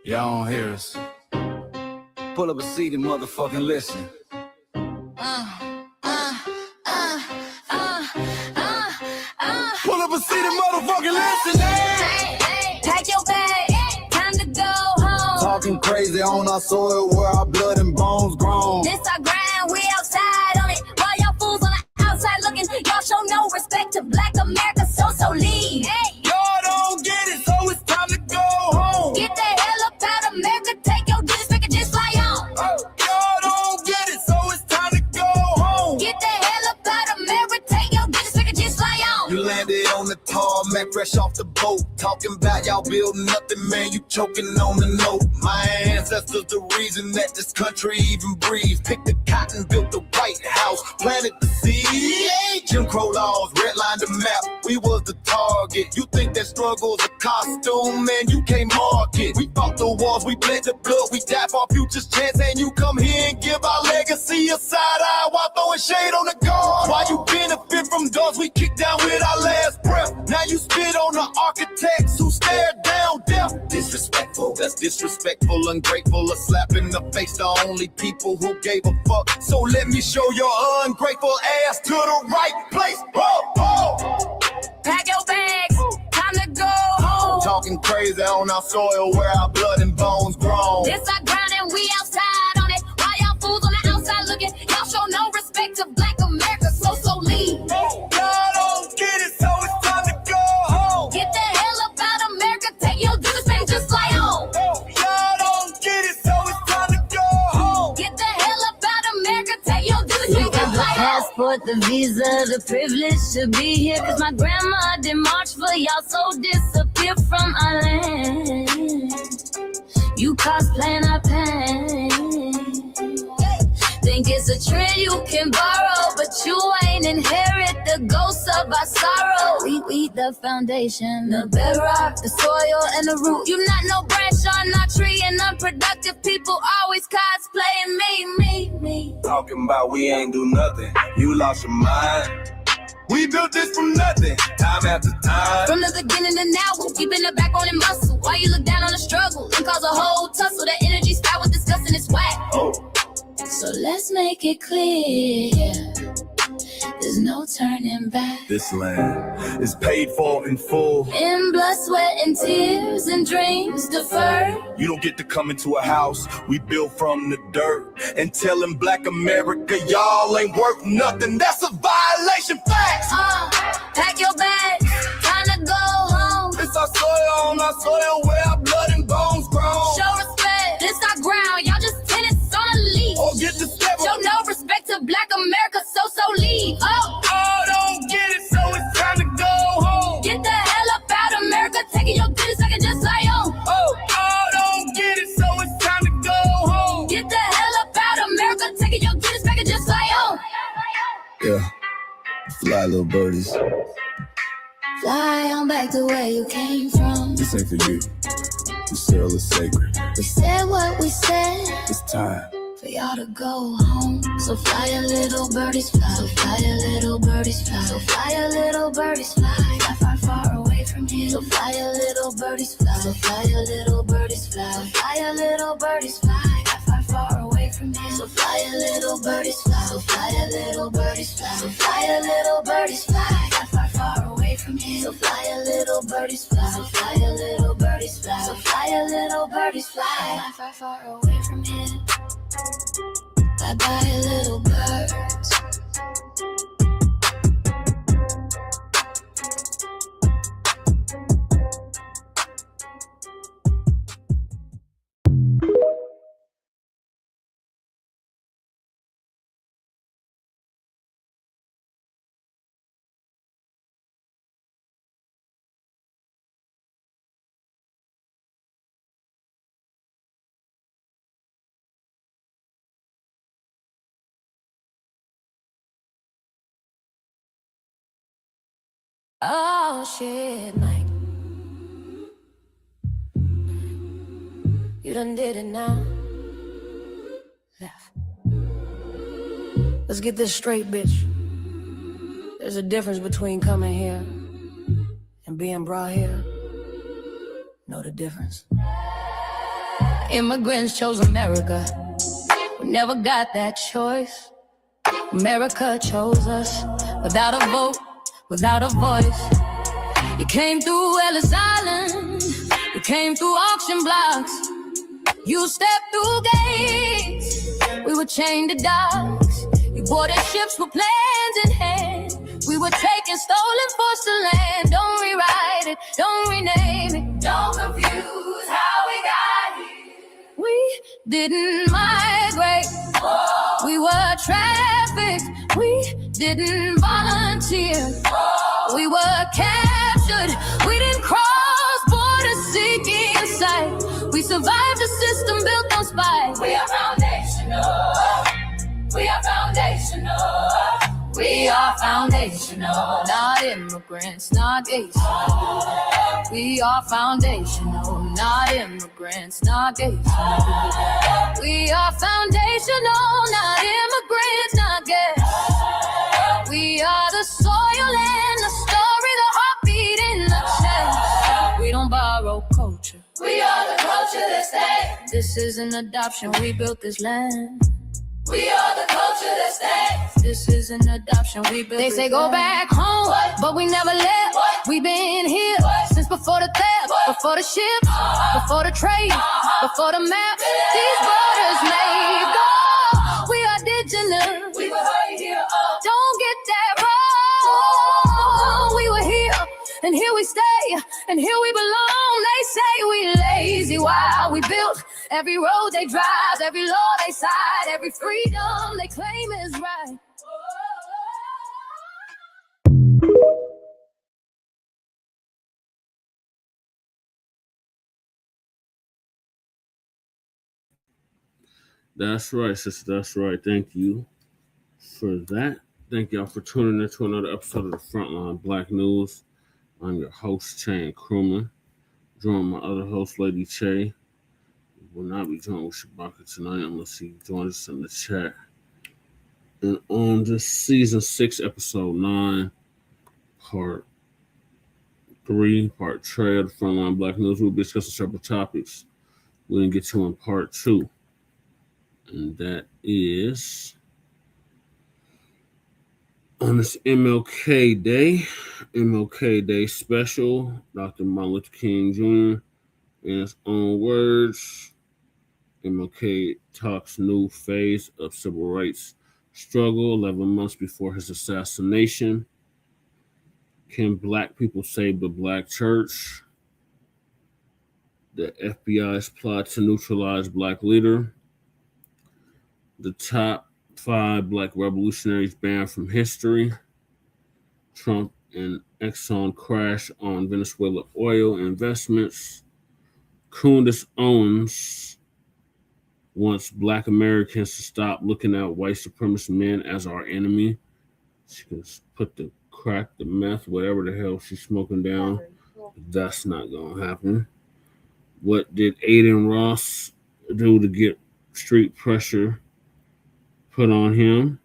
Y'all don't hear us. Pull up a seat and motherfucking listen. Pull up a seat and motherfucking listen. Pack your bag, time to go home. Talking crazy on our soil where our blood and bones grown. This our grind, we outside on it. While y'all fools on the outside looking, y'all show no respect to Black America, so leave. Hey. Y'all don't get it, so it's time to go home. Get the hell up out of America, take your disrespect and just fly on. Y'all don't get it, so it's time to go home. Get the hell up out of America, take your disrespect and just fly on. You landed on the tarmac, fresh off the boat. Talking about y'all building nothing, man, you choking on the note. My ancestors the reason that this country even breathes. Picked the cotton, built the White House, planted the seed. Jim Crow laws, redlined the map, we was the target. You think that struggle's a costume, man, you can't mark it. We fought the wars, we bled the blood, we died for our future's chance. And you come here and give our legacy a side eye while throwing shade on the guard. While you benefit from doors we kicked down with our last breath. Now you spit on the architects who stared down death. Disrespectful, that's disrespectful, ungrateful, a slap in the face to only people who gave a fuck. So let me show your ungrateful ass to the right place. Pack your bags, time to go home. Talking crazy on our soil where our blood and bones grown. This our grind and we outside on it. While y'all fools on the outside looking, y'all show no respect to Black America, so leave. Y'all don't get it, so it's time to go home. Get the hell up out of America, take your disrespect and just fly on. Y'all don't get it, so it's time to go home. Get the hell up out of America, take your disrespect and just fly on. Passport, the visa, the privilege to be here. Cause my grandma didn't march for y'all, so disappear from our land. You cosplaying our pain. Think it's a trend you can borrow, but you ain't inherit the ghosts of our sorrow. We the foundation, the bedrock, the soil, and the root. You not no branch on our tree, and unproductive people always cosplaying me. Talking about we ain't do nothing, you lost your mind. We built this from nothing, time after time. From the beginning to now, we'll keep in the backbone and muscle. While you look down on the struggle and cause a whole tussle, that energy style with disgusting is whack. So let's make it clear, there's no turning back. This land is paid for in full. In blood, sweat, and tears, and dreams deferred. You don't get to come into a house we built from the dirt and telling Black America y'all ain't worth nothing. That's a violation, facts. Pack your bags, time to go home. It's our soil on our soil where our blood and bones grown. Show respect, this our ground, y'all just tenants on a leash. Or get the step. Show no respect to Black America, so leave. Oh, don't get it, so it's time to go home. Get the hell up out of America, taking your goodness, I can just fly on. Oh, don't get it, so it's time to go home. Get the hell up out of America, taking your goodness, I can just fly on. Yeah, fly little birdies. Fly on back to where you came from. This ain't for you. This soil is sacred. We said what we said. It's time For y'all to go home. So fly a little birdies fly. So fly a little birdies fly. So fly a little birdies fly. Far, far away from here. So fly a little birdies fly. So fly a little birdies fly. So fly a little birdies fly. Far, far away from here. So fly a little birdies fly. So fly a little birdies fly. So fly a little birdies fly. Far, far away from here. So fly a little birdies fly. So fly a little birdies fly. So fly a little birdies fly. Far, far away from here. Bye-bye, little birds. Oh shit, Mike. You done did it now. Left. Let's get this straight, bitch. There's a difference between coming here and being brought here. Know the difference? Immigrants chose America. We never got that choice. America chose us without a vote, without a voice. You came through Ellis Island, you came through auction blocks, you stepped through gates, we were chained to docks. You boarded ships with plans in hand, we were taking stolen forced to land. Don't rewrite it, don't rename it, don't confuse how we got here. We didn't migrate, we were trafficked, we didn't volunteer, we were captured, we didn't cross borders seeking sight. We survived a system built on spite. We are foundational, we are foundational, we are foundational, not immigrants, not gays. We are foundational, not immigrants, not gays. We are foundational, not immigrants, not gays. We are the soil and the story, the heartbeat in the chest. We don't borrow culture, we are the culture that stays. This is an adoption, we built this land. We are the culture that stays. This is an adoption, we built. They say go back home, but we never left. We been here since before the theft, before the ship, before the trade, before the map. These borders made go. We are indigenous. We were right here. Don't get that wrong. We were here, and here we stay, and here we belong. They say we lazy while we built every road they drive, every law they cite, every freedom they claim is right. That's right, sister. That's right. Thank you for that. Thank y'all for tuning in to another episode of the Front Line Blacc News. I'm your host, Chan Krumah. Join my other host, Lady Che. Will not be joined with Shabaka tonight unless he joins us in the chat. And on this season 6, episode 9, part 3, part 3 of the Front Line Blacc News, we'll be discussing several topics we didn't get to in part 2. And that is on this MLK Day special, Dr. Martin Luther King Jr., in his own words, MLK talks new phase of civil rights struggle 11 months before his assassination. Can Black people save the Black church? The FBI's plot to neutralize Black leader. The top 5 Black revolutionaries banned from history. Trump and Exxon crash on Venezuela oil investments. Candace Owens wants Black Americans to stop looking at white supremacist men as our enemy. She can put the crack, the meth, whatever the hell she's smoking down. That's not going to happen. What did Adin Ross do to get street pressure put on him?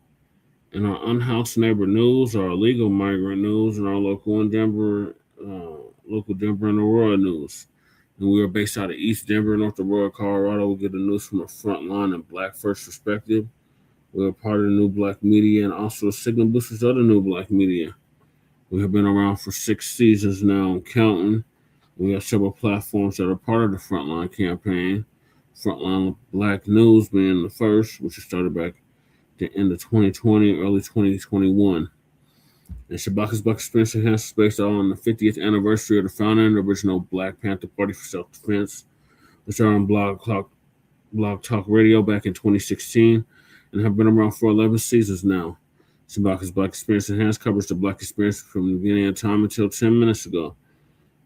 In our Unhoused neighbor news, our illegal migrant news, and our local Denver and Aurora news. And we are based out of East Denver, North Aurora, Colorado. We get the news from a Front Line and Black First perspective. We are part of the new Blacc Media and also the signal boosters of the new Blacc Media. We have been around for 6 seasons now and counting. We have several platforms that are part of the Front Line campaign. Front Line Blacc News being the first, which started back at the end of 2020, early 2021. And Shabaka's Black Experience Enhanced is based on the 50th anniversary of the founding of the original Black Panther Party for Self-Defense, which are on Blog Talk Radio back in 2016 and have been around for 11 seasons now. Shabaka's Black Experience Enhanced covers the Black experience from the beginning of time until 10 minutes ago.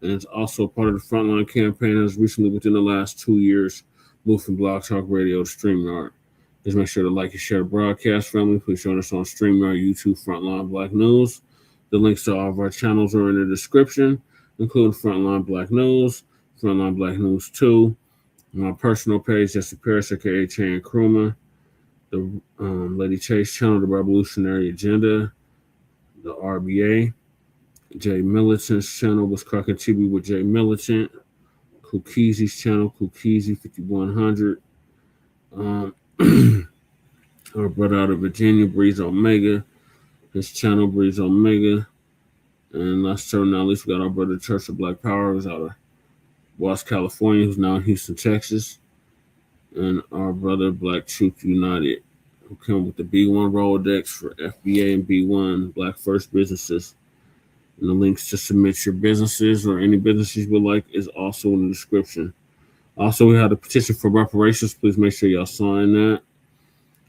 And it's also part of the Frontline campaign that has recently, within the last 2 years, moved from Blog Talk Radio to StreamYard. Please make sure to like and share the broadcast, family. Please join us on StreamYard, YouTube, Frontline Blacc News. The links to all of our channels are in the description, including Frontline Blacc News, Frontline Blacc News 2, my personal page, Jesse Paris, aka Chan Krumah, the Lady Chase channel, the Revolutionary Agenda, the RBA, Jay Militant's channel, was Cracking TV with Jay Militant, Kukizi's channel, Kukizi 5100. Our brother out of Virginia, Breeze Omega. His channel, Breeze Omega. And last but not least, we got our brother Church of Black Power, who's out of West California, who's now in Houston, Texas. And our brother Black Truth United, who come with the B1 Rolodex for FBA and B1 Black First businesses. And the links to submit your businesses or any businesses you would like is also in the description. Also, we have a petition for reparations. Please make sure y'all sign that.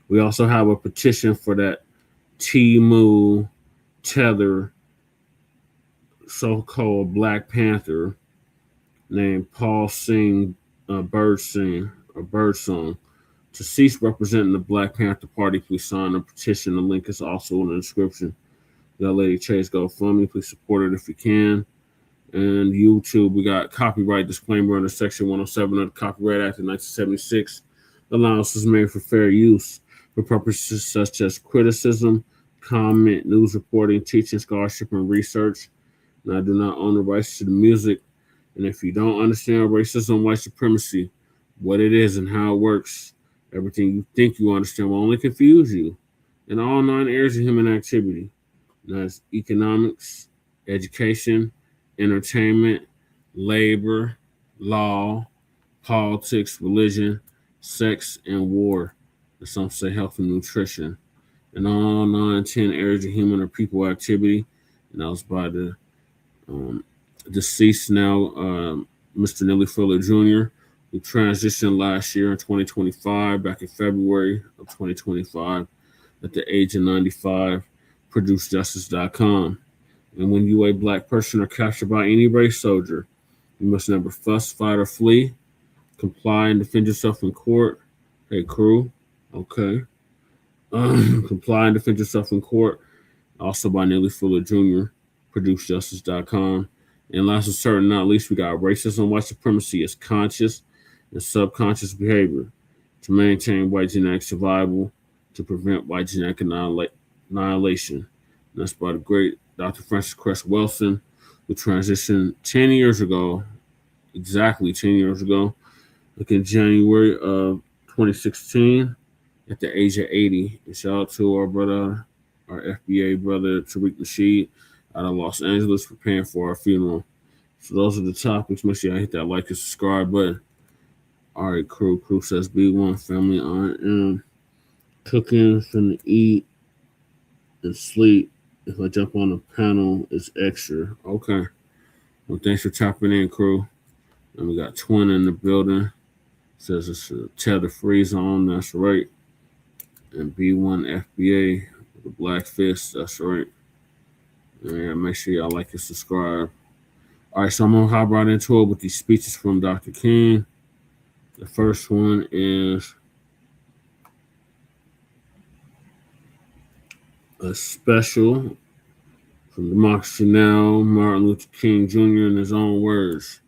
We also have a petition for that Timu Tether so-called Black Panther named Paul Singh Birdsong to cease representing the Black Panther Party. Please sign the petition. The link is also in the description. That lady Chase GoFundMe. Please support it if you can. And YouTube, we got copyright disclaimer under Section 107 of the Copyright Act of 1976. Allowance is made for fair use for purposes such as criticism, comment, news reporting, teaching, scholarship, and research. And I do not own the rights to the music. And if you don't understand racism, white supremacy, what it is and how it works, everything you think you understand will only confuse you in all 9 areas of human activity. And that's economics, education, entertainment, labor, law, politics, religion, sex, and war. And some say health and nutrition. In all 9, 10 areas of human or people activity. And that was by the deceased now, Mr. Nelly Fuller Jr., who transitioned last year in 2025, back in February of 2025, at the age of 95, ProduceJustice.com. And when you, a Black person, are captured by any race soldier, you must never fuss, fight, or flee. Comply and defend yourself in court. Hey, crew. Okay. Comply and defend yourself in court. Also by Nelly Fuller Jr., ProduceJustice.com. And last but certainly not least, we got racism, white supremacy as conscious and subconscious behavior to maintain white genetic survival, to prevent white genetic annihilation. And that's by the great Dr. Francis Cress Wilson, who transitioned 10 years ago, exactly 10 years ago, like in January of 2016, at the age of 80. And shout out to our brother, our FBA brother, Tariq Nasheed, out of Los Angeles, preparing for our funeral. So those are the topics. Make sure y'all hit that like and subscribe button. All right, crew says B1 family. I am cooking, finna eat, and sleep. If I jump on the panel, it's extra. Okay. Well, thanks for tapping in, crew. And we got Twin in the building. Says it's a tether free zone. That's right. And B1 FBA, the Black Fist. That's right. And make sure y'all like and subscribe. All right, so I'm going to hop right into it with these speeches from Dr. King. The first one is a special from Democracy Now!, Martin Luther King Jr. in his own words.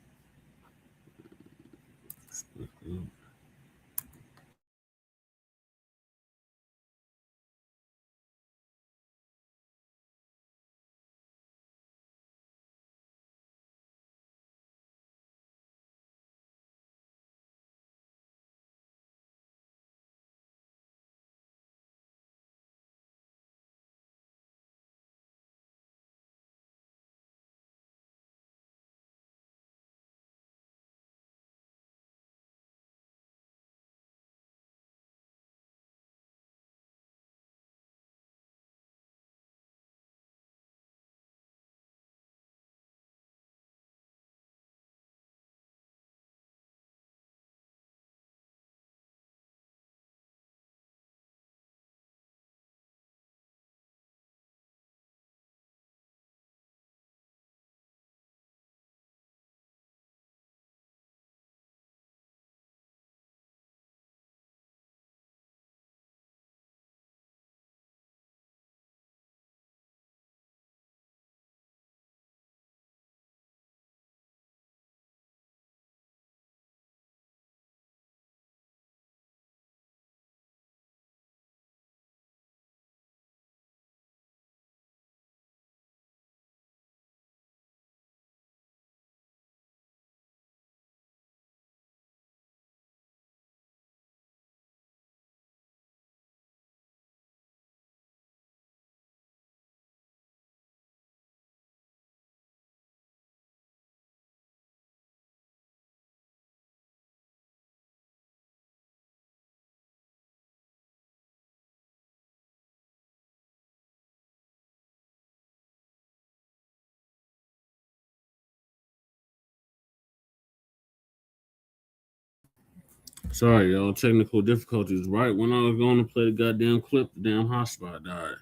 Sorry, y'all. Technical difficulties. Right when I was going to play the goddamn clip, the damn hotspot died.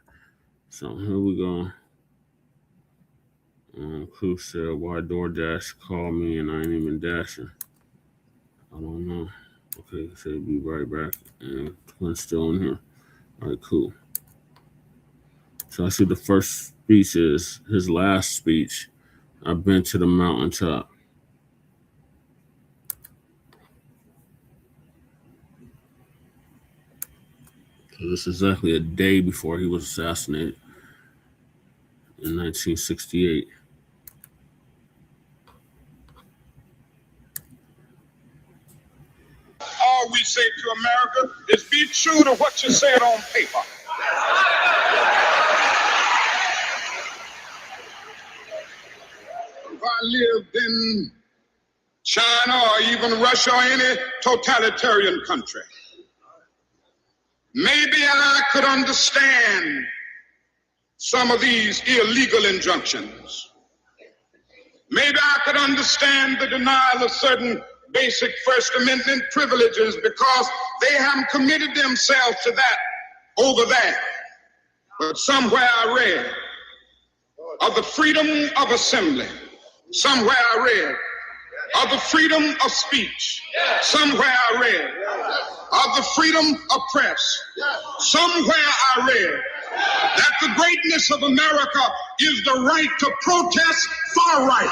So here we go. Crew said, why DoorDash called me and I ain't even dashing? I don't know. Okay, so be right back. And Clint's still in here. All right, cool. So I see the first speech is his last speech. I've been to the mountaintop. So this is exactly a day before he was assassinated in 1968. All we say to America is be true to what you said on paper. If I lived in China or even Russia or any totalitarian country, maybe I could understand some of these illegal injunctions. Maybe I could understand the denial of certain basic First Amendment privileges because they haven't committed themselves to that over there. But somewhere I read of the freedom of assembly. Somewhere I read of the freedom of speech. Somewhere I read of the freedom of press. Somewhere I read that the greatness of America is the right to protest far right.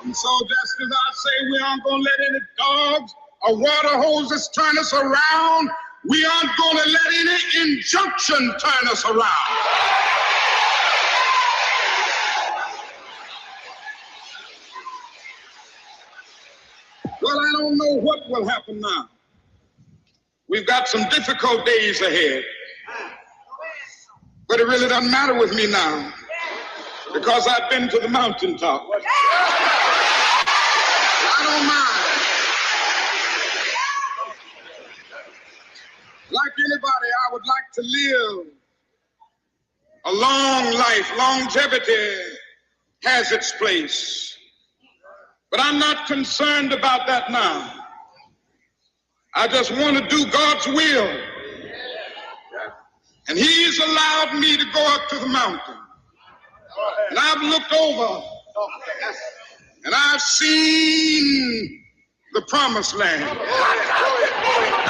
And so just as I say we aren't going to let any dogs or water hoses turn us around, we aren't going to let any injunction turn us around. Well, I don't know what will happen now. We've got some difficult days ahead. But it really doesn't matter with me now because I've been to the mountaintop. I don't mind. Like anybody, I would like to live a long life. Longevity has its place. But I'm not concerned about that now. I just want to do God's will. And He's allowed me to go up to the mountain. And I've looked over and I've seen the promised land.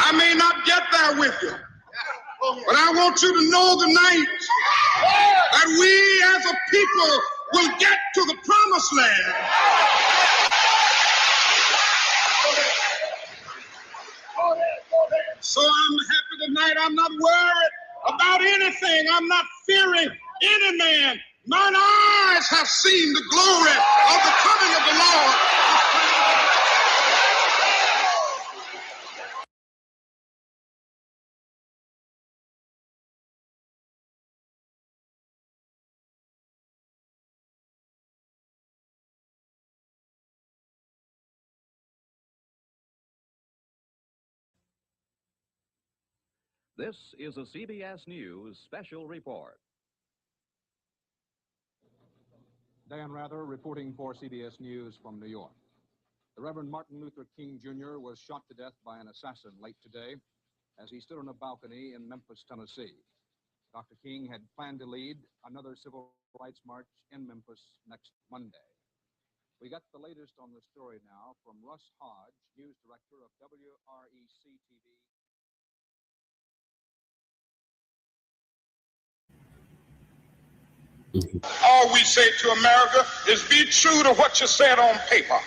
I may not get there with you, but I want you to know tonight that we as a people will get to the promised land. So I'm happy tonight. I'm not worried about anything. I'm not fearing any man. Mine eyes have seen the glory of the coming of the Lord. This is a CBS News special report. Dan Rather reporting for CBS News from New York. The Reverend Martin Luther King Jr. was shot to death by an assassin late today as he stood on a balcony in Memphis, Tennessee. Dr. King had planned to lead another civil rights march in Memphis next Monday. We got the latest on the story now from Russ Hodge, news director of WREC-TV. All we say to America is be true to what you said on paper.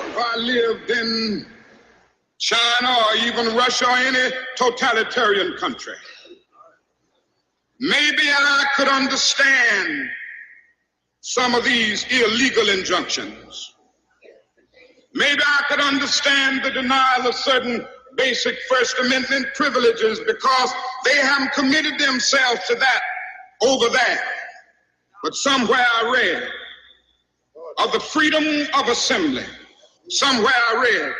If I lived in China or even Russia or any totalitarian country, maybe I could understand some of these illegal injunctions. Maybe I could understand the denial of certain basic First Amendment privileges because they haven't committed themselves to that over there. But somewhere I read of the freedom of assembly. Somewhere I read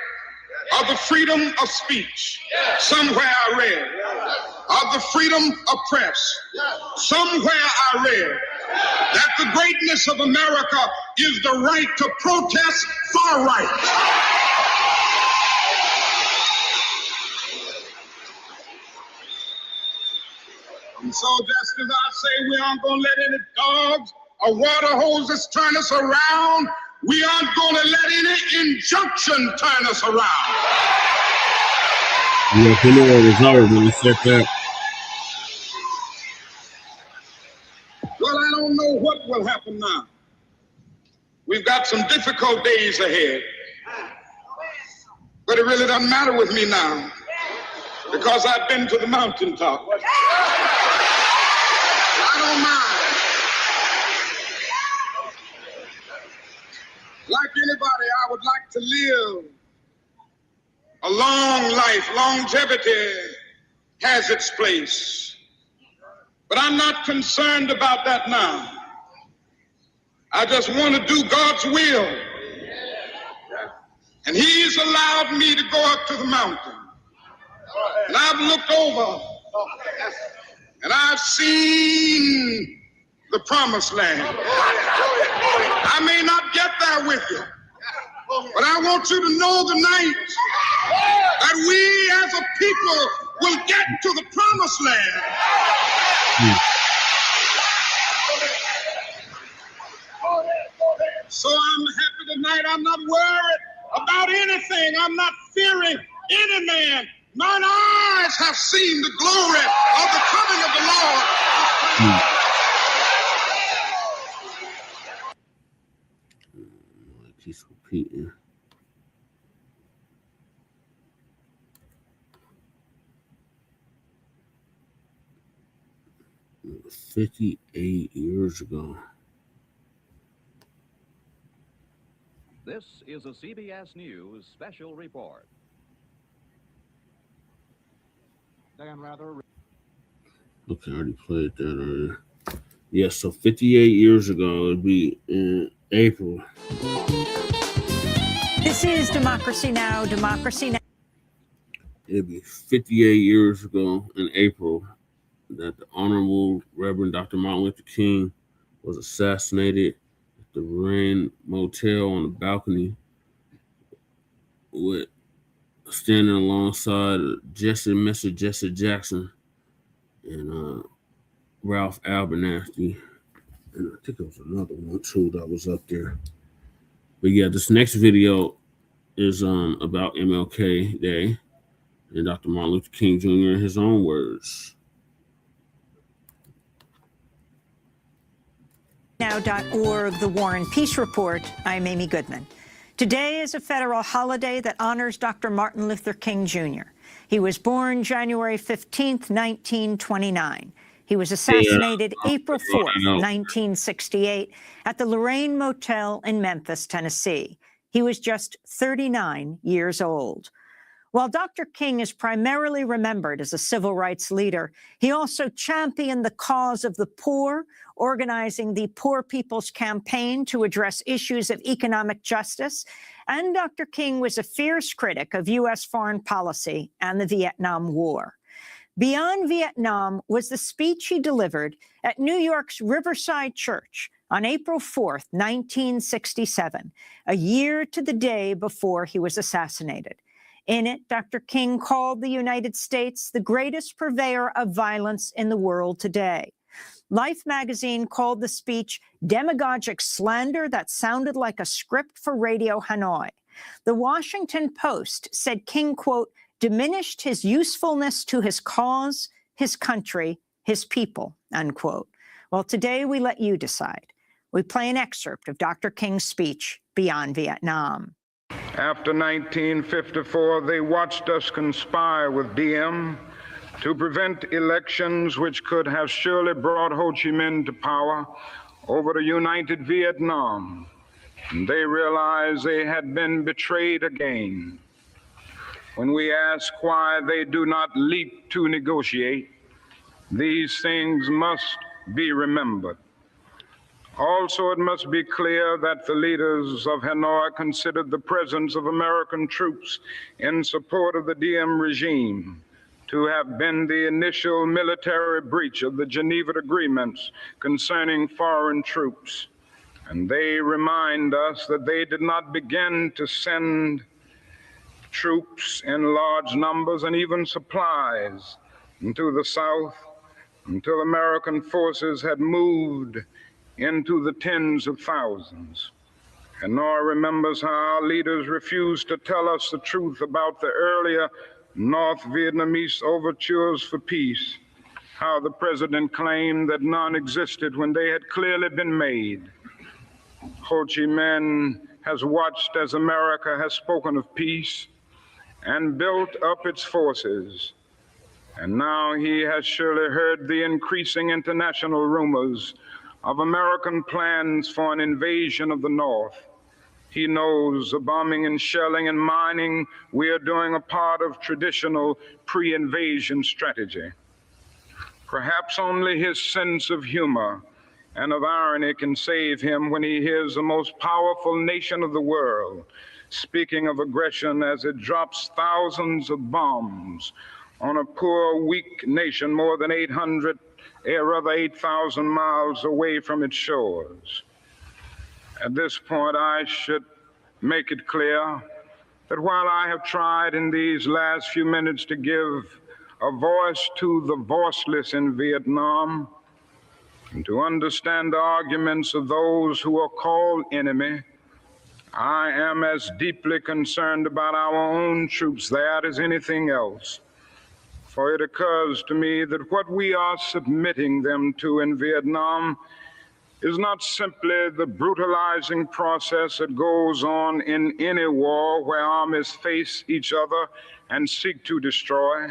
of the freedom of speech. Somewhere I read of the freedom of press. Somewhere I read that the greatness of America is the right to protest far right. And so just as I say we aren't going to let any dogs or water hoses turn us around, we aren't going to let any injunction turn us around. Yeah, you know what was over when we said that. Well, I don't know what will happen now. We've got some difficult days ahead. But it really doesn't matter with me now, because I've been to the mountaintop. I don't mind. Like anybody, I would like to live a long life. Longevity has its place. But I'm not concerned about that now. I just want to do God's will. And He's allowed me to go up to the mountain. And I've looked over and I've seen the promised land. I may not get there with you, but I want you to know tonight that we as a people will get to the promised land. So I'm happy tonight. I'm not worried about anything. I'm not fearing any man. Mine eyes have seen the glory of the coming of the Lord. Keeps repeating. It was 58 years ago. This is a CBS News special report. Dan Rather. Okay, I already played that earlier. Yeah, so 58 years ago, it'd be in April. This is Democracy Now!, Democracy Now! It'd be 58 years ago in April that the Honorable Reverend Dr. Martin Luther King was assassinated at the Rain Motel on the balcony with standing alongside Mr. Jesse Jackson and Ralph Abernathy. And I think there was another one too that was up there. But yeah, this next video is about MLK Day and Dr. Martin Luther King Jr. in his own words. Now.org, The War and Peace Report. I'm Amy Goodman. Today is a federal holiday that honors Dr. Martin Luther King Jr. He was born January 15th, 1929. He was assassinated April 4th, 1968, at the Lorraine Motel in Memphis, Tennessee. He was just 39 years old. While Dr. King is primarily remembered as a civil rights leader, he also championed the cause of the poor, organizing the Poor People's Campaign to address issues of economic justice. And Dr. King was a fierce critic of U.S. foreign policy and the Vietnam War. Beyond Vietnam was the speech he delivered at New York's Riverside Church on April 4th, 1967, a year to the day before he was assassinated. In it, Dr. King called the United States the greatest purveyor of violence in the world today. Life magazine called the speech demagogic slander that sounded like a script for Radio Hanoi. The Washington Post said King, quote, diminished his usefulness to his cause, his country, his people, unquote. Well, today we let you decide. We play an excerpt of Dr. King's speech, Beyond Vietnam. After 1954, they watched us conspire with Diem to prevent elections which could have surely brought Ho Chi Minh to power over a united Vietnam. And they realized they had been betrayed again. When we ask why they do not leap to negotiate, these things must be remembered. Also, it must be clear that the leaders of Hanoi considered the presence of American troops in support of the Diem regime to have been the initial military breach of the Geneva Agreements concerning foreign troops. And they remind us that they did not begin to send troops in large numbers and even supplies into the South until American forces had moved into the tens of thousands. And Nora remembers how our leaders refused to tell us the truth about the earlier North Vietnamese overtures for peace, how the president claimed that none existed when they had clearly been made. Ho Chi Minh has watched as America has spoken of peace and built up its forces. And now he has surely heard the increasing international rumors of American plans for an invasion of the North. He knows the bombing and shelling and mining we are doing a part of traditional pre-invasion strategy. Perhaps only his sense of humor and of irony can save him when he hears the most powerful nation of the world speaking of aggression as it drops thousands of bombs on a poor, weak nation more than 8,000 miles away from its shores. At this point, I should make it clear that while I have tried in these last few minutes to give a voice to the voiceless in Vietnam and to understand the arguments of those who are called enemy, I am as deeply concerned about our own troops there as anything else. For it occurs to me that what we are submitting them to in Vietnam is not simply the brutalizing process that goes on in any war where armies face each other and seek to destroy.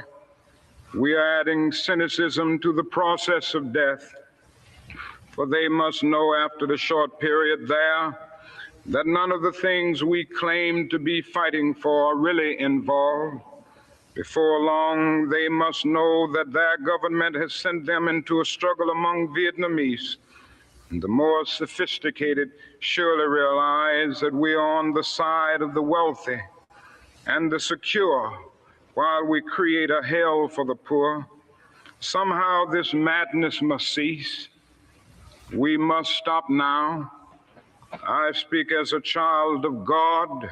We are adding cynicism to the process of death, for they must know after the short period there that none of the things we claim to be fighting for are really involved. Before long, they must know that their government has sent them into a struggle among Vietnamese. And the more sophisticated surely realize that we are on the side of the wealthy and the secure while we create a hell for the poor. Somehow this madness must cease. We must stop now. I speak as a child of God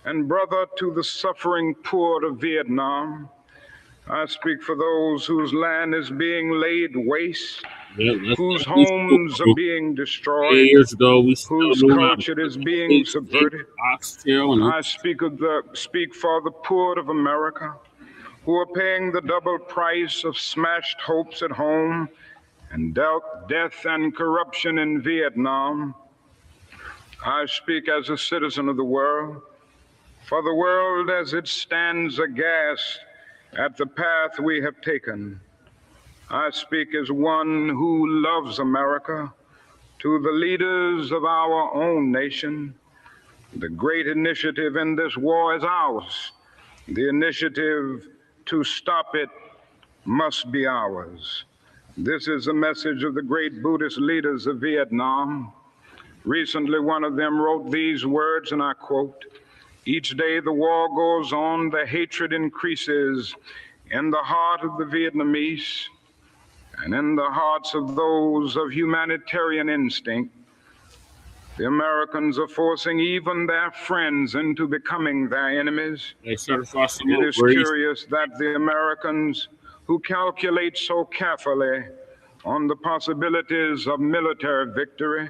and brother to the suffering poor of Vietnam. I speak for those whose land is being laid waste, whose homes are being destroyed, years ago, we whose culture is being subverted. I speak for the poor of America, who are paying the double price of smashed hopes at home and death and corruption in Vietnam. I speak as a citizen of the world, for the world as it stands aghast at the path we have taken. I speak as one who loves America, to the leaders of our own nation. The great initiative in this war is ours. The initiative to stop it must be ours. This is the message of the great Buddhist leaders of Vietnam. Recently, one of them wrote these words, and I quote, "Each day the war goes on, the hatred increases in the heart of the Vietnamese and in the hearts of those of humanitarian instinct. The Americans are forcing even their friends into becoming their enemies. It is curious that the Americans, who calculate so carefully on the possibilities of military victory,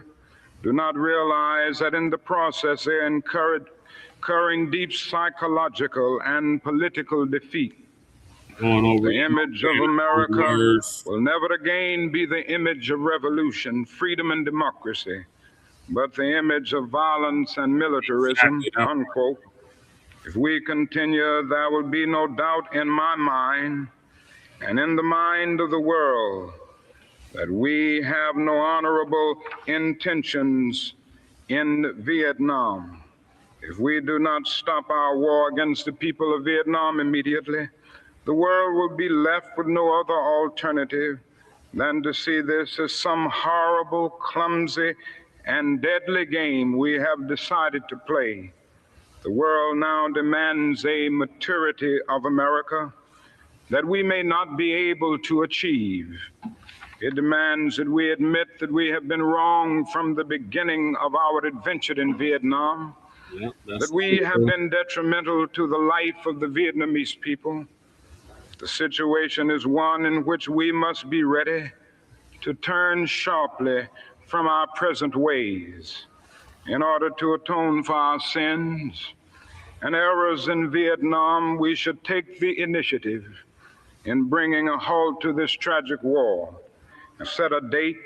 do not realize that in the process they are incurring deep psychological and political defeat. The image of America will never again be the image of revolution, freedom, and democracy, but the image of violence and militarism," unquote. If we continue, there will be no doubt in my mind and in the mind of the world that we have no honorable intentions in Vietnam. If we do not stop our war against the people of Vietnam immediately, the world will be left with no other alternative than to see this as some horrible, clumsy, and deadly game we have decided to play. The world now demands a maturity of America, that we may not be able to achieve. It demands that we admit that we have been wrong from the beginning of our adventure in Vietnam, that we have been detrimental to the life of the Vietnamese people. The situation is one in which we must be ready to turn sharply from our present ways in order to atone for our sins and errors in Vietnam. We should take the initiative in bringing a halt to this tragic war and set a date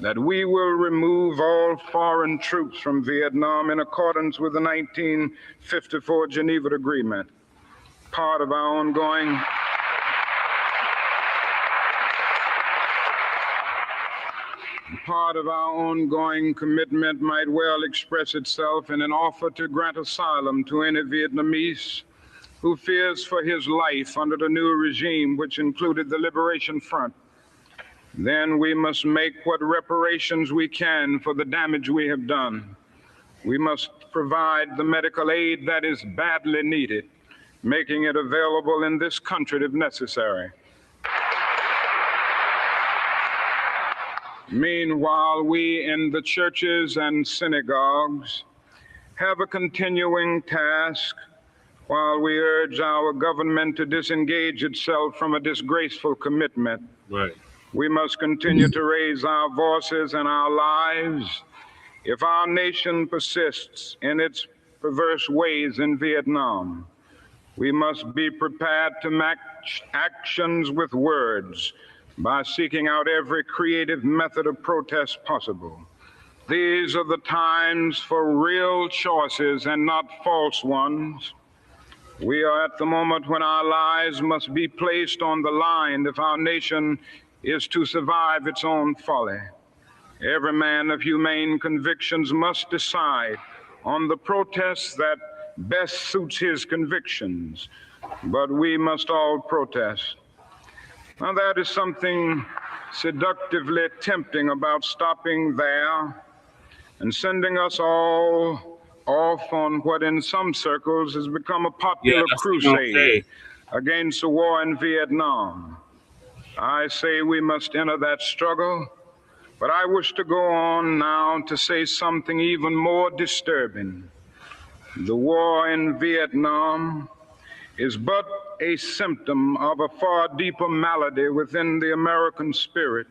that we will remove all foreign troops from Vietnam in accordance with the 1954 Geneva Agreement. Part of our ongoing commitment might well express itself in an offer to grant asylum to any Vietnamese who fears for his life under the new regime, which included the Liberation Front. Then we must make what reparations we can for the damage we have done. We must provide the medical aid that is badly needed, making it available in this country if necessary. Meanwhile, we in the churches and synagogues have a continuing task while we urge our government to disengage itself from a disgraceful commitment. Right. We must continue to raise our voices and our lives if our nation persists in its perverse ways in Vietnam. We must be prepared to match actions with words by seeking out every creative method of protest possible. These are the times for real choices and not false ones. We are at the moment when our lives must be placed on the line if our nation is to survive its own folly. Every man of humane convictions must decide on the protest that best suits his convictions, but we must all protest. Now, that is something seductively tempting about stopping there and sending us all off on what in some circles has become a popular crusade against the war in Vietnam. I say we must enter that struggle, but I wish to go on now to say something even more disturbing. The war in Vietnam is but a symptom of a far deeper malady within the American spirit.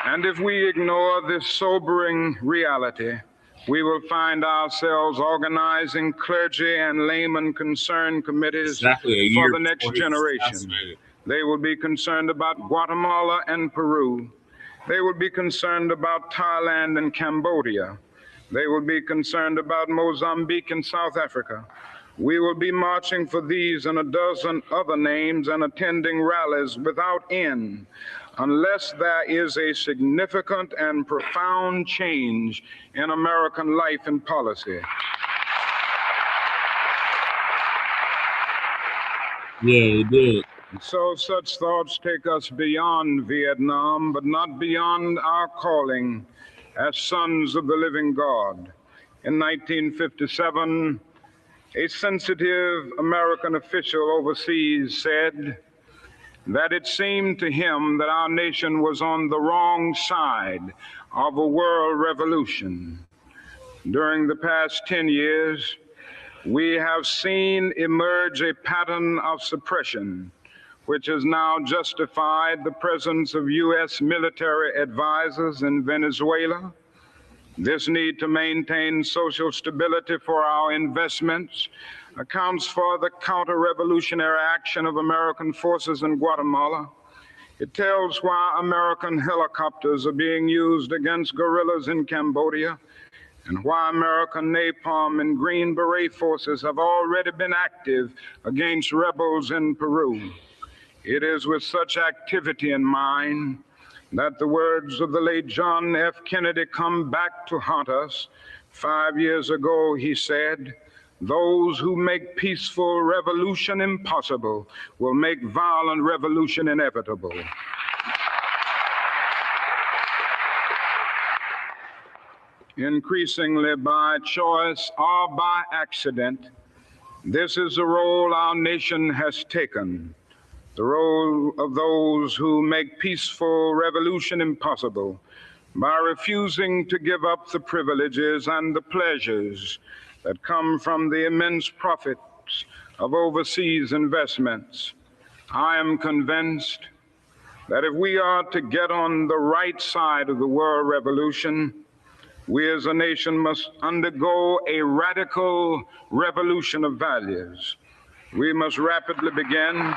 And if we ignore this sobering reality, we will find ourselves organizing clergy and layman concerned committees for the next generation. They will be concerned about Guatemala and Peru. They will be concerned about Thailand and Cambodia. They will be concerned about Mozambique and South Africa. We will be marching for these and a dozen other names and attending rallies without end, unless there is a significant and profound change in American life and policy. Yeah, it did. So such thoughts take us beyond Vietnam, but not beyond our calling as sons of the living God. In 1957, a sensitive American official overseas said that it seemed to him that our nation was on the wrong side of a world revolution. During the past 10 years, we have seen emerge a pattern of suppression, which has now justified the presence of U.S. military advisors in Venezuela. This need to maintain social stability for our investments accounts for the counter-revolutionary action of American forces in Guatemala. It tells why American helicopters are being used against guerrillas in Cambodia, and why American napalm and Green Beret forces have already been active against rebels in Peru. It is with such activity in mind that the words of the late John F. Kennedy come back to haunt us. 5 years ago, he said, "Those who make peaceful revolution impossible will make violent revolution inevitable." Increasingly by choice or by accident, this is the role our nation has taken. the role of those who make peaceful revolution impossible by refusing to give up the privileges and the pleasures that come from the immense profits of overseas investments. I am convinced that if we are to get on the right side of the world revolution, we as a nation must undergo a radical revolution of values. We must rapidly begin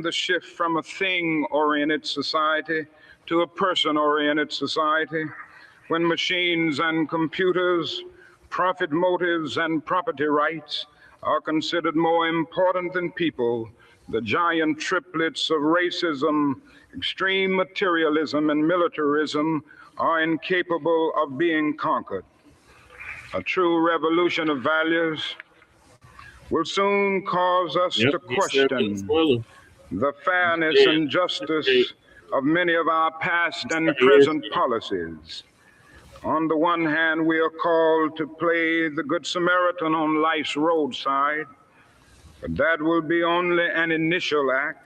the shift from a thing-oriented society to a person-oriented society, when machines and computers, profit motives and property rights are considered more important than people. The giant triplets of racism, extreme materialism, and militarism are incapable of being conquered. A true revolution of values will soon cause us to question the fairness and justice of many of our past and present policies. On the one hand, we are called to play the Good Samaritan on life's roadside, but that will be only an initial act.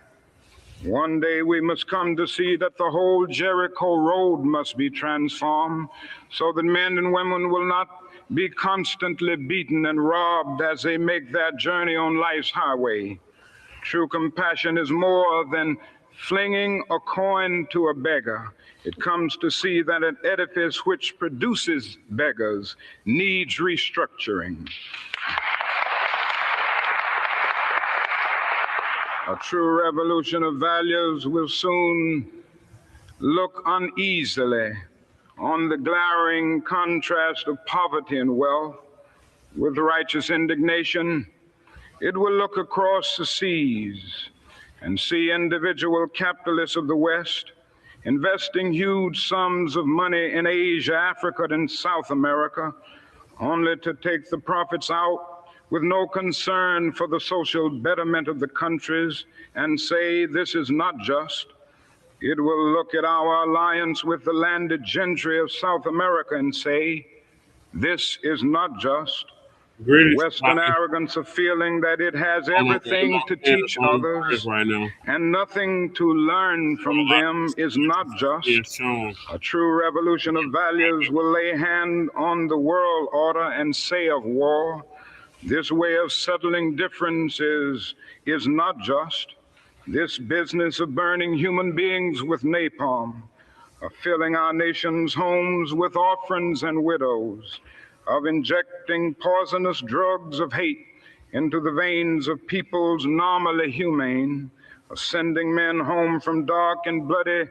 One day we must come to see that the whole Jericho road must be transformed so that men and women will not be constantly beaten and robbed as they make their journey on life's highway. True compassion is more than flinging a coin to a beggar. It comes to see that an edifice which produces beggars needs restructuring. A true revolution of values will soon look uneasily on the glaring contrast of poverty and wealth. With righteous indignation, it will look across the seas and see individual capitalists of the West investing huge sums of money in Asia, Africa, and South America, only to take the profits out with no concern for the social betterment of the countries and say this is not just. It will look at our alliance with the landed gentry of South America and say this is not just. Western arrogance of feeling that it has everything to teach others and nothing to learn from them is not just. A true revolution of values will lay hand on the world order and say of war, this way of settling differences is not just. This business of burning human beings with napalm, of filling our nation's homes with orphans and widows, of injecting poisonous drugs of hate into the veins of peoples normally humane, of sending men home from dark and bloody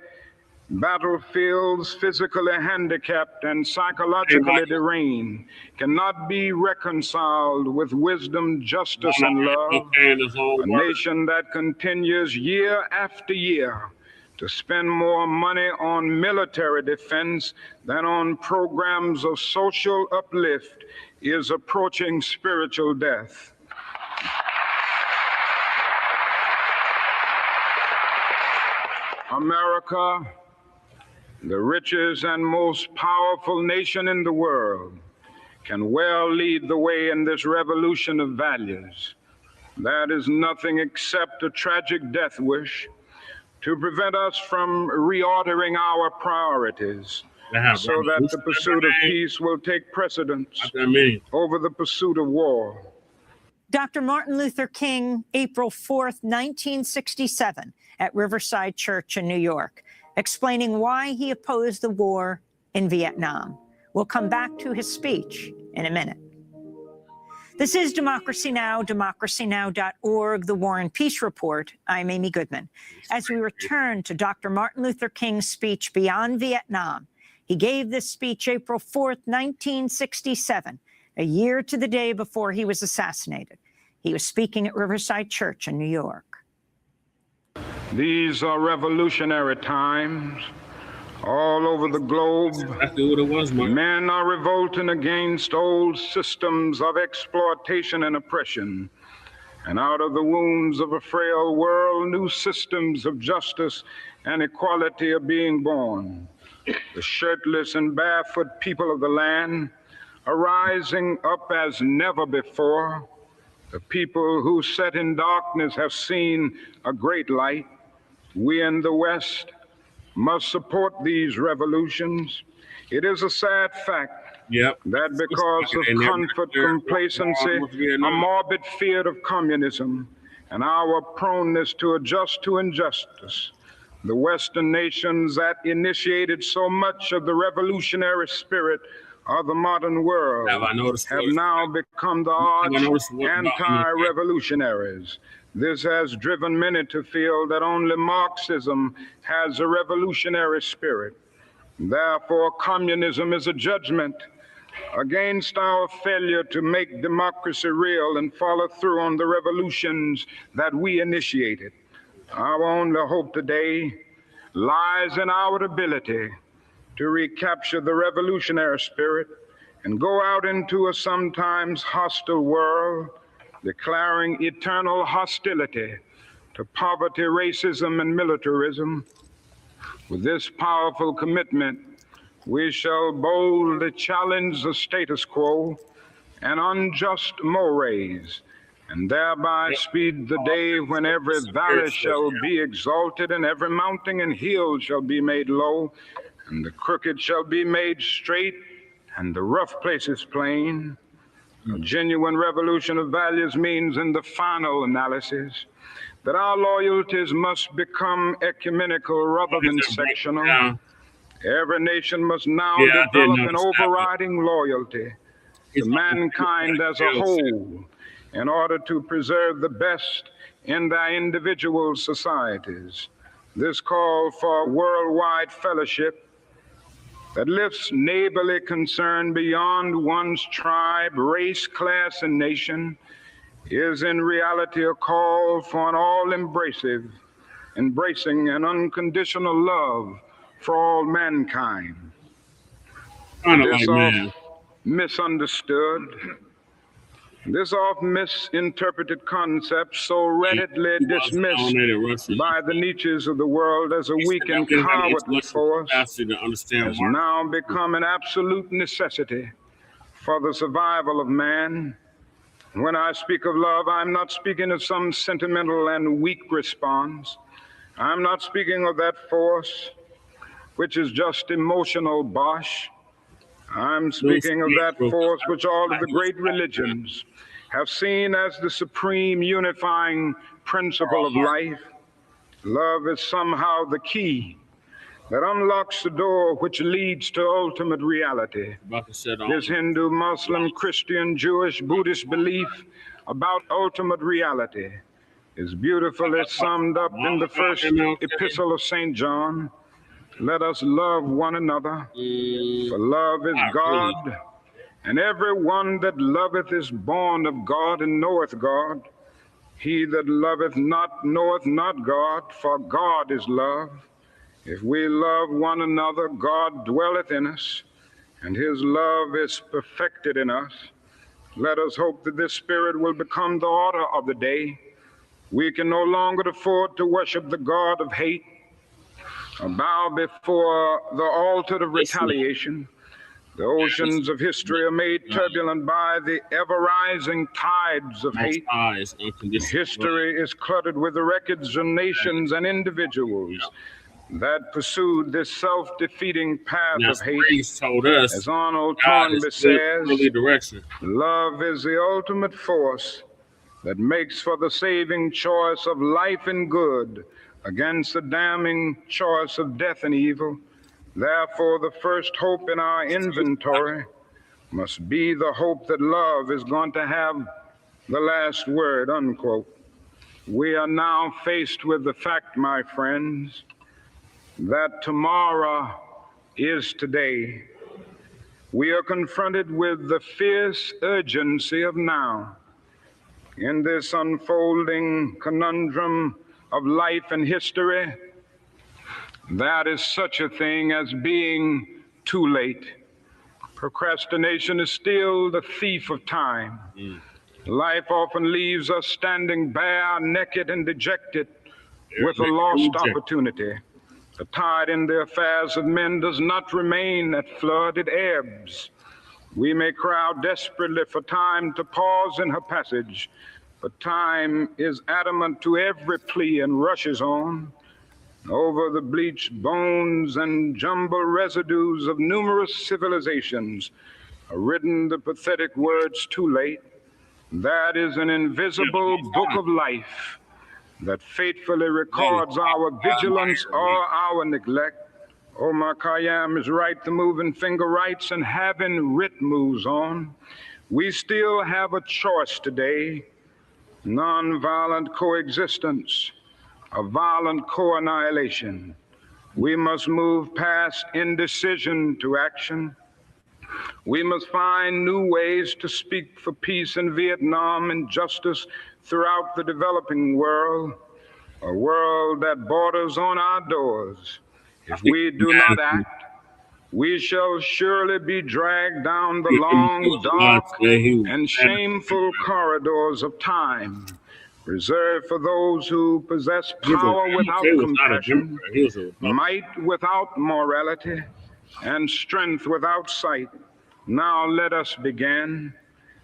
battlefields physically handicapped and psychologically deranged, cannot be reconciled with wisdom, justice, and love. A nation that continues year after year to spend more money on military defense than on programs of social uplift is approaching spiritual death. America, the richest and most powerful nation in the world, can well lead the way in this revolution of values. That is nothing except a tragic death wish to prevent us from reordering our priorities so that the pursuit of peace will take precedence over the pursuit of war. Dr. Martin Luther King, April 4th, 1967, at Riverside Church in New York, explaining why he opposed the war in Vietnam. We'll come back to his speech in a minute. This is Democracy Now!, democracynow.org, The War and Peace Report. I'm Amy Goodman. As we return to Dr. Martin Luther King's speech Beyond Vietnam, he gave this speech April 4th, 1967, a year to the day before he was assassinated. He was speaking at Riverside Church in New York. These are revolutionary times. All over the globe, exactly what it was, men are revolting against old systems of exploitation and oppression. And out of the wounds of a frail world, new systems of justice and equality are being born. The shirtless and barefoot people of the land are rising up as never before. The people who sat in darkness have seen a great light. We in the West must support these revolutions. It is a sad fact that because of comfort, complacency, a morbid fear of communism, and our proneness to adjust to injustice, the Western nations that initiated so much of the revolutionary spirit of the modern world have now become the arch anti-revolutionaries. This has driven many to feel that only Marxism has a revolutionary spirit. Therefore, communism is a judgment against our failure to make democracy real and follow through on the revolutions that we initiated. Our only hope today lies in our ability to recapture the revolutionary spirit and go out into a sometimes hostile world, declaring eternal hostility to poverty, racism, and militarism. With this powerful commitment, we shall boldly challenge the status quo and unjust mores, and thereby speed the day when every valley shall be exalted and every mountain and hill shall be made low, and the crooked shall be made straight and the rough places plain. A genuine revolution of values means, in the final analysis, that our loyalties must become ecumenical rather than sectional. Every nation must now develop an overriding loyalty to mankind as a whole in order to preserve the best in their individual societies. This call for worldwide fellowship that lifts neighborly concern beyond one's tribe, race, class, and nation is in reality a call for an all-embracing and unconditional love for all mankind. This oft misunderstood, this oft misinterpreted concept so readily dismissed by the niches of the world as a weak and cowardly force has now become an absolute necessity for the survival of man. When I speak of love, I'm not speaking of some sentimental and weak response. I'm not speaking of that force which is just emotional bosh. I'm speaking of that force which all of the great religions have seen as the supreme unifying principle of life. Love is somehow the key that unlocks the door which leads to ultimate reality. This Hindu, Muslim, Christian, Jewish, Buddhist belief about ultimate reality is beautifully summed up in the first epistle of St. John. Let us love one another, for love is God, and every one that loveth is born of God and knoweth God. He that loveth not knoweth not God, for God is love. If we love one another, God dwelleth in us, and his love is perfected in us. Let us hope that this spirit will become the order of the day. We can no longer afford to worship the God of hate, or bow before the altar of retaliation. The oceans of history are made turbulent by the ever-rising tides of hate. History is cluttered with the records of nations and individuals that pursued this self-defeating path of hate. As Arnold Toynbee says, love is the ultimate force that makes for the saving choice of life and good against the damning choice of death and evil. Therefore, the first hope in our inventory must be the hope that love is going to have the last word, unquote. We are now faced with the fact, my friends, that tomorrow is today. We are confronted with the fierce urgency of now. In this unfolding conundrum of life and history, that is such a thing as being too late. Procrastination is still the thief of time. Life often leaves us standing bare, naked, and dejected with a lost opportunity. The tide in the affairs of men does not remain at flood, it ebbs. We may cry out desperately for time to pause in her passage, but time is adamant to every plea and rushes on. Over the bleached bones and jumbled residues of numerous civilizations are written the pathetic words too late. That is an invisible book of life that faithfully records our vigilance or our neglect. Omar Khayyam is right, the moving finger writes, and having writ moves on. We still have a choice today, nonviolent coexistence, a violent co-annihilation. We must move past indecision to action. We must find new ways to speak for peace in Vietnam and justice throughout the developing world, a world that borders on our doors. If we do not act, we shall surely be dragged down the long, dark, and shameful corridors of time, reserved for those who possess power without compassion, might without morality, and strength without sight. Now let us begin.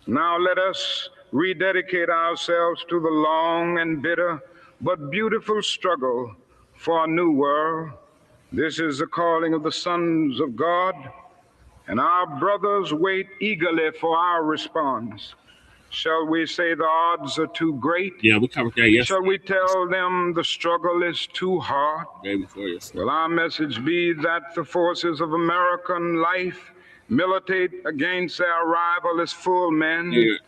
Now let us rededicate ourselves to the long and bitter but beautiful struggle for a new world. This is the calling of the sons of God, and our brothers wait eagerly for our response. Shall we say the odds are too great? Yeah, we covered that yesterday. Shall we tell them the struggle is too hard? Day before yesterday. Will our message be that the forces of American life militate against their rival as full men,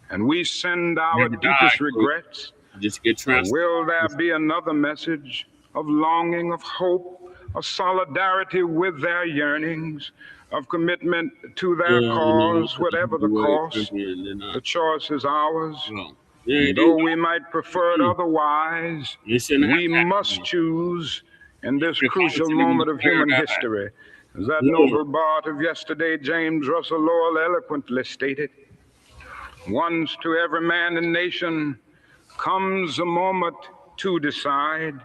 and we send our deepest regrets? Just get or will there be another message of longing, of hope, of solidarity with their yearnings, of commitment to their cause, whatever the cost? The choice is ours. Though we might prefer it otherwise, we must choose in this crucial moment of human history. As that noble bard of yesterday, James Russell Lowell, eloquently stated, once to every man and nation comes a moment to decide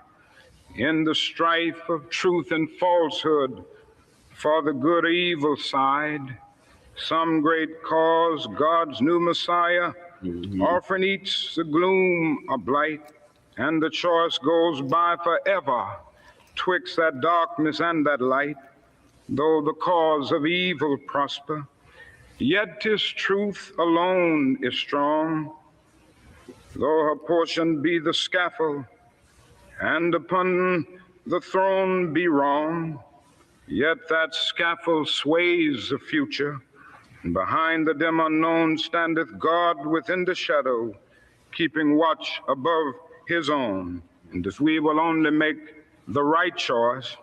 in the strife of truth and falsehood for the good or evil side. Some great cause, God's new Messiah, often eats the gloom of blight, and the choice goes by forever twixt that darkness and that light. Though the cause of evil prosper, yet 'tis truth alone is strong. Though her portion be the scaffold, and upon the throne be wrong, yet that scaffold sways the future, and behind the dim unknown standeth God within the shadow, keeping watch above his own. And if we will only make the right choice,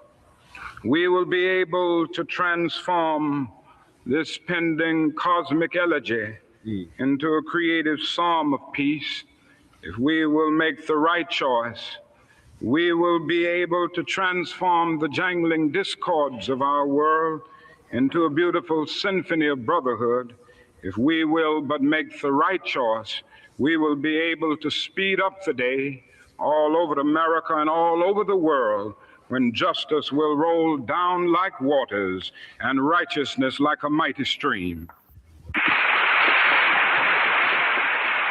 we will be able to transform this pending cosmic elegy into a creative psalm of peace. If we will make the right choice, we will be able to transform the jangling discords of our world into a beautiful symphony of brotherhood. If we will but make the right choice, we will be able to speed up the day all over America and all over the world, when justice will roll down like waters and righteousness like a mighty stream.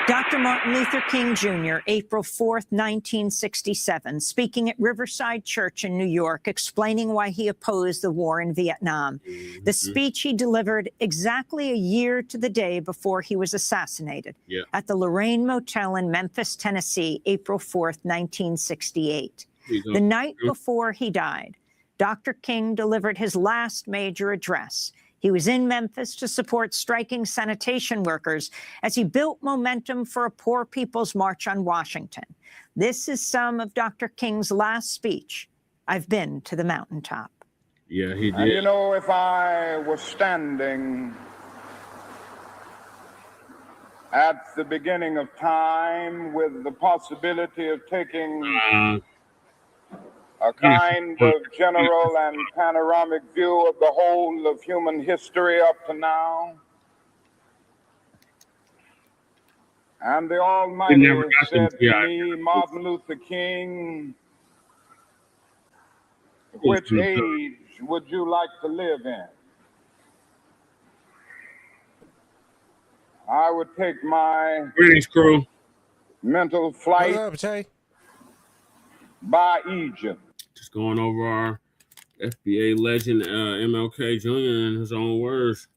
Dr. Martin Luther King Jr., April 4th, 1967, speaking at Riverside Church in New York, explaining why he opposed the war in Vietnam. The speech he delivered exactly a year to the day before he was assassinated at the Lorraine Motel in Memphis, Tennessee, April 4th, 1968. The night before he died, Dr. King delivered his last major address. He was in Memphis to support striking sanitation workers as he built momentum for a Poor People's March on Washington. This is some of Dr. King's last speech. I've been to the mountaintop. Yeah, he did. And you know, if I was standing at the beginning of time with the possibility of taking a kind of general and panoramic view of the whole of human history up to now, and the Almighty said to me, Martin Luther King, which age would you like to live in? I would take my Greetings, crew. mental flight What up, Jay? by Egypt. Just going over our FBA legend, MLK Jr. in his own words.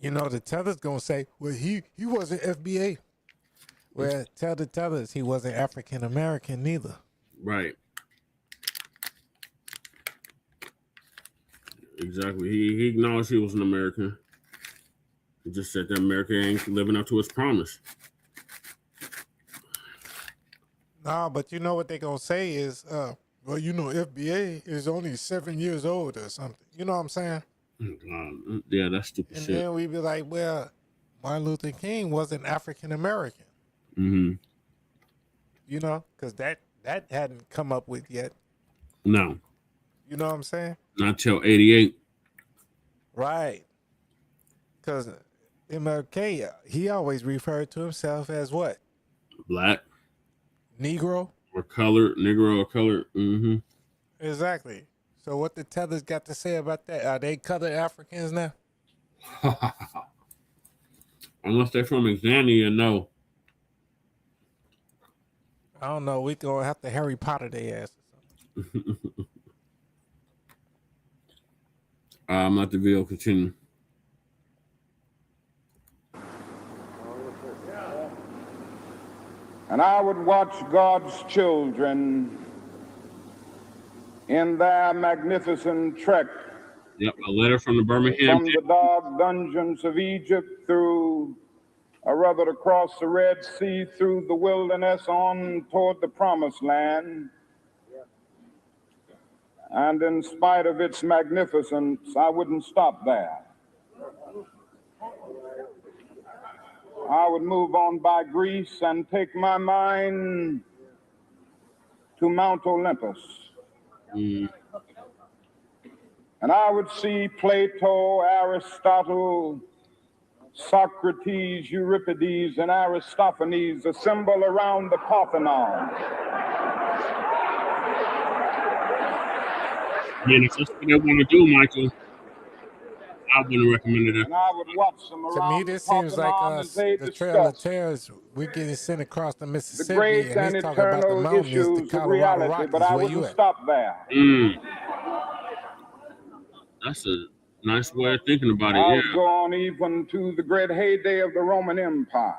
You know, the teller's gonna say, well, he wasn't FBA. Well, tell the tellers he wasn't African American neither. Right. Exactly. He acknowledged he was an American. He just said that America ain't living up to its promise. Nah, but you know what they gonna say is, well, you know, FBA is only 7 years old or something. You know what I'm saying? Yeah, that's stupid and shit. Then we be like, well, Martin Luther King wasn't African American. Mm-hmm. You know, because that hadn't come up with yet. No. You know what I'm saying? Not till 88. Right. Because MLK, he always referred to himself as what? Black. Negro. Or colored. Negro or colored. Mm-hmm. Exactly. So what the tellers got to say about that? Are they colored Africans now? Unless they're from Exxon, no. I don't know. We gonna have to Harry Potter their ass or something. Let the video continue. And I would watch God's children in their magnificent trek. Yep, a letter from the Birmingham. From the dark dungeons of Egypt through, or rather across the Red Sea, through the wilderness on toward the Promised Land. And in spite of its magnificence, I wouldn't stop there. I would move on by Greece and take my mind to Mount Olympus. Mm. And I would see Plato, Aristotle, Socrates, Euripides, and Aristophanes assemble around the Parthenon. Yeah, if that's what they want to do, Michael, I wouldn't recommend it. And I would watch them around. To me, this seems like us, the Trail of Terrors. We're getting sent across the Mississippi, the great and he's talking about the eternal mountains, issues the of Colorado reality, Rockies. but I Where you wouldn't at? stop there. That's a nice way of thinking about it, I'll yeah. go on even to the great heyday of the Roman Empire.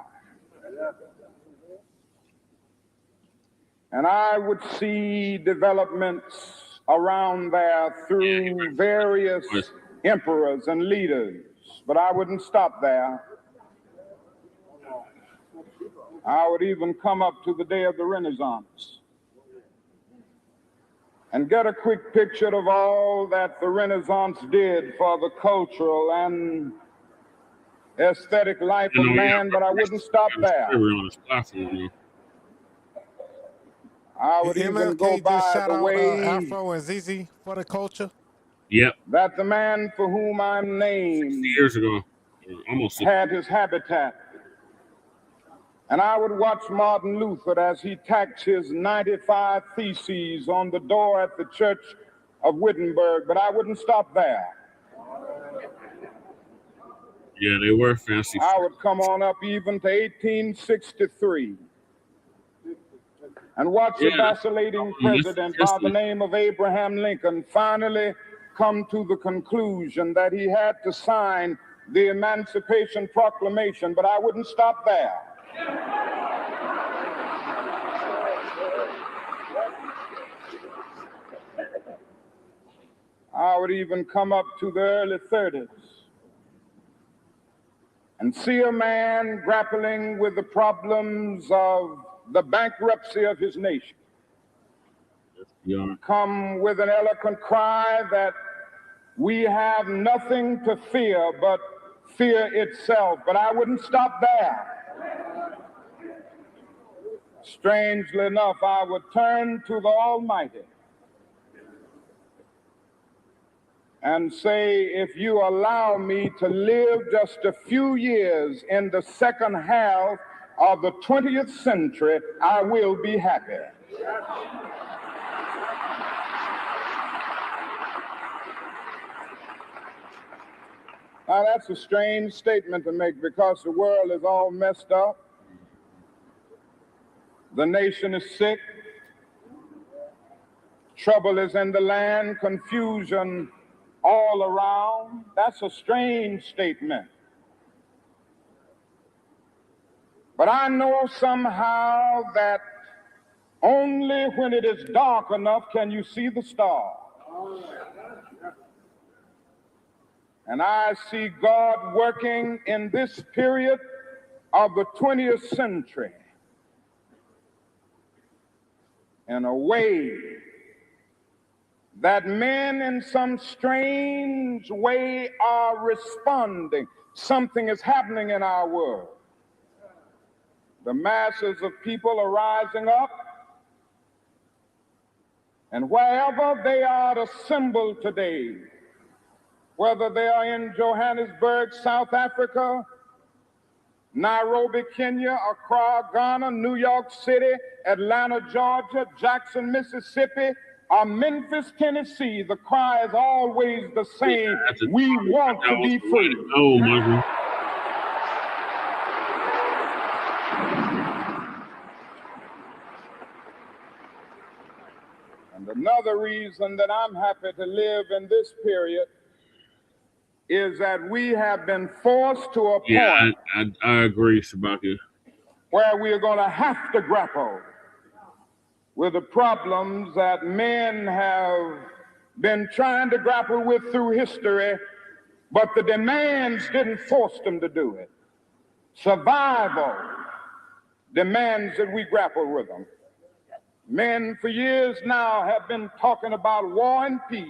And I would see developments around there through various emperors and leaders, but I wouldn't stop there. I would even come up to the day of the Renaissance and get a quick picture of all that the Renaissance did for the cultural and aesthetic life of man, but I wouldn't stop there. I would even go by the way Afro and ZZ for the culture. Yep. That the man for whom I'm named 60 years ago, almost 60. had his habitat. And I would watch Martin Luther as he tacked his 95 Theses on the door at the Church of Wittenberg, but I wouldn't stop there. Yeah, they were fancy. I would come on up even to 1863 and watch a vacillating president by the name of Abraham Lincoln finally come to the conclusion that he had to sign the Emancipation Proclamation, but I wouldn't stop there. I would even come up to the early 30s and see a man grappling with the problems of the bankruptcy of his nation. Come with an eloquent cry that we have nothing to fear but fear itself, but I wouldn't stop there. Strangely enough, I would turn to the Almighty and say, if you allow me to live just a few years in the second half of the 20th century, I will be happy. Now, that's a strange statement to make because the world is all messed up. The nation is sick. Trouble is in the land, confusion all around. That's a strange statement. But I know somehow that only when it is dark enough can you see the stars. And I see God working in this period of the 20th century in a way that men in some strange way are responding. Something is happening in our world. The masses of people are rising up, and wherever they are assembled today, whether they are in Johannesburg, South Africa, Nairobi, Kenya, Accra, Ghana, New York City, Atlanta, Georgia, Jackson, Mississippi, or Memphis, Tennessee, the cry is always the same. We want to be free. Oh, Michael. And another reason that I'm happy to live in this period is that we have been forced to a point I agree, Shabaki, where we are going to have to grapple with the problems that men have been trying to grapple with through history, but the demands didn't force them to do it. Survival demands that we grapple with them. Men for years now have been talking about war and peace,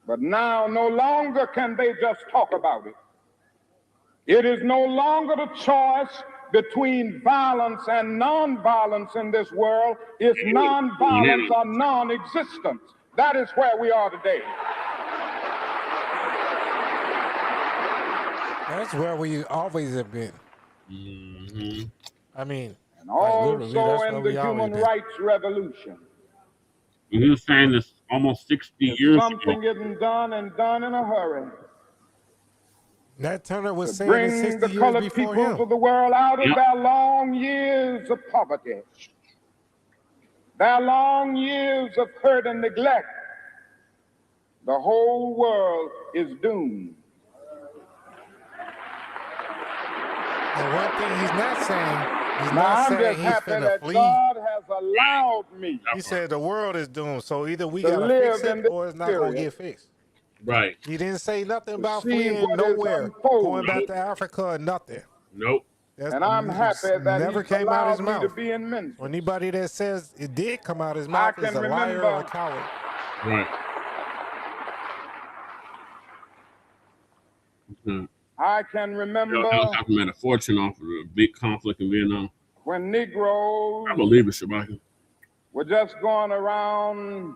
but now no longer can they just talk about it. It is no longer the choice between violence and non-violence in this world. It's non-violence or non-existence. That is where we are today. That's where we always have been. Mm-hmm. I mean, and also in the human rights revolution. And he was saying this almost 60 years ago. Something isn't done and done in a hurry. Nat Turner was saying bring 60 the years colored before people him. of the world out of their long years of poverty, their long years of hurt and neglect. The whole world is doomed. And one thing he's not saying, he's now, not I'm saying just he's happy finna that flee. God has allowed me. He said the world is doomed, so either we to gotta live fix in it this or it's not gonna period. get fixed. Right. He didn't say nothing about see fleeing what is nowhere, unfolding. going back to Africa or nothing. Nope. That's and I'm happy that never he's came out allowed his me mouth. to be in Memphis. Anybody that says it did come out his mouth is a liar or a coward. Right. Mm-hmm. I can remember I made a fortune off of a big conflict in Vietnam. When Negroes I believe it, Shabaki. Were just going around,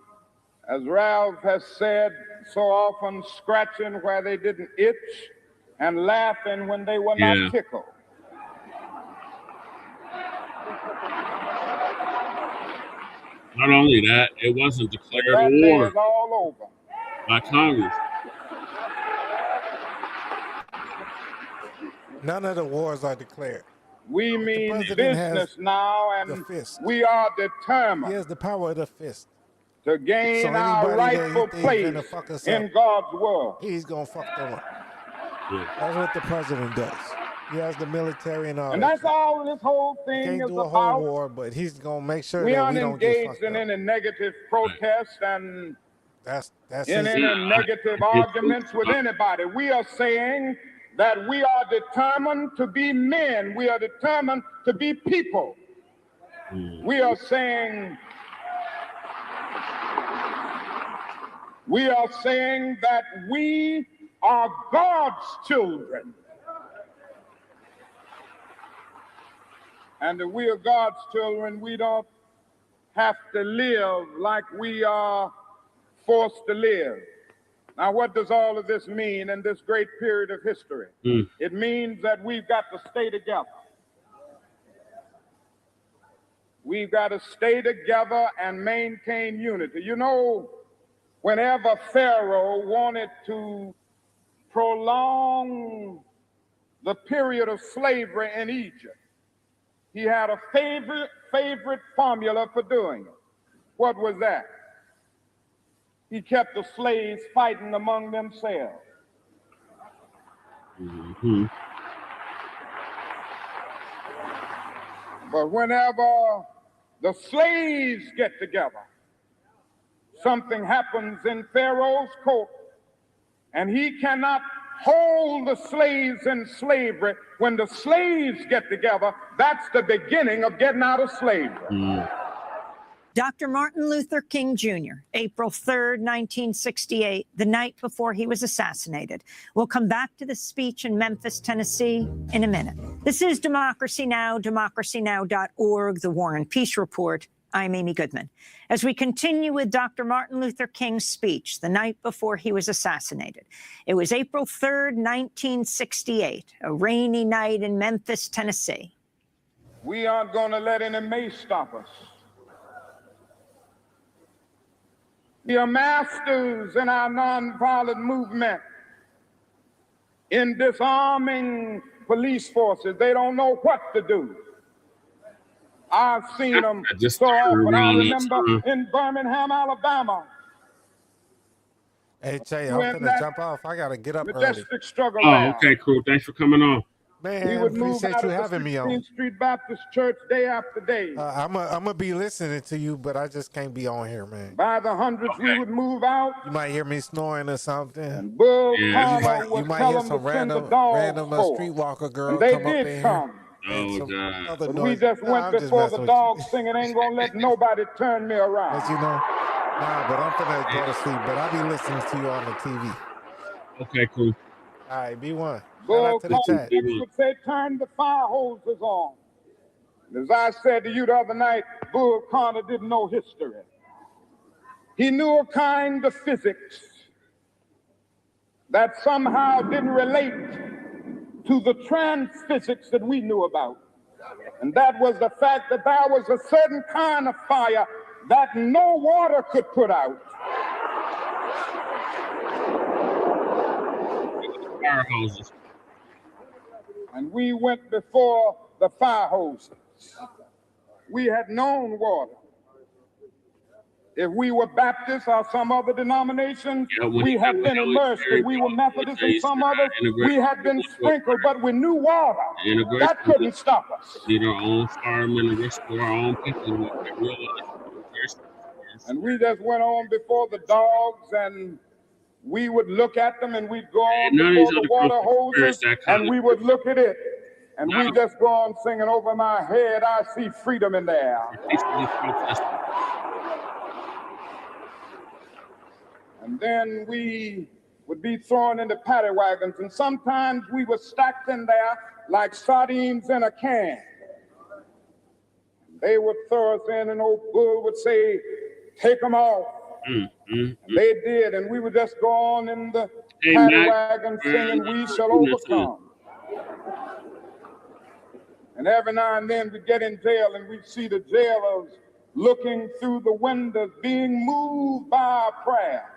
as Ralph has said, so often scratching where they didn't itch and laughing when they were not tickled. Not only that, it wasn't declared that a war day is all over. by Congress. None of the wars are declared. We mean business now, and we are determined. He has the power of the fist. To gain our rightful place in God's world. He's going to fuck them up. Yeah. That's what the president does. He has the military and all and that. That's all this whole thing can't is do a about. whole war, but he's going to make sure we that we don't get fucked engaged in any negative protest and that's in any negative arguments with anybody. We are saying that we are determined to be men. We are determined to be people. We are saying that we are God's children. And if we are God's children, we don't have to live like we are forced to live. Now, what does all of this mean in this great period of history? It means that we've got to stay together. We've got to stay together and maintain unity. You know, whenever Pharaoh wanted to prolong the period of slavery in Egypt, he had a favorite formula for doing it. What was that? He kept the slaves fighting among themselves. Mm-hmm. But whenever the slaves get together, something happens in Pharaoh's court, and he cannot hold the slaves in slavery. When the slaves get together, that's the beginning of getting out of slavery. Mm. Dr. Martin Luther King Jr., April 3rd, 1968, the night before he was assassinated. We'll come back to the speech in Memphis, Tennessee in a minute. This is Democracy Now!, democracynow.org, The War and Peace Report. I'm Amy Goodman. As we continue with Dr. Martin Luther King's speech the night before he was assassinated. It was April 3rd, 1968, a rainy night in Memphis, Tennessee. We aren't going to let any mace stop us. We are masters in our nonviolent movement in disarming police forces. They don't know what to do. I've seen them so often. I remember in Birmingham, Alabama. Hey, Jay, I'm gonna jump off. I gotta get up early. Struggle okay, cool. Thanks for coming on. Man, we would move appreciate out you of having the me on. 16th Street Baptist Church day after day. I'm gonna be listening to you, but I just can't be on here, man. By the hundreds, we would move out. You might hear me snoring or something. And Bull you might hear some random streetwalker girl come up in here. Oh, God. But we just went before the dogs singing, ain't gonna let nobody turn me around. As you know, but I'm gonna go to sleep, but I'll be listening to you on the TV. Okay, cool. All right, B1. Bull Connor would say, turn the fire hoses on. As I said to you the other night, Bull Connor didn't know history. He knew a kind of physics that somehow didn't relate to the trans physics that we knew about. And that was the fact that there was a certain kind of fire that no water could put out. Fire hoses. And we went before the fire hoses. We had known water. If we were Baptists or some other denomination, we had been immersed. If we were Methodists and some others, we had been sprinkled, but we knew water. That couldn't stop us. Need our own firemen and rescue our own people. And we just went on before the dogs, and we would look at them, and we'd go on before the water hoses, and we would look at it. And we just go on singing, over my head, I see freedom in the air. And then we would be thrown into paddy wagons, and sometimes we were stacked in there like sardines in a can. They would throw us in, and old Bull would say, take them off. They did, and we would just go on in the paddy wagon singing, we shall overcome. And every now and then we'd get in jail, and we'd see the jailers looking through the windows, being moved by our prayer.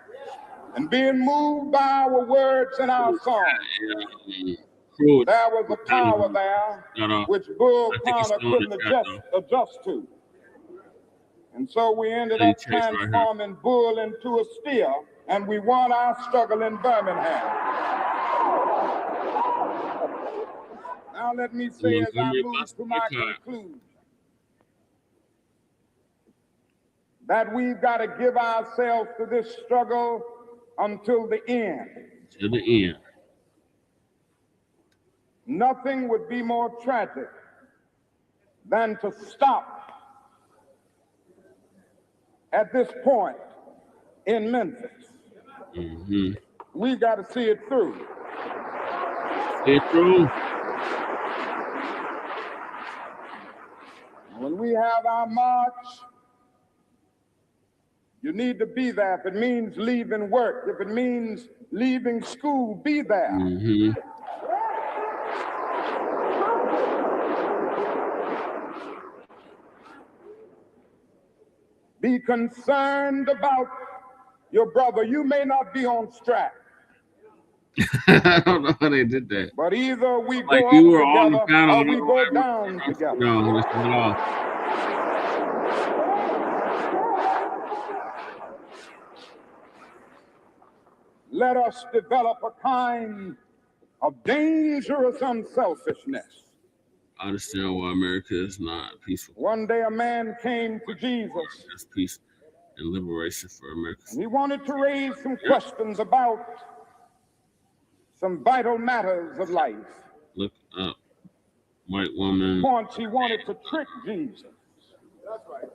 And being moved by our words and our songs. There was a power there which Bull Connor couldn't adjust to. And so we ended up transforming Bull into a steer, and we won our struggle in Birmingham. Now let me say, as I move to my conclusion, that we've got to give ourselves to this struggle until the end. To the end. Nothing would be more tragic than to stop at this point in Memphis. We've got to see it through. See it through. When we have our march, you need to be there. If it means leaving work, if it means leaving school, be there. Be concerned about your brother. You may not be on strike, I don't know how they did that. But either we Like go you were up on the together panel, or we go down together. No, let's get off. Let us develop a kind of dangerous unselfishness. I understand why America is not peaceful. One day a man came to Jesus. There's peace and liberation for America. And he wanted to raise some questions about some vital matters of life. Look up. White woman. Once he wanted to trick Jesus.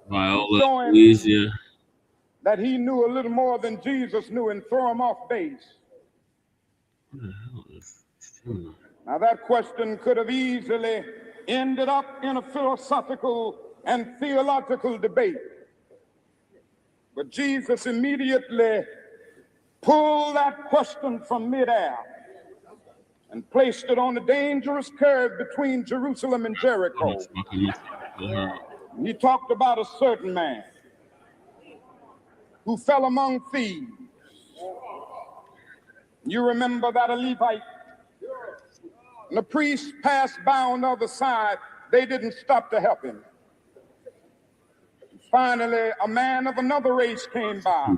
Viola, Louisiana. That he knew a little more than Jesus knew and throw him off base. What the hell is true? Now that question could have easily ended up in a philosophical and theological debate. But Jesus immediately pulled that question from midair and placed it on the dangerous curve between Jerusalem and Jericho. He talked about a certain man who fell among thieves. You remember that a Levite, and the priest passed by on the other side. They didn't stop to help him. Finally, a man of another race came by.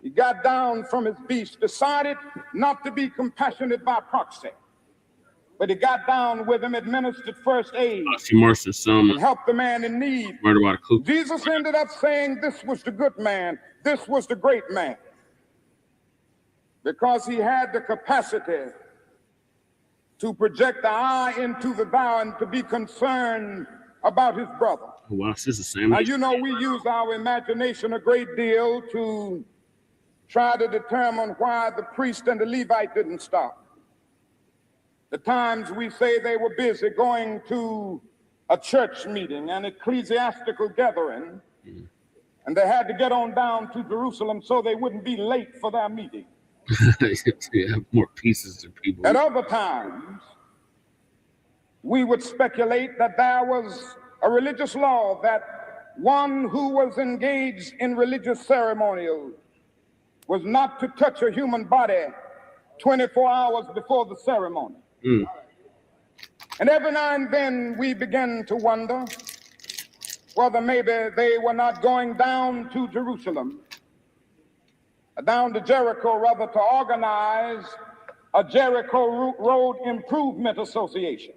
He got down from his beast, decided not to be compassionate by proxy, but he got down with him, administered first aid, and helped the man in need. Jesus ended up saying this was the good man, this was the great man, because he had the capacity to project the eye into the thou and to be concerned about his brother. Wow, this is the same. Now, you know, we use our imagination a great deal to try to determine why the priest and the Levite didn't stop. The times we say they were busy going to a church meeting, an ecclesiastical gathering, and they had to get on down to Jerusalem so they wouldn't be late for their meeting. You have more pieces than people. At other times, we would speculate that there was a religious law that one who was engaged in religious ceremonial was not to touch a human body 24 hours before the ceremony. And every now and then we began to wonder whether maybe they were not going down to Jerusalem, down to Jericho, rather, to organize a Jericho Road Improvement Association.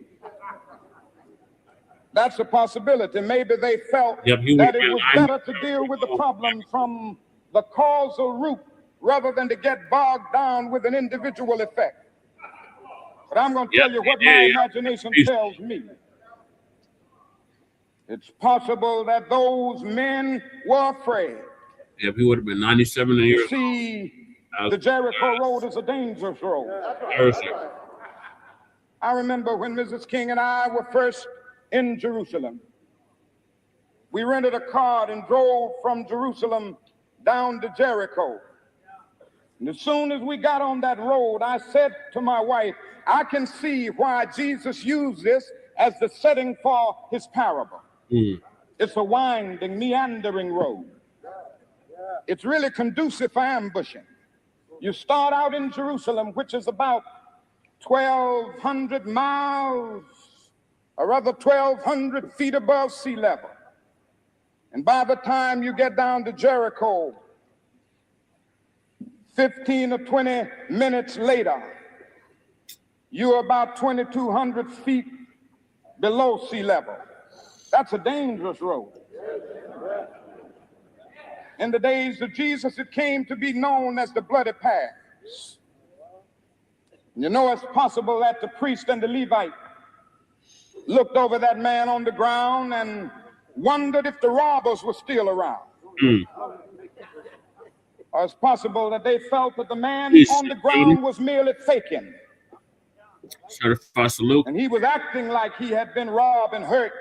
That's a possibility. Maybe they felt that it was better to deal with the problem from the causal root rather than to get bogged down with an individual effect. But I'm going to tell you what my imagination tells me. It's possible that those men were afraid. If he would have been 97 years old. See, the Jericho Road is a dangerous road. I remember when Mrs. King and I were first in Jerusalem. We rented a car and drove from Jerusalem down to Jericho. And as soon as we got on that road, I said to my wife, I can see why Jesus used this as the setting for his parable. It's a winding, meandering road. It's really conducive for ambushing. You start out in Jerusalem, which is about 1,200 miles, or rather 1,200 feet above sea level. And by the time you get down to Jericho, 15 or 20 minutes later, you're about 2,200 feet below sea level. That's a dangerous road. In the days of Jesus, it came to be known as the bloody paths. You know, it's possible that the priest and the Levite looked over that man on the ground and wondered if the robbers were still around. Or it's possible that they felt that the man on the ground was merely faking. Certified salute. And he was acting like he had been robbed and hurt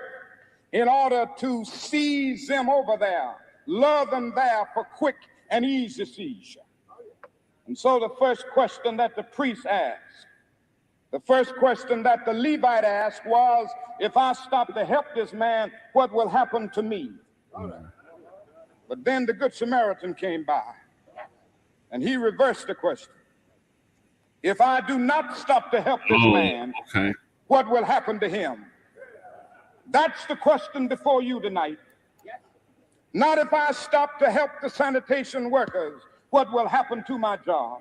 in order to seize them over there, lure them there for quick and easy seizure. And so the first question that the priest asked, the first question that the Levite asked was, if I stop to help this man, what will happen to me? But then the Good Samaritan came by, and he reversed the question. If I do not stop to help this man, okay. what will happen to him? That's the question before you tonight. Not if I stop to help the sanitation workers, what will happen to my job?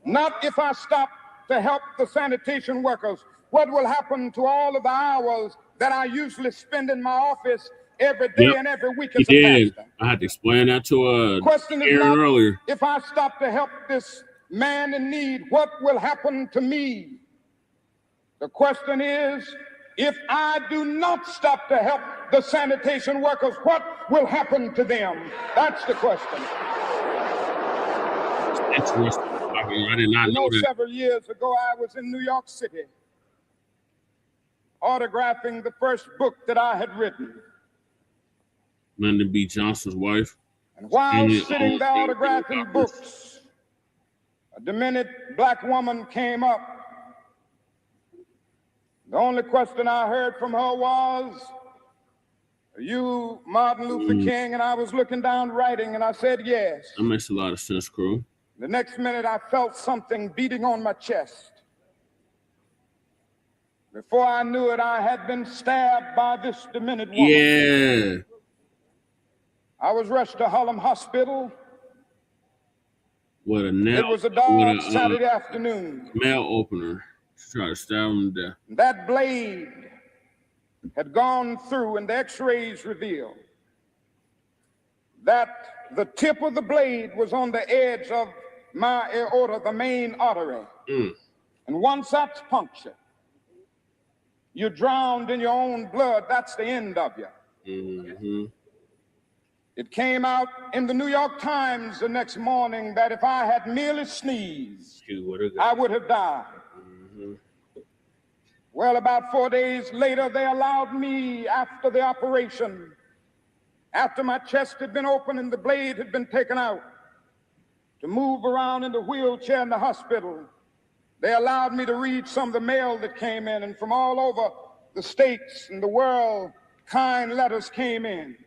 Not if I stop to help the sanitation workers, what will happen to all of the hours that I usually spend in my office every day and every week as a pastor? I had to explain that to Question is Aaron not earlier. if I stop to help this man in need, what will happen to me? The question is, if I do not stop to help the sanitation workers, what will happen to them? That's the question. Interesting. I did not know that. Several years ago, I was in New York City autographing the first book that I had written. Lyndon B. Johnson's wife. And while sitting there autographing books, a demented black woman came up. The only question I heard from her was, "Are you Martin Luther King?" And I was looking down writing, and I said, "Yes." That makes a lot of sense, crew. The next minute, I felt something beating on my chest. Before I knew it, I had been stabbed by this demented woman. Yeah. I was rushed to Harlem Hospital. What a nail. It was a dark Saturday afternoon. Mail opener. Try to stab him to death. That blade had gone through, and the x-rays revealed that the tip of the blade was on the edge of my aorta, the main artery. And once that's punctured, you're drowned in your own blood. That's the end of you. It came out in the New York Times the next morning that if I had merely sneezed, I would have died. Well, about 4 days later, they allowed me, after the operation, after my chest had been opened and the blade had been taken out, to move around in the wheelchair in the hospital. They allowed me to read some of the mail that came in, and from all over the states and the world, kind letters came in.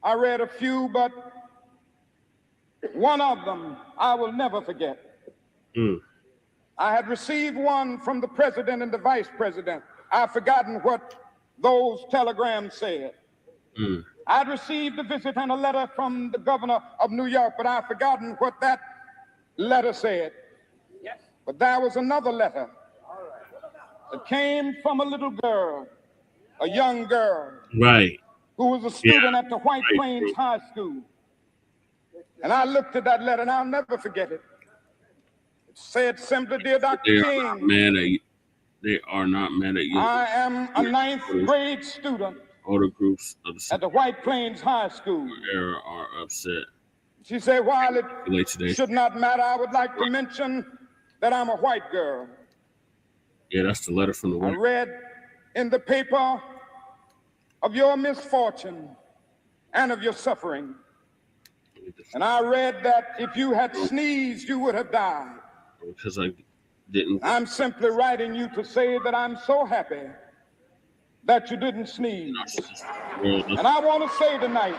I read a few, but one of them I will never forget. I had received one from the president and the vice president. I've forgotten what those telegrams said. I'd received a visit and a letter from the governor of New York, but I've forgotten what that letter said. But there was another letter that came from a little girl, a young girl, who was a student at the White Plains High School. And I looked at that letter, and I'll never forget it. It said simply, "Dear Dr. King, they are not mad at you. I am a 9th grade student Older groups of at the White Plains High School era are upset." She said, "While it should not matter, I would like to mention that I'm a white girl." Yeah, that's the letter from the I white. read in the paper of your misfortune and of your suffering. And I read that if you had sneezed, you would have died. Because I didn't. I'm simply writing you to say that I'm so happy that you didn't sneeze. And I want to say tonight,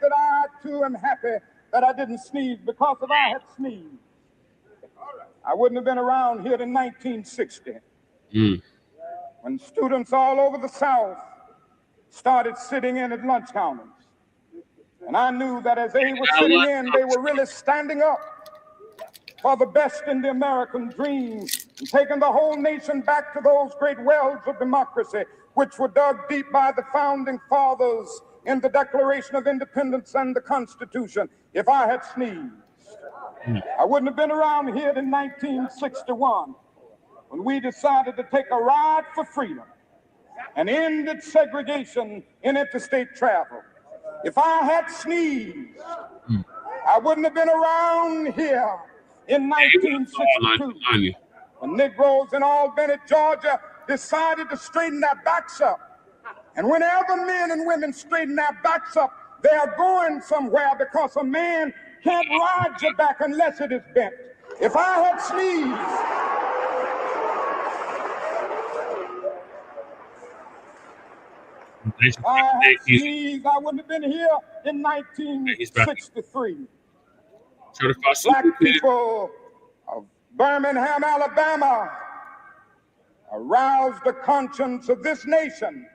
that I too am happy that I didn't sneeze, because if I had sneezed, I wouldn't have been around here in 1960. When students all over the South started sitting in at lunch counters. And I knew that as they were sitting in, they were really standing up for the best in the American dream, and taking the whole nation back to those great wells of democracy, which were dug deep by the founding fathers in the Declaration of Independence and the Constitution. If I had sneezed, I wouldn't have been around here in 1961 when we decided to take a ride for freedom and ended segregation in interstate travel. If I had sneezed, I wouldn't have been around here in 1962 when Negroes in Albany, Georgia decided to straighten their backs up. And whenever men and women straighten their backs up, they are going somewhere, because a man can't ride your back unless it is bent. If I had sneezed, If I had sneezed, I wouldn't have been here in 1963. Black people of Birmingham, Alabama, aroused the conscience of this nation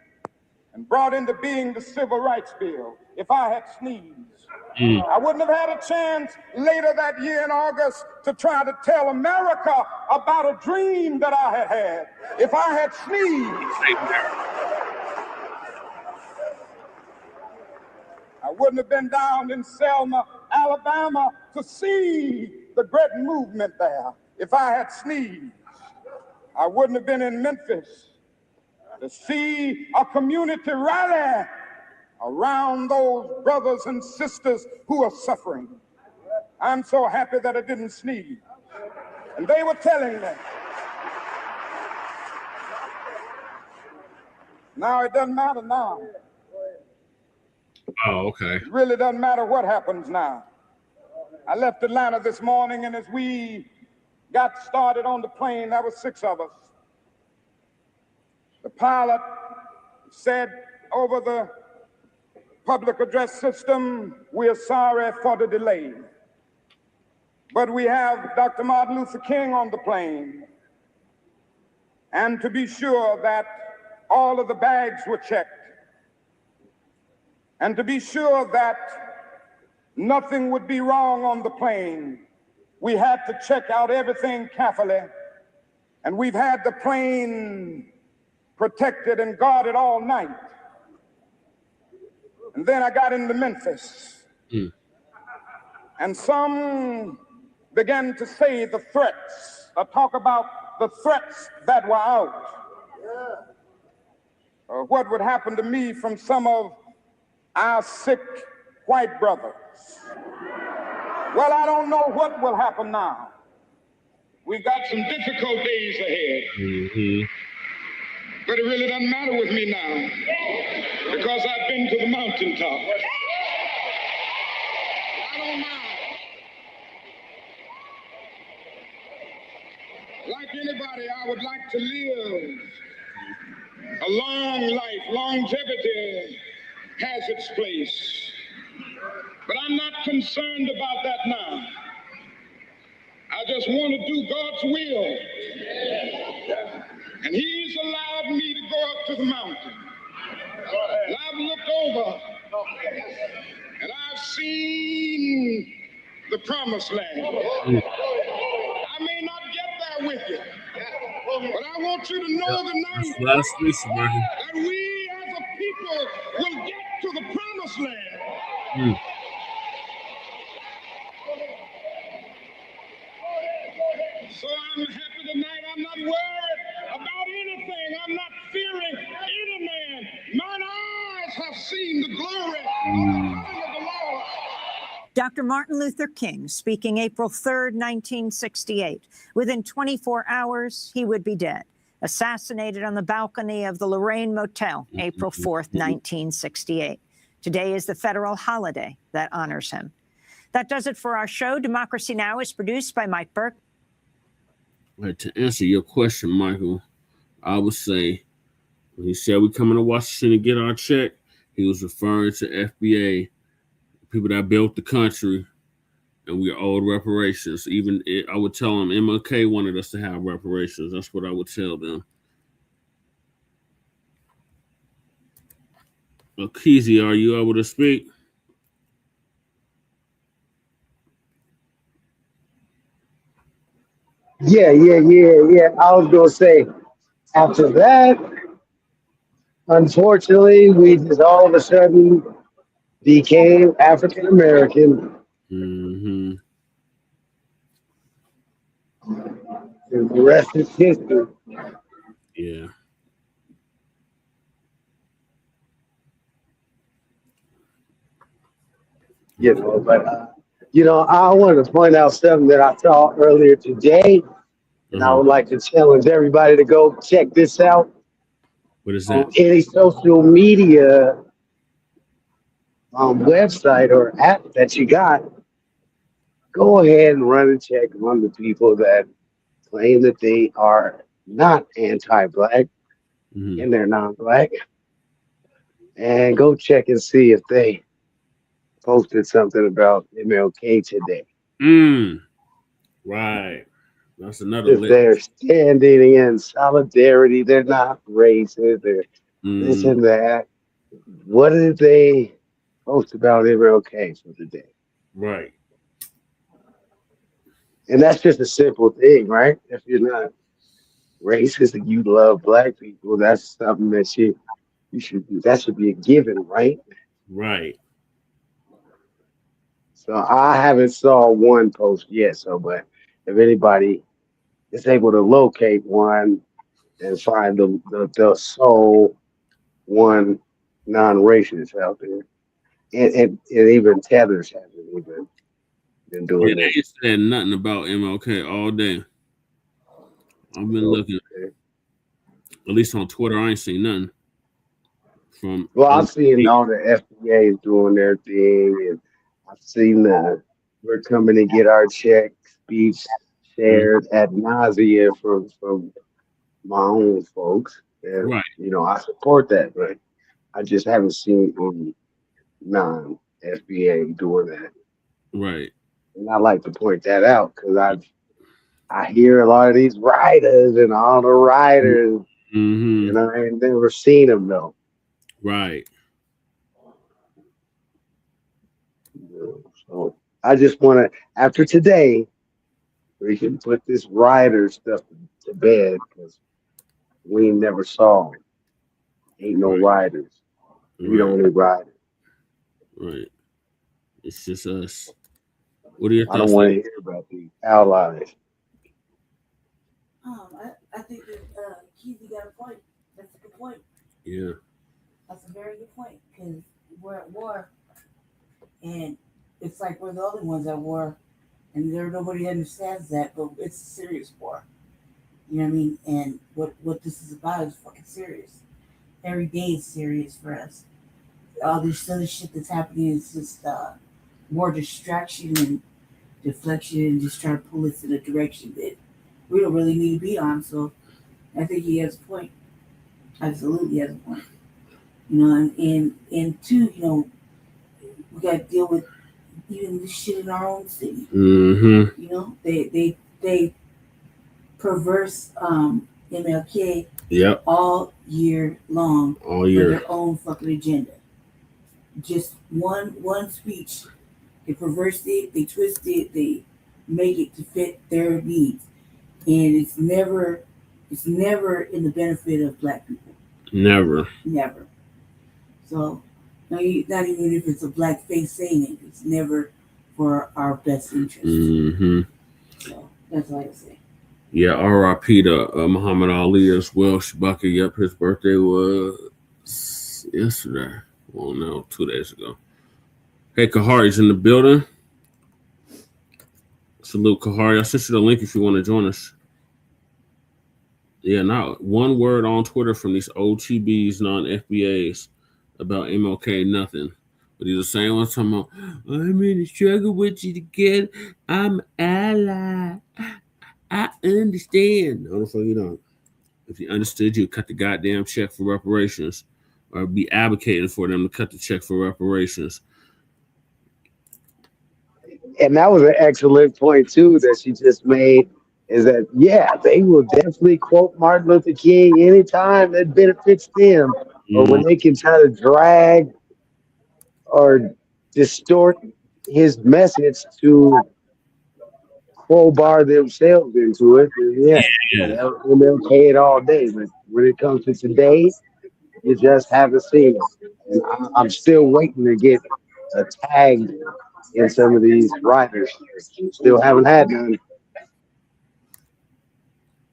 and brought into being the Civil Rights Bill. If I had sneezed, I wouldn't have had a chance later that year in August to try to tell America about a dream that I had had. If I had sneezed, I wouldn't have been down in Selma, Alabama to see the great movement there. If I had sneezed, I wouldn't have been in Memphis to see a community rally around those brothers and sisters who are suffering. I'm so happy that I didn't sneeze. And they were telling me, now it doesn't matter now. Oh, okay. It really doesn't matter what happens now. I left Atlanta this morning, and as we got started on the plane, there were 6 of us. The pilot said over the public address system, "We are sorry for the delay, but we have Dr. Martin Luther King on the plane, and to be sure that all of the bags were checked, and to be sure that nothing would be wrong on the plane, we had to check out everything carefully, and we've had the plane protected and guarded all night." And then I got into Memphis, and some began to say the threats, or talk about the threats that were out, or what would happen to me from some of our sick white brothers. Well, I don't know what will happen now. We've got some difficult days ahead. But it really doesn't matter with me now, because I've been to the mountaintop. I don't mind. Like anybody, I would like to live a long life. Longevity has its place. But I'm not concerned about that now. I just want to do God's will. And He's allowed me to go up to the mountain. And I've looked over, and I've seen the promised land. I may not get there with you, but I want you to know tonight that we as a people will get to the promised land. So I'm happy tonight. I'm not worried about anything. I'm not fearing any man. Mine eyes have seen the glory of the Lord. Dr. Martin Luther King speaking April 3rd, 1968. Within 24 hours, he would be dead. Assassinated on the balcony of the Lorraine Motel, April 4th, 1968. Today is the federal holiday that honors him. That does it for our show. Democracy Now! Is produced by Mike Burke. Right, to answer your question, Michael, I would say when he said we coming to Washington to get our check, he was referring to FBA, people that built the country, and we owed reparations. I would tell them MLK wanted us to have reparations. That's what I would tell them. Well, Keezy, are you able to speak? Yeah. I was going to say, after that, unfortunately, we just all of a sudden became African American. And the rest is history. Yeah. But I wanted to point out something that I saw earlier today, and I would like to challenge everybody to go check this out. What is that? On any social media website or app that you got, go ahead and run and check on the people that claim that they are not anti-Black and they're non-Black. and go check and see if they posted something about MLK today. Right. That's another If lit. they're standing in solidarity, they're not racist, they're this and that. What did they post about MLK for today? Right. And that's just a simple thing, right? If you're not racist and you love black people, that's something that you should that should be a given, right? Right. So I haven't saw one post yet. So, but if anybody is able to locate one and find the sole one non-racist out there, and even Tethers hasn't even been Yeah, doing they that. ain't said nothing about MLK all day. I've been So, looking, at least on Twitter, I ain't seen nothing from. well, I've seen all the FBA is doing their thing, and I've seen we're coming to get our check speech shared ad nauseum from my own folks. And, Right. I support that, but I just haven't seen any non FBA doing that. Right. And I like to point that out because I hear a lot of these writers and all the writers, and I ain't never seen them though. Right. So I just want to, after today, we can put this writer stuff to bed because we never saw 'em. Ain't no writers. We the only writers. Right. It's just us. What are your I don't thoughts? want to hear about these allies. I think that Keezy got a point. That's a good point. Yeah. That's a very good point because we're at war, and it's like we're the only ones at war, and nobody understands that. But it's a serious war. You know what I mean? And what this is about is fucking serious. Every day is serious for us. All this other shit that's happening is just more distraction and deflection, and just trying to pull us in a direction that we don't really need to be on. So I think he has a point. Absolutely has a point. And two, we got to deal with even this shit in our own city. They perverse MLK all year long all year for their own fucking agenda. Just one speech, they perverse it, they twist it, they make it to fit their needs, and it's never in the benefit of black people. Never. So, not even if it's a black face saying it, it's never for our best interest. So that's all I say. Yeah, R.I.P. to Muhammad Ali as well. Shabaka, yep, his birthday was yesterday. Well, no, 2 days ago. Hey, Kahari's in the building. Salute, Kahari. I sent you the link if you want to join us. Yeah, not one word on Twitter from these OTBs, non-FBAs about MLK, nothing. But he's the same one talking about, I'm in the struggle with you to get, I'm ally. I understand. No, the fuck you don't. If you understood, you'd cut the goddamn check for reparations or be advocating for them to cut the check for reparations. And that was an excellent point, too, that she just made, is that, yeah, they will definitely quote Martin Luther King anytime that benefits them. But when they can try to drag or distort his message to crowbar themselves into it, then they'll pay it all day. But when it comes to today, you just haven't seen it. And I'm still waiting to get a tag in some of these writers. Still haven't had none.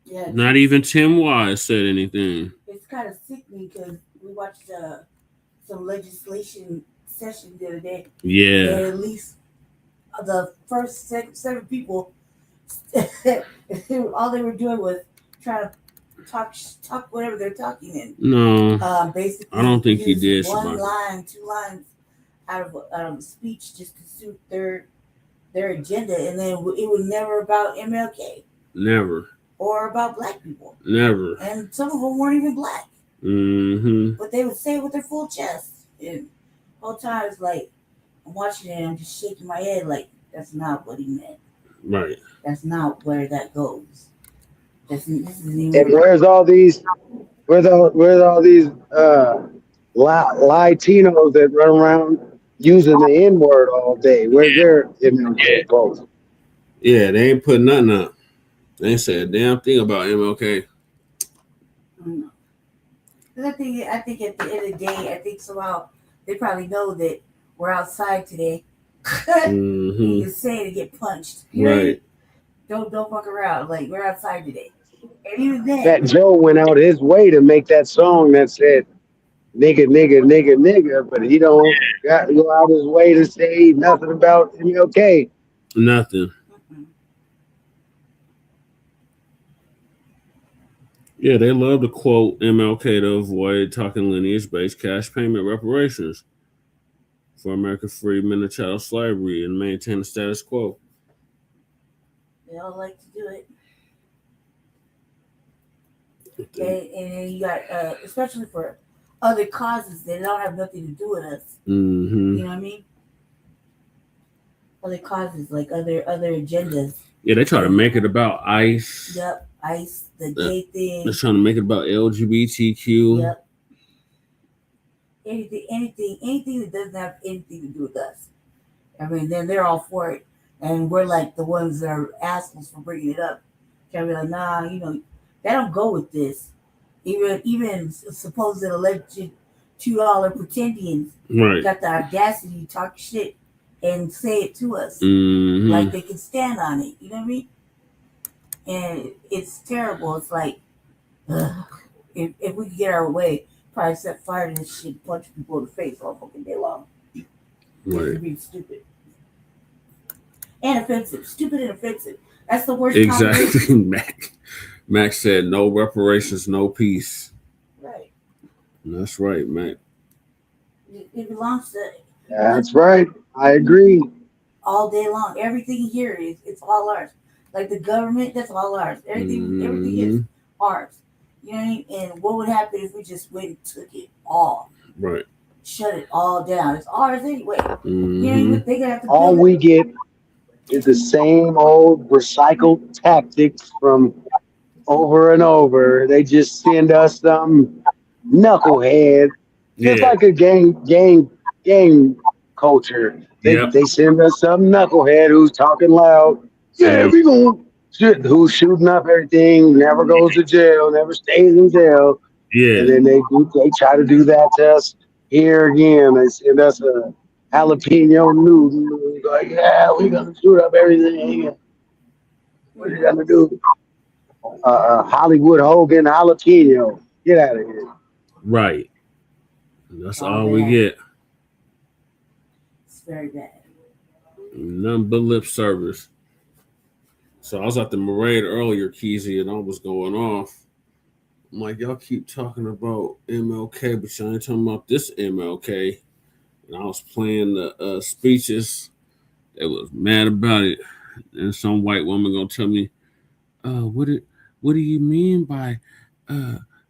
Yeah, not even Tim Wise said anything. It's kind of sickening because we watched some legislation session the other day. Yeah. And at least the first seven people, all they were doing was trying to talk whatever they're talking in. No. Basically, I don't think he did. One line, 2 lines out of a speech just to suit their agenda, and then it was never about MLK. Never. Or about black people. Never. And some of them weren't even black. Mm-hmm. But they would say it with their full chest. And whole time it's like I'm watching it and I'm just shaking my head like that's not what he meant. Right. That's not where that goes. This isn't even And where's all these Latinos that run around using the N word all day? Where's their MLK votes? Yeah, they ain't put nothing up. They ain't said a damn thing about MLK. I think at the end of the day, I think somehow they probably know that we're outside today. You can say it and get punched. You Right. Don't fuck around. Like we're outside today. And even then, Fat Joe went out his way to make that song that said nigga, nigga, nigga, nigga, but he don't go out his way to say nothing about MLK. Nothing. Yeah, they love to quote MLK to avoid talking lineage-based cash payment reparations for American freedmen and chattel slavery and maintain the status quo. they all like to do it. And then you got, especially for other causes that don't have nothing to do with us. Mm-hmm. You know what I mean? Other causes, like other agendas. Yeah, they try to make it about ICE. Yep, ICE, the gay thing. They're trying to make it about LGBTQ. Yep. Anything that doesn't have anything to do with us. I mean, then they're all for it, and we're like the ones that are assholes for bringing it up. Can be like, nah, that don't go with this. Even supposed alleged $2 pretendians got the audacity to talk shit and say it to us, like they can stand on it. You know what I mean? And it's terrible. It's like, if we could get our way, probably set fire to this shit, punch people in the face all fucking day long. Right. Being stupid and offensive, stupid and offensive. That's the worst. Exactly. Mac said, "No reparations, no peace." Right. And that's right, Mac. It belongs to. That's right. I agree. All day long, everything here it's all ours. Like the government, that's all ours. Everything is ours. You know what I mean? And what would happen if we just went and took it all? Right. Shut it all down. It's ours anyway. You know, they gonna have to all we get is the same old recycled tactics from over and over. They just send us some knucklehead. Just like a gang culture. They send us some knucklehead who's talking loud. Yeah, we gonna who's shooting up everything, never goes to jail, never stays in jail. Yeah. And then they try to do that to us here again. They send us a jalapeno noodle. Like, yeah, we're gonna shoot up everything. What are you gonna do? Hollywood Hogan jalapeno. Get out of here. Right. That's all we get. It's very bad. Nothing but lip service. So I was at the parade earlier, Keezy, and I was going off. I'm like, y'all keep talking about MLK, but y'all ain't talking about this MLK. And I was playing the speeches. They was mad about it. And some white woman gonna tell me, what do you mean by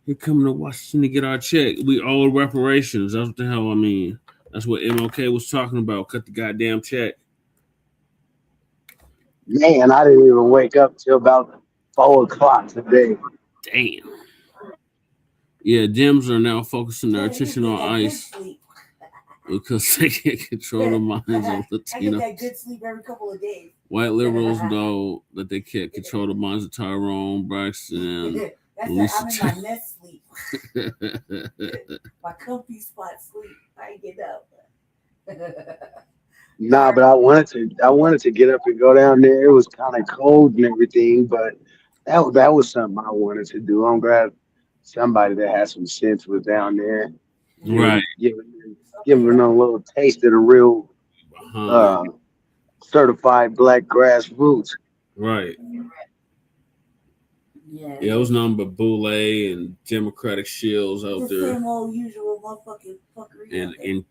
you're coming to Washington to get our check? We owe reparations. That's what the hell I mean. That's what MLK was talking about. Cut the goddamn check. Man, I didn't even wake up till about 4:00 today. Damn. Yeah, Dems are now focusing their attention on ICE because they can't control the minds of Latinos. I get that good sleep every couple of days. White liberals know that they can't control the minds of Tyrone, Braxton, and Lisa. I'm in my nest sleep. My comfy spot sleep. I get up. Nah, but I wanted to get up and go down there. It was kind of cold and everything, but that was something I wanted to do. I'm glad somebody that has some sense was down there. Right. Giving them a little taste of the real certified black grassroots. Right. Yeah, it was nothing but boule and Democratic shields out there. The same old usual motherfucking fuckery. And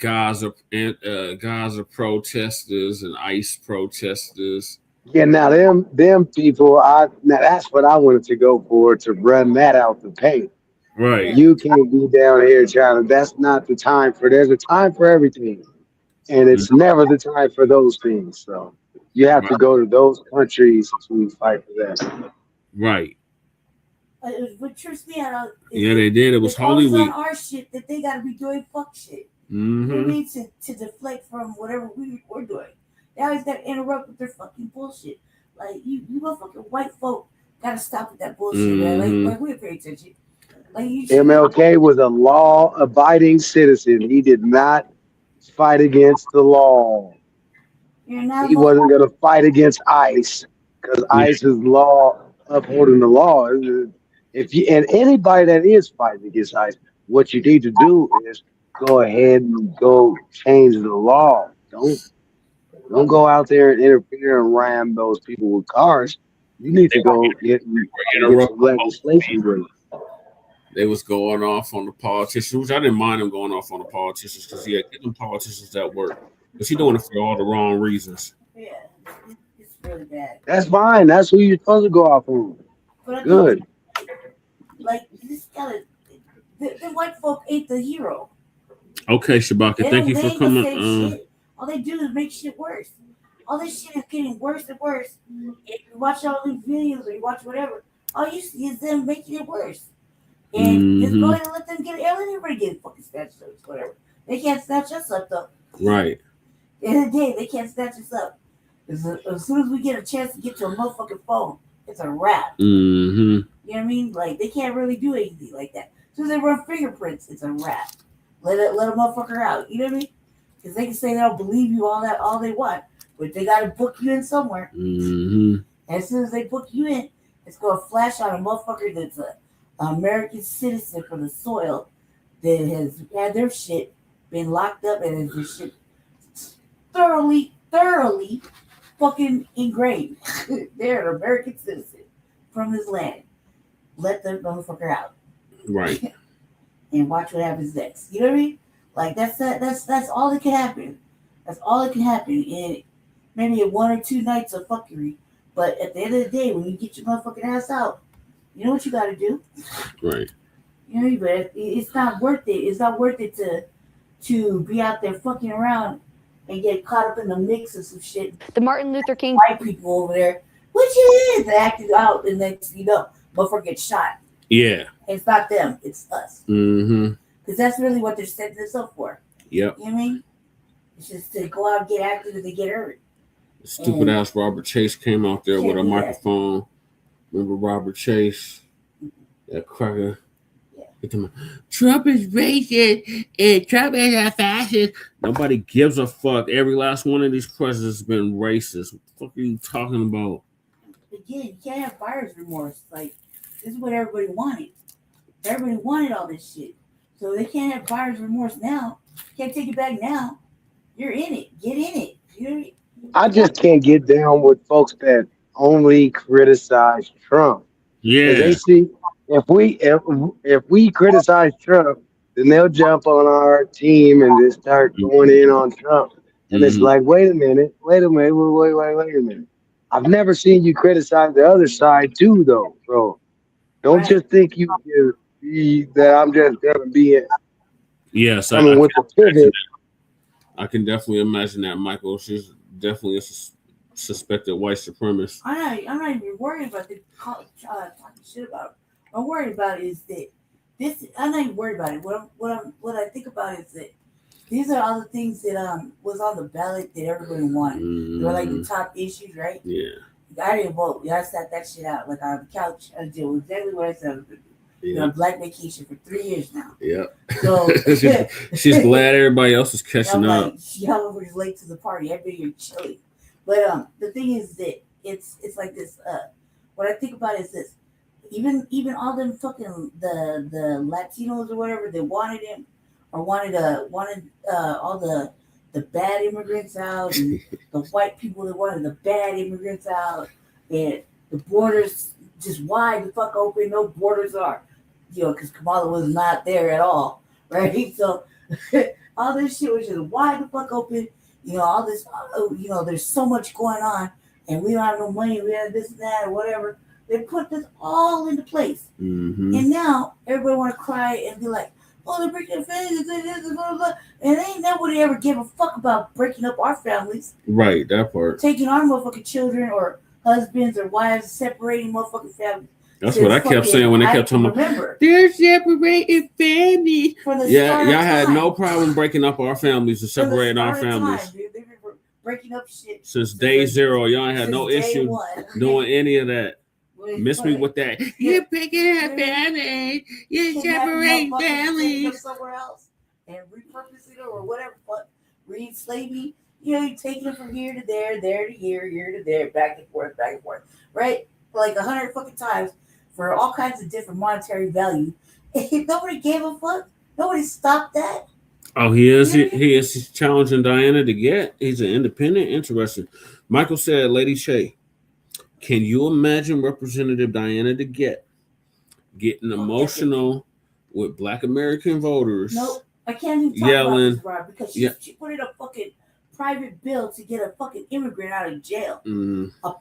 Gaza protesters and ICE protesters. Yeah, now them people. Now that's what I wanted to go for, to run that out the paint. Right. You can't be down here trying to. That's not the time for. There's a time for everything, and Mm, it's never the time for those things. So you have to go to those countries to fight for that. right. What trips me out is Yeah, that they did. It was it's Holy always on Week. our shit that they got to be doing fuck shit. You know what I Mm-hmm. mean? To deflect from whatever we're doing. They always got to interrupt with their fucking bullshit. Like, you motherfucking white folk got to stop with that bullshit, man. Mm-hmm. Like we pay attention. Like, you should. MLK was a law-abiding citizen. He did not fight against the law. You're not He wasn't going to fight against ICE because Yeah. ICE is law upholding the law. If you and anybody that is fighting against ICE, what you need to do is go ahead and go change the law. Don't go out there and interfere and ram those people with cars. You need to go try to get some Interrupting. legislation with. They was going off on the politicians, which I didn't mind them going off on the politicians because get them politicians that work. Because he doing it for all the wrong reasons. Yeah, it's really bad. That's fine. That's who you're supposed to go off on. But I think, Good. like, you just gotta. The white folk ain't the hero. Okay, Shabaka, They thank you they for ain't gonna save coming. shit. All they do is make shit worse. All this shit is getting worse and worse. If you watch all these videos or you watch whatever, all you see is them making it worse. And just go ahead and let them get it. Let everybody get fucking snatched up, whatever. They can't snatch us up though. Right. At the end of the day, they can't snatch us up. As soon as we get a chance to get to a motherfucking phone, it's a wrap. Mm-hmm. You know what I mean? Like, they can't really do anything like that. As soon as they run fingerprints, it's a wrap. Let a motherfucker out. You know what I mean? Because they can say they don't believe you all they want, but they got to book you in somewhere. Mm-hmm. And as soon as they book you in, it's going to flash on a motherfucker that's an American citizen from the soil that has had their shit been locked up and has their shit thoroughly fucking ingrained. They're an American citizen from this land. Let the motherfucker out. Right. And watch what happens next. You know what I mean? Like, that's all that can happen. That's all that can happen in maybe 1 or 2 nights of fuckery. But at the end of the day, when you get your motherfucking ass out, you know what you got to do. Right. You know what I mean? But it's not worth it. It's not worth it to be out there fucking around and get caught up in the mix of some shit. The Martin Luther King white people over there, which it is, acting out, and next you know, motherfucker gets shot. Yeah. It's not them, it's us. Mm-hmm. Because that's really what they're setting this up for. Yep. You know what I mean? It's just to go out and get active if they get hurt. Stupid ass Robert Chase came out there with a microphone. Remember Robert Chase? That cracker. Yeah. Trump is racist and Trump is a fascist. Nobody gives a fuck. Every last one of these presidents has been racist. What the fuck are you talking about? Again, you can't have buyer's remorse. Like, this is what everybody wanted. Everybody wanted all this shit. So they can't have buyer's remorse now. Can't take it back now. You're in it. Get in it. I just can't get down with folks that only criticize Trump. Yeah. They see if we criticize Trump, then they'll jump on our team and just start going in on Trump. And it's like, wait a minute. Wait a minute. I've never seen you criticize the other side too, though, bro. Don't just think you can be that I'm just gonna be it. Yes, I mean, with the pivot. I can definitely imagine that, Michael. She's definitely a suspected white supremacist. I'm not even worried about the talking shit about it. What I'm worried about is that this. I'm not even worried about it. What I think about is that these are all the things that was on the ballot that everybody wanted. They were like the top issues, right? Yeah. I didn't vote. I sat that shit out like on the couch. I did exactly what I said. Yeah. Black vacation for 3 years now. Yep. So she's glad everybody else is catching up. Like, y'all was late to the party. Everybody chilling. But the thing is that it's like this. What I think about is this. Even all them fucking the Latinos or whatever that wanted him or wanted all the bad immigrants out and the white people that wanted the bad immigrants out and the borders just wide the fuck open. No borders are. Because Kamala was not there at all, right? So all this shit was just wide the fuck open. All this, there's so much going on, and we don't have no money. We have this and that or whatever. They put this all into place. Mm-hmm. And now everybody want to cry and be like, oh, they're breaking up families, blah, blah. And ain't nobody ever give a fuck about breaking up our families. Right, that part. Taking our motherfucking children or husbands or wives, separating motherfucking families. That's what I kept saying when they kept talking about they're separating families. Yeah, y'all had no problem breaking up our families and separating our families. They've been breaking up shit since day zero. Y'all ain't had no issue doing any of that. Miss me with that. You're breaking up families. You're separating families. Somewhere else and repurposing it or whatever. Re-enslaving. You know, you're taking it from here to there to here to there, back and forth, right? Like 100 fucking times for all kinds of different monetary value. And nobody gave a fuck. Nobody stopped that. Oh, he is. He is challenging Diana to get. He's an independent. Interesting. Michael said, Lady Shay, can you imagine Representative Diana to getting emotional with Black American voters? Nope. I can't even talk yelling, about this, Rob, because she put in a fucking private bill to get a fucking immigrant out of jail.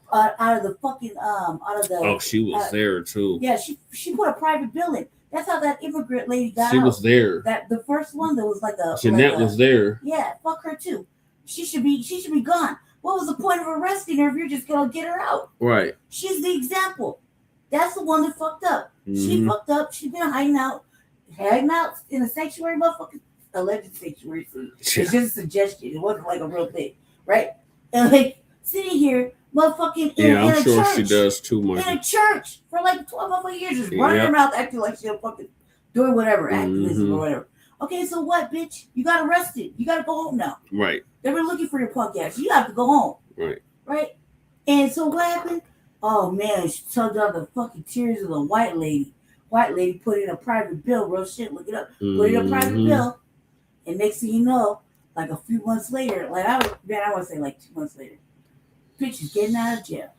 Out of the fucking out of the. Oh, she was there too. Yeah, she put a private bill in. That's how that immigrant lady got out. She was there. That the first one that was like a Jeanette was there. Yeah, fuck her too. She should be gone. What was the point of arresting her if you're just gonna get her out? Right. She's the example. That's the one that fucked up. She fucked up. She's been hiding out in a sanctuary, motherfucker. Alleged sanctuary. It's just a suggestion. It wasn't like a real thing, right? And like sitting here, motherfucking in I'm sure church, she does too much. In a church for like 12 years, just running her mouth, acting like she's fucking doing whatever, activism or whatever. Okay, so what, bitch? You got arrested. You got to go home now. Right. They were looking for your punk ass. You have to go home. Right. Right. And so what happened? Oh man, she tugged out the fucking tears of the white lady. White lady put in a private bill, real shit. Look it up. Put in a private bill. And next thing you know, like a few months later, like I want to say like 2 months later, bitch is getting out of jail.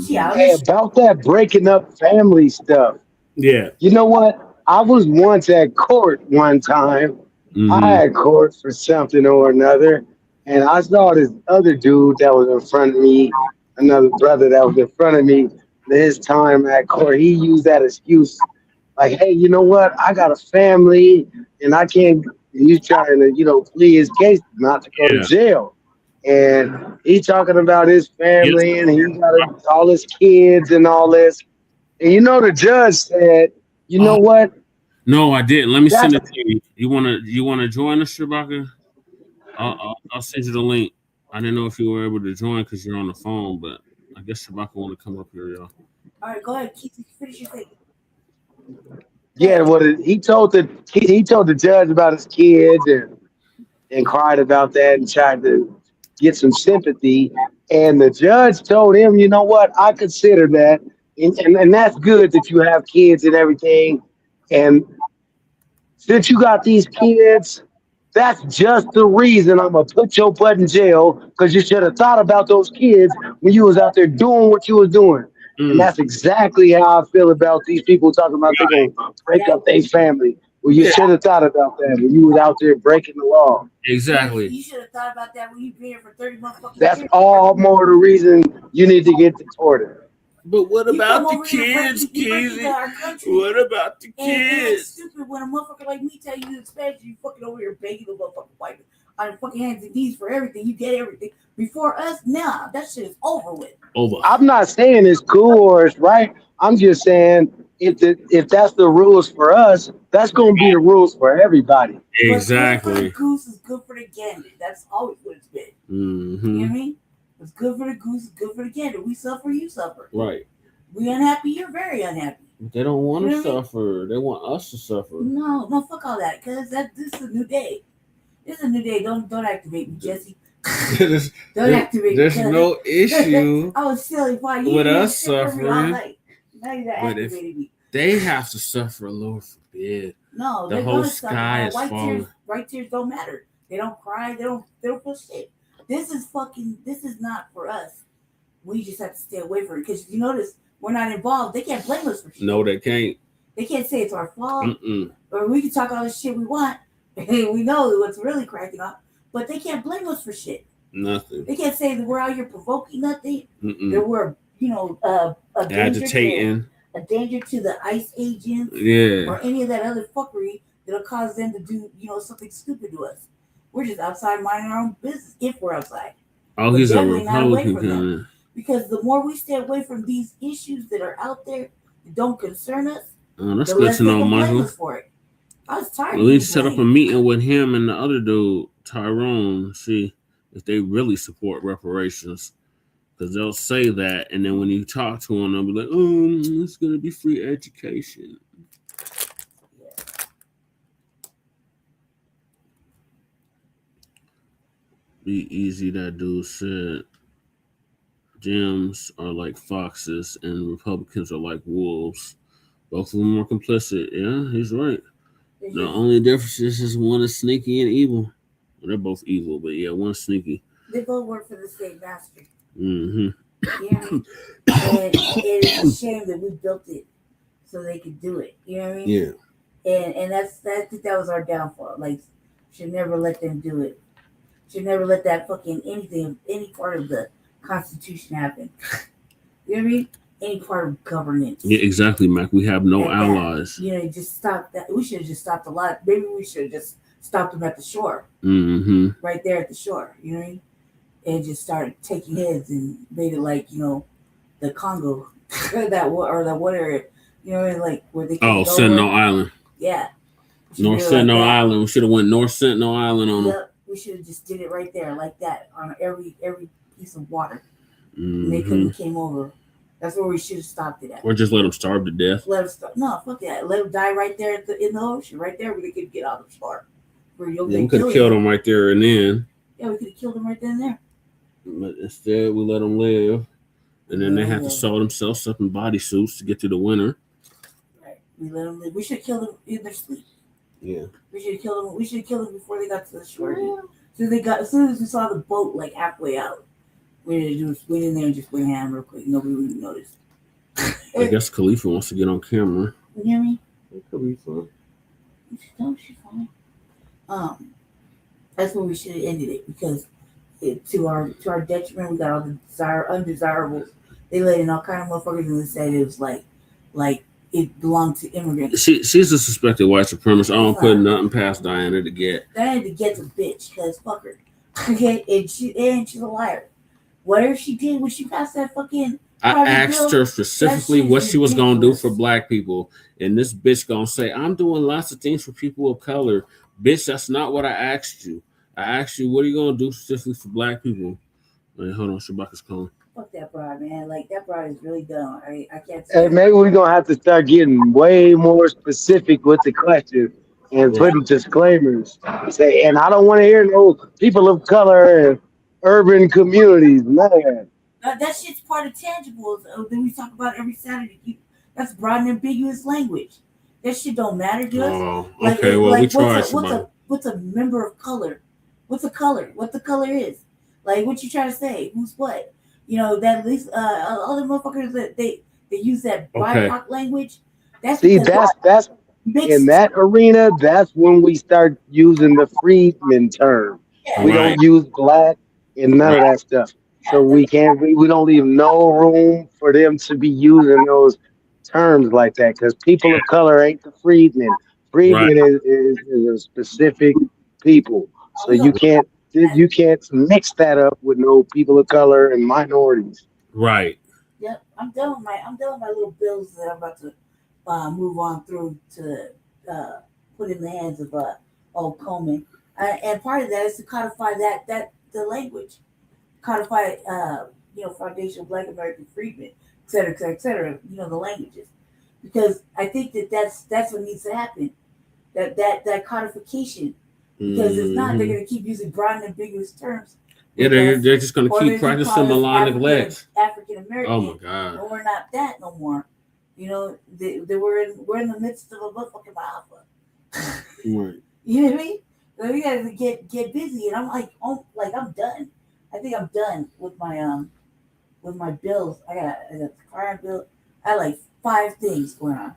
She out about that breaking up family stuff. Yeah. You know what? I was once at court one time. I had court for something or another, and I saw this other dude that was in front of me, another brother that was in front of me. His time at court, he used that excuse, like, "Hey, you know what? I got a family, and I can't." He's trying to, plead his case not to go to jail. And he's talking about his family and he got all his kids and all this. And the judge said, you know what? No, I didn't. Let me send it to you. You wanna join us, Shabaka? I'll send you the link. I didn't know if you were able to join because you're on the phone, but I guess Shabaka want to come up here, y'all. All right, go ahead. Finish your thing. Yeah, well, he told the judge about his kids and cried about that and tried to get some sympathy. And the judge told him, you know what, I consider that, and that's good that you have kids and everything. And since you got these kids, that's just the reason I'm gonna put your butt in jail, because you should have thought about those kids when you was out there doing what you was doing. And that's exactly how I feel about these people talking about they're gonna break up their family. Well, you should have thought about that when you was out there breaking the law. Exactly. You should have thought about that when you've been here for 30 months. That's all more the reason you need to get deported. But what about the kids, Keezy? What about the kids? It's stupid when a motherfucker like me tell you to Spanish, you fucking over here begging the motherfucking white on your fucking hands and knees for everything. You get everything. Before us, nah, that shit is over with. Over. I'm not saying it's cool or it's right. I'm just saying if that's the rules for us, that's going to be the rules for everybody. Exactly. What's good for the goose is good for the gander. That's always what it's been. You know what I mean? What's good for the goose is good for the gander. We suffer, you suffer. Right. We unhappy, you're very unhappy. They don't want to suffer. They want us to suffer. No, fuck all that. Because this is a new day. This is a new day. Don't activate me, Jesse. Don't activate me. There's no issue I was silly. with us suffering. Now you're activating me. They have to suffer, Lord forbid. No, the whole sky is falling. White tears don't matter. They don't cry. They don't feel shit. This is not for us. We just have to stay away from it. Because you notice we're not involved. They can't blame us for shit. No, they can't. They can't say it's our fault. Or we can talk all the shit we want. And we know what's really cracking up. But they can't blame us for shit. Nothing. They can't say that we're out here provoking nothing. That we're a agitating. a danger to the ICE agents Yeah. or any of that other fuckery that'll cause them to do, something stupid to us. We're just outside minding our own business if we're outside. Oh, But he's a definitely not away Republican from them. candidate. Because the more we stay away from these issues that are out there that don't concern us, That's the good less to they know, can blame Michael. us for it. I was tired Well, we of set up a meeting with him and the other dude, Tyrone, see if they really support reparations. Because they'll say that, and then when you talk to them, they'll be like, "Oh, it's going to be free education." Be easy, that dude said. Gems are like foxes, and Republicans are like wolves. Both of them are complicit. Yeah, he's right. The only difference is one is sneaky and evil. Well, they're both evil, but yeah, one's sneaky. They both work for the same master. Mm-hmm. Yeah, and it's a shame that we built it so they could do it. You know what I mean? Yeah. And I think that was our downfall. Like, should never let them do it. Should never let that fucking any part of the Constitution happen. You know what I mean? Any part of governance. Yeah, exactly, Mac. We have no allies. Just stop that. We should have just stopped a lot. Maybe we should have just stopped them at the shore. Mm-hmm. Right there at the shore. You know what I mean? And just started taking heads and made it like, the Congo, that what area, like where they. Oh, Sentinel Island. Yeah. North Sentinel Island. We should have went North Sentinel Island on them. We should have just did it right there, like that, on every piece of water. Mm-hmm. And they couldn't have came over. That's where we should have stopped it at. Or just let them starve to death. No, fuck that. Let them die right there in the ocean, right there where they could get out of the shore. We could have killed them right there and then. Yeah, we could have killed them right then and there. But instead, we let them live. And then they have to sew themselves up in bodysuits to get through the winter. Right. We let them live. We should have killed them in their sleep. Yeah. We should have killed them. We should have killed them before they got to the shore. As soon as we saw the boat like halfway out, we just went in there and just went ham real quick. Nobody would have noticed. I guess Khalifa wants to get on camera. You hear me? Khalifa. No, she's fine. That's when we should have ended it because to our detriment, we got all the undesirables. They let in all kind of motherfuckers and said it was like it belonged to immigrants. She's a suspected white supremacist. I don't put nothing past Diana to get. Diana to get the bitch because fuck her. Okay, and she's a liar. Whatever she did when she passed that fucking. I asked her specifically what she was gonna do for black people, and this bitch gonna say, "I'm doing lots of things for people of color." Bitch, that's not what I asked you. I asked you, what are you gonna do specifically for black people? Wait, hold on, Shabaka's calling. Fuck that broad, man. Like, that broad is really dumb. I can't say. Hey, maybe we're going to have to start getting way more specific with the question and putting disclaimers. Say, and I don't want to hear no people of color and urban communities. None of that. That shit's part of tangibles that we talk about every Saturday. That's broad and ambiguous language. That shit don't matter to us. Oh, okay, we tried. What's a member of color? What's a color? What the color is? Like, what you trying to say? Who's what? That at least other motherfuckers that they use that BIPOC language. That's in that arena. That's when we start using the freedman term. Yeah. We don't use black and none of that stuff. So we don't leave no room for them to be using those terms like that because people of color ain't the freedmen. Freedmen is a specific people. So you can't mix that up with no people of color and minorities. Right. Yep, I'm done with my little bills that I'm about to move on through to put in the hands of old Coleman. And part of that is to codify the language, codify foundational Black American freedmen, et cetera, et cetera. The languages, because I think that's what needs to happen. That codification. Because if not, they're going to keep using broad and ambiguous terms. Yeah, they're just going to keep practicing melodic legs. African American. Oh my God! And we're not that no more. We're in the midst of a motherfucking alpha. Right. You know what I mean? So we got to get busy, and I'm like, I'm done. I think I'm done with my bills. I got the car bill. I had like 5 things going on.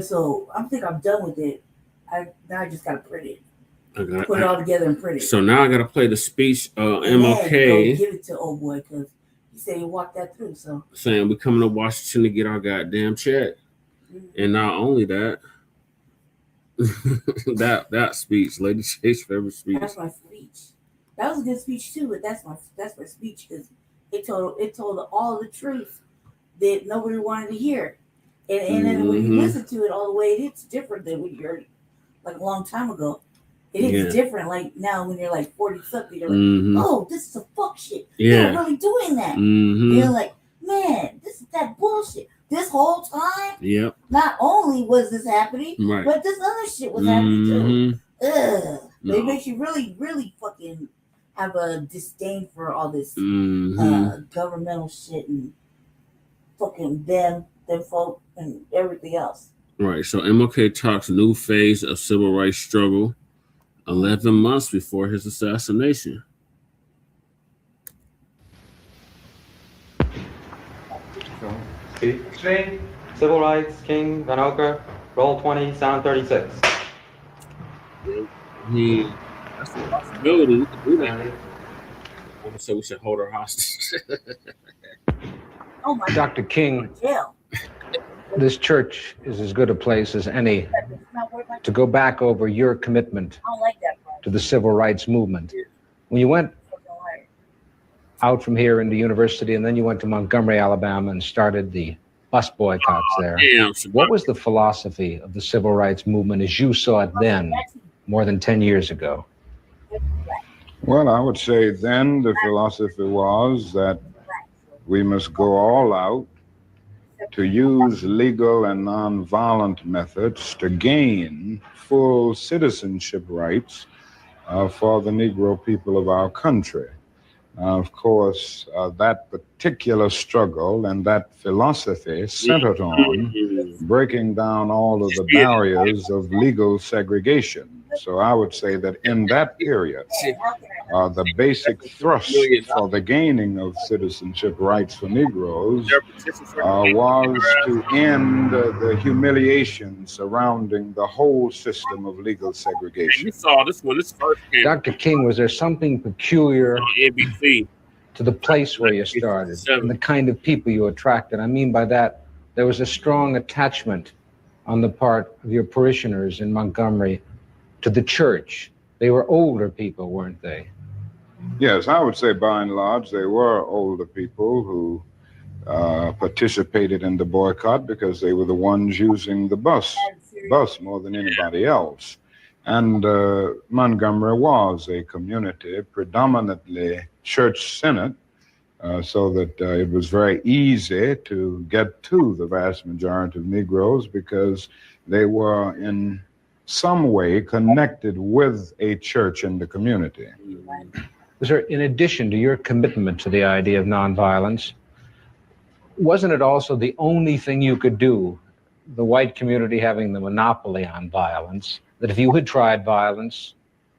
So I think I'm done with it. Now I just got to print it. Put it all together and print it. So now I got to play the speech MLK. Give it to old boy because He said he walked that through. So saying we coming to Washington to get our goddamn check, and not only that, that speech, Lady Shay's favorite speech. That's my speech. That was a good speech too, but that's my speech because it told all the truth that nobody wanted to hear, and then when you listen to it all the way, it's different than when you heard it like a long time ago. It is different. Like now, when you're like 40 something, you're like, oh, this is a fuck shit. They're really doing that. You're like, man, this is that bullshit. This whole time, not only was this happening, but this other shit was happening too. Ugh. No. It makes you really, really fucking have a disdain for all this governmental shit and fucking them folk and everything else. Right. So MLK talks new phase of civil rights struggle 11 months before his assassination. String, civil rights, King, Van Oker, roll 20, sound 36. That's a possibility. We could do that. I'm gonna say we should hold her hostage. Oh my Dr. King, jail. This church is as good a place as any to go back over your commitment to the civil rights movement. When you went out from here into university and then you went to Montgomery, Alabama and started the bus boycotts there, what was the philosophy of the civil rights movement as you saw it then, more than 10 years ago? Well, I would say then the philosophy was that we must go all out to use legal and nonviolent methods to gain full citizenship rights for the Negro people of our country. Of course, that particular struggle and that philosophy centered on breaking down all of the barriers of legal segregation. So I would say that in that period, the basic thrust for the gaining of citizenship rights for Negroes was to end the humiliation surrounding the whole system of legal segregation. You saw this when this first came. Dr. King, was there something peculiar to the place where you started and the kind of people you attracted? I mean by that, there was a strong attachment on the part of your parishioners in Montgomery to the church. They were older people, weren't they? Yes, I would say by and large they were older people who participated in the boycott because they were the ones using the bus more than anybody else. And Montgomery was a community predominantly church-centered, so that it was very easy to get to the vast majority of Negroes because they were in some way connected with a church in the community. Was there, in addition to your commitment to the idea of nonviolence, wasn't it also the only thing you could do, the white community having the monopoly on violence, that if you had tried violence,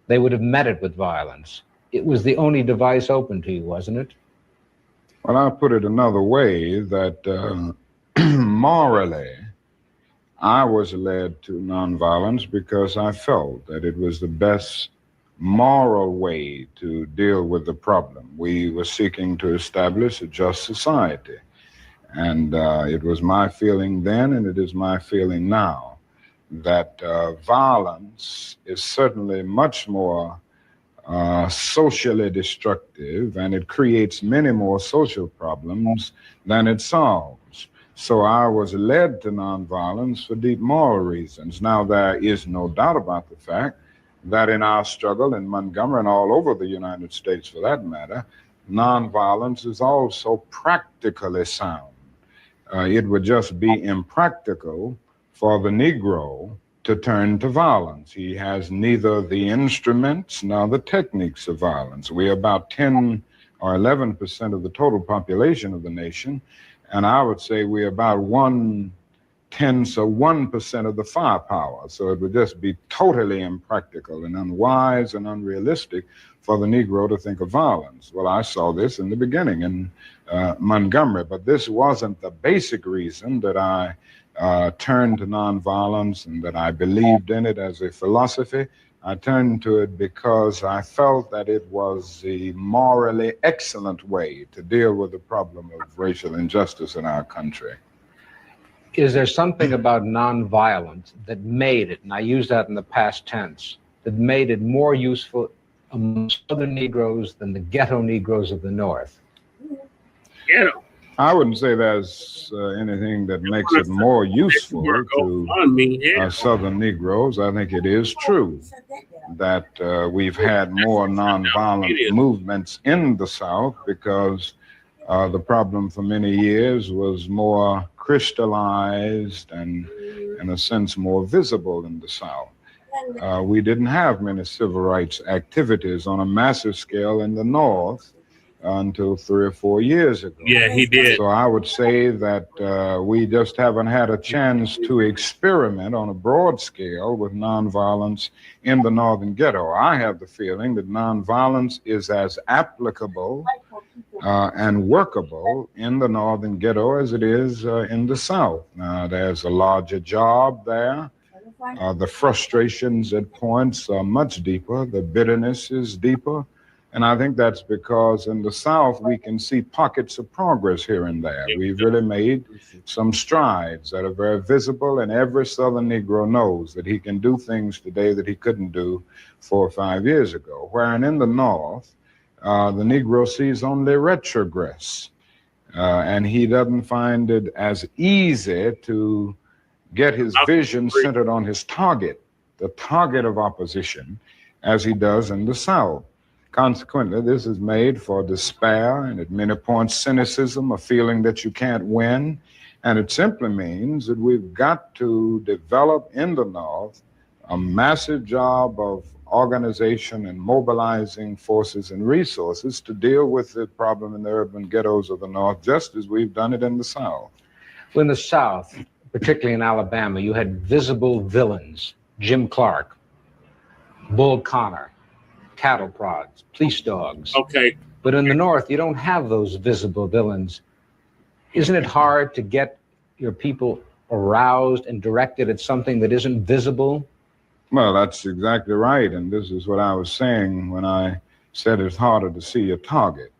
they would have met it with violence? It was the only device open to you, wasn't it? Well, I'll put it another way, that morally, I was led to nonviolence because I felt that it was the best moral way to deal with the problem. We were seeking to establish a just society. And it was my feeling then, and it is my feeling now, that violence is certainly much more socially destructive, and it creates many more social problems than it solves. So I was led to nonviolence for deep moral reasons. Now, there is no doubt about the fact that in our struggle in Montgomery and all over the United States for that matter, nonviolence is also practically sound. It would just be impractical for the Negro to turn to violence. He has neither the instruments nor the techniques of violence. We're about 10 or 11% of the total population of the nation, and I would say we're about 0.1% of the firepower. So it would just be totally impractical and unwise and unrealistic for the Negro to think of violence. Well, I saw this in the beginning in Montgomery, but this wasn't the basic reason that I turned to nonviolence and that I believed in it as a philosophy. I turned to it because I felt that it was the morally excellent way to deal with the problem of racial injustice in our country. Is there something about nonviolence that made it, and I use that in the past tense, that made it more useful among Southern Negroes than the ghetto Negroes of the North? Ghetto. I wouldn't say there's anything that makes it more useful to Southern Negroes. I think it is true that we've had more nonviolent movements in the South because the problem for many years was more crystallized and, in a sense, more visible in the South. We didn't have many civil rights activities on a massive scale in the North until 3 or 4 years ago. Yeah, he did. So I would say that we just haven't had a chance to experiment on a broad scale with nonviolence in the Northern ghetto. I have the feeling that nonviolence is as applicable and workable in the Northern ghetto as it is in the South. Now, there's a larger job there. The frustrations at points are much deeper. The bitterness is deeper. And I think that's because in the South, we can see pockets of progress here and there. We've really made some strides that are very visible, and every Southern Negro knows that he can do things today that he couldn't do 4 or 5 years ago. Wherein in the North, the Negro sees only retrogress, and he doesn't find it as easy to get his vision centered on his target, the target of opposition, as he does in the South. Consequently, this is made for despair and at many points cynicism, a feeling that you can't win. And it simply means that we've got to develop in the North a massive job of organization and mobilizing forces and resources to deal with the problem in the urban ghettos of the North, just as we've done it in the South. Well, in the South, particularly in Alabama, you had visible villains, Jim Clark, Bull Connor, cattle prods, police dogs. Okay. But in the North, you don't have those visible villains. Isn't it hard to get your people aroused and directed at something that isn't visible? Well, that's exactly right. And this is what I was saying when I said it's harder to see a target.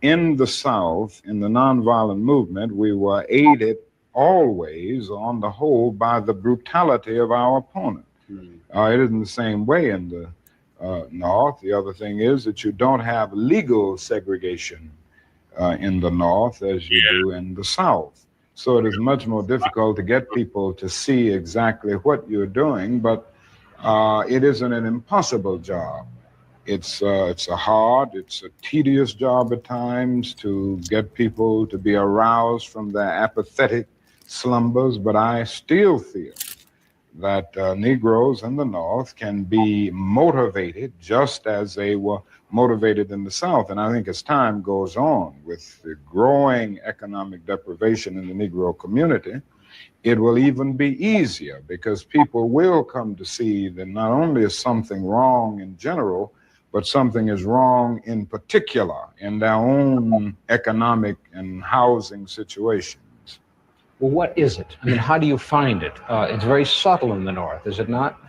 In the South, in the nonviolent movement, we were aided always, on the whole, by the brutality of our opponent. It isn't the same way in the North. The other thing is that you don't have legal segregation in the North as you do in the South. So it is much more difficult to get people to see exactly what you're doing, but it isn't an impossible job. It's a hard, it's a tedious job at times to get people to be aroused from their apathetic slumbers, but I still feel that Negroes in the North can be motivated just as they were motivated in the South. And I think as time goes on with the growing economic deprivation in the Negro community, it will even be easier because people will come to see that not only is something wrong in general, but something is wrong in particular in their own economic and housing situation. Well, what is it? I mean, how do you find it? It's very subtle in the North, is it not?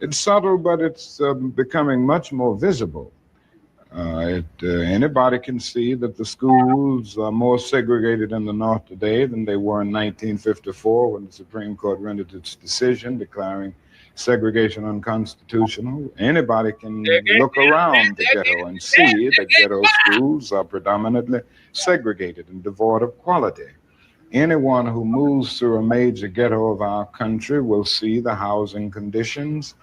It's subtle, but it's becoming much more visible. Anybody can see that the schools are more segregated in the North today than they were in 1954 when the Supreme Court rendered its decision declaring segregation unconstitutional. Anybody can look around the ghetto and see that ghetto schools are predominantly segregated and devoid of quality. Anyone who moves through a major ghetto of our country will see the housing conditions.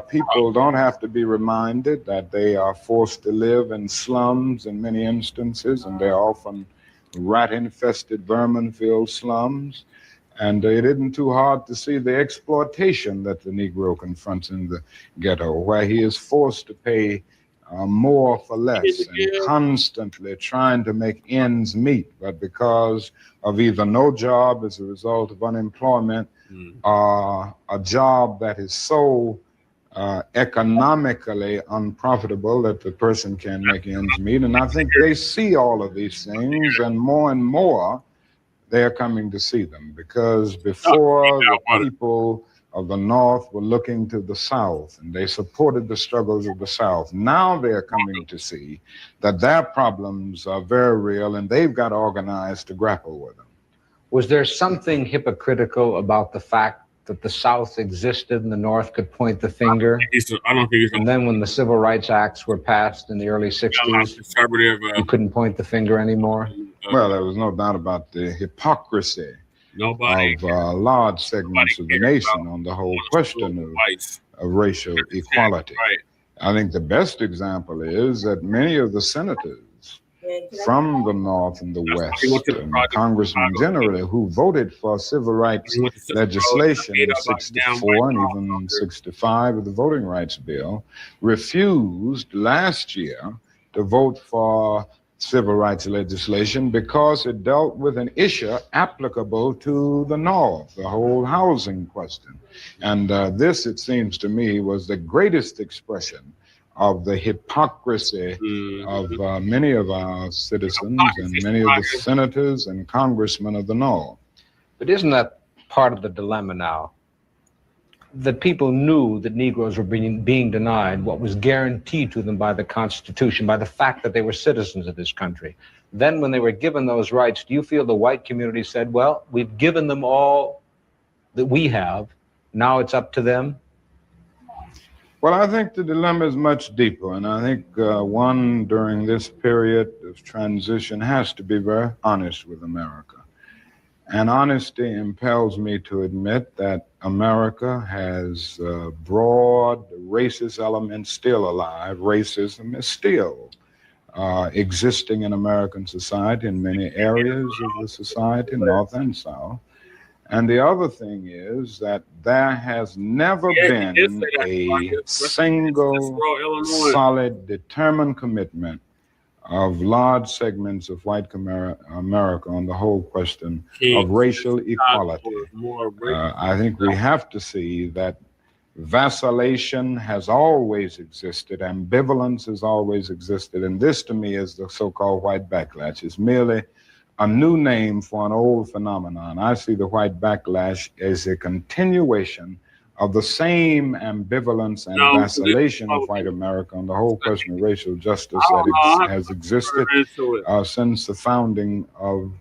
People don't have to be reminded that they are forced to live in slums in many instances, and they're often rat-infested, vermin-filled slums. And it isn't too hard to see the exploitation that the Negro confronts in the ghetto, where he is forced to pay more for less and constantly trying to make ends meet, but because of either no job as a result of unemployment or a job that is so economically unprofitable that the person can make ends meet. And I think they see all of these things, and more they're coming to see them, because before the people of the North were looking to the South, and they supported the struggles of the South. Now they're coming to see that their problems are very real, and they've got organized to grapple with them. Was there something hypocritical about the fact that the South existed and the North could point the finger? I don't think it's and then when the Civil Rights Acts were passed in the early 60s, you couldn't point the finger anymore? Well, there was no doubt about the hypocrisy of large segments of the nation on the whole question of racial equality. I think the best example is that many of the senators from the North and the West, and congressmen generally, who voted for civil rights legislation in 64 and even 65 of the Voting Rights Bill, refused last year to vote for civil rights legislation because it dealt with an issue applicable to the North, the whole housing question. And this, it seems to me, was the greatest expression of the hypocrisy of many of our citizens and many of the senators and congressmen of the North. But isn't that part of the dilemma now? That people knew that Negroes were being denied what was guaranteed to them by the Constitution, by the fact that they were citizens of this country. Then when they were given those rights, do you feel the white community said, well, we've given them all that we have, now it's up to them? Well, I think the dilemma is much deeper, and I think one during this period of transition has to be very honest with America. And honesty impels me to admit that America has broad racist elements still alive. Racism is still existing in American society in many areas of the society, North and South. And the other thing is that there has never been a single, solid, determined commitment of large segments of white America on the whole question of racial equality. I think we have to see that vacillation has always existed, ambivalence has always existed, and this to me is the so-called white backlash. It's merely a new name for an old phenomenon. I see the white backlash as a continuation of the same ambivalence and vacillation of white America on the whole question of racial justice that has existed since the founding of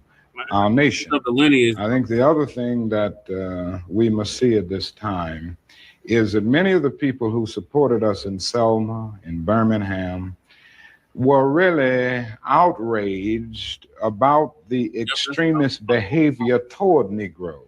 our nation. I think the other thing that we must see at this time is that many of the people who supported us in Selma, in Birmingham, were really outraged about the extremist behavior toward Negroes.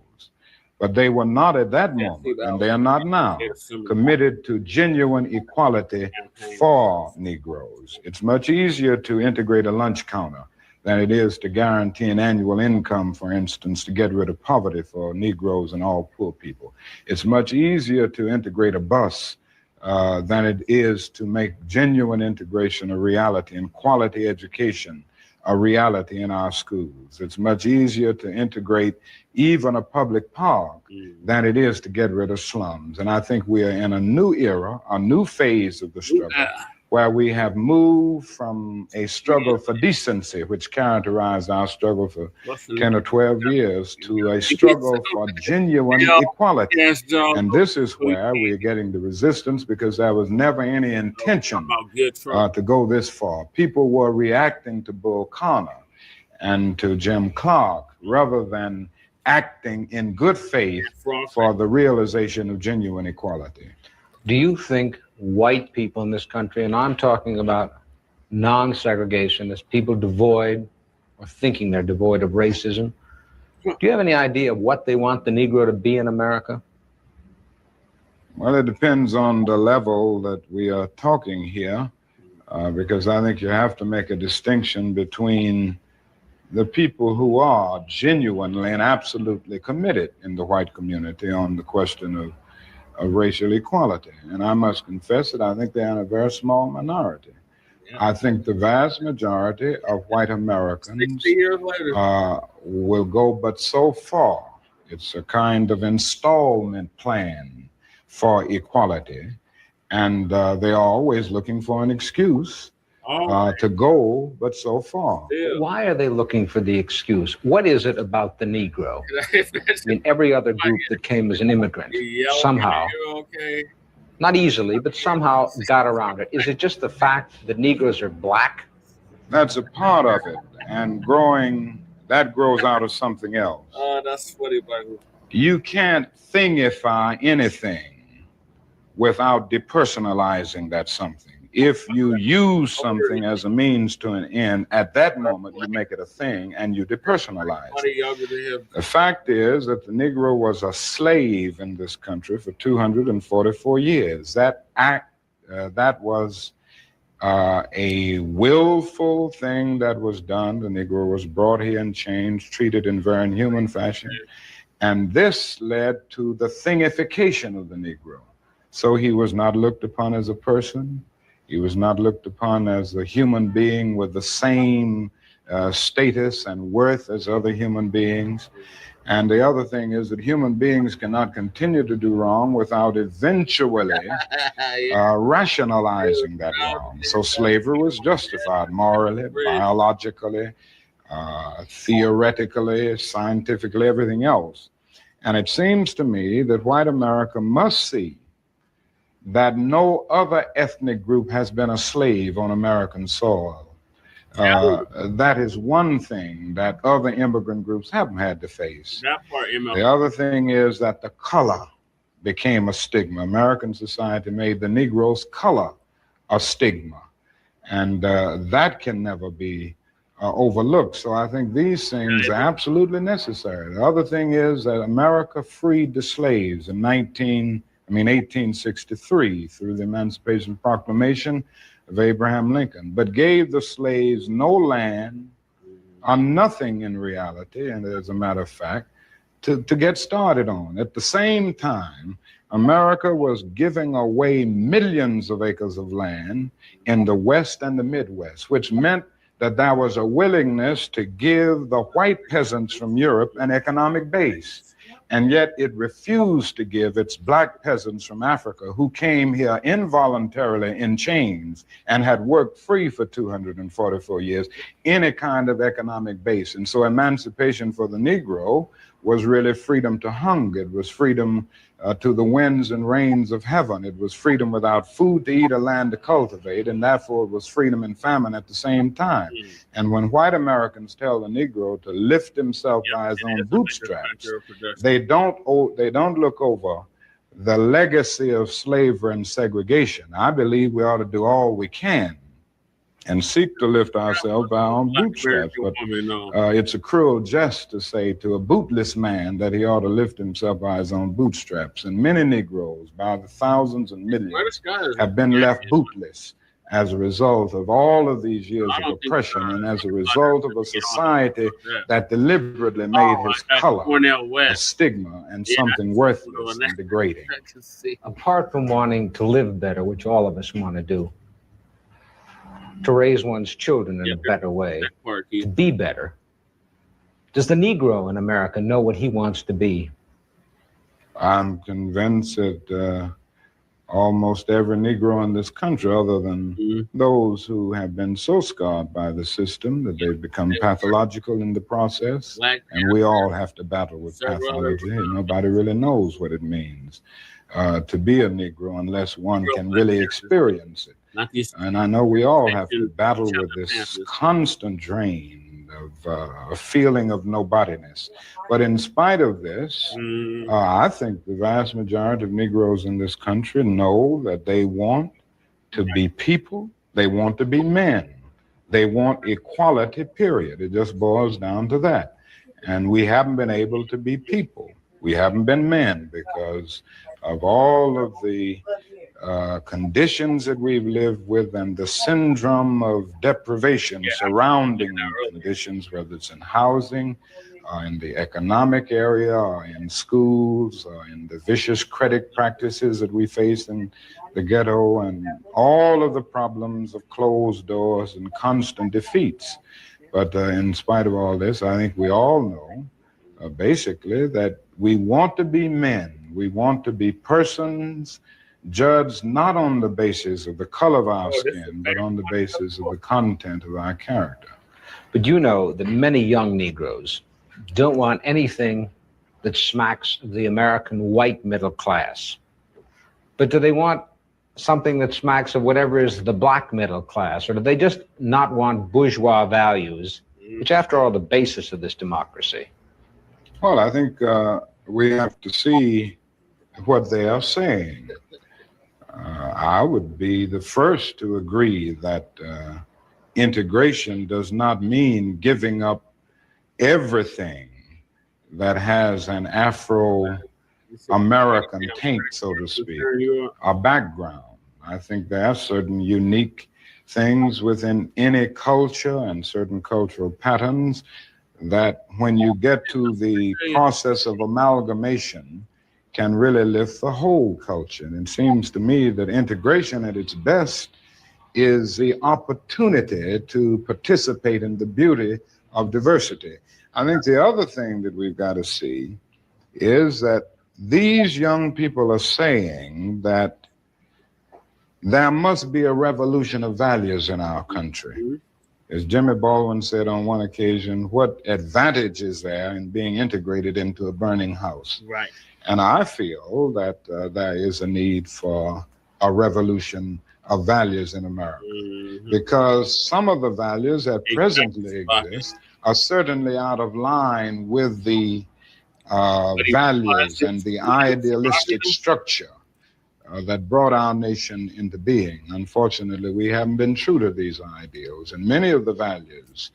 But they were not at that moment, and they are not now, committed to genuine equality for Negroes. It's much easier to integrate a lunch counter than it is to guarantee an annual income, for instance, to get rid of poverty for Negroes and all poor people. It's much easier to integrate a bus than it is to make genuine integration a reality and quality education a reality in our schools. It's much easier to integrate even a public park than it is to get rid of slums. And I think we are in a new era, a new phase of the struggle, where we have moved from a struggle for decency, which characterized our struggle for 10 or 12 years, to a struggle for genuine equality. And this is where we are getting the resistance, because there was never any intention to go this far. People were reacting to Bull Connor and to Jim Clark rather than acting in good faith for the realization of genuine equality. Do you think white people in this country, and I'm talking about non-segregationists, people devoid or thinking they're devoid of racism, do you have any idea of what they want the Negro to be in America? Well, it depends on the level that we are talking here, because I think you have to make a distinction between the people who are genuinely and absolutely committed in the white community on the question of racial equality. And I must confess that I think they're in a very small minority. I think the vast majority of white Americans will go but so far. It's a kind of installment plan for equality. And they are always looking for an excuse to go but so far. Why are they looking for the excuse? What is it about the Negro? I mean, every other group that came as an immigrant somehow, not easily, but somehow got around it. Is it just the fact that Negroes are black? That's a part of it, and that grows out of something else. That's funny, Michael. You can't thingify anything without depersonalizing that something. If you use something as a means to an end, at that moment you make it a thing and you depersonalize it. The fact is that the Negro was a slave in this country for 244 years. That was a willful thing that was done. The Negro was brought here and changed, treated in very inhuman fashion. And this led to the thingification of the Negro. So he was not looked upon as a person. He was not looked upon as a human being with the same status and worth as other human beings. And the other thing is that human beings cannot continue to do wrong without eventually rationalizing that wrong. So slavery was justified morally, biologically, theoretically, scientifically, everything else. And it seems to me that white America must see that no other ethnic group has been a slave on American soil. That is one thing that other immigrant groups haven't had to face. The other thing is that the color became a stigma. American society made the Negro's color a stigma, and that can never be overlooked. So I think these things are absolutely necessary. The other thing is that America freed the slaves in 1863 through the Emancipation Proclamation of Abraham Lincoln, but gave the slaves no land or nothing in reality, and as a matter of fact, to get started on. At the same time, America was giving away millions of acres of land in the West and the Midwest, which meant that there was a willingness to give the white peasants from Europe an economic base. And yet it refused to give its black peasants from Africa, who came here involuntarily in chains and had worked free for 244 years, any kind of economic base. And so emancipation for the Negro was really freedom to hunger. It was freedom to the winds and rains of heaven. It was freedom without food to eat or land to cultivate, and therefore it was freedom and famine at the same time. And when white Americans tell the Negro to lift himself by his own bootstraps, they don't look over the legacy of slavery and segregation. I believe we ought to do all we can and seek to lift ourselves by our own bootstraps. But it's a cruel jest to say to a bootless man that he ought to lift himself by his own bootstraps. And many Negroes, by the thousands and millions, have been left bootless as a result of all of these years of oppression and as a result of a society that deliberately made his color a stigma and something worthless and degrading. Apart from wanting to live better, which all of us want to do, to raise one's children in a better way, to be better, does the Negro in America know what he wants to be? I'm convinced that almost every Negro in this country, other than those who have been so scarred by the system that they've become pathological in the process, and we all have to battle with pathology. Nobody really knows what it means to be a Negro unless one can really experience it. And I know we all have to battle with this constant drain of a feeling of nobodiness. But in spite of this, I think the vast majority of Negroes in this country know that they want to be people, they want to be men, they want equality, period. It just boils down to that. And we haven't been able to be people. We haven't been men because of all of the conditions that we've lived with and the syndrome of deprivation surrounding conditions, whether it's in housing, in the economic area, or in schools, or in the vicious credit practices that we face in the ghetto, and all of the problems of closed doors and constant defeats. But in spite of all this, I think we all know, basically, that we want to be men. We want to be persons judged not on the basis of the color of our skin, but on the basis of the content of our character. But you know that many young Negroes don't want anything that smacks of the American white middle class. But do they want something that smacks of whatever is the black middle class? Or do they just not want bourgeois values, which after all, the basis of this democracy? Well, I think we have to see what they are saying. I would be the first to agree that integration does not mean giving up everything that has an Afro-American taint, so to speak, a background. I think there are certain unique things within any culture and certain cultural patterns that when you get to the process of amalgamation can really lift the whole culture. And it seems to me that integration at its best is the opportunity to participate in the beauty of diversity. I think the other thing that we've got to see is that these young people are saying that there must be a revolution of values in our country. As Jimmy Baldwin said on one occasion, what advantage is there in being integrated into a burning house? Right. And I feel that there is a need for a revolution of values in America, because some of the values that presently exist are certainly out of line with the values and the idealistic structure that brought our nation into being. Unfortunately, we haven't been true to these ideals, and many of the values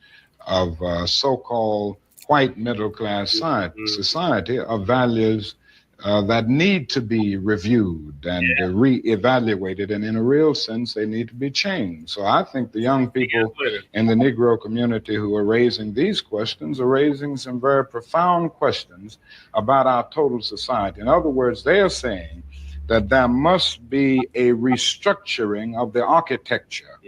of so-called white middle-class society are values that need to be reviewed and re-evaluated, and in a real sense, they need to be changed. So I think the young people in the Negro community who are raising these questions are raising some very profound questions about our total society. In other words, they are saying that there must be a restructuring of the architecture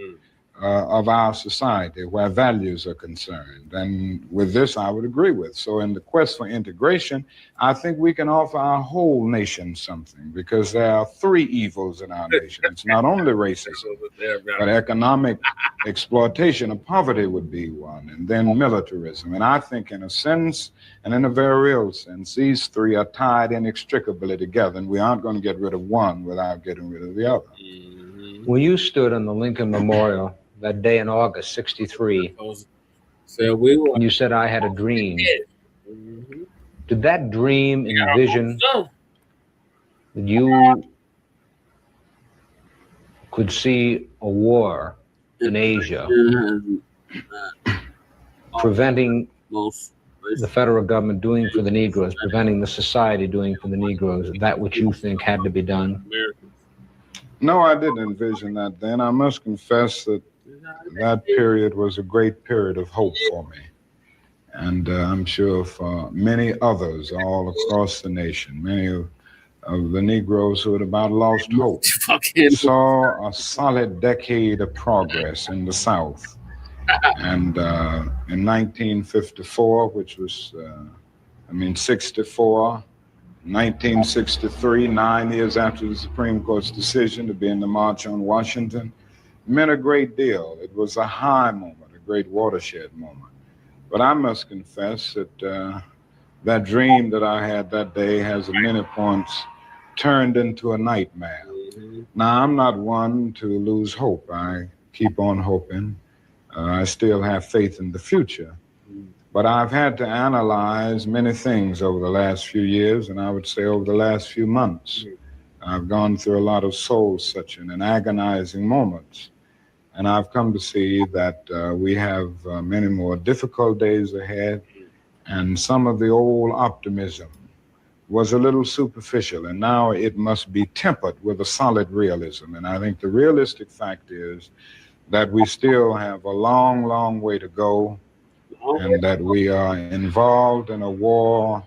of our society where values are concerned. And with this, I would agree with. So in the quest for integration, I think we can offer our whole nation something, because there are three evils in our nation. It's not only racism, but economic exploitation of poverty would be one, and then militarism. And I think in a sense, and in a very real sense, these three are tied inextricably together, and we aren't going to get rid of one without getting rid of the other. When you stood on the Lincoln Memorial that day in August '63, when you said, "I had a dream," did that dream envision that you could see a war in Asia preventing the federal government doing for the Negroes, preventing the society doing for the Negroes, that which you think had to be done? No, I didn't envision that then. I must confess that that period was a great period of hope for me. And I'm sure for many others all across the nation, many of the Negroes who had about lost hope saw a solid decade of progress in the South. And in 1954, which was, 64, 1963, 9 years after the Supreme Court's decision to be in the March on Washington, meant a great deal. It was a high moment, a great watershed moment. But I must confess that that dream that I had that day has at many points turned into a nightmare. Now, I'm not one to lose hope. I keep on hoping. I still have faith in the future. But I've had to analyze many things over the last few years, and I would say over the last few months. I've gone through a lot of soul-searching and agonizing moments. And I've come to see that we have many more difficult days ahead, and some of the old optimism was a little superficial, and now it must be tempered with a solid realism. And I think the realistic fact is that we still have a long, long way to go, and that we are involved in a war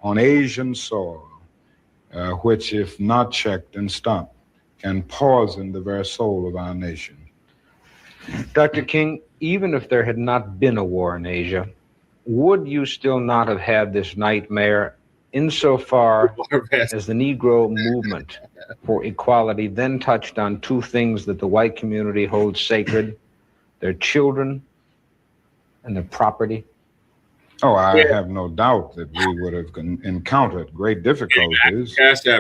on Asian soil, which, if not checked and stopped, can poison the very soul of our nation. Dr. King, even if there had not been a war in Asia, would you still not have had this nightmare insofar as the Negro movement for equality then touched on two things that the white community holds sacred: their children and their property. Oh, I have no doubt that we would have encountered great difficulties,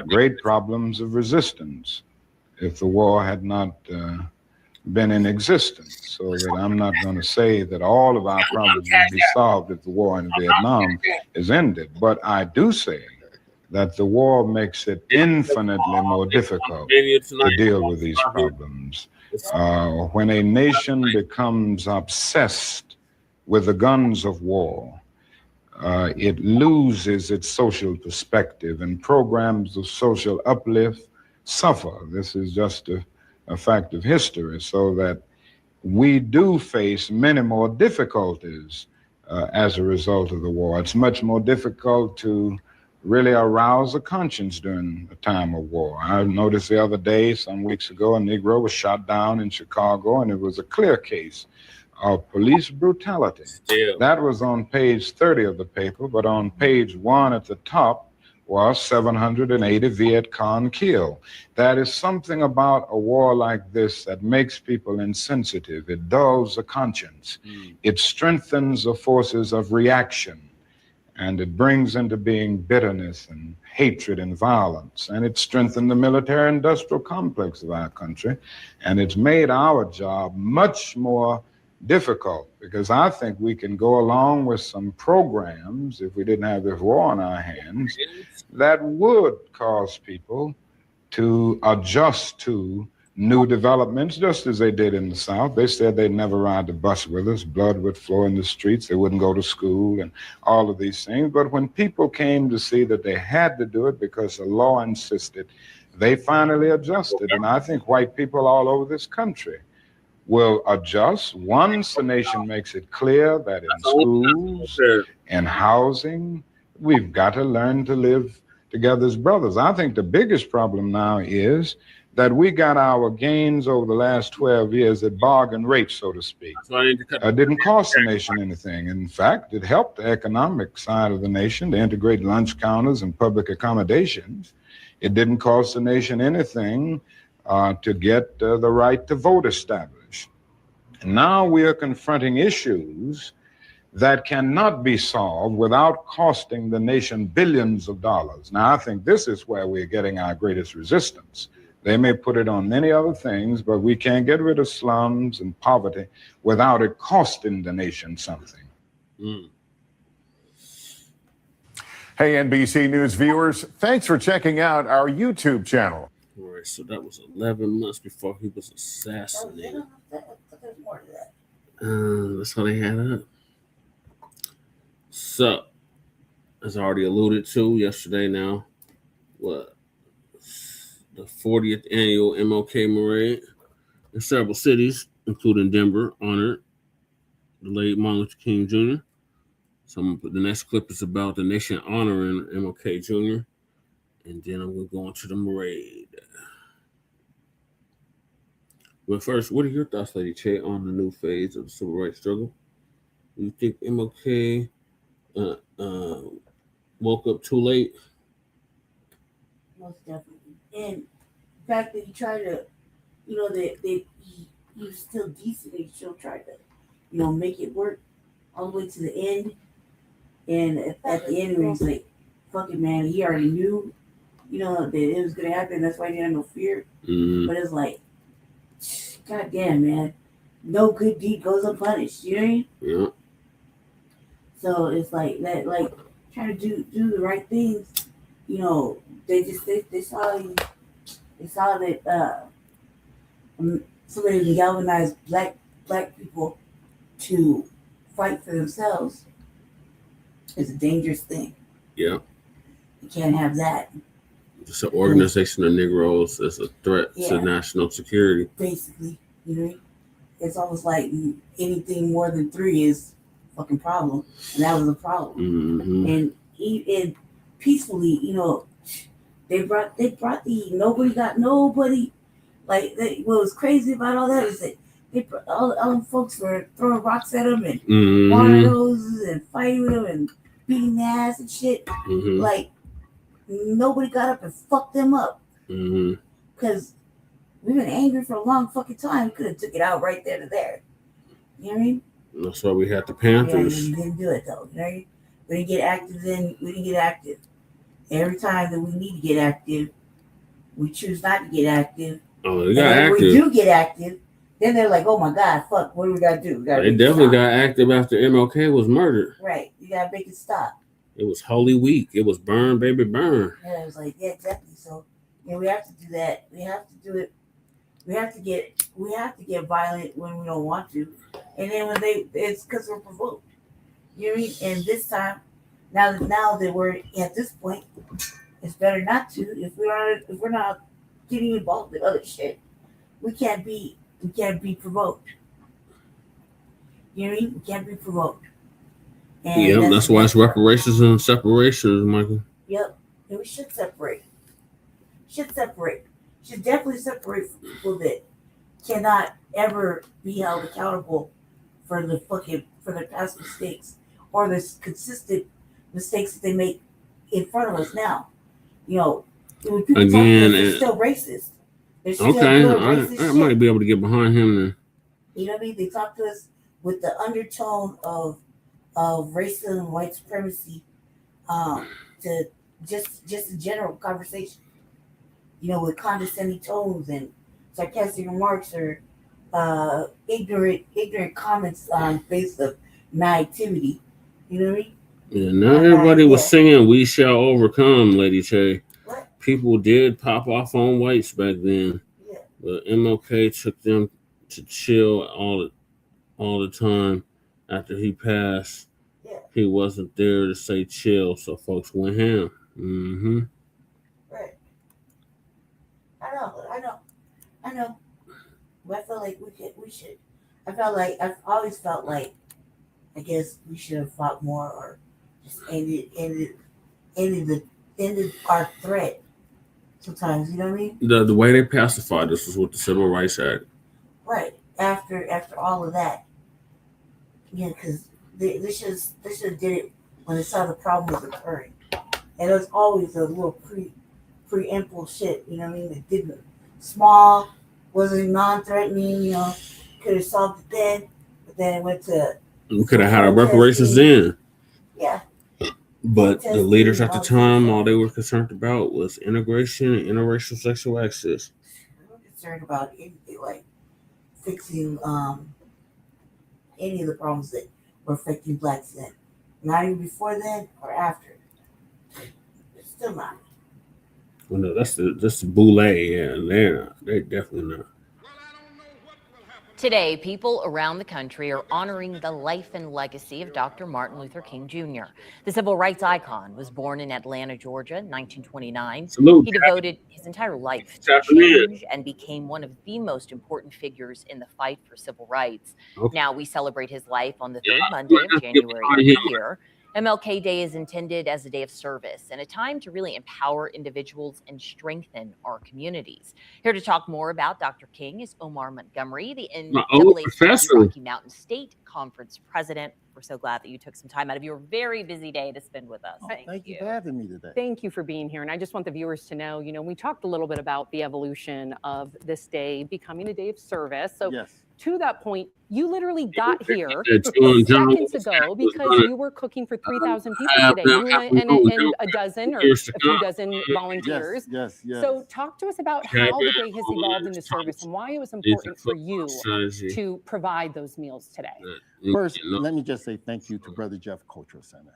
great problems of resistance if the war had not been in existence. So that I'm not going to say that all of our problems would be solved if the war in Vietnam is ended. But I do say that the war makes it infinitely more difficult to deal with these problems. When a nation becomes obsessed with the guns of war, it loses its social perspective, and programs of social uplift suffer. This is just a fact of history, so that we do face many more difficulties as a result of the war. It's much more difficult to really arouse a conscience during a time of war. I noticed the other day, some weeks ago, a Negro was shot down in Chicago, and it was a clear case of police brutality. That was on page 30 of the paper, but on page 1 at the top was 780 Viet Cong killed. That is something about a war like this that makes people insensitive. It dulls the conscience. It strengthens the forces of reaction, and it brings into being bitterness and hatred and violence. And it strengthened the military-industrial complex of our country, and it's made our job much more difficult, because I think we can go along with some programs, if we didn't have this war on our hands, that would cause people to adjust to new developments, just as they did in the South. They said they'd never ride the bus with us, blood would flow in the streets, they wouldn't go to school, and all of these things. But when people came to see that they had to do it because the law insisted, they finally adjusted. And I think white people all over this country will adjust once the nation makes it clear that in schools and housing, we've got to learn to live together as brothers. I think the biggest problem now is that we got our gains over the last 12 years at bargain rates, so to speak. It didn't cost the nation anything. In fact, it helped the economic side of the nation to integrate lunch counters and public accommodations. It didn't cost the nation anything to get the right to vote established. And now we are confronting issues that cannot be solved without costing the nation billions of dollars. Now, I think this is where we're getting our greatest resistance. They may put it on many other things, but we can't get rid of slums and poverty without it costing the nation something. Hey, NBC News viewers, thanks for checking out our YouTube channel. All right, so that was 11 months before he was assassinated. That's how they had it. So, as I already alluded to yesterday now, the 40th annual MLK Parade in several cities, including Denver, honored the late Martin Luther King Jr. So I'm going to put the next clip is about the nation honoring MLK Jr. And then I'm going to go into the parade. But first, what are your thoughts, Lady Che, on the new phase of the civil rights struggle? Do you think MLK woke up too late? Most definitely. And the fact that he tried to, he was still decent, he still tried to, make it work all the way to the end. And at the end, when he's like, fuck it, man, he already knew, that it was going to happen. That's why he didn't have no fear. Mm-hmm. But it's like, God damn, man, no good deed goes unpunished. You know what I mean? Yeah. So it's like that, like trying to do the right things. They saw that somebody can galvanize black people to fight for themselves is a dangerous thing. Yeah. You can't have that. It's an organization of Negroes as a threat to national security. Basically, it's almost like anything more than 3 is a fucking problem, and that was a problem. Mm-hmm. And peacefully, they brought the nobody. Like what was crazy about all that is that all them folks were throwing rocks at them and water hoses and fighting with them and beating their ass and shit. Mm-hmm. Like nobody got up and fucked them up. Because we've been angry for a long fucking time. We could have took it out right there to there. You know what I mean? That's why we had the Panthers. Yeah, we didn't do it though. You know? We didn't get active then. We didn't get active. Every time that we need to get active, we choose not to get active. Oh, they got active. When we do get active, then they're like, "Oh my God, fuck! What do we gotta do? They definitely got active after MLK was murdered. Right? You gotta make it stop." It was Holy Week. It was burn, baby, burn. Yeah, it was like, yeah, exactly. So, yeah, we have to do that. We have to do it. We have to get violent when we don't want to, and then when it's because we're provoked. You know what I mean? And this time, now that we're at this point, it's better not to. If we're not getting involved with other shit, we can't be provoked. You know what I mean? We can't be provoked. And that's why it's reparations and separations, Michael. Yep. And we should separate. Should definitely separate from people that cannot ever be held accountable for their past mistakes or the consistent mistakes that they make in front of us now. You know, when people again, they're still racist. They're still okay, I might be able to get behind him then. You know what I mean? They talk to us with the undertone of racism and white supremacy, to just a general conversation. You know, with condescending tones and sarcastic remarks or ignorant comments on face of naivety. You know what I mean? Yeah, not everybody was singing "We Shall Overcome," Lady Che. What? People did pop off on whites back then, but MLK took them to chill all the time. After he passed, he wasn't there to say chill, so folks went ham. Right. I know. But I feel like we should. I've always felt like, I guess we should have fought more or just ended our threat. Sometimes, you know what I mean? The way they pacified this was with the Civil Rights Act. Right. After all of that, because they should have did it when they saw the problem was occurring, and it was always a little preamble shit. You know what I mean? It didn't small, wasn't non-threatening. You know, could have solved it then, but then it went to. We could have had our reparations then. Yeah. But the leaders at the time, all they were concerned about was integration and interracial sexual access. They were concerned about anything like fixing any of the problems that were affecting blacks then. Not even before then or after. It's still not. Well, no, that's the boule. Yeah, they're definitely not. Today, people around the country are honoring the life and legacy of Dr. Martin Luther King Jr. The civil rights icon was born in Atlanta, Georgia, in 1929. Salute. He devoted his entire life to change and became one of the most important figures in the fight for civil rights. Okay. Now we celebrate his life on the third Monday of January every year. MLK Day is intended as a day of service and a time to really empower individuals and strengthen our communities. Here to talk more about Dr. King is Omar Montgomery, the NAACP Rocky Mountain State Conference president. We're so glad that you took some time out of your very busy day to spend with us. Thank you for having me today. Thank you for being here. And I just want the viewers to know, we talked a little bit about the evolution of this day becoming a day of service. So to that point, you literally got here seconds ago because you were cooking for 3,000 people today. You and a dozen or a few dozen volunteers. Yes. So talk to us about how the day has evolved in the service and why it was important for you to provide those meals today. First, let me just say thank you to Brother Jeff Cultural Center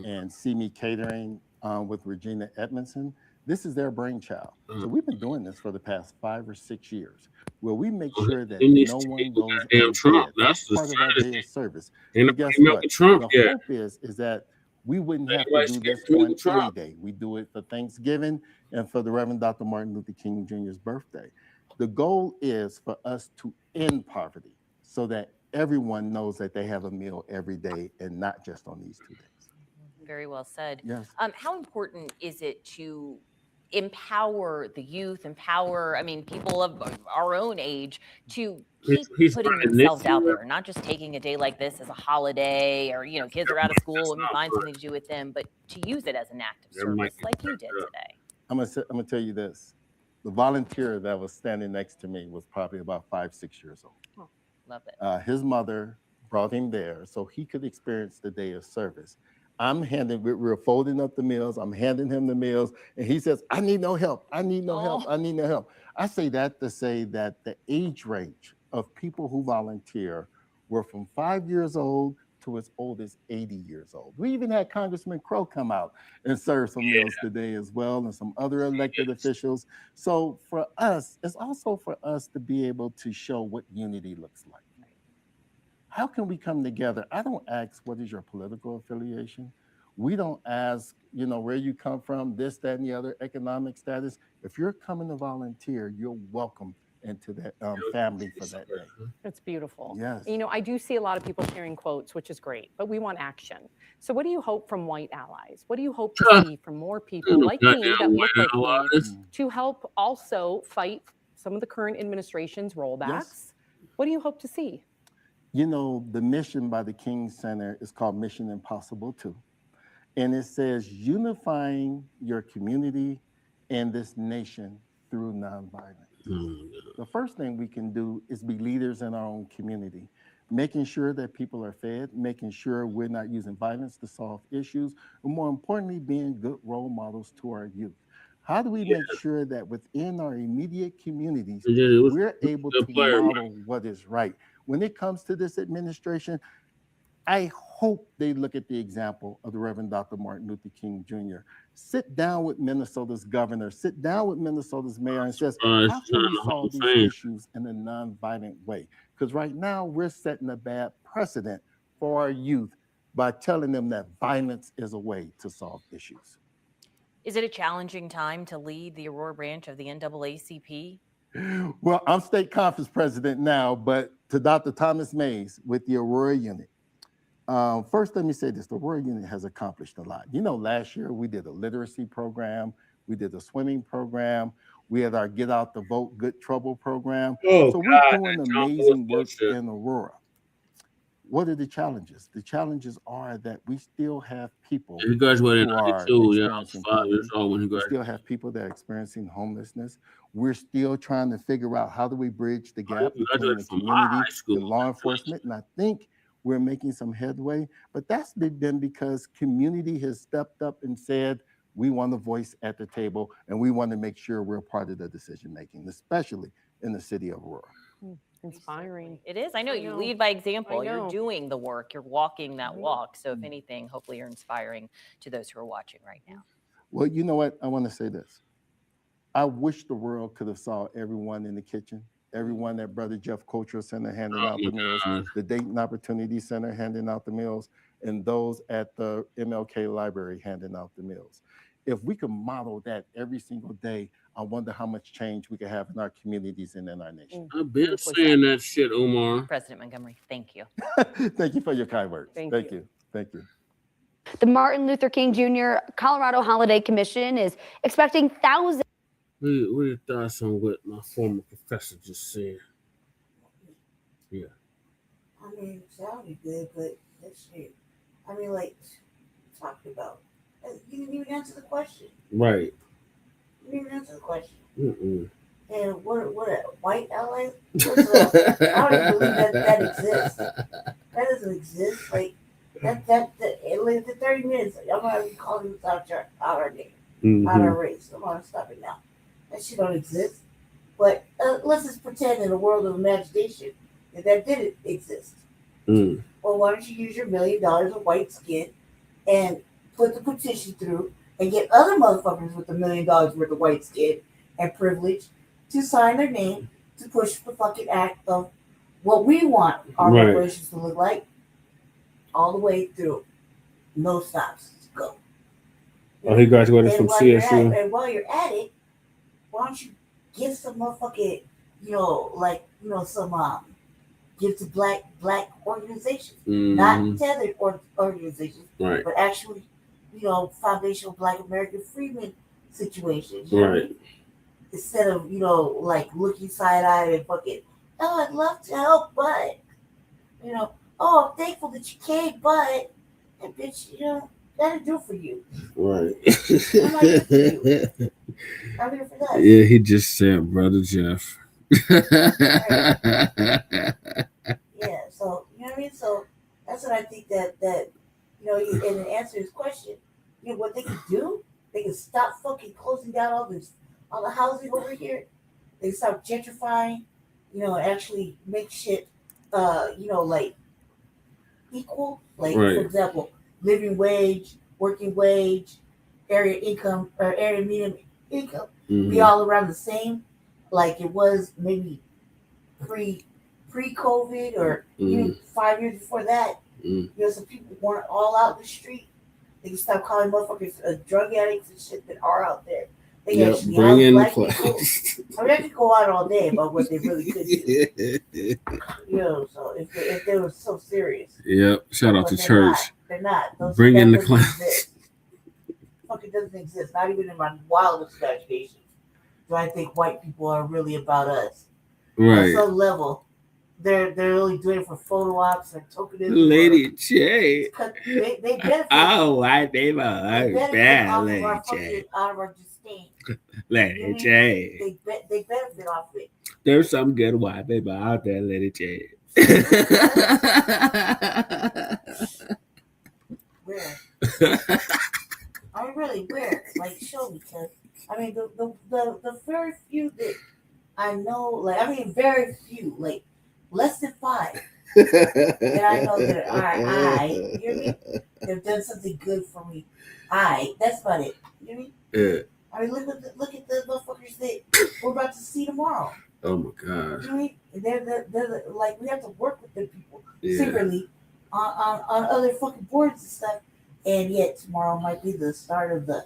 and See Me Catering with Regina Edmondson. This is their brainchild. So we've been doing this for the past 5 or 6 years, where we make sure that no one goes unfed. That's part of our day of service. And guess what? The hope is that we wouldn't have to do this on any day. We do it for Thanksgiving and for the Reverend Dr. Martin Luther King Jr.'s birthday. The goal is for us to end poverty so that everyone knows that they have a meal every day and not just on these 2 days. Very well said. Yes. How important is it to empower the youth, empower, I mean, people of our own age to keep putting themselves out there, not just taking a day like this as a holiday or, you know, kids are out of school, let me find something to do with them, but to use it as an act of service like you did today. I'm gonna tell you this. The volunteer that was standing next to me was probably about 5, 6 years old. Oh, love it. His mother brought him there so he could experience the day of service. We're folding up the meals. I'm handing him the meals, and he says, I need no help. I need no help. I need no help. I say that to say that the age range of people who volunteer were from 5 years old to as old as 80 years old. We even had Congressman Crow come out and serve some meals today as well, and some other elected officials. So for us, it's also for us to be able to show what unity looks like. How can we come together? I don't ask, what is your political affiliation? We don't ask, you know, where you come from, this, that, and the other, economic status. If you're coming to volunteer, you're welcome into that family for that day. It's beautiful. Yes. You know, I do see a lot of people sharing quotes, which is great, but we want action. So what do you hope from white allies? What do you hope to see from more people like me that look like me to help also fight some of the current administration's rollbacks? Yes. What do you hope to see? You know, the mission by the King Center is called Mission Impossible 2. And it says unifying your community and this nation through nonviolence. The first thing we can do is be leaders in our own community, making sure that people are fed, making sure we're not using violence to solve issues, and more importantly, being good role models to our youth. How do we make sure that within our immediate communities, we're able to model what is right? When it comes to this administration, I hope they look at the example of the Reverend Dr. Martin Luther King Jr. Sit down with Minnesota's governor, sit down with Minnesota's mayor and says, how can we solve these issues in a nonviolent way? Because right now we're setting a bad precedent for our youth by telling them that violence is a way to solve issues. Is it a challenging time to lead the Aurora branch of the NAACP? Well, I'm state conference president now, but to Dr. Thomas Mays with the Aurora unit. First, let me say this, the Aurora unit has accomplished a lot. You know, last year we did a literacy program, we did a swimming program, we had our Get Out the Vote, Good Trouble program. So we're doing amazing work in Aurora. What are the challenges? The challenges are that we still have people You graduated in who are 92, experiencing 5 years old when you we graduated. still have people that are experiencing homelessness. We're still trying to figure out how do we bridge the gap between the community and law enforcement. And I think we're making some headway, but that's been because community has stepped up and said, we want a voice at the table and we want to make sure we're part of the decision making, especially in the city of Aurora. Inspiring. It is. I know you lead by example. You're doing the work. You're walking that walk. So if anything, hopefully you're inspiring to those who are watching right now. Well, you know what? I want to say this. I wish the world could have saw everyone in the kitchen, everyone at Brother Jeff Cultural Center handing out the meals, the Dayton Opportunity Center handing out the meals, and those at the MLK Library handing out the meals. If we could model that every single day, I wonder how much change we could have in our communities and in our nation. I've been saying that shit, Omar. President Montgomery, thank you. Thank you for your kind words. Thank you. Thank you. The Martin Luther King Jr. Colorado Holiday Commission is expecting thousands. What are your thoughts on what my former professor just said? Yeah. I mean, it sounded good, but that shit. I mean, like, talked about. You didn't even answer the question. Right. You didn't even answer the question. Mm-mm. And what a white ally? I don't even believe that exists. That doesn't exist. Like, like the 30 minutes, I'm going to be calling this out our name, out our race. Come on, stop it now. That shit don't exist. But let's just pretend in a world of imagination that did exist. Well, why don't you use your $1 million of white skin and put the petition through and get other motherfuckers with $1 million worth of white skin and privilege to sign their name to push the fucking act of what we want our reparations to look like all the way through. No stops. Let's go. Oh, he graduated from CSU. And while you're at it, why don't you give some motherfucking, some give to black organizations, not tethered organizations, but actually, foundational Black American freedmen situations. You know what I mean? Instead of, like looking side-eyed and fucking, oh, I'd love to help, but, oh, I'm thankful that you came, but, and bitch, gotta do for you. Right. I'm not here for you. I'm here for that. Yeah, he just said, Brother Jeff. Right. Yeah, so, you know what I mean? So, that's what I think that and to answer his question, what they can do, they can stop fucking closing down all the housing over here. They can stop gentrifying, and actually make shit, like equal. Like, for example, living wage, working wage, area income, or area median income be all around the same, like it was maybe pre-COVID or even 5 years before that. Some people weren't all out in the street. They can stop calling motherfuckers drug addicts and shit that are out there. They actually bring in black people. I mean, I could go out all day about what they really could do. So if they were so serious. Yep. Shout out to church. They're not. Bring in the class. Fucking doesn't exist. Not even in my wildest imaginations do I think white people are really about us. Right. At some level. They're only doing it for photo ops and tokenism. Lady J. They benefit. Oh, white people are bad. Lady J. Out of our disdain. Lady J. They benefit off it. There's some good white people out there, Lady J. Where? I mean, really, where? Like, show me, cause I mean, the very few that I know, like, I mean, very few, like, less than 5 that I know that you hear me? They've done something good for me. That's about it. You hear me? Yeah. I mean, look at the motherfuckers that we're about to see tomorrow. Oh my God. You know what I mean? They're like, we have to work with the people secretly on other fucking boards and stuff, and yet tomorrow might be the start of the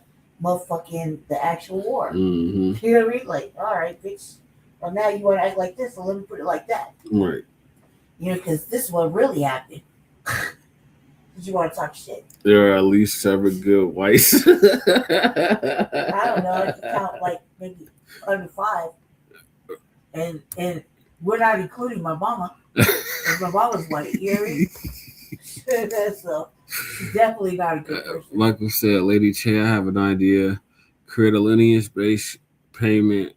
actual war. You know what I mean? Like, all right, bitch. Well, now you want to act like this, so let me put it like that. Right. Because this is what really happened. Did you want to talk shit? There are at least 7 good whites. I don't know. I can count like maybe under 5. And we're not including my mama. Because my mama's white. You hear me? So she's definitely not a good person. Like I said, Lady Che, I have an idea. Create a lineage-based payment,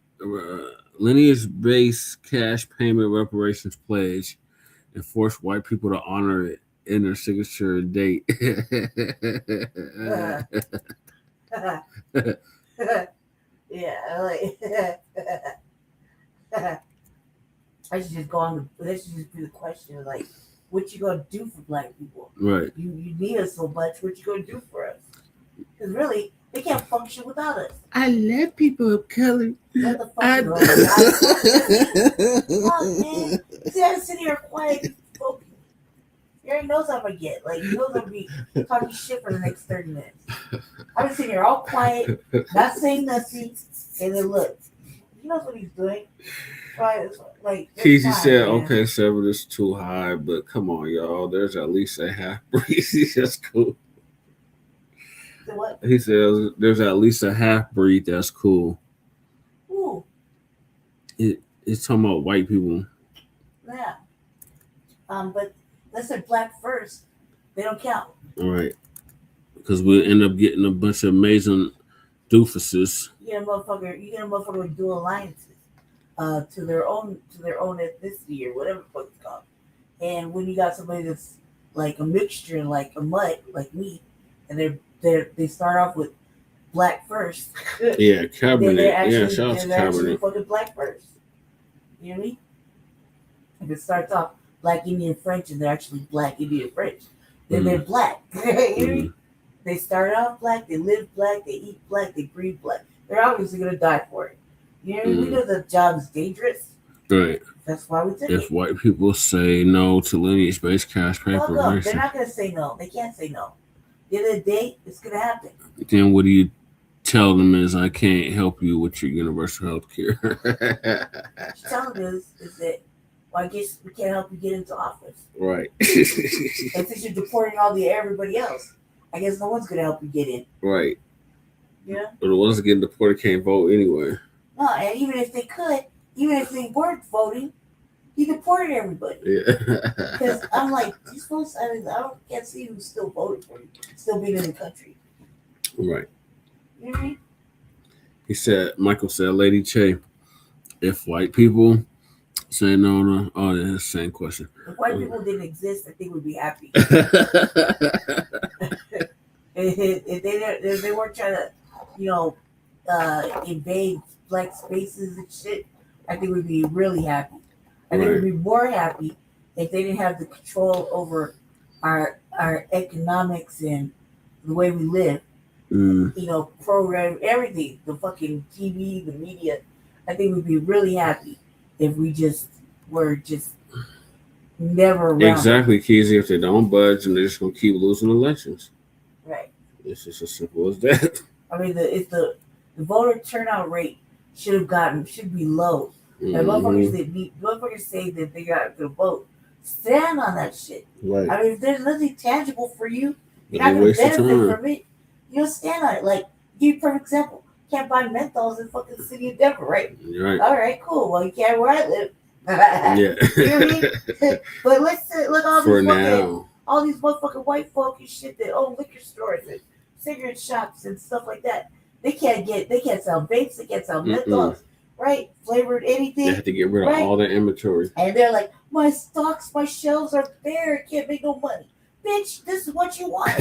lineage-based cash payment reparations pledge, and force white people to honor it in their signature date. Yeah, like I should just go on. This should just be the question, like, what you gonna do for black people? Right. You need us so much. What you gonna do for us? Because really, they can't function without us. I love people of color. Let the fuck man. See, I'm sitting here quiet. You already knows how I'm gonna get. Like, you know I'm gonna be talking shit for the next 30 minutes. I've been sitting here all quiet, not saying nothing, and then look, he knows what he's doing. Right? Like, Casey said, man. Okay, 7 is too high, but come on, y'all. There's at least a half breed. That's cool. What? He says there's at least a half breed that's cool. Ooh. It's talking about white people. Yeah. But let's say black first. They don't count. All right. Because we'll end up getting a bunch of amazing doofuses. You get a motherfucker with dual alliances to their own ethnicity or whatever the fuck it's called. And when you got somebody that's like a mixture, like a mutt, like me, and they start off with black first. Yeah, Cabernet. Yeah, shout out to Cabernet. Fucking black first. You know what I mean? If it starts off black Indian French and they're actually black Indian French, then they're black. You know what I mean? They start off black, they live black, they eat black, they breathe black. They're obviously gonna die for it. You know what I mean? We know the job is dangerous. Right. That's why we took it. If white people say no to lineage-based cash paper, no, they're not gonna say no. They can't say no. The end of the day, it's gonna happen. Then what do you tell them is I can't help you with your universal health care? What you tell them is that, well, I guess we can't help you get into office. Right. And since you're deporting everybody else, I guess no one's gonna help you get in. Right. Yeah. But the ones getting deported can't vote anyway. No, and even if they could, even if they weren't voting, he deported everybody. Yeah. Because I'm like, these folks, can't see who's still voting for you, still being in the country. Right. You know what I mean? Michael said, Lady Che, if white people say no, oh, that's the same question. If white people didn't exist, I think we'd be happy. if they weren't trying to, invade black spaces and shit, I think we'd be really happy. I think we'd be more happy if they didn't have the control over our economics and the way we live. Program everything, the fucking TV, the media. I think we'd be really happy if we just were never around. Exactly, Keezy. If they don't budge, and they're just gonna keep losing elections. Right. It's just as simple as that. I mean, the voter turnout rate should be low. And motherfuckers say that they got to vote. Stand on that shit. Right. I mean, if there's nothing tangible for you, you're not going to benefit from it. You don't stand on it. Like, give you a perfect example. Can't buy menthols in fucking city of Denver, right? Right. All right, cool. Well, you can't where I live. Yeah. You know what I mean? But let's look all these motherfucking white folk and shit that own liquor stores and cigarette shops and stuff like that. They can't sell vapes. They can't sell menthols. Right? Flavored anything. They have to get rid of all their inventory. And they're like, my shelves are bare. I can't make no money. Bitch, this is what you want.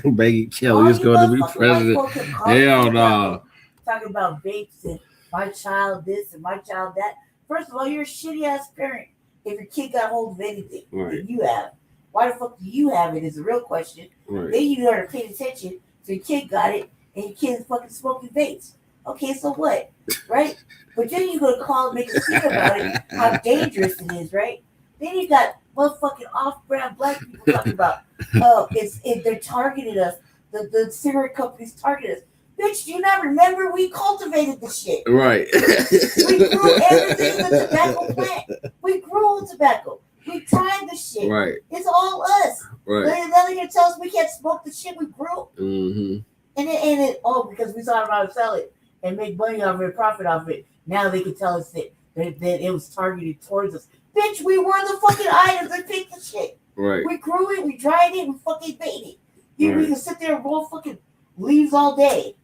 Maggie Kelly is going to be president. Hell no. Talking about vapes and my child this and my child that. First of all, you're a shitty ass parent if your kid got hold of anything that you have. Why the fuck do you have it is the real question. Right. Then you gotta pay attention. So your kid got it and your kid is fucking smoking vapes. Okay, so what? Right? But then you go to call and make a scene about it, how dangerous it is, right? Then you got motherfucking off-brand black people talking about, they're targeting us. The cigarette companies targeted us. Bitch, do you not remember? We cultivated the shit. Right. We grew everything in the tobacco plant. We grew tobacco. We tried the shit. Right. It's all us. Right. Then they're going to tell us we can't smoke the shit we grew. Mm-hmm. And because we saw how to sell it and make money off it, profit off it. Now they can tell us that it was targeted towards us. Bitch, we were the fucking items that picked the shit. Right. We grew it, we dried it, we fucking made it. We can sit there and roll fucking leaves all day.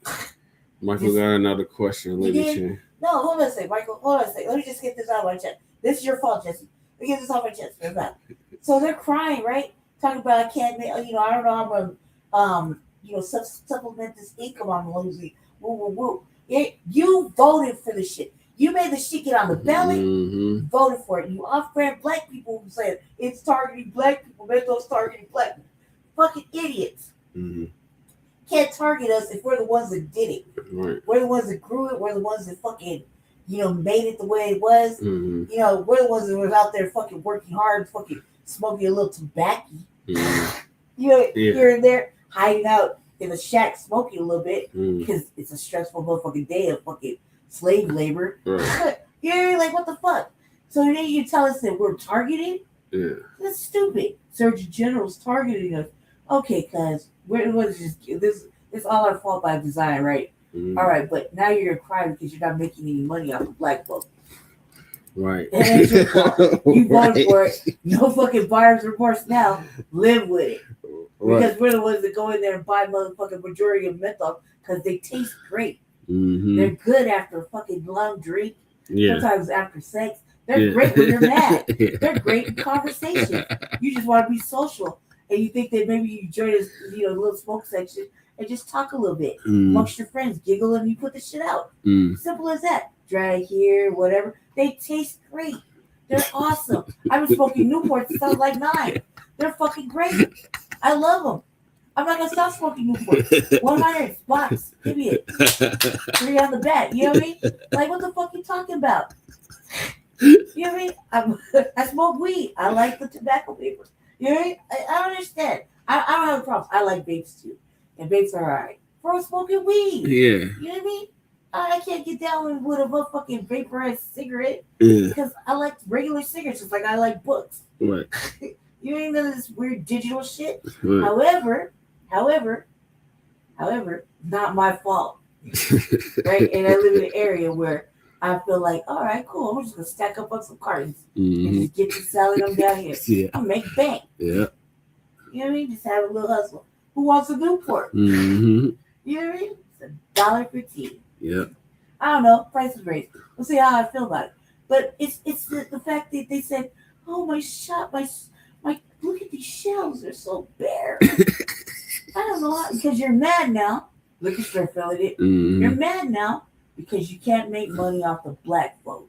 Michael got another question. No, hold on a second, Michael. Hold on a second. Let me just get this out of my chest. This is your fault, Jesse. Let me get this off my chest. So they're crying, right? Talking about I can't make, I don't know, I'm supplement this income I'm losing. Woo, woo, woo. You voted for the shit. You made the shit get on the ballot. You voted for it. You off-brand black people who said it's targeting black people. Mentos targeting black people. Fucking idiots. Mm-hmm. Can't target us if we're the ones that did it. Right. We're the ones that grew it. We're the ones that fucking, made it the way it was. Mm-hmm. We're the ones that were out there fucking working hard, fucking smoking a little tobacco. Mm-hmm. Here and there, hiding out in the shack smoking a little bit because it's a stressful motherfucking day of fucking slave labor. Right. You're like, what the fuck? So then you tell us that we're targeted? Yeah. That's stupid. Surgeon General's targeting us. Okay, cuz it's all our fault by design, right? Mm-hmm. All right, but now you're crying because you're not making any money off of black folks. Right. And that's your fault. You voted for it. No fucking buyer's remorse now. Live with it. Right. Because we're the ones that go in there and buy motherfucking majority of menthol because they taste great. Mm-hmm. They're good after a fucking long drink. Yeah. Sometimes after sex. They're great when you're mad. They're great in conversation. You just want to be social. And you think that maybe you join this, little smoke section and just talk a little bit amongst your friends, giggle, and you put the shit out. Simple as that. Dry here, whatever. They taste great. They're awesome. I've been smoking Newports since I was like 9. They're fucking great. I love them. I'm not gonna stop smoking Newports. 100 spots. Give me it. 3 on the back. You know what I mean? Like, what the fuck you talking about? You know what I mean? I smoke weed. I like the tobacco paper. You know what I mean? I don't understand. I don't have a problem. I like vapes too. And vapes are alright. For smoking weed. Yeah. You know what I mean? I can't get down with a motherfucking vaporized cigarette because I like regular cigarettes just like I like books. Right. You ain't none of this weird digital shit. Right. However, not my fault. right? And I live in an area where I feel like, all right, cool. I'm just gonna stack up on some cartons and just get to selling them down here. Yeah. I'll make bank. Yeah. You know what I mean? Just have a little hustle. Who wants a Newport? Mm-hmm. You know what I mean? It's $1.15. Yeah. I don't know. Price is raised. We'll see how I feel about it. But it's the fact that they said, oh, my shop, my look at these shelves. They're so bare. I don't know how, because you're mad now. Look at your affiliate. Mm-hmm. You're mad now because you can't make money off the black vote.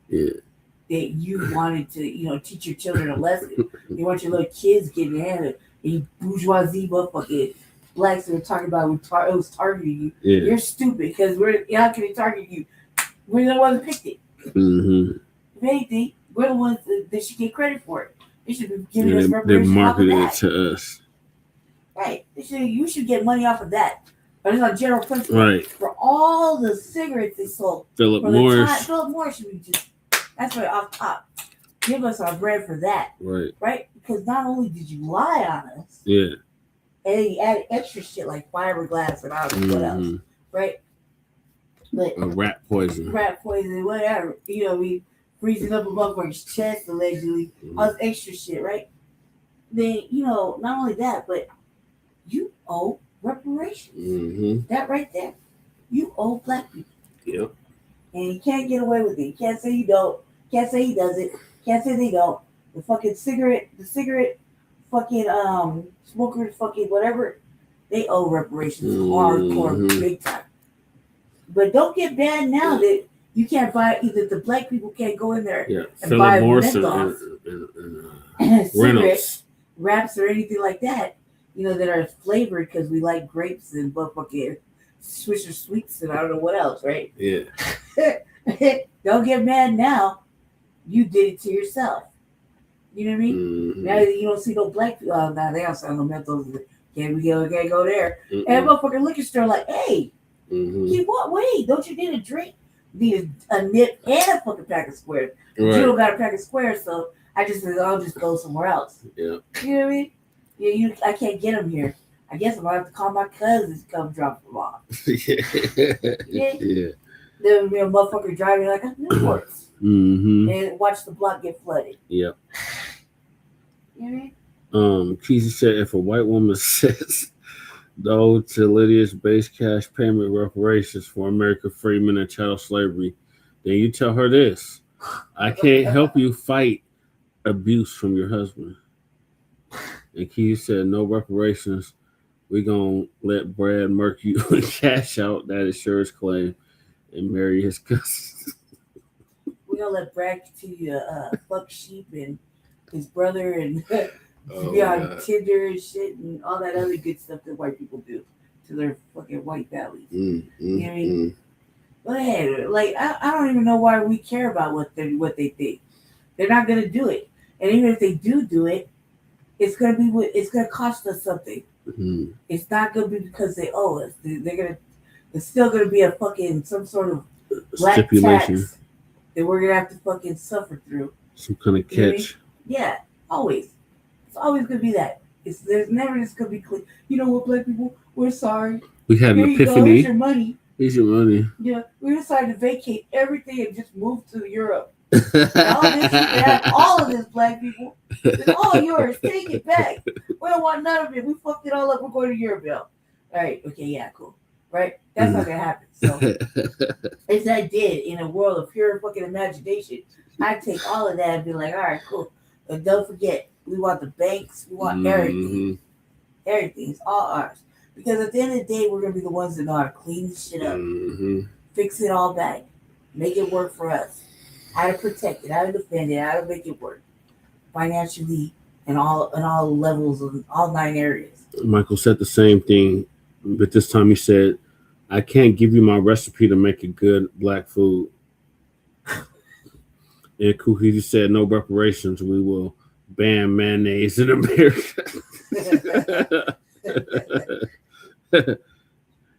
Yeah. That you wanted to, teach your children a lesson. You want your little kids getting handed. You bourgeoisie motherfucking blacks that are talking about it was targeting you. Yeah. You're stupid because how can they target you? We're the ones that picked it. Mm-hmm. If anything, we're the ones that should get credit for it. They should be giving us They reparations marketed off of it that. to us. Right. You should get money off of that. But it's on general principle. Right. For all the cigarettes they sold. Philip Morris. Philip Morris should be just, that's right off top. Give us our bread for that. Right. Right? Because not only did you lie on us, Yeah. and you added extra shit like fiberglass and I don't know what else. Right? But rat poison. Rat poison, whatever. We freezing up a motherfucker's chest allegedly. All this extra shit, right? Then, not only that, but you owe reparations. Mm-hmm. That right there. You owe black people. Yep. And you can't get away with it. You can't say you don't. Can't say he does it. Can't say they don't. The cigarette fucking smokers, fucking whatever, they owe reparations hardcore, big time. But don't get bad now that you can't buy, either the black people can't go in there and buy menthol, cigarettes, wraps, or anything like that, that are flavored because we like grapes and fucking Swisher Sweets and I don't know what else, right? Yeah. Don't get mad now. You did it to yourself. You know what I mean? Mm-hmm. Now you don't see no black people. Oh, now they don't sell no menthols. Can't go there. Mm-mm. And motherfucking liquor store like, hey, you what? Wait, don't you need a drink? Need a nip and a fucking pack of squares. Right. You don't got a pack of squares, so I'll just go somewhere else. Yeah. You know what I mean? Yeah, I can't get them here. I guess I'm gonna have to call my cousins to come drop them off. Yeah. Then motherfucker driving like a Newports. And watch the block get flooded. Yep. You know what I mean? Kesey said if a white woman says no to Lydia's base cash payment reparations for American freedmen and chattel slavery, then you tell her this: I can't help you fight abuse from your husband. And Kesey said no reparations. We're gonna let Brad murk you and cash out that insurance claim and marry his cousin. We're gonna let Brad continue to fuck sheep and his brother and be on Tinder and shit and all that other good stuff that white people do to their fucking white bellies. You know what I mean? But hey, like I don't even know why we care about what they think. They're not gonna do it, and even if they do it, it's gonna cost us something. It's not gonna be because they owe us. It's still gonna be a fucking some sort of black tax that we're gonna have to fucking suffer through. Some kind of catch. You know what I mean? Yeah, always. It's always gonna be that. There's never just gonna be clean. You know what, black people? We're sorry. We had an epiphany. Here's your money. Here's your money. Yeah, we decided to vacate everything and just move to Europe. all of this, black people. It's all yours. Take it back. We don't want none of it. We fucked it all up. We're going to Europe now. All right. Okay. Yeah. Cool. Right. That's not gonna happen. So, as I did in a world of pure fucking imagination, I'd take all of that and be like, all right, cool. But don't forget, we want the banks. We want everything. Everything's all ours. Because at the end of the day, we're gonna be the ones that know how to clean this shit up, fix it all back, make it work for us. How to protect it, how to defend it, how to make it work financially and all levels of all 9 areas. Michael said the same thing, but this time he said, I can't give you my recipe to make a good black food. And Kuhiji said, no reparations. We will ban mayonnaise in America.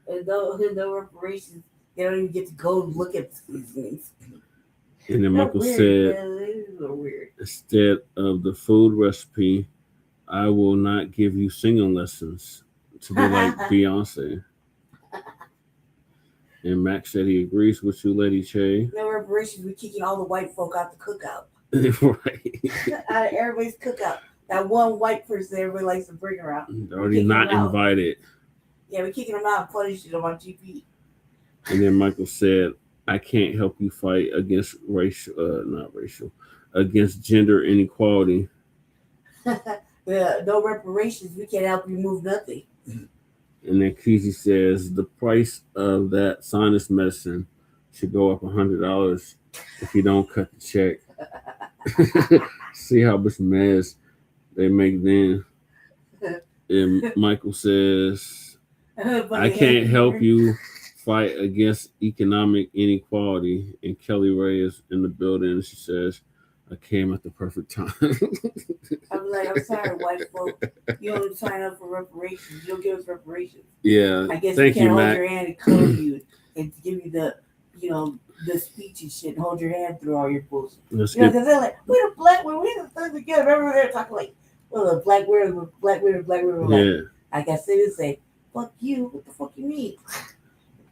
And no reparations. They don't even get to go look at these things. And then Michael said, instead of the food recipe, I will not give you singing lessons to be like Beyonce. And Max said he agrees with you, Lady Che. No reparations, we're kicking all the white folk out the cookout. Right. Out of everybody's cookout. That one white person that everybody likes to bring around. They're already not invited. Yeah, we're kicking them out and punishing them on GP. And then Michael said, I can't help you fight against against gender inequality. No reparations, we can't help you move nothing. And then Kizzy says the price of that sinus medicine should go up $100 if you don't cut the check. See how much mess they make then. And Michael says, I can't help you fight against economic inequality. And Kelly Ray is in the building and she says, I came at the perfect time. I'm like, I'm sorry, white folk. You don't sign up for reparations. You don't give us reparations. Yeah. I guess Thank we can't you, hold Mac. your hand and clone you and give you the, the speech and shit and hold your hand through all your bullshit. Because they're like, we're the black women, we're the third together. Remember they're talking like, well, the black women. Yeah. Like I said, they say, fuck you. What the fuck you mean?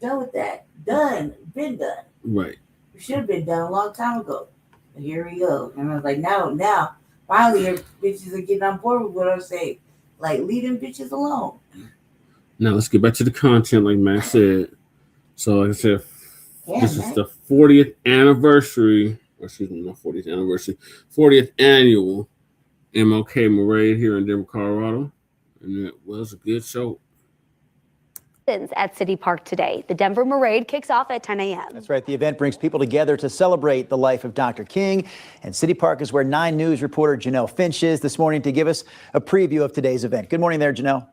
Done with that. Done. Been done. Right. It should have been done a long time ago. And here we go. And I was like, now, finally, bitches are getting on board with what I'm saying. Like, leave them bitches alone. Now let's get back to the content, like Matt said. So, like I said, this is the 40th anniversary, or excuse me, not 40th anniversary, 40th annual MLK Parade here in Denver, Colorado. And it was a good show. At City Park today. The Denver Parade kicks off at 10 a.m. That's right. The event brings people together to celebrate the life of Dr. King. And City Park is where 9 News reporter Janelle Finch is this morning to give us a preview of today's event. Good morning there, Janelle.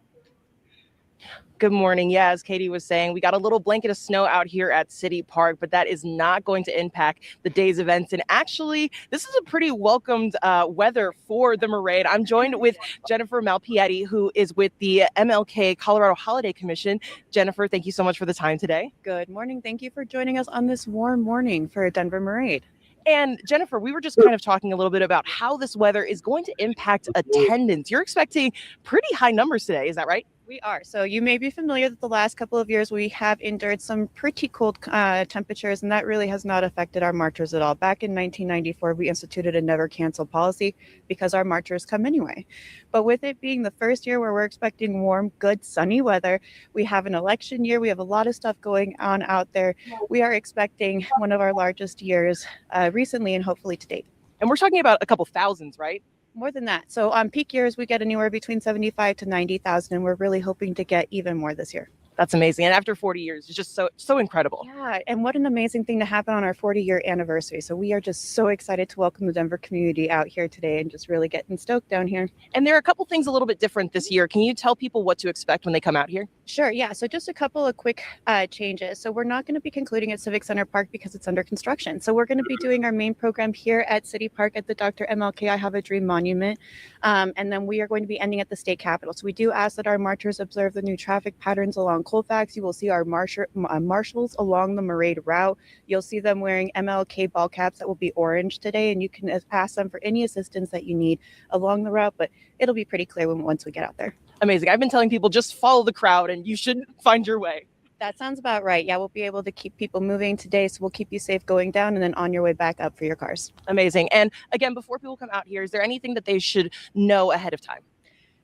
Good morning. Yeah, as Katie was saying, we got a little blanket of snow out here at City Park, but that is not going to impact the day's events. And actually, this is a pretty welcomed weather for the parade. I'm joined with Jennifer Malpietti, who is with the MLK Colorado Holiday Commission. Jennifer, thank you so much for the time today. Good morning. Thank you for joining us on this warm morning for a Denver Parade. And Jennifer, we were just kind of talking a little bit about how this weather is going to impact attendance. You're expecting pretty high numbers today. Is that right? We are. So you may be familiar that the last couple of years we have endured some pretty cold temperatures, and that really has not affected our marchers at all. Back in 1994, we instituted a never cancel policy because our marchers come anyway. But with it being the first year where we're expecting warm, good, sunny weather, we have an election year, we have a lot of stuff going on out there. We are expecting one of our largest years recently and hopefully to date. And we're talking about a couple thousands, right? More than that. So on peak years, we get anywhere between 75 to 90,000, and we're really hoping to get even more this year. That's amazing. And after 40 years, it's just so incredible. Yeah, and what an amazing thing to happen on our 40-year anniversary. So we are just so excited to welcome the Denver community out here today and just really getting stoked down here. And there are a couple things a little bit different this year. Can you tell people what to expect when they come out here? Sure, yeah. So just a couple of quick changes. So we're not going to be concluding at Civic Center Park because it's under construction. So we're going to be doing our main program here at City Park at the Dr. MLK I Have a Dream Monument. And then we are going to be ending at the State Capitol. So we do ask that our marchers observe the new traffic patterns along Colfax. You will see our marshals along the parade route. You'll see them wearing MLK ball caps that will be orange today, and you can ask them for any assistance that you need along the route, but it'll be pretty clear once we get out there. Amazing. I've been telling people just follow the crowd and you should find your way. That sounds about right. Yeah, we'll be able to keep people moving today, so we'll keep you safe going down and then on your way back up for your cars. Amazing. And again, before people come out here, is there anything that they should know ahead of time?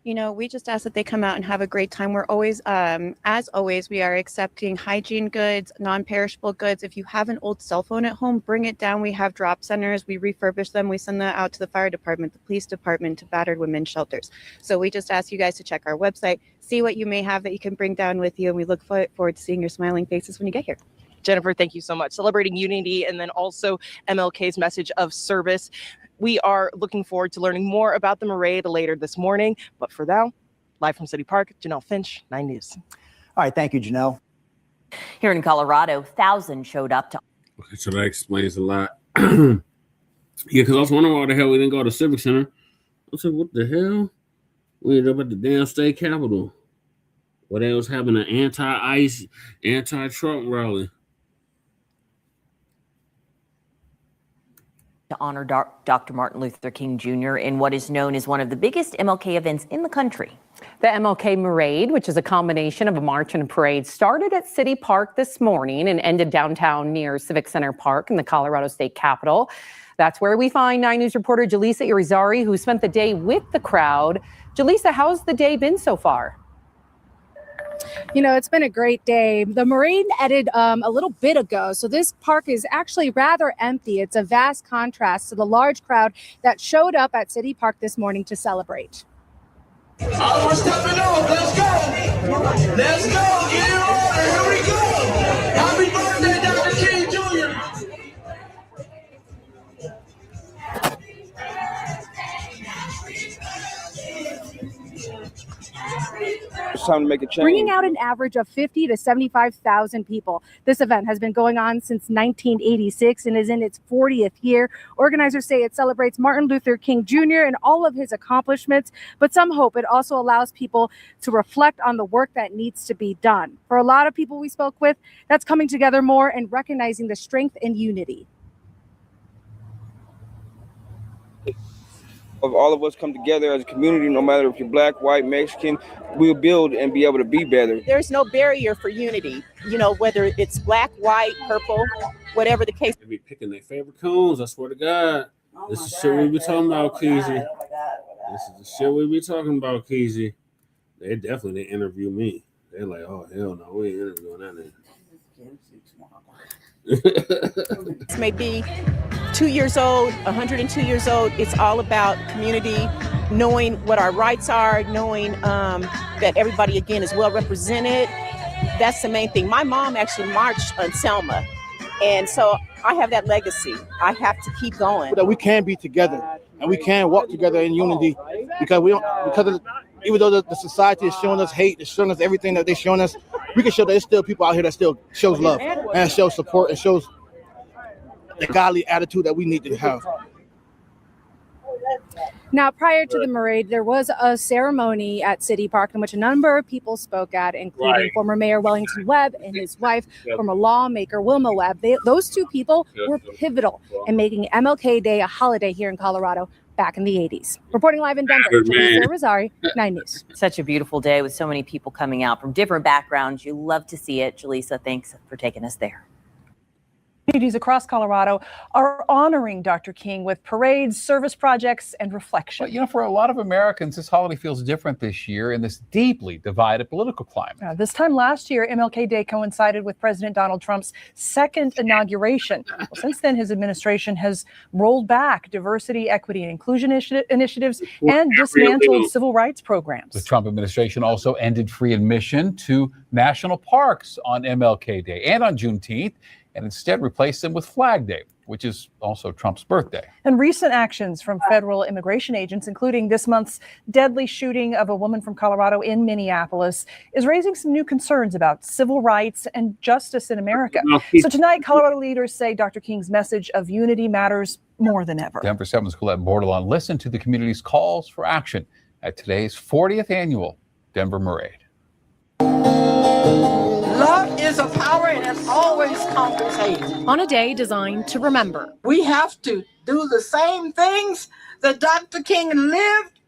You know, we just ask that they come out and have a great time. We're always, as always, we are accepting hygiene goods, non-perishable goods. If you have an old cell phone at home, bring it down. We have drop centers. We refurbish them. We send that out to the fire department, the police department, to battered women's shelters. So we just ask you guys to check our website, see what you may have that you can bring down with you. And we look forward to seeing your smiling faces when you get here. Jennifer, thank you so much. Celebrating unity and then also MLK's message of service. We are looking forward to learning more about the parade later this morning. But for now, live from City Park, Janelle Finch, 9 News. All right, thank you, Janelle. Here in Colorado, thousands showed up to. Okay, so that explains a lot. Yeah, because I was wondering why the hell we didn't go to Civic Center. I said, what the hell? We ended up at the damn state capitol where they was having an anti-ICE, anti-Trump rally. to honor Dr. Martin Luther King Jr. in what is known as one of the biggest MLK events in the country. The MLK Parade, which is a combination of a march and a parade, started at City Park this morning and ended downtown near Civic Center Park in the Colorado State Capitol. That's where we find 9 News reporter Jaleesa Irizarry, who spent the day with the crowd. Jaleesa, how's the day been so far? You know, it's been a great day. The parade ended a little bit ago, so this park is actually rather empty. It's a vast contrast to the large crowd that showed up at City Park this morning to celebrate. Oh, we're stepping up. Let's go. Let's go. Get it on. Here we go. Happy birthday, Dr. King Jr. It's time to make a change. Bringing out an average of 50 to 75,000 people. This event has been going on since 1986 and is in its 40th year. Organizers say it celebrates Martin Luther King Jr. and all of his accomplishments, but some hope it also allows people to reflect on the work that needs to be done. For a lot of people we spoke with, that's coming together more and recognizing the strength and unity. Of all of us come together as a community, no matter if you're Black, white, Mexican, we'll build and be able to be better. There's no barrier for unity, you know, whether it's Black, white, purple, whatever the case. They be picking their favorite cones, I swear to God. This is shit we be talking about, Keezy. This is the shit we be talking about, Keezy. They definitely didn't interview me. They're like, oh, hell no, we ain't interviewing that nigga. This may be 2 years old, 102 years old. It's all about community, knowing what our rights are, knowing that everybody, again, is well represented. That's the main thing. My mom actually marched on Selma, and so I have that legacy. I have to keep going. That we can be together, and we can walk together in unity, because we don't, even though the society is showing us hate, it's showing us everything that they're showing us, we can show that there's still people out here that still shows love and shows support and shows the godly attitude that we need to have. Now, prior to the parade, there was a ceremony at City Park in which a number of people spoke at, including former Mayor Wellington Webb and his wife, former lawmaker Wilma Webb. Those two people were pivotal in making MLK Day a holiday here in Colorado back in the 80s. Reporting live in Denver, Jaleesa Irizarry, 9 News. Such a beautiful day with so many people coming out from different backgrounds. You love to see it. Jaleesa, thanks for taking us there. Communities across Colorado are honoring Dr. King with parades, service projects, and reflection. Well, you know, for a lot of Americans, this holiday feels different this year in this deeply divided political climate. This time last year, MLK Day coincided with President Donald Trump's second inauguration. Well, since then, his administration has rolled back diversity, equity, and inclusion initiatives and dismantled civil rights programs. The Trump administration also ended free admission to national parks on MLK Day and on Juneteenth, and instead replaced them with Flag Day, which is also Trump's birthday. And recent actions from federal immigration agents, including this month's deadly shooting of a woman from Colorado in Minneapolis, is raising some new concerns about civil rights and justice in America. So tonight, Colorado leaders say Dr. King's message of unity matters more than ever. Denver 7's Colette Bordelon listened to the community's calls for action at today's 40th annual Denver Parade. Love is a power and it always conquers hate. On a day designed to remember. We have to do the same things that Dr. King lived,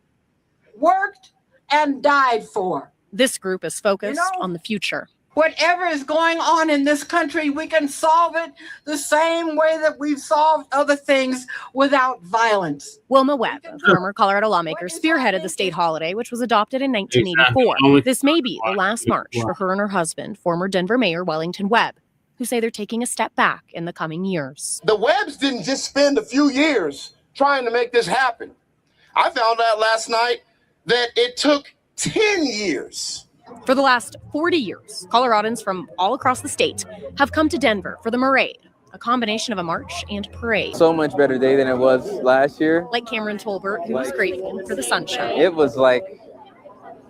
worked, and died for. This group is focused on the future. Whatever is going on in this country, we can solve it the same way that we've solved other things without violence. Wilma Webb, a former Colorado lawmaker, spearheaded the state holiday, which was adopted in 1984. This may be the last march for her and her husband, former Denver Mayor Wellington Webb, who say they're taking a step back in the coming years. The Webbs didn't just spend a few years trying to make this happen. I found out last night that it took 10 years. For the last 40 years, Coloradans from all across the state have come to Denver for the Parade, a combination of a march and parade. So much better day than it was last year. Like Cameron Tolbert, who was grateful for the sunshine. It was like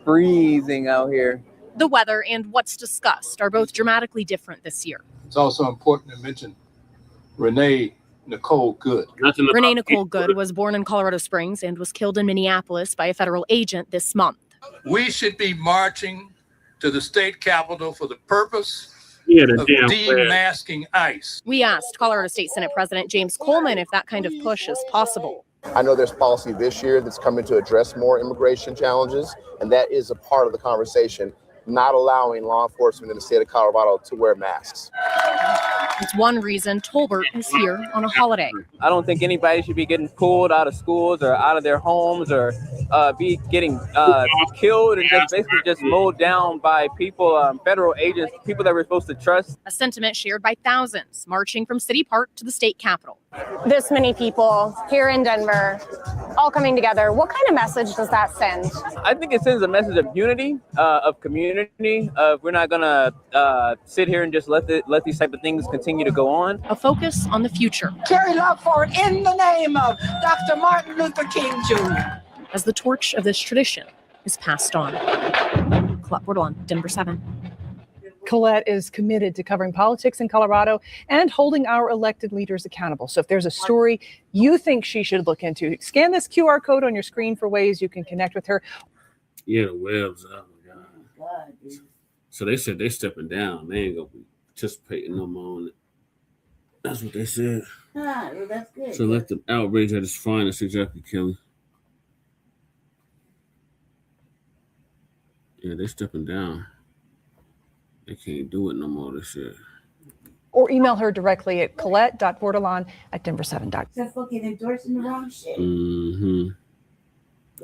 freezing out here. The weather and what's discussed are both dramatically different this year. It's also important to mention Renee Nicole Good. Renee Nicole Good was born in Colorado Springs and was killed in Minneapolis by a federal agent this month. We should be marching to the state capitol for the purpose of demasking ICE. We asked Colorado State Senate President James Coleman if that kind of push is possible. I know there's policy this year that's coming to address more immigration challenges, and that is a part of the conversation, not allowing law enforcement in the state of Colorado to wear masks. It's one reason Tolbert is here on a holiday. I don't think anybody should be getting pulled out of schools or out of their homes or be getting killed and just basically just mowed down by people, federal agents, people that we're supposed to trust. A sentiment shared by thousands marching from City Park to the state capitol. This many people here in Denver, all coming together. What kind of message does that send? I think it sends a message of unity, of community, of we're not gonna sit here and just let these type of things continue to go on. A focus on the future. Carry love forward in the name of Dr. Martin Luther King Jr. As the torch of this tradition is passed on. Colette Bordelon, Denver 7. Colette is committed to covering politics in Colorado and holding our elected leaders accountable. So if there's a story you think she should look into, scan this QR code on your screen for ways you can connect with her. Yeah, the webs. Oh my God. So they said they stepping down. They ain't gonna be participating no more on it. That's what they said. Well, that's good. So let the outrage at its finest, exactly, Kelly. Yeah, they stepping down. They can't do it no more this year. Or email her directly at colette.bordelon@denver7.com. That's fucking endorsing the wrong shit. Mm-hmm.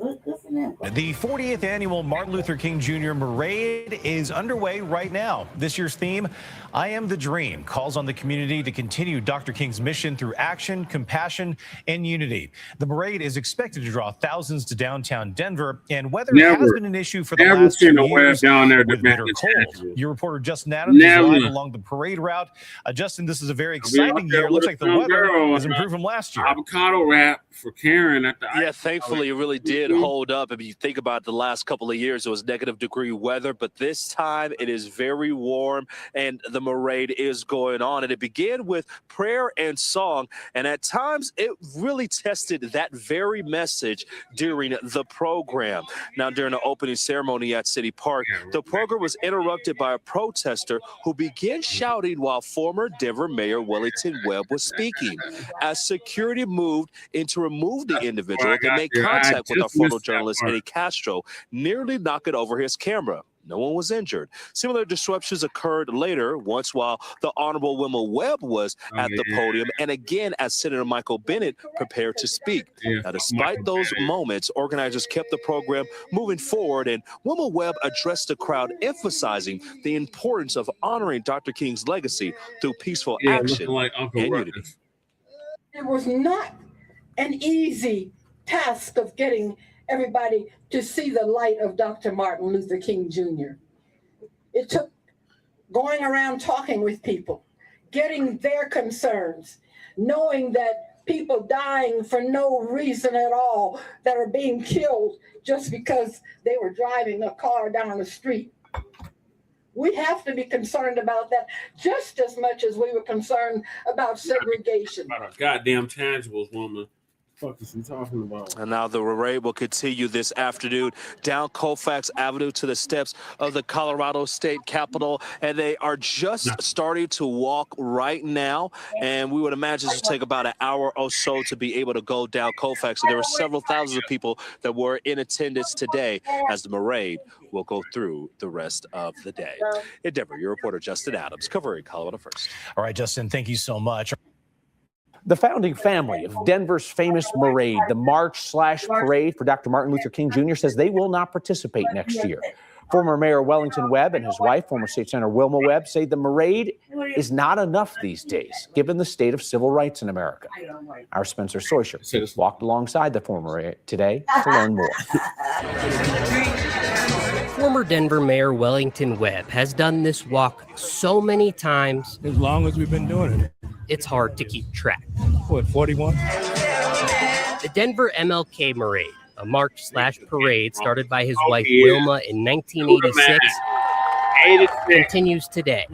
Good for them. The 40th annual Martin Luther King Jr. Parade is underway right now. This year's theme, I Am the Dream, calls on the community to continue Dr. King's mission through action, compassion, and unity. The parade is expected to draw thousands to downtown Denver, and weather has been an issue for the last 2 years down there with bitter cold. Your reporter Justin Adams is live along the parade route. Justin, this is a very exciting year. It looks like the weather has improved from last year. Avocado wrap for Karen at the thankfully it really did hold up. If you think about the last couple of years, it was -degree weather, but this time it is very warm and the parade is going on. And it began with prayer and song, and at times it really tested that very message during the program. Now, during the opening ceremony at City Park, the program was interrupted by a protester who began shouting while former Denver Mayor Wellington Webb was speaking. As security moved in to remove the individual, they made contact with our photojournalist Eddie Castro, nearly knocking over his camera. No one was injured. Similar disruptions occurred later, once while the Honorable Wilma Webb was at the podium, and again as Senator Michael Bennet prepared to speak. Now, despite those moments, organizers kept the program moving forward, and Wilma Webb addressed the crowd, emphasizing the importance of honoring Dr. King's legacy through peaceful action and unity. It was not an easy task of getting everybody to see the light of Dr. Martin Luther King Jr. It took going around talking with people, getting their concerns, knowing that people dying for no reason at all, that are being killed just because they were driving a car down the street. We have to be concerned about that just as much as we were concerned about segregation. About our goddamn tangibles, woman. What the fuck is he talking about? And now the parade will continue this afternoon down Colfax Avenue to the steps of the Colorado State Capitol, and they are just starting to walk right now. And we would imagine this will take about an hour or so to be able to go down Colfax. And there were several thousands of people that were in attendance today as the parade will go through the rest of the day. In Denver, your reporter Justin Adams covering Colorado First. All right, Justin, thank you so much. The founding family of Denver's famous parade, the March/Parade for Dr. Martin Luther King Jr., says they will not participate next year. Former Mayor Wellington Webb and his wife, former State Senator Wilma Webb, say the parade is not enough these days, given the state of civil rights in America. Our Spencer Soysher walked alongside the former today to learn more. Former Denver Mayor Wellington Webb has done this walk so many times. As long as we've been doing it. It's hard to keep track. What, 41? The Denver MLK Parade, a March/Parade started by his wife Wilma in 1986, continues today.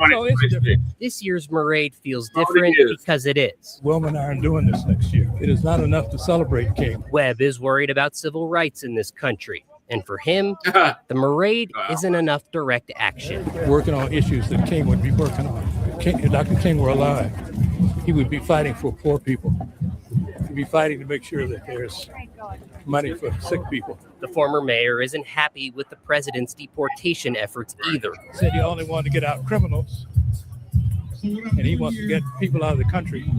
This year's parade feels different because it is. Wilma and I are doing this next year. It is not enough to celebrate King. Webb is worried about civil rights in this country. And for him, the Marade isn't enough direct action. Working on issues that King would be working on. If Dr. King were alive, he would be fighting for poor people. He'd be fighting to make sure that there's money for sick people. The former mayor isn't happy with the president's deportation efforts either. He said he only wanted to get out criminals, and he wants to get people out of the country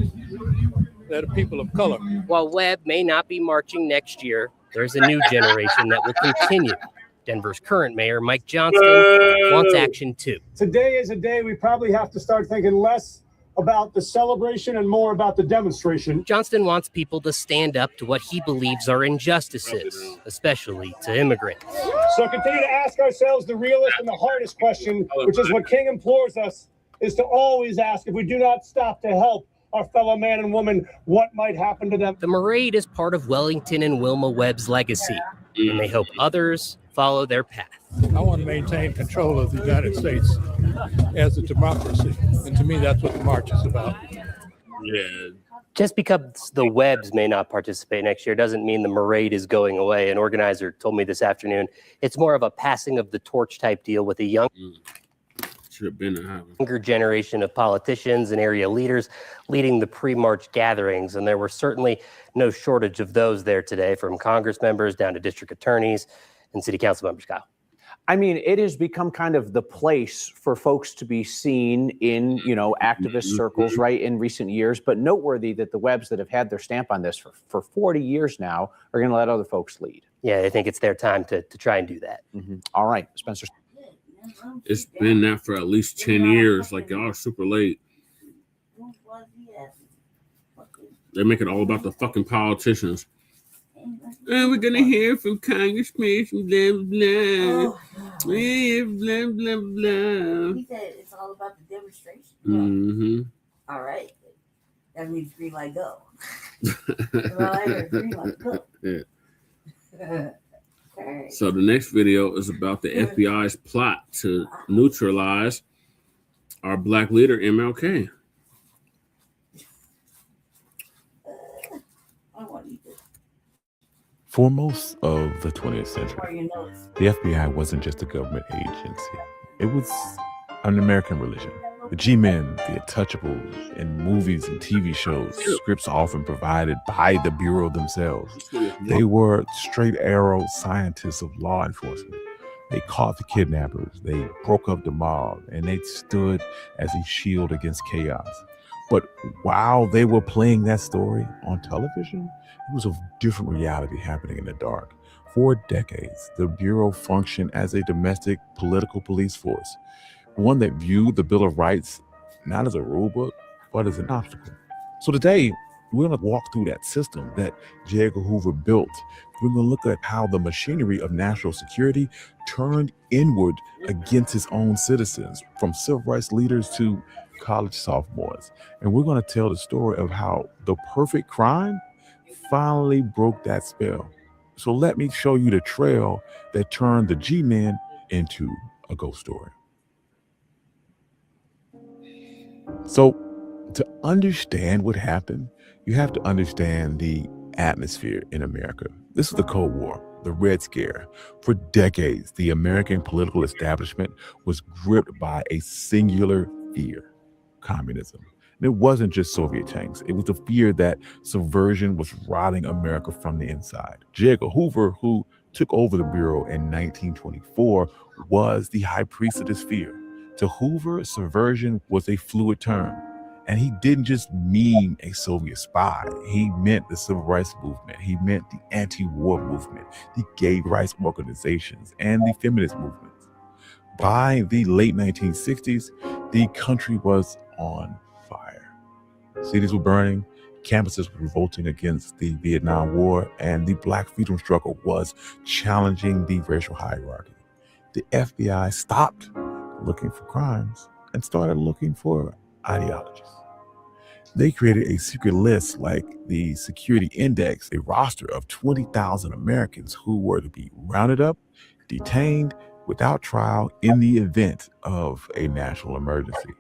that are people of color. While Webb may not be marching next year, there's a new generation that will continue. Denver's current mayor, Mike Johnston, wants action too. Today is a day we probably have to start thinking less about the celebration and more about the demonstration. Johnston wants people to stand up to what he believes are injustices, especially to immigrants. So continue to ask ourselves the realest and the hardest question, which is what King implores us, is to always ask, if we do not stop to help our fellow man and woman, what might happen to them? The Marade is part of Wellington and Wilma Webb's legacy, and they hope others follow their path. I want to maintain control of the United States as a democracy, and to me, that's what the march is about. Yeah. Just because the Webbs may not participate next year doesn't mean the Marade is going away. An organizer told me this afternoon it's more of a passing of the torch type deal with a Should have been younger generation of politicians and area leaders leading the pre-march gatherings. And there were certainly no shortage of those there today, from Congress members down to district attorneys and city council members, Kyle. I mean, it has become kind of the place for folks to be seen in, activist circles, right, in recent years. But noteworthy that the Webbs that have had their stamp on this for 40 years now are going to let other folks lead. Yeah, I think it's their time to try and do that. All right, Spencer. It's been that for at least 10 years. Like, y'all are super late. They make it all about the fucking politicians. Oh, we're gonna hear from congressmen, blah blah, blah blah blah. He said it's all about the demonstration. Mm-hmm. All right, that means green light go. Well, I heard green light go. Yeah. So the next video is about the FBI's plot to neutralize our black leader, MLK. For most of the 20th century, the FBI wasn't just a government agency. It was an American religion. The G-men, the Untouchables, in movies and TV shows, scripts often provided by the Bureau themselves. They were straight arrow scientists of law enforcement. They caught the kidnappers, they broke up the mob, and they stood as a shield against chaos. But while they were playing that story on television, it was a different reality happening in the dark. For decades, the Bureau functioned as a domestic political police force, one that viewed the Bill of Rights not as a rule book, but as an obstacle. So today, we're going to walk through that system that J. Edgar Hoover built. We're going to look at how the machinery of national security turned inward against its own citizens, from civil rights leaders to college sophomores. And we're going to tell the story of how the perfect crime finally broke that spell. So let me show you the trail that turned the G-men into a ghost story. So to understand what happened, you have to understand the atmosphere in America. This is the Cold War, the Red Scare. For decades, the American political establishment was gripped by a singular fear: communism. And it wasn't just Soviet tanks. It was the fear that subversion was rotting America from the inside. J. Edgar Hoover, who took over the Bureau in 1924, was the high priest of this fear. To Hoover, subversion was a fluid term. And he didn't just mean a Soviet spy. He meant the civil rights movement. He meant the anti-war movement, the gay rights organizations, and the feminist movements. By the late 1960s, the country was on fire. Cities were burning, campuses were revolting against the Vietnam War, and the Black freedom struggle was challenging the racial hierarchy. The FBI stopped looking for crimes and started looking for ideologies. They created a secret list like the Security Index, a roster of 20,000 Americans who were to be rounded up, detained without trial in the event of a national emergency.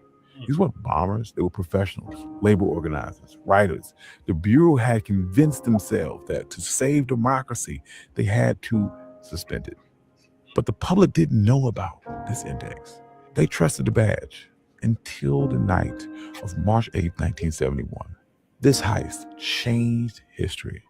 These weren't bombers, they were professionals, labor organizers, writers. The Bureau had convinced themselves that to save democracy, they had to suspended. But the public didn't know about this index. They trusted the badge until the night of March 8, 1971. This heist changed history.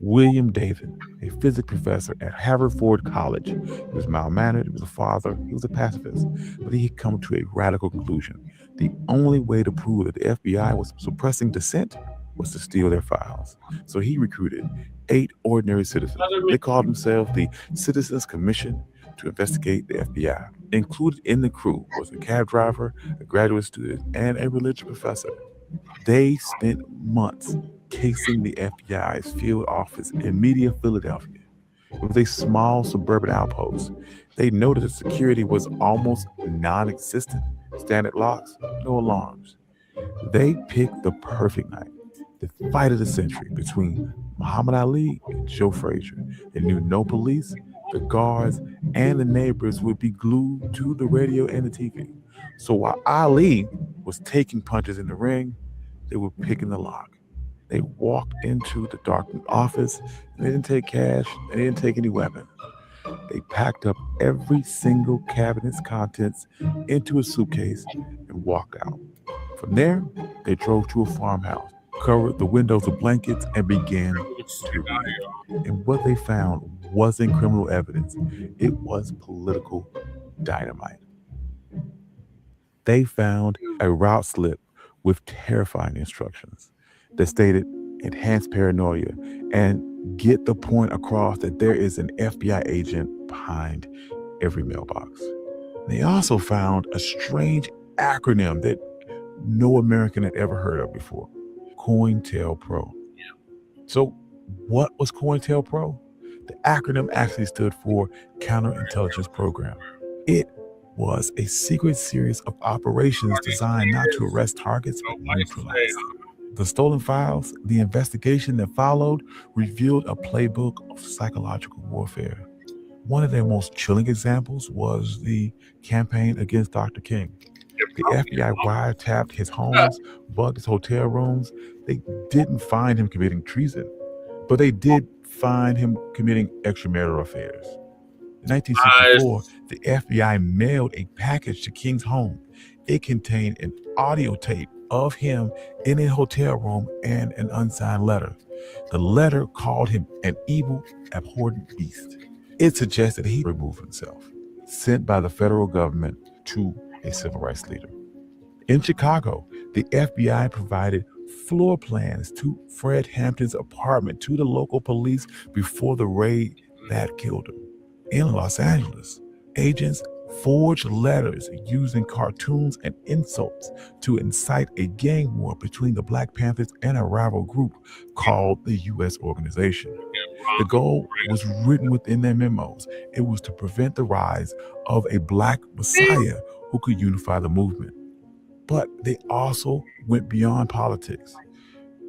William David, a physics professor at Haverford College. He was mild-mannered, he was a father, he was a pacifist, but he had come to a radical conclusion. The only way to prove that the FBI was suppressing dissent was to steal their files. So he recruited 8 ordinary citizens. They called themselves the Citizens Commission to investigate the FBI. Included in the crew was a cab driver, a graduate student, and a religious professor. They spent months casing the FBI's field office in Media, Philadelphia. It was a small suburban outpost. They noted that security was almost non-existent. Standard locks, no alarms. They picked the perfect night, the fight of the century between Muhammad Ali and Joe Frazier. They knew no police, the guards, and the neighbors would be glued to the radio and the TV. So while Ali was taking punches in the ring, they were picking the lock. They walked into the darkened office, and they didn't take cash, they didn't take any weapons. They packed up every single cabinet's contents into a suitcase and walked out. From there, they drove to a farmhouse, covered the windows with blankets, and began to read. And what they found wasn't criminal evidence, it was political dynamite. They found a route slip with terrifying instructions that stated enhance paranoia and get the point across that there is an FBI agent behind every mailbox. They also found a strange acronym that no American had ever heard of before, COINTELPRO. So what was COINTELPRO? The acronym actually stood for Counterintelligence Program. It was a secret series of operations designed not to arrest targets, but neutralize them. The stolen files, the investigation that followed, revealed a playbook of psychological warfare. One of their most chilling examples was the campaign against Dr. King. The FBI wiretapped his homes, bugged his hotel rooms. They didn't find him committing treason, but they did find him committing extramarital affairs. In 1964, the FBI mailed a package to King's home. It contained an audio tape of him in a hotel room and an unsigned letter. The letter called him an evil, abhorrent beast. It suggested he remove himself, sent by the federal government to a civil rights leader. In Chicago, the FBI provided floor plans to Fred Hampton's apartment to the local police before the raid that killed him. In Los Angeles, agents forged letters using cartoons and insults to incite a gang war between the Black Panthers and a rival group called the U.S. Organization. The goal was written within their memos. It was to prevent the rise of a Black Messiah who could unify the movement. But they also went beyond politics.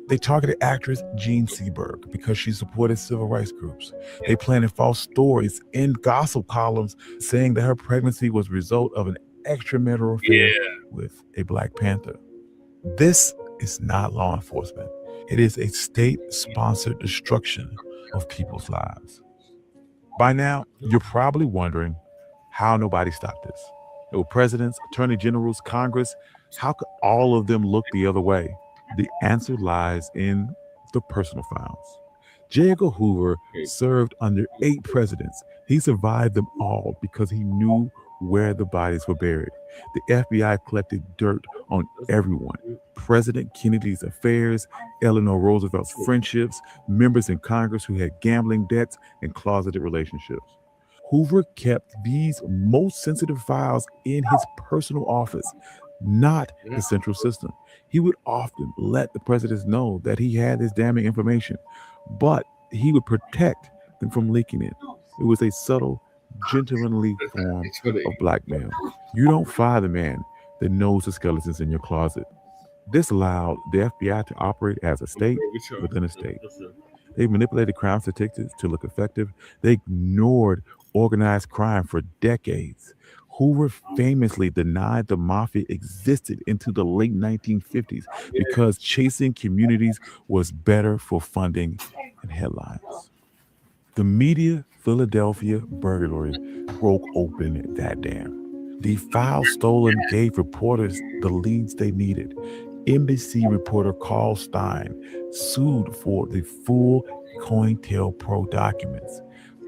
They targeted actress Jean Seberg because she supported civil rights groups. They planted false stories in gossip columns saying that her pregnancy was a result of an extramarital affair with a Black Panther. This is not law enforcement. It is a state-sponsored destruction of people's lives. By now, you're probably wondering how nobody stopped this. There were presidents, attorney generals, Congress. How could all of them look the other way? The answer lies in the personal files. J. Edgar Hoover served under 8 presidents. He survived them all because he knew where the bodies were buried. The FBI collected dirt on everyone. President Kennedy's affairs, Eleanor Roosevelt's friendships, members in Congress who had gambling debts and closeted relationships. Hoover kept these most sensitive files in his personal office, not the central system. He would often let the presidents know that he had this damning information, but he would protect them from leaking it. It was a subtle, gentlemanly form of blackmail. You don't fire the man that knows the skeletons in your closet. This allowed the FBI to operate as a state within a state. They manipulated crime statistics to look effective. They ignored organized crime for decades. Hoover famously denied the mafia existed into the late 1950s because chasing communities was better for funding and headlines. The media Philadelphia burglary broke open that dam. The files stolen gave reporters the leads they needed. NBC reporter Carl Stein sued for the full COINTELPRO documents.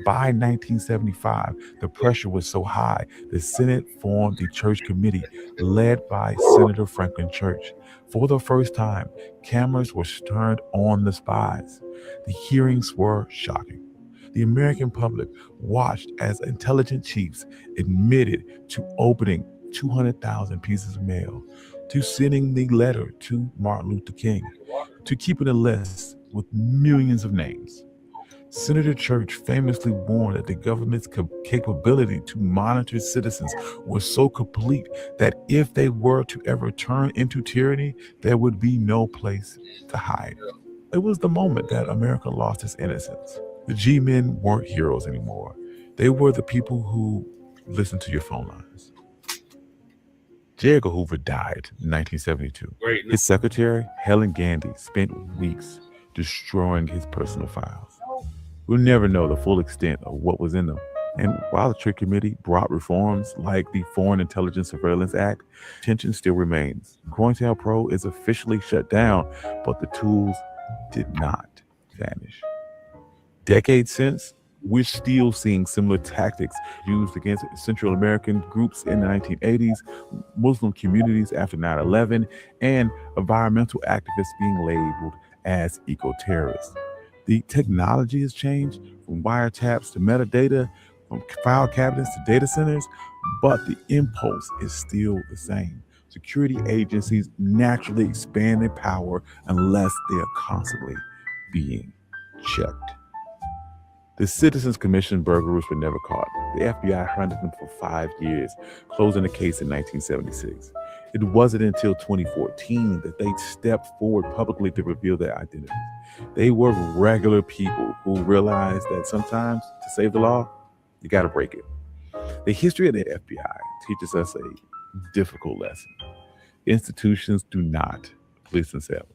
By 1975, the pressure was so high, the Senate formed the Church Committee led by Senator Franklin Church. For the first time, cameras were turned on the spies. The hearings were shocking. The American public watched as intelligence chiefs admitted to opening 200,000 pieces of mail, to sending the letter to Martin Luther King, to keeping a list with millions of names. Senator Church famously warned that the government's capability to monitor citizens was so complete that if they were to ever turn into tyranny, there would be no place to hide. It was the moment that America lost its innocence. The G-men weren't heroes anymore. They were the people who listened to your phone lines. J. Edgar Hoover died in 1972. His secretary, Helen Gandy, spent weeks destroying his personal files. We'll never know the full extent of what was in them. And while the Church Committee brought reforms like the Foreign Intelligence Surveillance Act, tension still remains. COINTELPRO is officially shut down, but the tools did not vanish. Decades since, we're still seeing similar tactics used against Central American groups in the 1980s, Muslim communities after 9/11, and environmental activists being labeled as eco-terrorists. The technology has changed from wiretaps to metadata, from file cabinets to data centers, but the impulse is still the same. Security agencies naturally expand their power unless they are constantly being checked. The Citizens Commission burglars were never caught. The FBI hunted them for 5 years, closing the case in 1976. It wasn't until 2014 that they stepped forward publicly to reveal their identities. They were regular people who realized that sometimes to save the law, you gotta break it. The history of the FBI teaches us a difficult lesson. Institutions do not police themselves.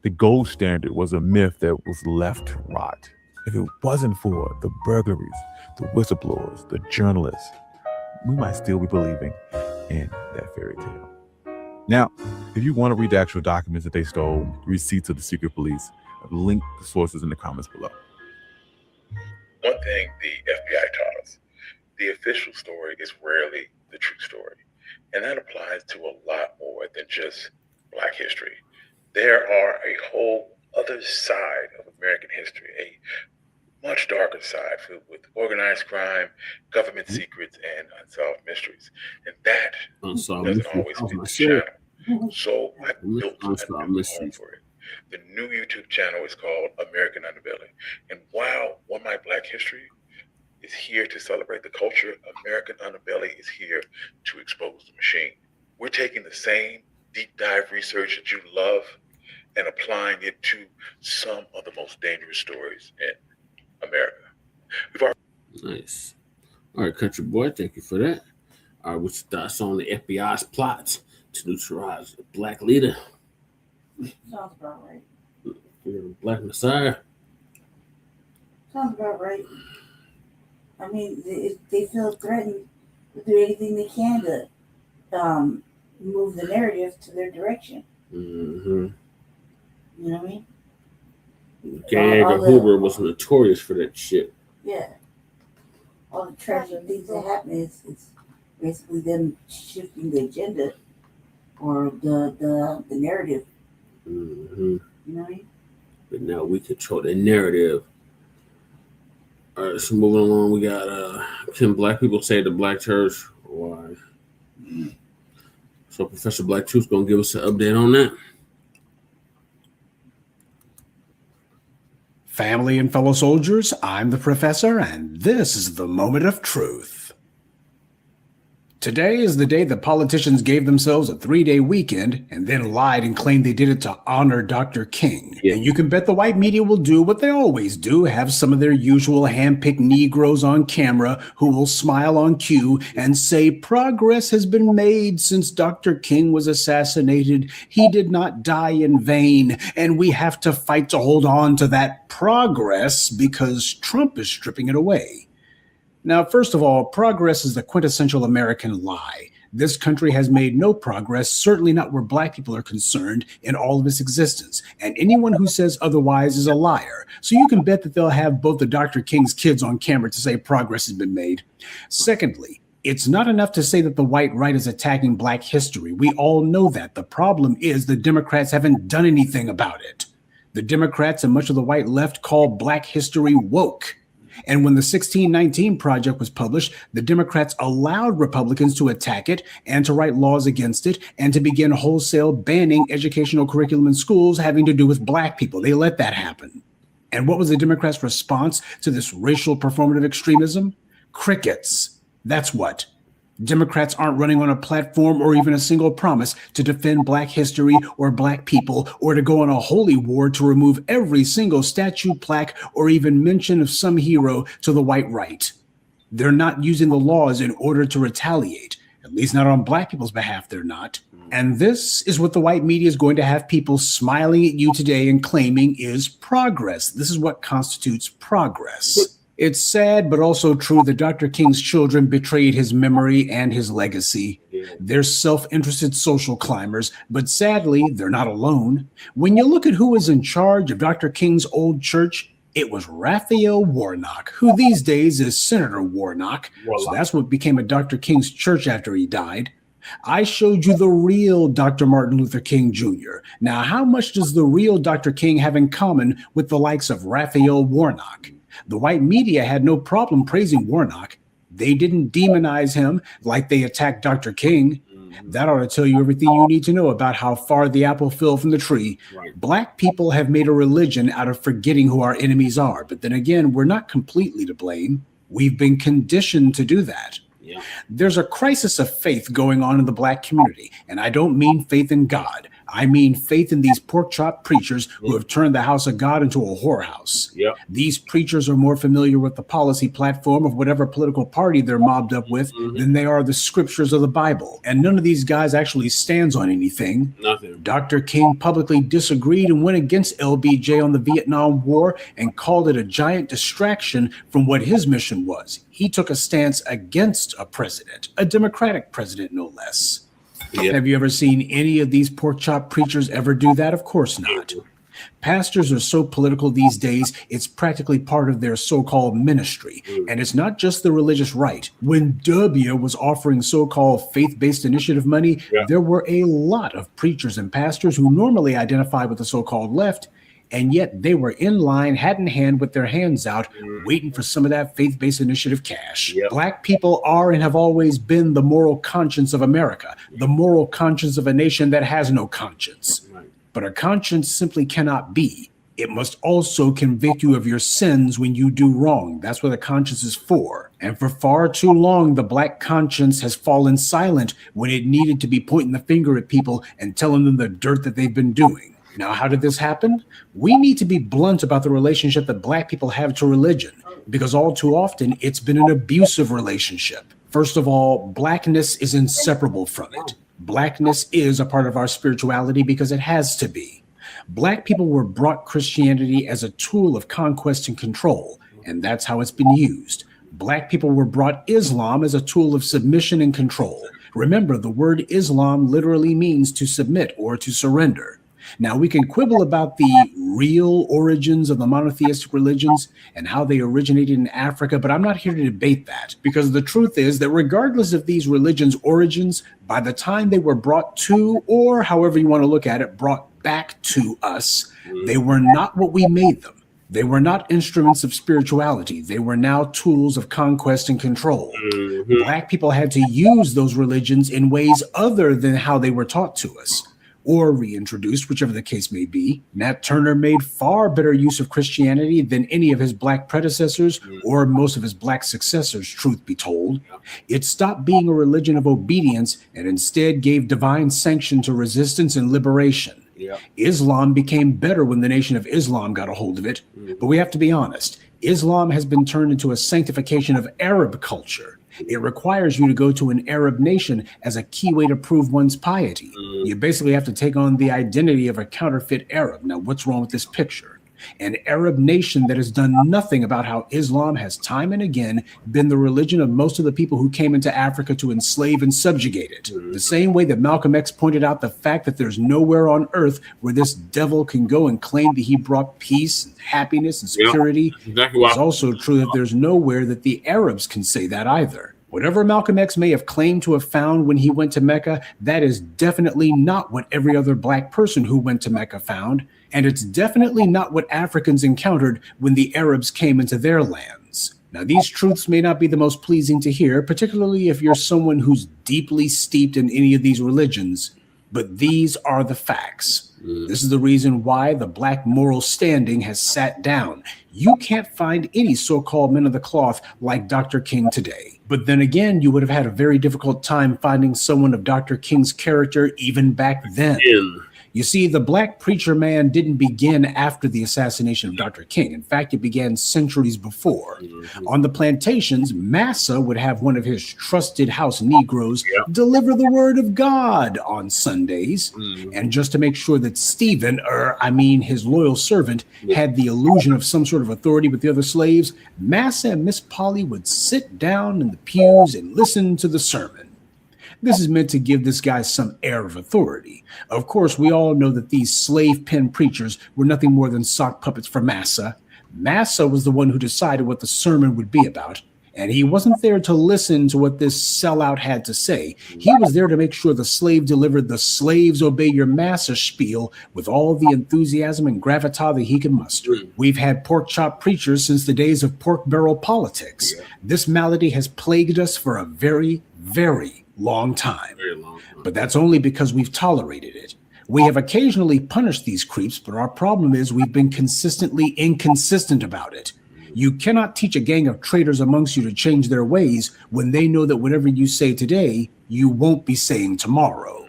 The gold standard was a myth that was left to rot. If it wasn't for the burglaries, the whistleblowers, the journalists, we might still be believing in that fairy tale. Now, if you want to read the actual documents that they stole, receipts of the secret police, link the sources in the comments below. One thing the FBI taught us, the official story is rarely the true story. And that applies to a lot more than just Black history. There are a whole other side of American history, a much darker side filled with organized crime, government secrets, and unsolved mysteries. And that doesn't always fit the channel. So I built a new home for it. The new YouTube channel is called American Underbelly. And while One My Black History is here to celebrate the culture, American Underbelly is here to expose the machine. We're taking the same deep dive research that you love and applying it to some of the most dangerous stories in America. Nice. All right, country boy, thank you for that. All right, what's your thoughts on the FBI's plot to neutralize the Black leader? Sounds about right. Black Messiah. Sounds about right. I mean, they feel threatened to do anything they can to move the narrative to their direction. Mm-hmm. You know what I mean? J. Edgar Hoover was notorious for that shit. Yeah. All the tragic things that happen is basically them shifting the agenda or the narrative. Mm-hmm. You know what I mean? But now we control the narrative. All right, so moving along, we got can Black people save the Black church? Why? So Professor Black Truth's gonna give us an update on that. Family and fellow soldiers, I'm the Professor, and this is the moment of truth. Today is the day that politicians gave themselves a 3-day weekend and then lied and claimed they did it to honor Dr. King. Yeah. And you can bet the white media will do what they always do, have some of their usual hand-picked Negroes on camera who will smile on cue and say progress has been made since Dr. King was assassinated. He did not die in vain, and we have to fight to hold on to that progress because Trump is stripping it away. Now, first of all, progress is the quintessential American lie. This country has made no progress, certainly not where Black people are concerned, in all of its existence. And anyone who says otherwise is a liar. So you can bet that they'll have both the Dr. King's kids on camera to say progress has been made. Secondly, it's not enough to say that the white right is attacking Black history. We all know that. The problem is the Democrats haven't done anything about it. The Democrats and much of the white left call Black history woke. And when the 1619 Project was published, the Democrats allowed Republicans to attack it and to write laws against it and to begin wholesale banning educational curriculum in schools having to do with Black people. They let that happen. And what was the Democrats' response to this racial performative extremism? Crickets. That's what. Democrats aren't running on a platform or even a single promise to defend Black history or Black people or to go on a holy war to remove every single statue, plaque, or even mention of some hero to the white right. They're not using the laws in order to retaliate. At least not on Black people's behalf, they're not. And this is what the white media is going to have people smiling at you today and claiming is progress. This is what constitutes progress. It's sad, but also true that Dr. King's children betrayed his memory and his legacy. They're self-interested social climbers, but sadly, they're not alone. When you look at who was in charge of Dr. King's old church, it was Raphael Warnock, who these days is Senator Warnock. So that's what became of Dr. King's church after he died. I showed you the real Dr. Martin Luther King Jr. Now, how much does the real Dr. King have in common with the likes of Raphael Warnock? The white media had no problem praising Warnock. They didn't demonize him like they attacked Dr. King. That ought to tell you everything you need to know about how far the apple fell from the tree. Black people have made a religion out of forgetting who our enemies are. But then again, we're not completely to blame. We've been conditioned to do that. There's a crisis of faith going on in the Black community. And I don't mean faith in God. I mean faith in these pork chop preachers who have turned the house of God into a whorehouse. These preachers are more familiar with the policy platform of whatever political party they're mobbed up with than they are the scriptures of the Bible. And none of these guys actually stands on anything. Dr. King publicly disagreed and went against LBJ on the Vietnam War and called it a giant distraction from what his mission was. He took a stance against a president, a Democratic president, no less. Have you ever seen any of these pork chop preachers ever do that? Of course not. Pastors are so political these days, it's practically part of their so-called ministry. And it's not just the religious right. When W was offering so-called faith-based initiative money, there were a lot of preachers and pastors who normally identify with the so-called left, and yet they were in line, hat in hand with their hands out, waiting for some of that faith-based initiative cash. Black people are and have always been the moral conscience of America, the moral conscience of a nation that has no conscience. But a conscience simply cannot be. It must also convict you of your sins when you do wrong. That's what a conscience is for. And for far too long, the Black conscience has fallen silent when it needed to be pointing the finger at people and telling them the dirt that they've been doing. Now, how did this happen? We need to be blunt about the relationship that Black people have to religion, because all too often it's been an abusive relationship. First of all, Blackness is inseparable from it. Blackness is a part of our spirituality because it has to be. Black people were brought Christianity as a tool of conquest and control, and that's how it's been used. Black people were brought Islam as a tool of submission and control. Remember, the word Islam literally means to submit or to surrender. Now, we can quibble about the real origins of the monotheistic religions and how they originated in Africa, but I'm not here to debate that, because the truth is that regardless of these religions' origins, by the time they were brought to, or however you want to look at it, brought back to us, they were not what we made them. They were not instruments of spirituality. They were now tools of conquest and control. Black people had to use those religions in ways other than how they were taught to us, or reintroduced, whichever the case may be. Nat Turner made far better use of Christianity than any of his Black predecessors or most of his Black successors, truth be told. It stopped being a religion of obedience and instead gave divine sanction to resistance and liberation. Islam became better when the Nation of Islam got a hold of it, but we have to be honest. Islam has been turned into a sanctification of Arab culture. It requires you to go to an Arab nation as a key way to prove one's piety. You basically have to take on the identity of a counterfeit Arab. Now, what's wrong with this picture? an Arab nation that has done nothing about how Islam has time and again been the religion of most of the people who came into Africa to enslave and subjugate it. The same way that Malcolm X pointed out the fact that there's nowhere on earth where this devil can go and claim that he brought peace and happiness and security. It's also true that there's nowhere that the Arabs can say that either. Whatever Malcolm X may have claimed to have found when he went to Mecca, that is definitely not what every other black person who went to Mecca found, and it's definitely not what Africans encountered when the Arabs came into their lands. Now, these truths may not be the most pleasing to hear, particularly if you're someone who's deeply steeped in any of these religions, but these are the facts. This is the reason why the black moral standing has sat down. You can't find any so-called men of the cloth like Dr. King today. But then again, you would have had a very difficult time finding someone of Dr. King's character even back then. You see, the black preacher man didn't begin after the assassination of Dr. King. In fact, it began centuries before. On the plantations, Massa would have one of his trusted house Negroes deliver the word of God on Sundays. And just to make sure that Stephen, his loyal servant, had the illusion of some sort of authority with the other slaves, Massa and Miss Polly would sit down in the pews and listen to the sermon. This is meant to give this guy some air of authority. Of course, we all know that these slave pen preachers were nothing more than sock puppets for Massa. Massa was the one who decided what the sermon would be about, and he wasn't there to listen to what this sellout had to say. He was there to make sure the slave delivered the slaves obey your Massa spiel with all the enthusiasm and gravitas that he could muster. We've had pork chop preachers since the days of pork barrel politics. This malady has plagued us for a very, very long time. But that's only because we've tolerated it. We have occasionally punished these creeps, but our problem is we've been consistently inconsistent about it. You cannot teach a gang of traitors amongst you to change their ways when they know that whatever you say today, you won't be saying tomorrow.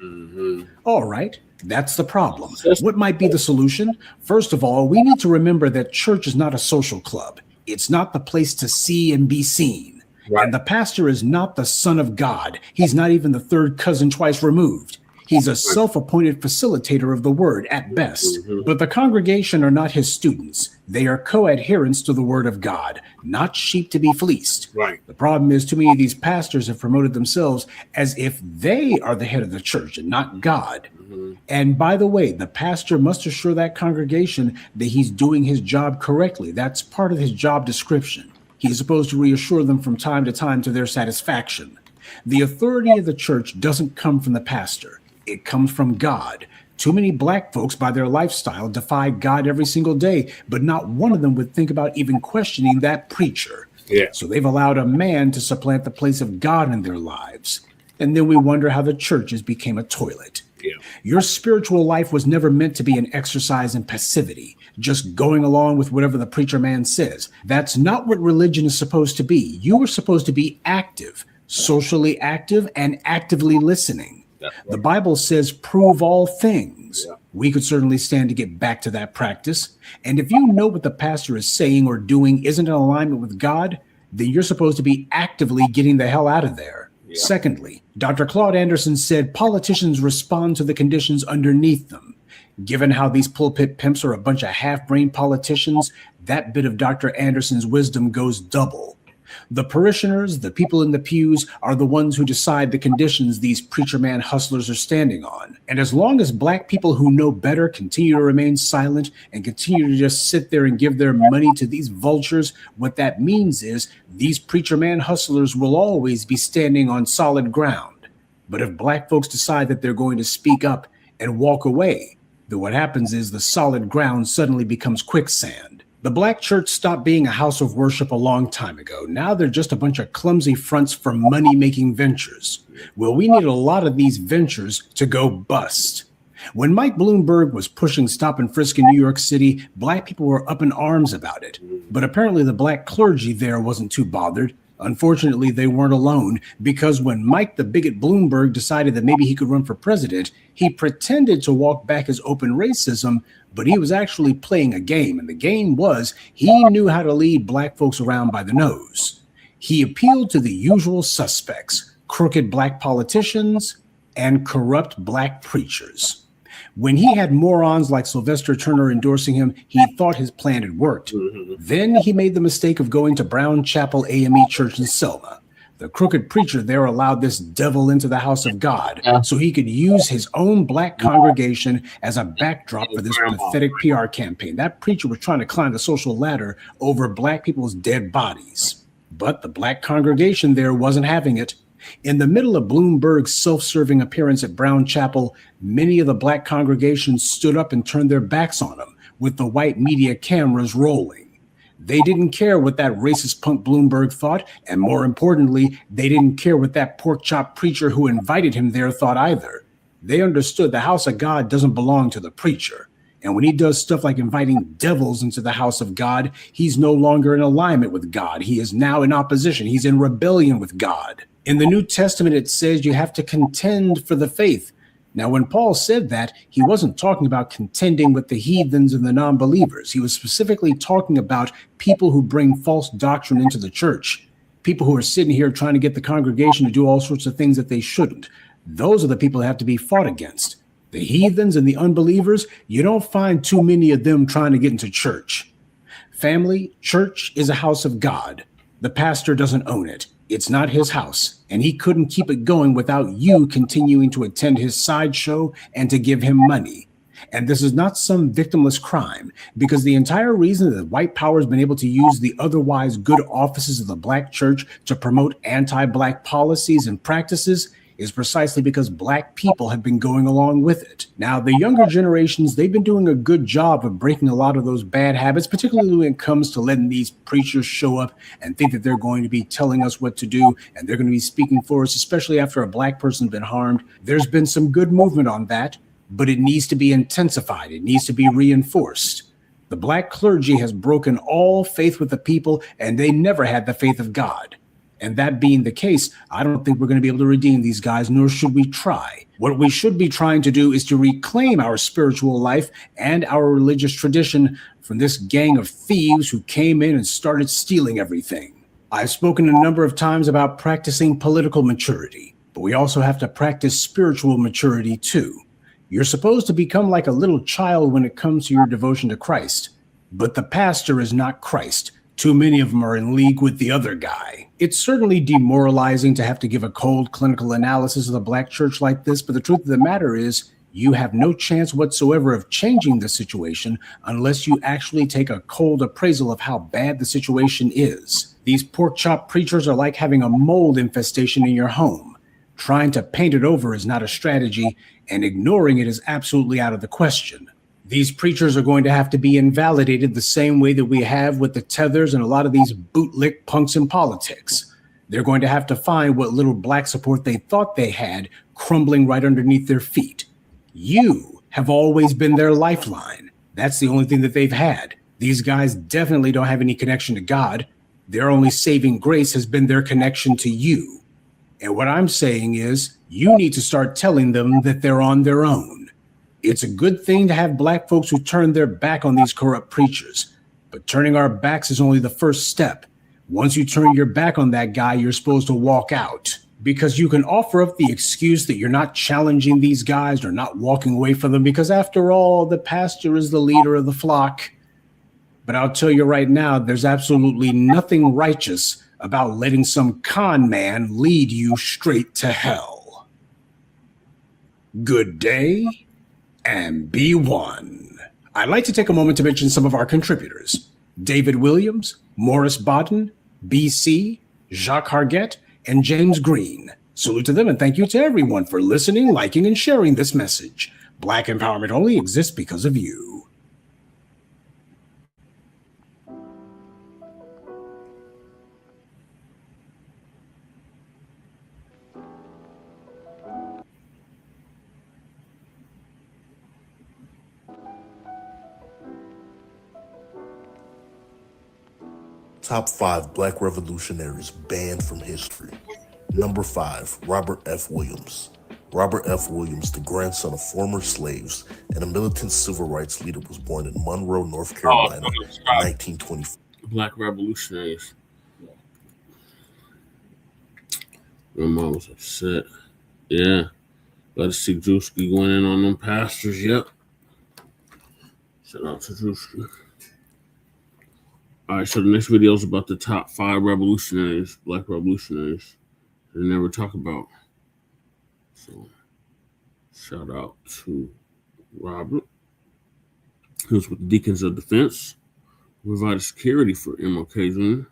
All right, that's the problem. What might be the solution? First of all, we need to remember that church is not a social club. It's not the place to see and be seen. And the pastor is not the son of God. He's not even the third cousin twice removed. He's a self-appointed facilitator of the word at best. But the congregation are not his students. They are co-adherents to the word of God, not sheep to be fleeced. The problem is too many of these pastors have promoted themselves as if they are the head of the church and not God. And by the way, the pastor must assure that congregation that he's doing his job correctly. That's part of his job description. He's supposed to reassure them from time to time to their satisfaction. The authority of the church doesn't come from the pastor. It comes from God. Too many black folks, by their lifestyle, defy God every single day, but not one of them would think about even questioning that preacher. So they've allowed a man to supplant the place of God in their lives. And then we wonder how the churches became a toilet. Your spiritual life was never meant to be an exercise in passivity, just going along with whatever the preacher man says. That's not what religion is supposed to be. You are supposed to be active, socially active, and actively listening. The Bible says, prove all things. We could certainly stand to get back to that practice. And if you know what the pastor is saying or doing isn't in alignment with God, then you're supposed to be actively getting the hell out of there. Secondly, Dr. Claude Anderson said politicians respond to the conditions underneath them. Given how these pulpit pimps are a bunch of half-brained politicians, that bit of Dr. Anderson's wisdom goes double. The parishioners, the people in the pews, are the ones who decide the conditions these preacher man hustlers are standing on. And as long as black people who know better continue to remain silent and continue to just sit there and give their money to these vultures, what that means is these preacher man hustlers will always be standing on solid ground. But if black folks decide that they're going to speak up and walk away, then what happens is the solid ground suddenly becomes quicksand. The black church stopped being a house of worship a long time ago. Now they're just a bunch of clumsy fronts for money-making ventures. Well, we need a lot of these ventures to go bust. When Mike Bloomberg was pushing stop and frisk in New York City, black people were up in arms about it. But apparently the black clergy there wasn't too bothered. Unfortunately, they weren't alone, because when Mike the bigot Bloomberg decided that maybe he could run for president, he pretended to walk back his open racism, but he was actually playing a game, and the game was he knew how to lead black folks around by the nose. He appealed to the usual suspects, crooked black politicians and corrupt black preachers. When he had morons like Sylvester Turner endorsing him, he thought his plan had worked. Then he made the mistake of going to Brown Chapel AME Church in Selma. The crooked preacher there allowed this devil into the house of God so he could use his own black congregation as a backdrop for this pathetic PR campaign. That preacher was trying to climb the social ladder over black people's dead bodies. But the black congregation there wasn't having it. In the middle of Bloomberg's self-serving appearance at Brown Chapel, many of the black congregations stood up and turned their backs on him with the white media cameras rolling. They didn't care what that racist punk Bloomberg thought, and more importantly, they didn't care what that pork chop preacher who invited him there thought either. They understood the house of God doesn't belong to the preacher. And when he does stuff like inviting devils into the house of God, he's no longer in alignment with God. He is now in opposition. He's in rebellion with God. In the New Testament, it says you have to contend for the faith. Now, when Paul said that, he wasn't talking about contending with the heathens and the non-believers. He was specifically talking about people who bring false doctrine into the church, people who are sitting here trying to get the congregation to do all sorts of things that they shouldn't. Those are the people that have to be fought against. The heathens and the unbelievers, you don't find too many of them trying to get into church. Family, church is a house of God. The pastor doesn't own it. It's not his house, and he couldn't keep it going without you continuing to attend his sideshow and to give him money. And this is not some victimless crime, because the entire reason that white power has been able to use the otherwise good offices of the black church to promote anti-black policies and practices is precisely because black people have been going along with it. Now, the younger generations, they've been doing a good job of breaking a lot of those bad habits, particularly when it comes to letting these preachers show up and think that they're going to be telling us what to do and they're going to be speaking for us, especially after a black person's been harmed. There's been some good movement on that, but it needs to be intensified. It needs to be reinforced. The black clergy has broken all faith with the people, and they never had the faith of God. And that being the case, I don't think we're going to be able to redeem these guys, nor should we try. What we should be trying to do is to reclaim our spiritual life and our religious tradition from this gang of thieves who came in and started stealing everything. I've spoken a number of times about practicing political maturity, but we also have to practice spiritual maturity too. You're supposed to become like a little child when it comes to your devotion to Christ, but the pastor is not Christ. Too many of them are in league with the other guy. It's certainly demoralizing to have to give a cold clinical analysis of the black church like this, but the truth of the matter is you have no chance whatsoever of changing the situation unless you actually take a cold appraisal of how bad the situation is. These pork chop preachers are like having a mold infestation in your home. Trying to paint it over is not a strategy, and ignoring it is absolutely out of the question. These preachers are going to have to be invalidated the same way that we have with the tethers and a lot of these bootlick punks in politics. They're going to have to find what little black support they thought they had crumbling right underneath their feet. You have always been their lifeline. That's the only thing that they've had. These guys definitely don't have any connection to God. Their only saving grace has been their connection to you. And what I'm saying is, you need to start telling them that they're on their own. It's a good thing to have black folks who turn their back on these corrupt preachers, but turning our backs is only the first step. Once you turn your back on that guy, you're supposed to walk out, because you can offer up the excuse that you're not challenging these guys or not walking away from them, because after all, the pastor is the leader of the flock. But I'll tell you right now, there's absolutely nothing righteous about letting some con man lead you straight to hell. Good day. And be one. I'd like to take a moment to mention some of our contributors: David Williams, Morris Bodden, BC, Jacques Hargett, and James Green. Salute to them, and thank you to everyone for listening, liking, and sharing this message. Black empowerment only exists because of you. Top 5 Black revolutionaries banned from history. Number 5, Robert F. Williams. Robert F. Williams, the grandson of former slaves and a militant civil rights leader, was born in Monroe, North Carolina in 1924. Black revolutionaries. My mom was upset. Yeah. Glad to see Drewski going in on them pastors. Yep. Shout out to Drewski. All right, so the next video is about the top 5 revolutionaries, black revolutionaries, they never talk about. So, shout out to Robert. He was with the Deacons of Defense, provided security for MLK Jr.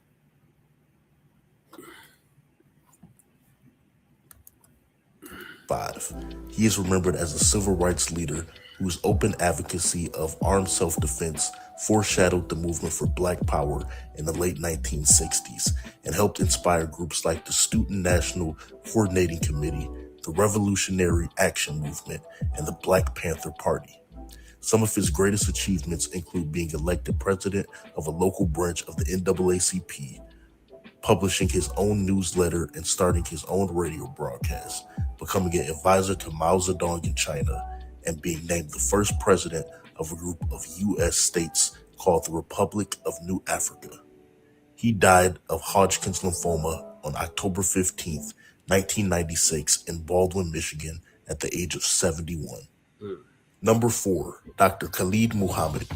He is remembered as a civil rights leader whose open advocacy of armed self-defense foreshadowed the movement for Black Power in the late 1960s and helped inspire groups like the Student National Coordinating Committee, the Revolutionary Action Movement, and the Black Panther Party. Some of his greatest achievements include being elected president of a local branch of the NAACP, publishing his own newsletter and starting his own radio broadcast, becoming an advisor to Mao Zedong in China, and being named the first president of a group of U.S. states called the Republic of New Africa. He died of Hodgkin's lymphoma on October 15th, 1996 in Baldwin, Michigan at the age of 71. Number 4, Dr. Khalid Muhammad.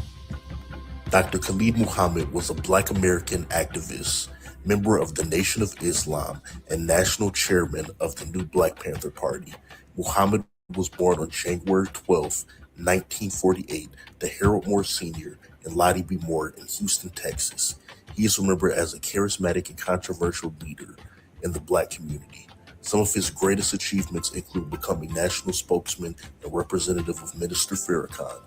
Dr. Khalid Muhammad was a Black American activist, member of the Nation of Islam, and national chairman of the new Black Panther Party. Muhammad was born on January 12, 1948, to Harold Moore Sr. and Lottie B. Moore in Houston, Texas. He is remembered as a charismatic and controversial leader in the Black community. Some of his greatest achievements include becoming national spokesman and representative of Minister Farrakhan,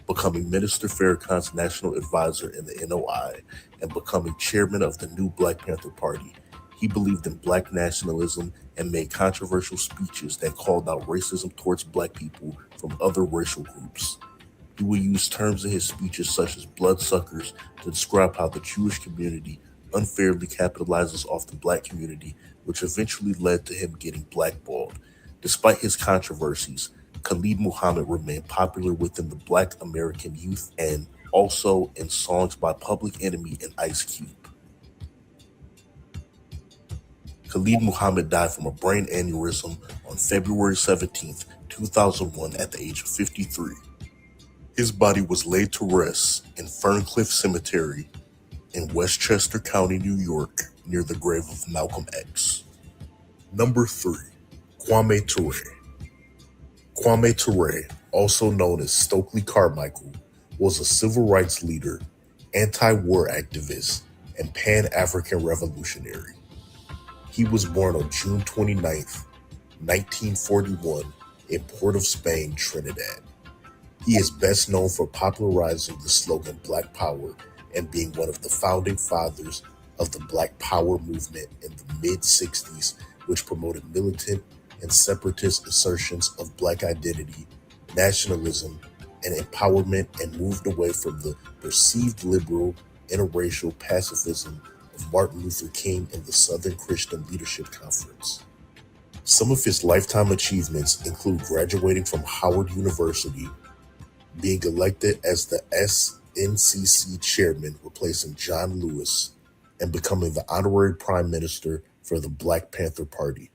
becoming Minister Farrakhan's national advisor in the NOI, and becoming chairman of the new Black Panther Party. He believed in Black nationalism and made controversial speeches that called out racism towards Black people from other racial groups. He would use terms in his speeches such as bloodsuckers to describe how the Jewish community unfairly capitalizes off the Black community, which eventually led to him getting blackballed. Despite his controversies, Khalid Muhammad remained popular within the Black American youth and also in songs by Public Enemy and Ice Cube. Khalid Muhammad died from a brain aneurysm on February 17, 2001 at the age of 53. His body was laid to rest in Ferncliff Cemetery in Westchester County, New York, near the grave of Malcolm X. Number 3, Kwame Ture. Kwame Ture, also known as Stokely Carmichael, was a civil rights leader, anti-war activist, and Pan-African revolutionary. He was born on June 29, 1941, in Port of Spain, Trinidad. He is best known for popularizing the slogan Black Power and being one of the founding fathers of the Black Power movement in the mid-60s, which promoted militant and separatist assertions of Black identity, nationalism, and empowerment, and moved away from the perceived liberal, interracial pacifism of Martin Luther King and the Southern Christian Leadership Conference. Some of his lifetime achievements include graduating from Howard University, being elected as the SNCC chairman, replacing John Lewis, and becoming the honorary prime minister for the Black Panther Party.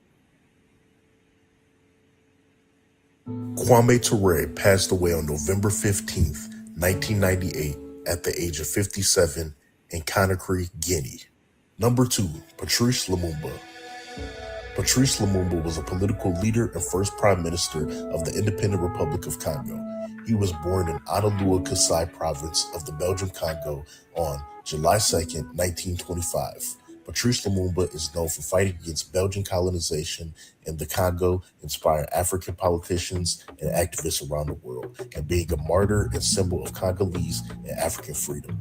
Kwame Ture passed away on November 15, 1998, at the age of 57 in Conakry, Guinea. Number 2, Patrice Lumumba. Patrice Lumumba was a political leader and first prime minister of the Independent Republic of Congo. He was born in Atalua Kasai province of the Belgian Congo on July 2, 1925. Patrice Lumumba is known for fighting against Belgian colonization in the Congo, inspiring African politicians and activists around the world, and being a martyr and symbol of Congolese and African freedom.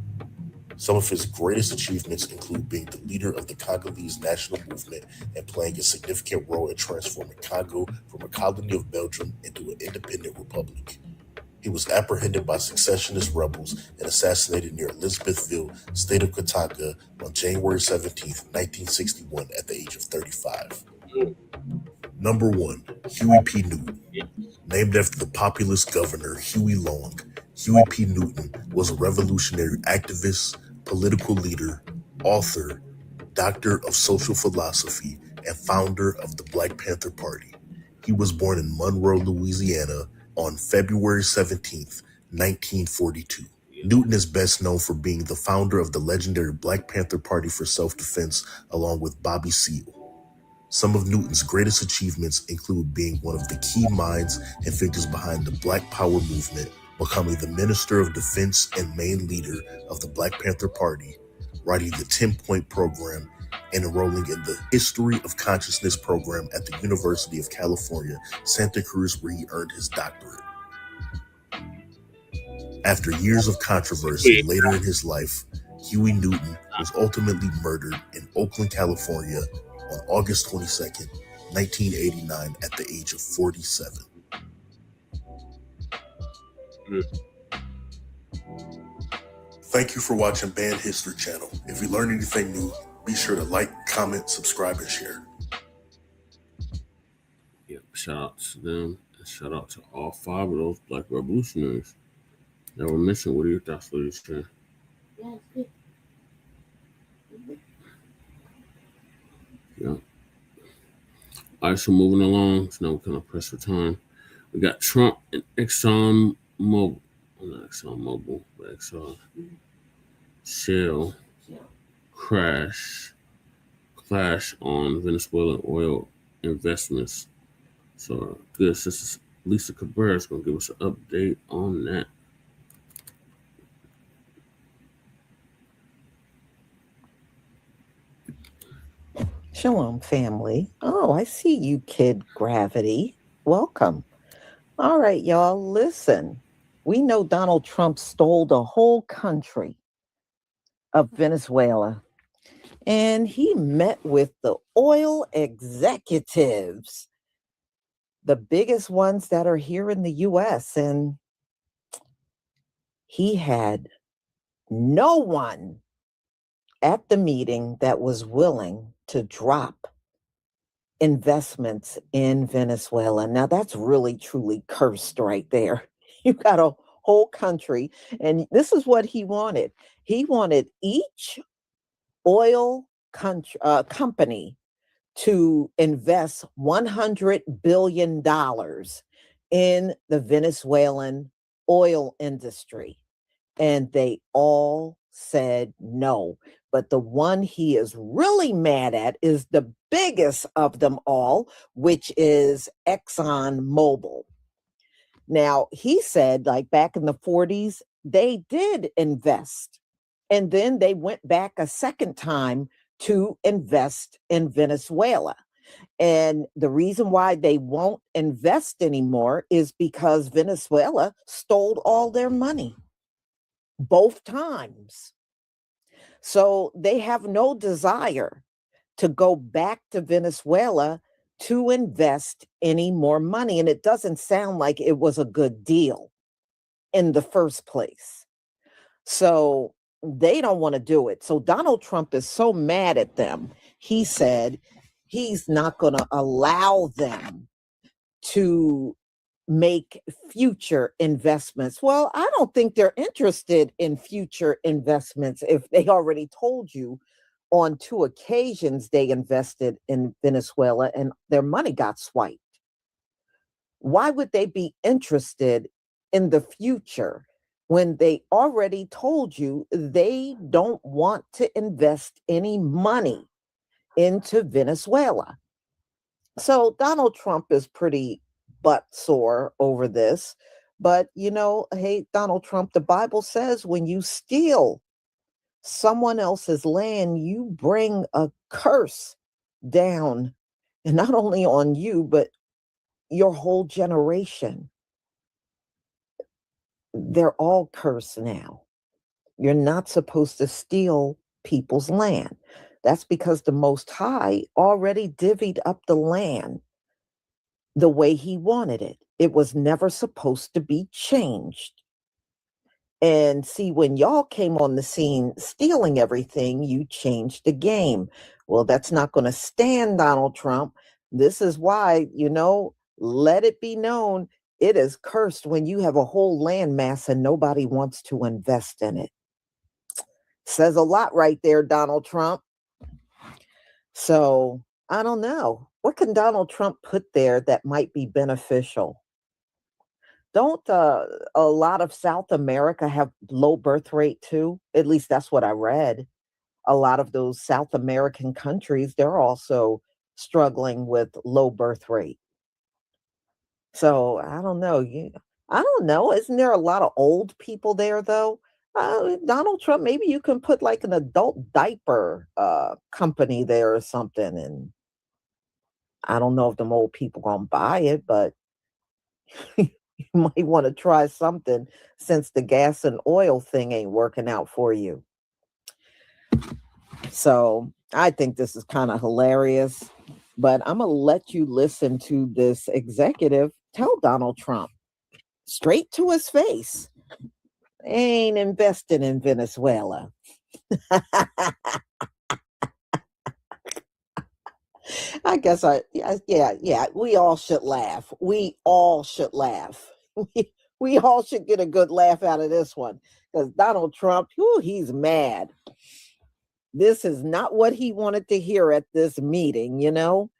Some of his greatest achievements include being the leader of the Congolese national movement and playing a significant role in transforming Congo from a colony of Belgium into an independent republic. He was apprehended by secessionist rebels and assassinated near Elizabethville, state of Katanga, on January 17, 1961, at the age of 35. Number 1, Huey P. Newton. Named after the populist governor Huey Long, Huey P. Newton was a revolutionary activist, political leader, author, doctor of social philosophy, and founder of the Black Panther Party. He was born in Monroe, Louisiana on February 17th, 1942. Newton is best known for being the founder of the legendary Black Panther Party for Self-Defense, along with Bobby Seale. Some of Newton's greatest achievements include being one of the key minds and figures behind the Black Power movement, becoming the Minister of Defense and main leader of the Black Panther Party, writing the 10-point program, and enrolling in the History of Consciousness program at the University of California, Santa Cruz, where he earned his doctorate. After years of controversy later in his life, Huey Newton was ultimately murdered in Oakland, California on August 22nd, 1989 at the age of 47. Thank you for watching Band History Channel. If you learned anything new, be sure to like, comment, subscribe, and share. Yep, shout out to them. And shout out to all 5 of those Black revolutionaries that were missing. What are your thoughts, ladies? Yeah. All right, so moving along. So now we're kind of pressed for time. We got Trump and Exxon Mobil. Well, not Exxon Mobil, but Exxon Shell clash on Venezuelan oil investments. So good. Sister Lisa Cabrera is going to give us an update on that. Shalom, family. Oh, I see you, Kid Gravity. Welcome. All right, y'all, listen. We know Donald Trump stole the whole country of Venezuela, and he met with the oil executives, the biggest ones that are here in the U.S., and he had no one at the meeting that was willing to drop investments in Venezuela. Now that's really truly cursed right there. You got a whole country, and this is what he wanted. He wanted each oil company to invest $100 billion in the Venezuelan oil industry. And they all said no. But the one he is really mad at is the biggest of them all, which is Exxon Mobil. Now, he said, like back in the 40s, they did invest. And then they went back a second time to invest in Venezuela. And the reason why they won't invest anymore is because Venezuela stole all their money both times. So they have no desire to go back to Venezuela to invest any more money. And it doesn't sound like it was a good deal in the first place. So they don't want to do it. So Donald Trump is so mad at them. He said he's not going to allow them to make future investments. Well, I don't think they're interested in future investments if they already told you on 2 occasions they invested in Venezuela and their money got swiped. Why would they be interested in the future when they already told you they don't want to invest any money into Venezuela? So Donald Trump is pretty butt sore over this. But, you know, hey, Donald Trump, the Bible says when you steal someone else's land, you bring a curse down, and not only on you, but your whole generation. They're all cursed now. You're not supposed to steal people's land. That's because the Most High already divvied up the land the way he wanted it. It was never supposed to be changed. And see, when y'all came on the scene stealing everything, you changed the game. Well, that's not going to stand, Donald Trump. This is why, you know, let it be known, it is cursed when you have a whole landmass and nobody wants to invest in it. Says a lot right there, Donald Trump. So I don't know. what can Donald Trump put there that might be beneficial? Don't a lot of South America have low birth rate too? At least that's what I read. A lot of those South American countries, they're also struggling with low birth rate. So I don't know. I don't know. Isn't there a lot of old people there though? Donald Trump, maybe you can put like an adult diaper company there or something. And I don't know if them old people gonna buy it, but you might want to try something since the gas and oil thing ain't working out for you. So I think this is kind of hilarious, but I'm going to let you listen to this executive tell Donald Trump straight to his face, ain't investing in Venezuela. I guess yeah, we all should laugh. We all should laugh. We all should get a good laugh out of this one because Donald Trump, he's mad. This is not what he wanted to hear at this meeting, you know?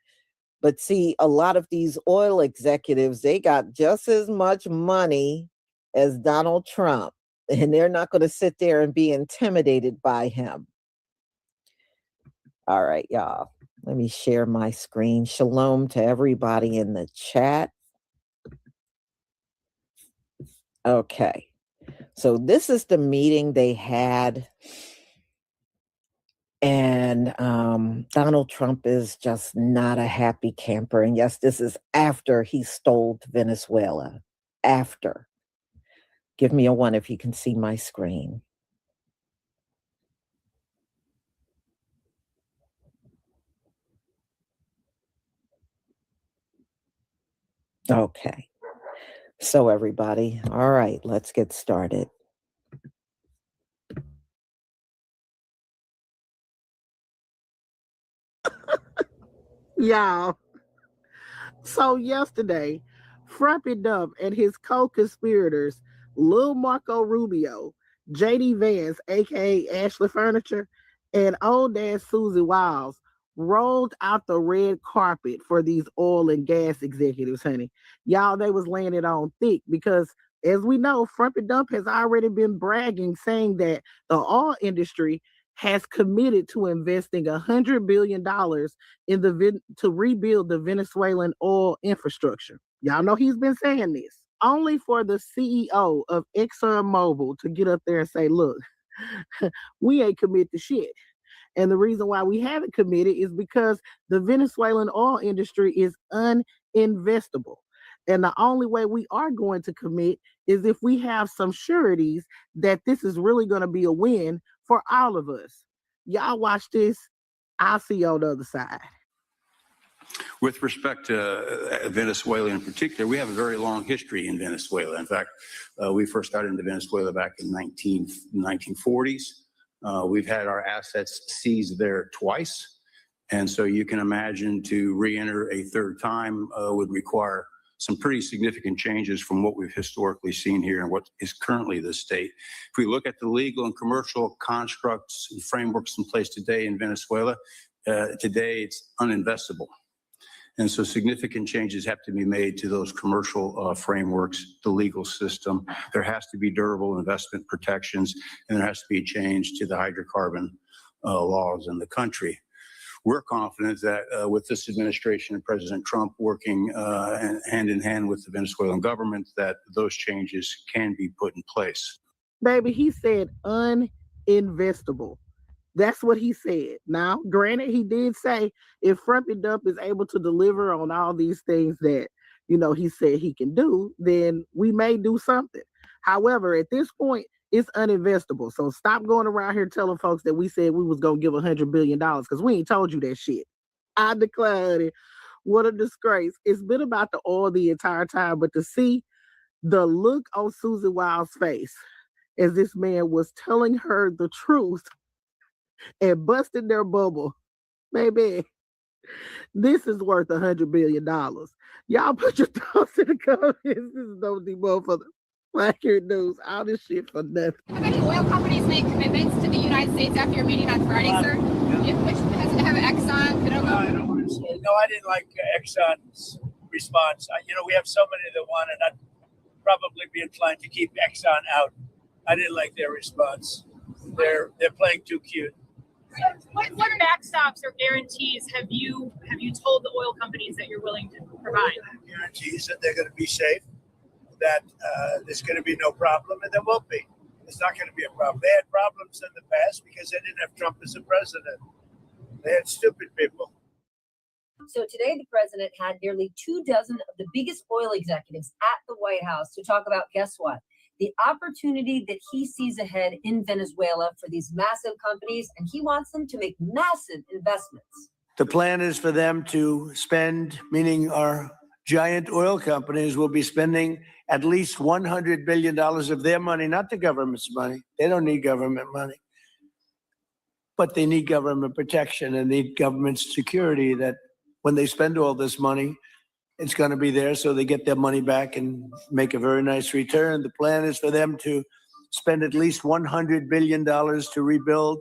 But see, a lot of these oil executives, they got just as much money as Donald Trump, and they're not going to sit there and be intimidated by him. All right, y'all. Let me share my screen. Shalom to everybody in the chat. Okay. So this is the meeting they had. And Donald Trump is just not a happy camper. And yes, this is after he stole Venezuela. After. Give me a 1 if you can see my screen. Okay. So everybody, all right, let's get started. Y'all. So yesterday, Frumpy Dump and his co-conspirators, Lil Marco Rubio, J.D. Vance, a.k.a. Ashley Furniture, and old ass Susie Wiles rolled out the red carpet for these oil and gas executives, honey. Y'all, they was laying it on thick because, as we know, Frumpy Dump has already been bragging, saying that the oil industry has committed to investing $100 billion to rebuild the Venezuelan oil infrastructure. Y'all know he's been saying this. Only for the CEO of Exxon Mobil to get up there and say, look, we ain't commit to shit. And the reason why we haven't committed is because the Venezuelan oil industry is uninvestable. And the only way we are going to commit is if we have some sureties that this is really going to be a win for all of us. Y'all watch this. I'll see you on the other side. With respect to Venezuela in particular, we have a very long history in Venezuela. In fact, we first started into Venezuela back in 1940s. We've had our assets seized there twice. And so you can imagine to re-enter a third time would require some pretty significant changes from what we've historically seen here and what is currently the state. If we look at the legal and commercial constructs and frameworks in place today in Venezuela, today it's uninvestable. And so significant changes have to be made to those commercial frameworks, the legal system. There has to be durable investment protections, and there has to be a change to the hydrocarbon laws in the country. We're confident that with this administration and President Trump working hand in hand with the Venezuelan government, that those changes can be put in place. Baby, he said uninvestable. That's what he said. Now, granted, he did say if Frumpy Dump is able to deliver on all these things that, you know, he said he can do, then we may do something. However, at this point, it's uninvestable. So stop going around here telling folks that we said we was going to give $100 billion because we ain't told you that shit. I declared it. What a disgrace. It's been about the oil the entire time, but to see the look on Susie Wiles' face as this man was telling her the truth and busting their bubble, baby, this is worth $100 billion. Y'all put your thoughts in the comments. This is no demo for the Black News. All this shit for nothing. Have any oil companies made commitments to the United States after your meeting on Friday, sir? Which have of Exxon? No, I don't want to say. No, I didn't like Exxon's response. We have so many that want it. I'd probably be inclined to keep Exxon out. I didn't like their response. They're playing too cute. So what backstops or guarantees have you told the oil companies that you're willing to provide? Guarantees that they're going to be safe, that there's going to be no problem, and there won't be. It's not going to be a problem. They had problems in the past because they didn't have Trump as a president. They had stupid people. So today, the president had nearly 24 of the biggest oil executives at the White House to talk about, guess what? The opportunity that he sees ahead in Venezuela for these massive companies, and he wants them to make massive investments. The plan is for them to spend, meaning our giant oil companies will be spending at least $100 billion of their money, not the government's money. They don't need government money. But they need government protection and need government security that when they spend all this money, it's going to be there so they get their money back and make a very nice return. The plan is for them to spend at least $100 billion to rebuild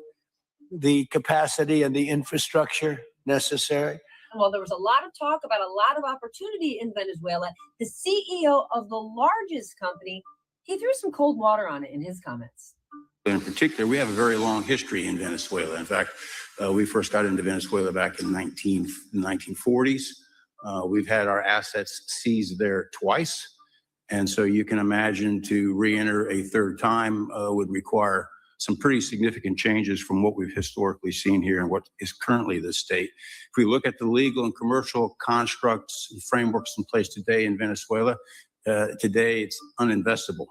the capacity and the infrastructure necessary. Well, there was a lot of talk about a lot of opportunity in Venezuela. The CEO of the largest company, he threw some cold water on it in his comments. In particular, we have a very long history in Venezuela. In fact, we first got into Venezuela back in the 1940s. We've had our assets seized there twice. And so you can imagine to re-enter a third time would require some pretty significant changes from what we've historically seen here and what is currently the state. If we look at the legal and commercial constructs and frameworks in place today in Venezuela, today it's uninvestable.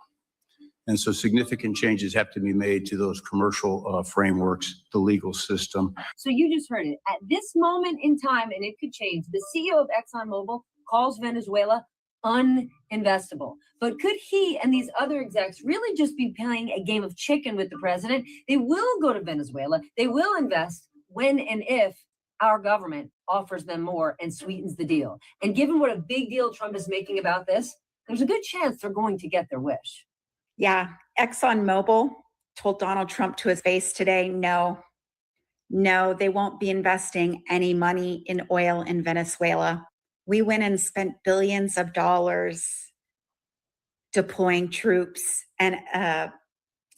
And so significant changes have to be made to those commercial frameworks, the legal system. So you just heard it. At this moment in time, and it could change, the CEO of ExxonMobil calls Venezuela uninvestable. But could he and these other execs really just be playing a game of chicken with the president? They will go to Venezuela. They will invest when and if our government offers them more and sweetens the deal. And given what a big deal Trump is making about this, there's a good chance they're going to get their wish. Yeah, ExxonMobil told Donald Trump to his face today, no, they won't be investing any money in oil in Venezuela. We went and spent billions of dollars deploying troops and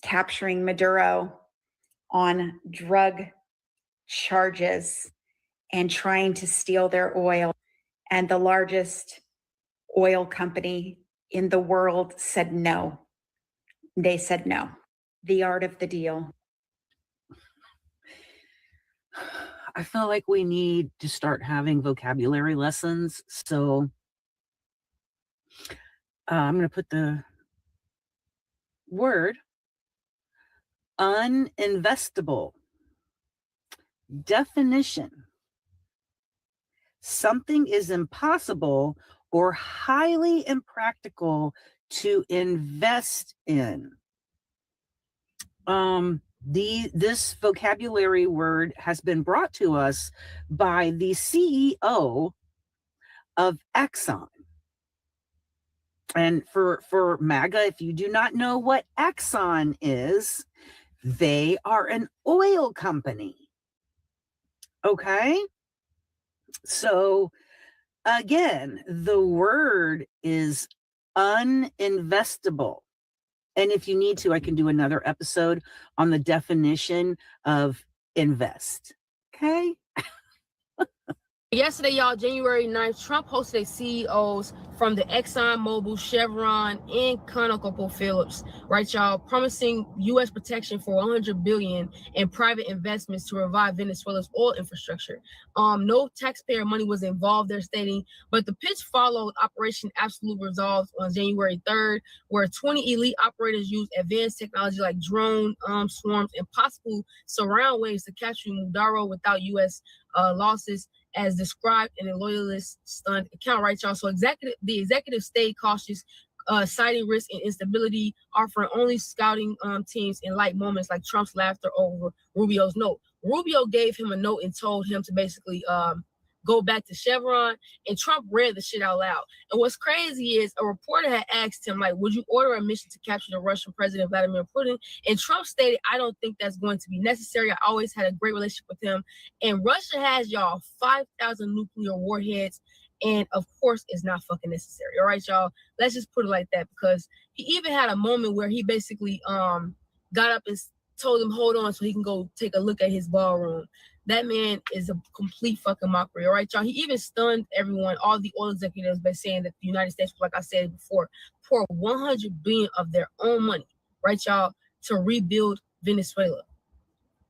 capturing Maduro on drug charges and trying to steal their oil. And the largest oil company in the world said no. They said no. The art of the deal. I feel like we need to start having vocabulary lessons. So I'm going to put the word uninvestable. Definition: something is impossible or highly impractical to invest in. This vocabulary word has been brought to us by the CEO of Exxon. And for MAGA, if you do not know what Exxon is, they are an oil company. Okay? So again, the word is uninvestable. And if you need to, I can do another episode on the definition of invest. Okay? Yesterday, y'all, January 9th, Trump hosted CEOs from the Exxon, Mobil, Chevron, and ConocoPhillips, right, y'all, promising U.S. protection for $100 billion in private investments to revive Venezuela's oil infrastructure. No taxpayer money was involved, they're stating, but the pitch followed Operation Absolute Resolve on January 3rd, where 20 elite operators used advanced technology like drone swarms and possible surround waves to capture Maduro without U.S. Losses, as described in a loyalist stunned account, right, y'all? So the executive stayed cautious, citing risk and instability, offering only scouting teams in light moments like Trump's laughter over Rubio's note. Rubio gave him a note and told him to basically go back to Chevron, and Trump read the shit out loud. And what's crazy is a reporter had asked him, like, would you order a mission to capture the Russian president, Vladimir Putin? And Trump stated, I don't think that's going to be necessary. I always had a great relationship with him. And Russia has, y'all, 5,000 nuclear warheads. And of course, it's not fucking necessary. All right, y'all. Let's just put it like that, because he even had a moment where he basically got up and told him, hold on, so he can go take a look at his ballroom. That man is a complete fucking mockery. All right, y'all. He even stunned everyone, all the oil executives, by saying that the United States, like I said before, pour $100 billion of their own money, right, y'all, to rebuild Venezuela.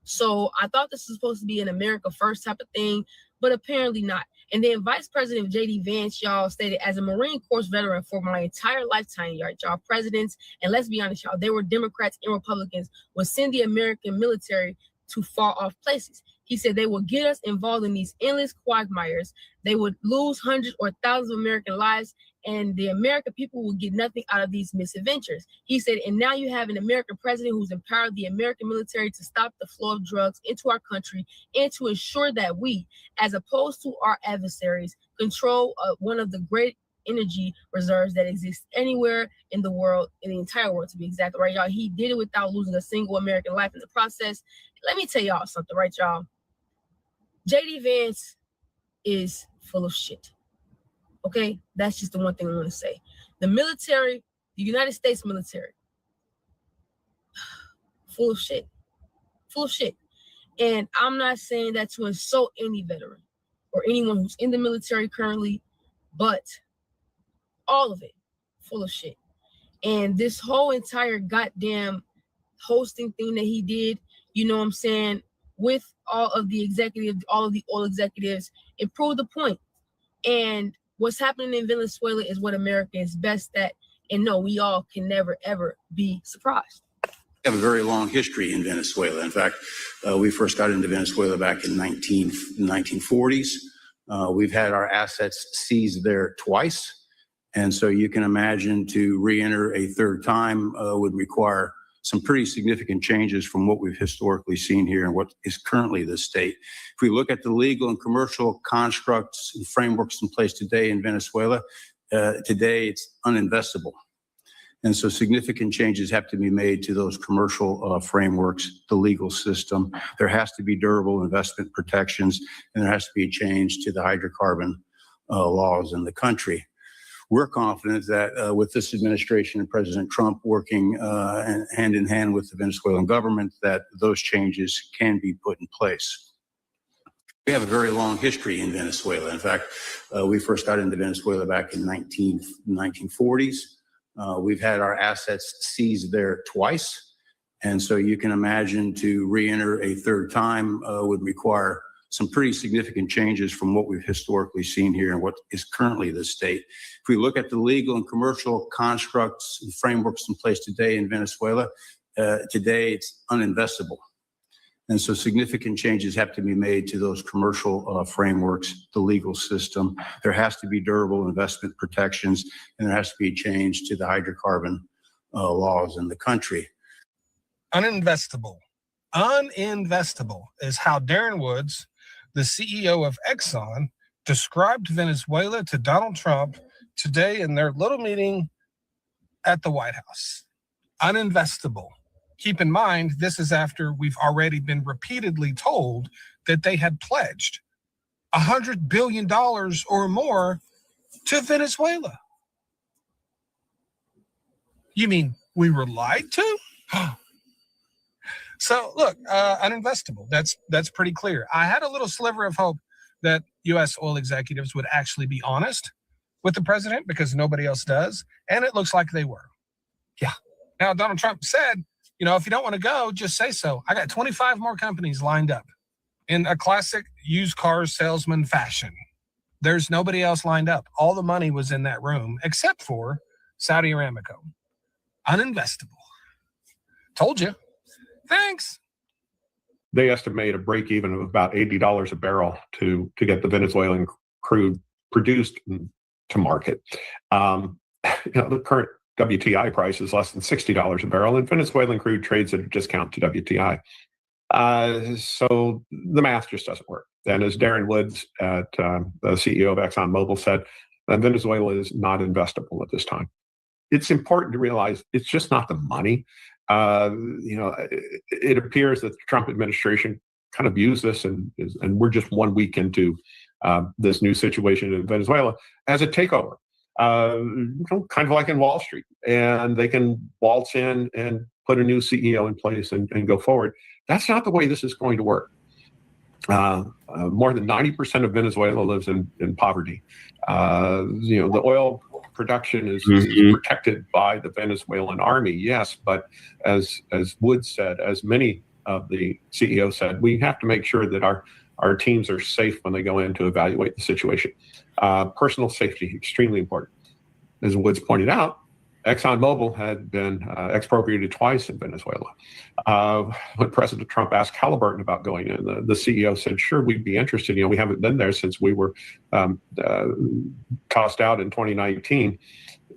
So I thought this was supposed to be an America first type of thing, but apparently not. And then Vice President J.D. Vance, y'all, stated, as a Marine Corps veteran for my entire lifetime, y'all, presidents, and let's be honest, y'all, they were Democrats and Republicans, would send the American military to far off places. He said they would get us involved in these endless quagmires. They would lose hundreds or thousands of American lives, and the American people will get nothing out of these misadventures. He said, and now you have an American president who's empowered the American military to stop the flow of drugs into our country and to ensure that we, as opposed to our adversaries, control one of the great energy reserves that exists anywhere in the world, in the entire world, to be exact, right, y'all? He did it without losing a single American life in the process. Let me tell y'all something, right, y'all? J.D. Vance is full of shit. Okay? That's just the one thing I want to say. The military, the United States military, full of shit. Full of shit. And I'm not saying that to insult any veteran or anyone who's in the military currently, but all of it, full of shit. And this whole entire goddamn hosting thing that he did, you know what I'm saying, with all of the executives, all of the oil executives, it proved the point. And what's happening in Venezuela is what America is best at. And no, we all can never, ever be surprised. We have a very long history in Venezuela. In fact, we first got into Venezuela back in 1940s. We've had our assets seized there twice. And so you can imagine to re-enter a third time would require some pretty significant changes from what we've historically seen here and what is currently the state. If we look at the legal and commercial constructs and frameworks in place today in Venezuela, today it's uninvestable. And so significant changes have to be made to those commercial frameworks, the legal system. There has to be durable investment protections, and there has to be a change to the hydrocarbon laws in the country. We're confident that with this administration and President Trump working hand in hand with the Venezuelan government, that those changes can be put in place. We have a very long history in Venezuela. In fact, we first got into Venezuela back in 1940s. We've had our assets seized there twice. And so you can imagine to re-enter a third time would require some pretty significant changes from what we've historically seen here and what is currently the state. If we look at the legal and commercial constructs and frameworks in place today in Venezuela, today it's uninvestable. And so significant changes have to be made to those commercial frameworks, the legal system. There has to be durable investment protections, and there has to be a change to the hydrocarbon laws in the country. Uninvestable. Uninvestable is how Darren Woods, the CEO of Exxon, described Venezuela to Donald Trump today in their little meeting at the White House. Uninvestable. Keep in mind, this is after we've already been repeatedly told that they had pledged $100 billion or more to Venezuela. You mean we were lied to? So look, uninvestable. That's pretty clear. I had a little sliver of hope that U.S. oil executives would actually be honest with the president because nobody else does, and it looks like they were. Yeah. Now, Donald Trump said, you know, if you don't want to go, just say so. I got 25 more companies lined up in a classic used car salesman fashion. There's nobody else lined up. All the money was in that room except for Saudi Aramco. Uninvestable. Told you. Thanks. They estimate a break even of about $80 a barrel to get the Venezuelan crude produced to market. The current WTI price is less than $60 a barrel, and Venezuelan crude trades at a discount to WTI. So the math just doesn't work. And as Darren Woods, the CEO of ExxonMobil, said, Venezuela is not investable at this time. It's important to realize it's just not the money. It appears that the Trump administration kind of views this, and we're just 1 week into this new situation in Venezuela as a takeover, kind of like in Wall Street, and they can waltz in and put a new CEO in place and go forward. That's not the way this is going to work. More than 90% of Venezuela lives in poverty. The oil production is protected by the Venezuelan army, yes, but as Woods said, as many of the CEOs said, we have to make sure that our teams are safe when they go in to evaluate the situation. Personal safety, extremely important. As Woods pointed out, ExxonMobil had been expropriated twice in Venezuela. When President Trump asked Halliburton about going in, the CEO said, sure, we'd be interested. We haven't been there since we were tossed out in 2019.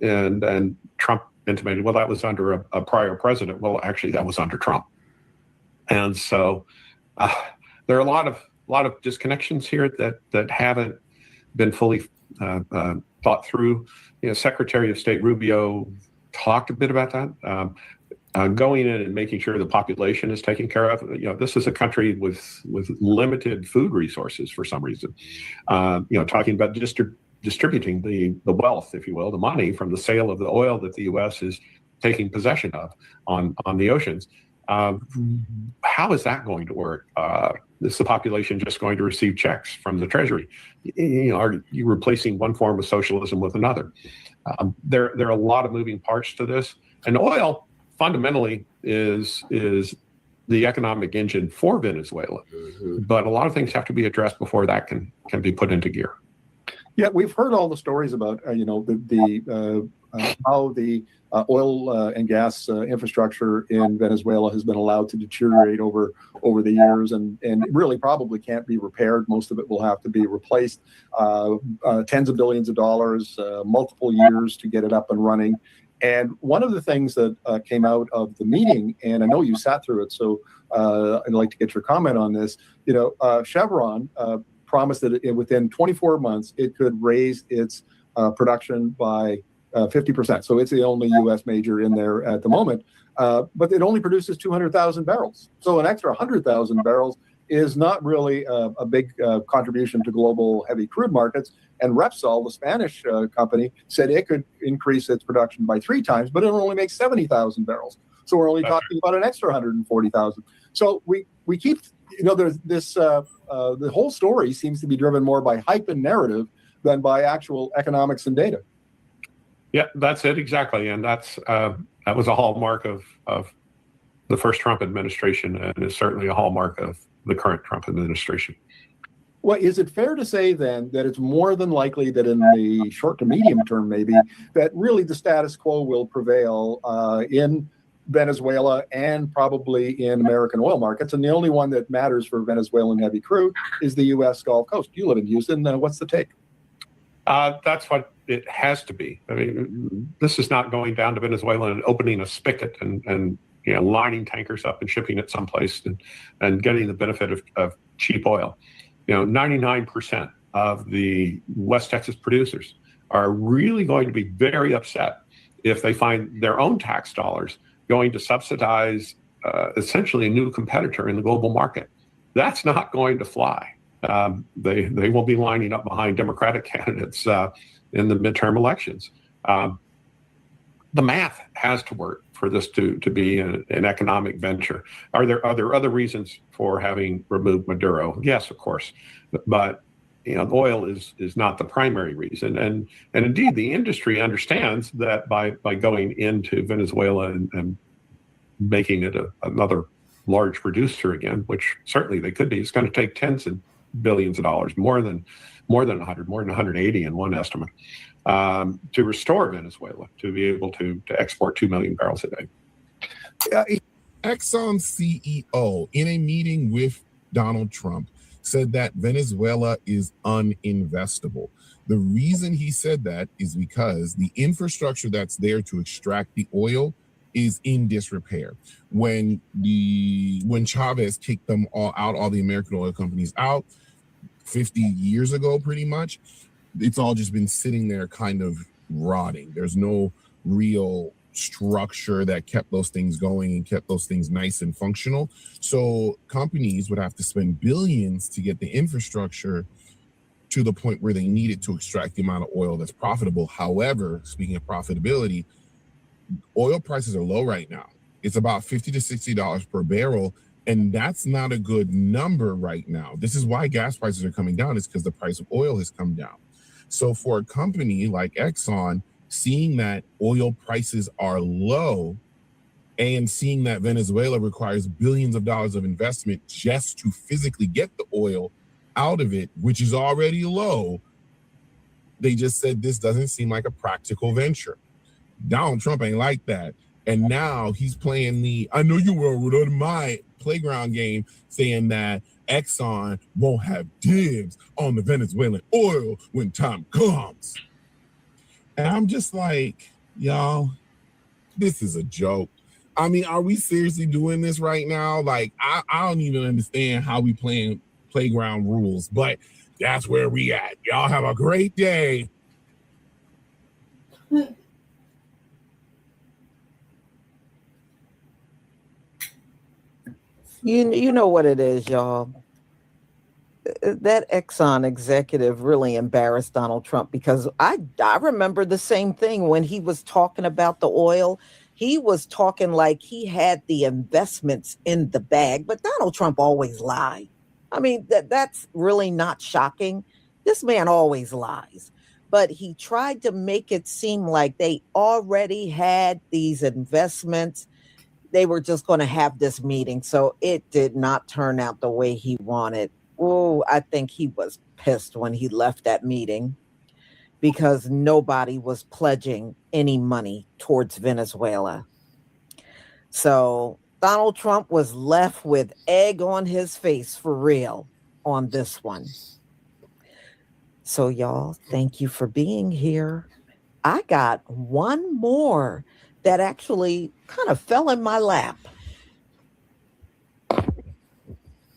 And Trump intimated, well, that was under a prior president. Well, actually, that was under Trump. And so there are a lot of disconnections here that haven't been fully thought through. Secretary of State Rubio talked a bit about that. Going in and making sure the population is taken care of. This is a country with limited food resources for some reason. Talking about distributing the wealth, if you will, the money from the sale of the oil that the U.S. is taking possession of on the oceans. How is that going to work? Is the population just going to receive checks from the Treasury? Are you replacing one form of socialism with another? There are a lot of moving parts to this. And oil fundamentally is the economic engine for Venezuela. But a lot of things have to be addressed before that can be put into gear. Yeah, we've heard all the stories about how the oil and gas infrastructure in Venezuela has been allowed to deteriorate over the years, and really probably can't be repaired. Most of it will have to be replaced. Tens of billions of dollars, multiple years to get it up and running. And one of the things that came out of the meeting, and I know you sat through it, so I'd like to get your comment on this. Chevron promised that within 24 months it could raise its production by 50%. So it's the only U.S. major in there at the moment. But it only produces 200,000 barrels. So an extra 100,000 barrels is not really a big contribution to global heavy crude markets. And Repsol, the Spanish company, said it could increase its production by 3 times, but it only makes 70,000 barrels. So we're only talking about an extra 140,000. So we keep, there's this, the whole story seems to be driven more by hype and narrative than by actual economics and data. Yeah, that's it exactly, and that was a hallmark of the first Trump administration, and is certainly a hallmark of the current Trump administration. Well, is it fair to say then that it's more than likely that in the short to medium term, maybe, that really the status quo will prevail in Venezuela and probably in American oil markets, and the only one that matters for Venezuelan heavy crude is the U.S. Gulf Coast? You live in Houston. What's the take? That's what it has to be. I mean, this is not going down to Venezuela and opening a spigot and lining tankers up and shipping it someplace and getting the benefit of cheap oil. 99% of the West Texas producers are really going to be very upset if they find their own tax dollars going to subsidize essentially a new competitor in the global market. That's not going to fly. They will be lining up behind Democratic candidates in the midterm elections. The math has to work for this to be an economic venture. Are there other reasons for having removed Maduro? Yes, of course, but oil is not the primary reason. And indeed, the industry understands that by going into Venezuela and making it another large producer again, which certainly they could be, it's going to take tens of billions of dollars, more than 100, more than 180 in one estimate, to restore Venezuela to be able to export 2 million barrels a day. Exxon CEO in a meeting with Donald Trump said that Venezuela is uninvestable. The reason he said that is because the infrastructure that's there to extract the oil is in disrepair. When Chavez kicked them all out, all the American oil companies out 50 years ago, pretty much, it's all just been sitting there kind of rotting. There's no real structure that kept those things going and kept those things nice and functional. So companies would have to spend billions to get the infrastructure to the point where they need it to extract the amount of oil that's profitable. However, speaking of profitability, oil prices are low right now. It's about $50 to $60 per barrel, and that's not a good number right now. This is why gas prices are coming down, is because the price of oil has come down. So for a company like Exxon, seeing that oil prices are low and seeing that Venezuela requires billions of dollars of investment just to physically get the oil out of it, which is already low, they just said this doesn't seem like a practical venture. Donald Trump ain't like that. And now he's playing I know you were on my playground game, saying that Exxon won't have dibs on the Venezuelan oil when time comes. And I'm just like, y'all, this is a joke. I mean, are we seriously doing this right now? Like, I don't even understand how we playing playground rules, but that's where we at. Y'all have a great day. You know what it is, y'all. That Exxon executive really embarrassed Donald Trump, because I remember the same thing when he was talking about the oil. He was talking like he had the investments in the bag, but Donald Trump always lied. I mean, that's really not shocking. This man always lies. But he tried to make it seem like they already had these investments. They were just going to have this meeting. So it did not turn out the way he wanted. Oh, I think he was pissed when he left that meeting, because nobody was pledging any money towards Venezuela. So Donald Trump was left with egg on his face for real on this one. So y'all, thank you for being here. I got one more that actually kind of fell in my lap.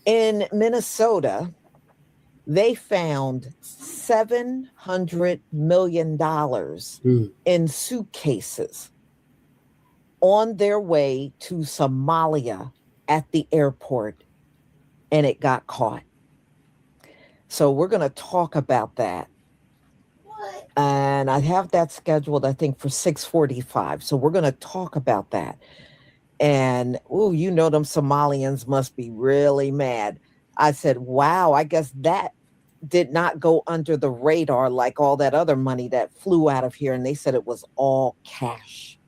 In Minnesota, they found $700 million in suitcases on their way to Somalia at the airport, and it got caught. So we're going to talk about that. And I have that scheduled, I think, for 6:45. So we're going to talk about that. And, you know, them Somalians must be really mad. I said, wow, I guess that did not go under the radar like all that other money that flew out of here. And they said it was all cash.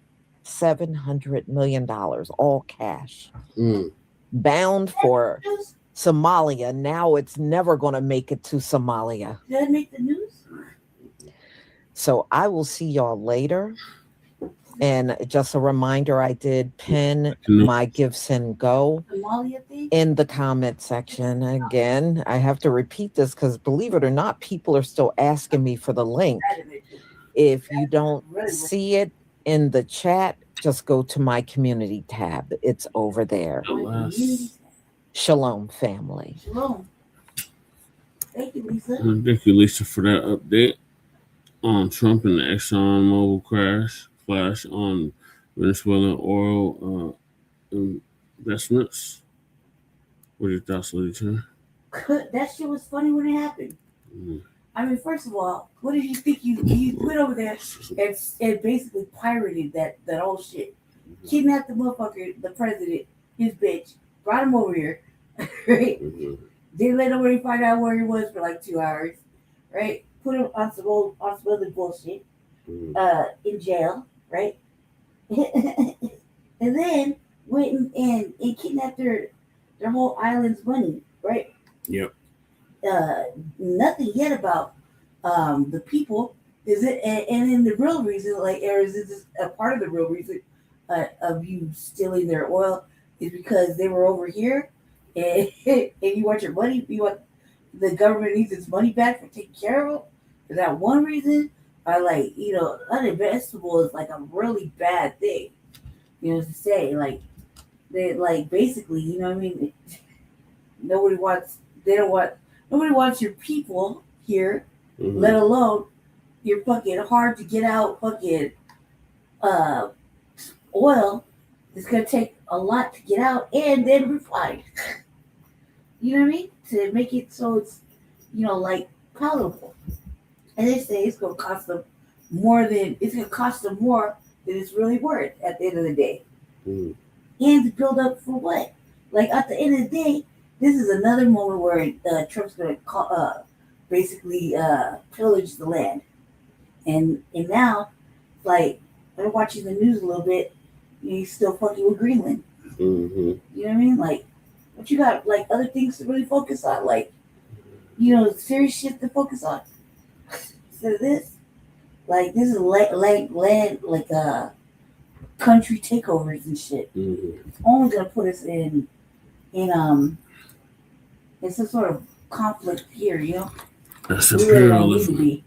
$700 million, all cash. Bound for Somalia. Now it's never going to make it to Somalia. Did that make the news? So I will see y'all later. And just a reminder, I did pin my Give, Send, Go in the comment section. Again, I have to repeat this because, believe it or not, people are still asking me for the link. If you don't see it in the chat, just go to my community tab. It's over there. Shalom, family. Shalom. Thank you, Lisa. Thank you, Lisa, for that update on Trump and the Exxon Mobil flash on Venezuelan oil investments. What are your thoughts, Lisa? That shit was funny when it happened. I mean, first of all, what did you think you went over there and basically pirated that whole shit? Kidnapped the motherfucker, the president, his bitch, brought him over here, right? Didn't let nobody find out where he was for like 2 hours, right? Put him on some other bullshit, in jail, right? And then went and kidnapped their whole island's money, right? Yep. Nothing yet about the people. Is it? And then the real reason, or is this a part of the real reason of you stealing their oil is because they were over here, and you want your money? You want the government needs its money back for taking care of them? Is that one reason? Or uninvestable is like a really bad thing. to say like they like basically, you know what I mean? Nobody wants your people here, let alone your fucking hard to get out fucking oil. It's gonna take a lot to get out and then refined. You know what I mean? To make it so it's like palatable. And they say it's gonna cost them more than it's really worth at the end of the day. And to build up for what? Like at the end of the day, this is another moment where Trump's gonna basically pillage the land. And now, like, I'm watching the news a little bit, he's still fucking with Greenland. You know what I mean? Like, but you got like other things to really focus on, like, serious shit to focus on. Instead of this, like, this is land, like country takeovers and shit. It's only gonna put us in some sort of conflict here, That's we really don't need to imperialism. be.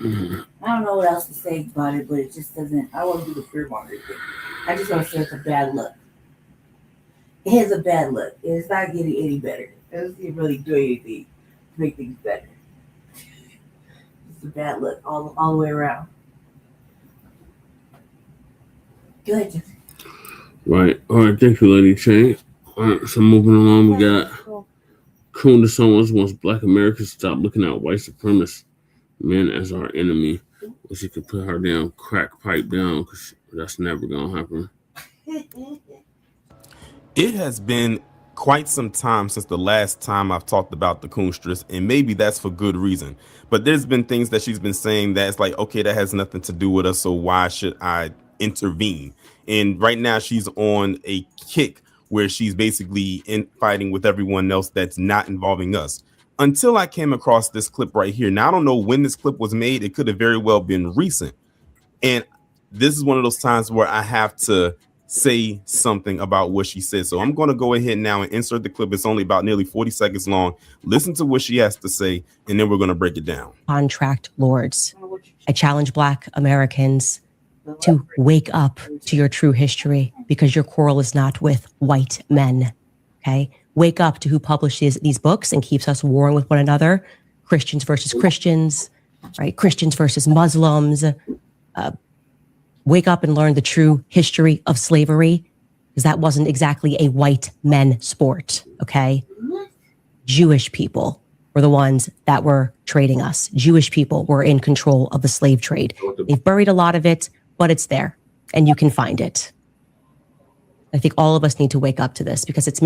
I don't know what else to say about it, but it just doesn't. I want to do the fear mongering thing. I just want to say it's a bad look. It has a bad look. It's not getting any better. It doesn't really do anything to make things better. It's a bad look all the way around. Go ahead, Jesse. Right. All right. Thank you, Lady Chain. All right. So moving along, we got Candace Owens wants Black Americans to stop looking at white supremacist men as our enemy. Or she could put her damn crack pipe down because that's never going to happen. It has been quite some time since the last time I've talked about the Coonstress, and maybe that's for good reason. But there's been things that she's been saying that's like, okay, that has nothing to do with us, so why should I intervene? And right now she's on a kick where she's basically fighting with everyone else that's not involving us. Until I came across this clip right here. Now, I don't know when this clip was made. It could have very well been recent. And this is one of those times where I have to say something about what she said. So I'm going to go ahead now and insert the clip. It's only about nearly 40 seconds long. Listen to what she has to say, and then we're going to break it down. Contract lords. I challenge Black Americans to wake up to your true history because your quarrel is not with white men. Okay? Wake up to who publishes these books and keeps us warring with one another. Christians versus Christians, right? Christians versus Muslims. Wake up and learn the true history of slavery, because that wasn't exactly a white men sport, okay? Jewish people were the ones that were trading us. Jewish people were in control of the slave trade. They've buried a lot of it, but it's there, and you can find it. I think all of us need to wake up to this because it's...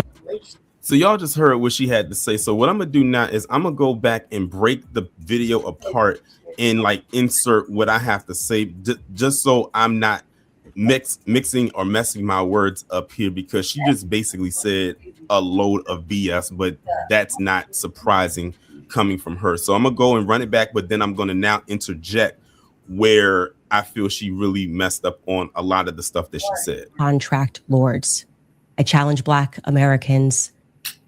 So y'all just heard what she had to say. So what I'm going to do now is I'm going to go back and break the video apart and like insert what I have to say, just so I'm not mixing or messing my words up here, because she just basically said a load of BS, but that's not surprising coming from her. So I'm going to go and run it back, but then I'm going to now interject where I feel she really messed up on a lot of the stuff that she said. Contract lords. I challenge Black Americans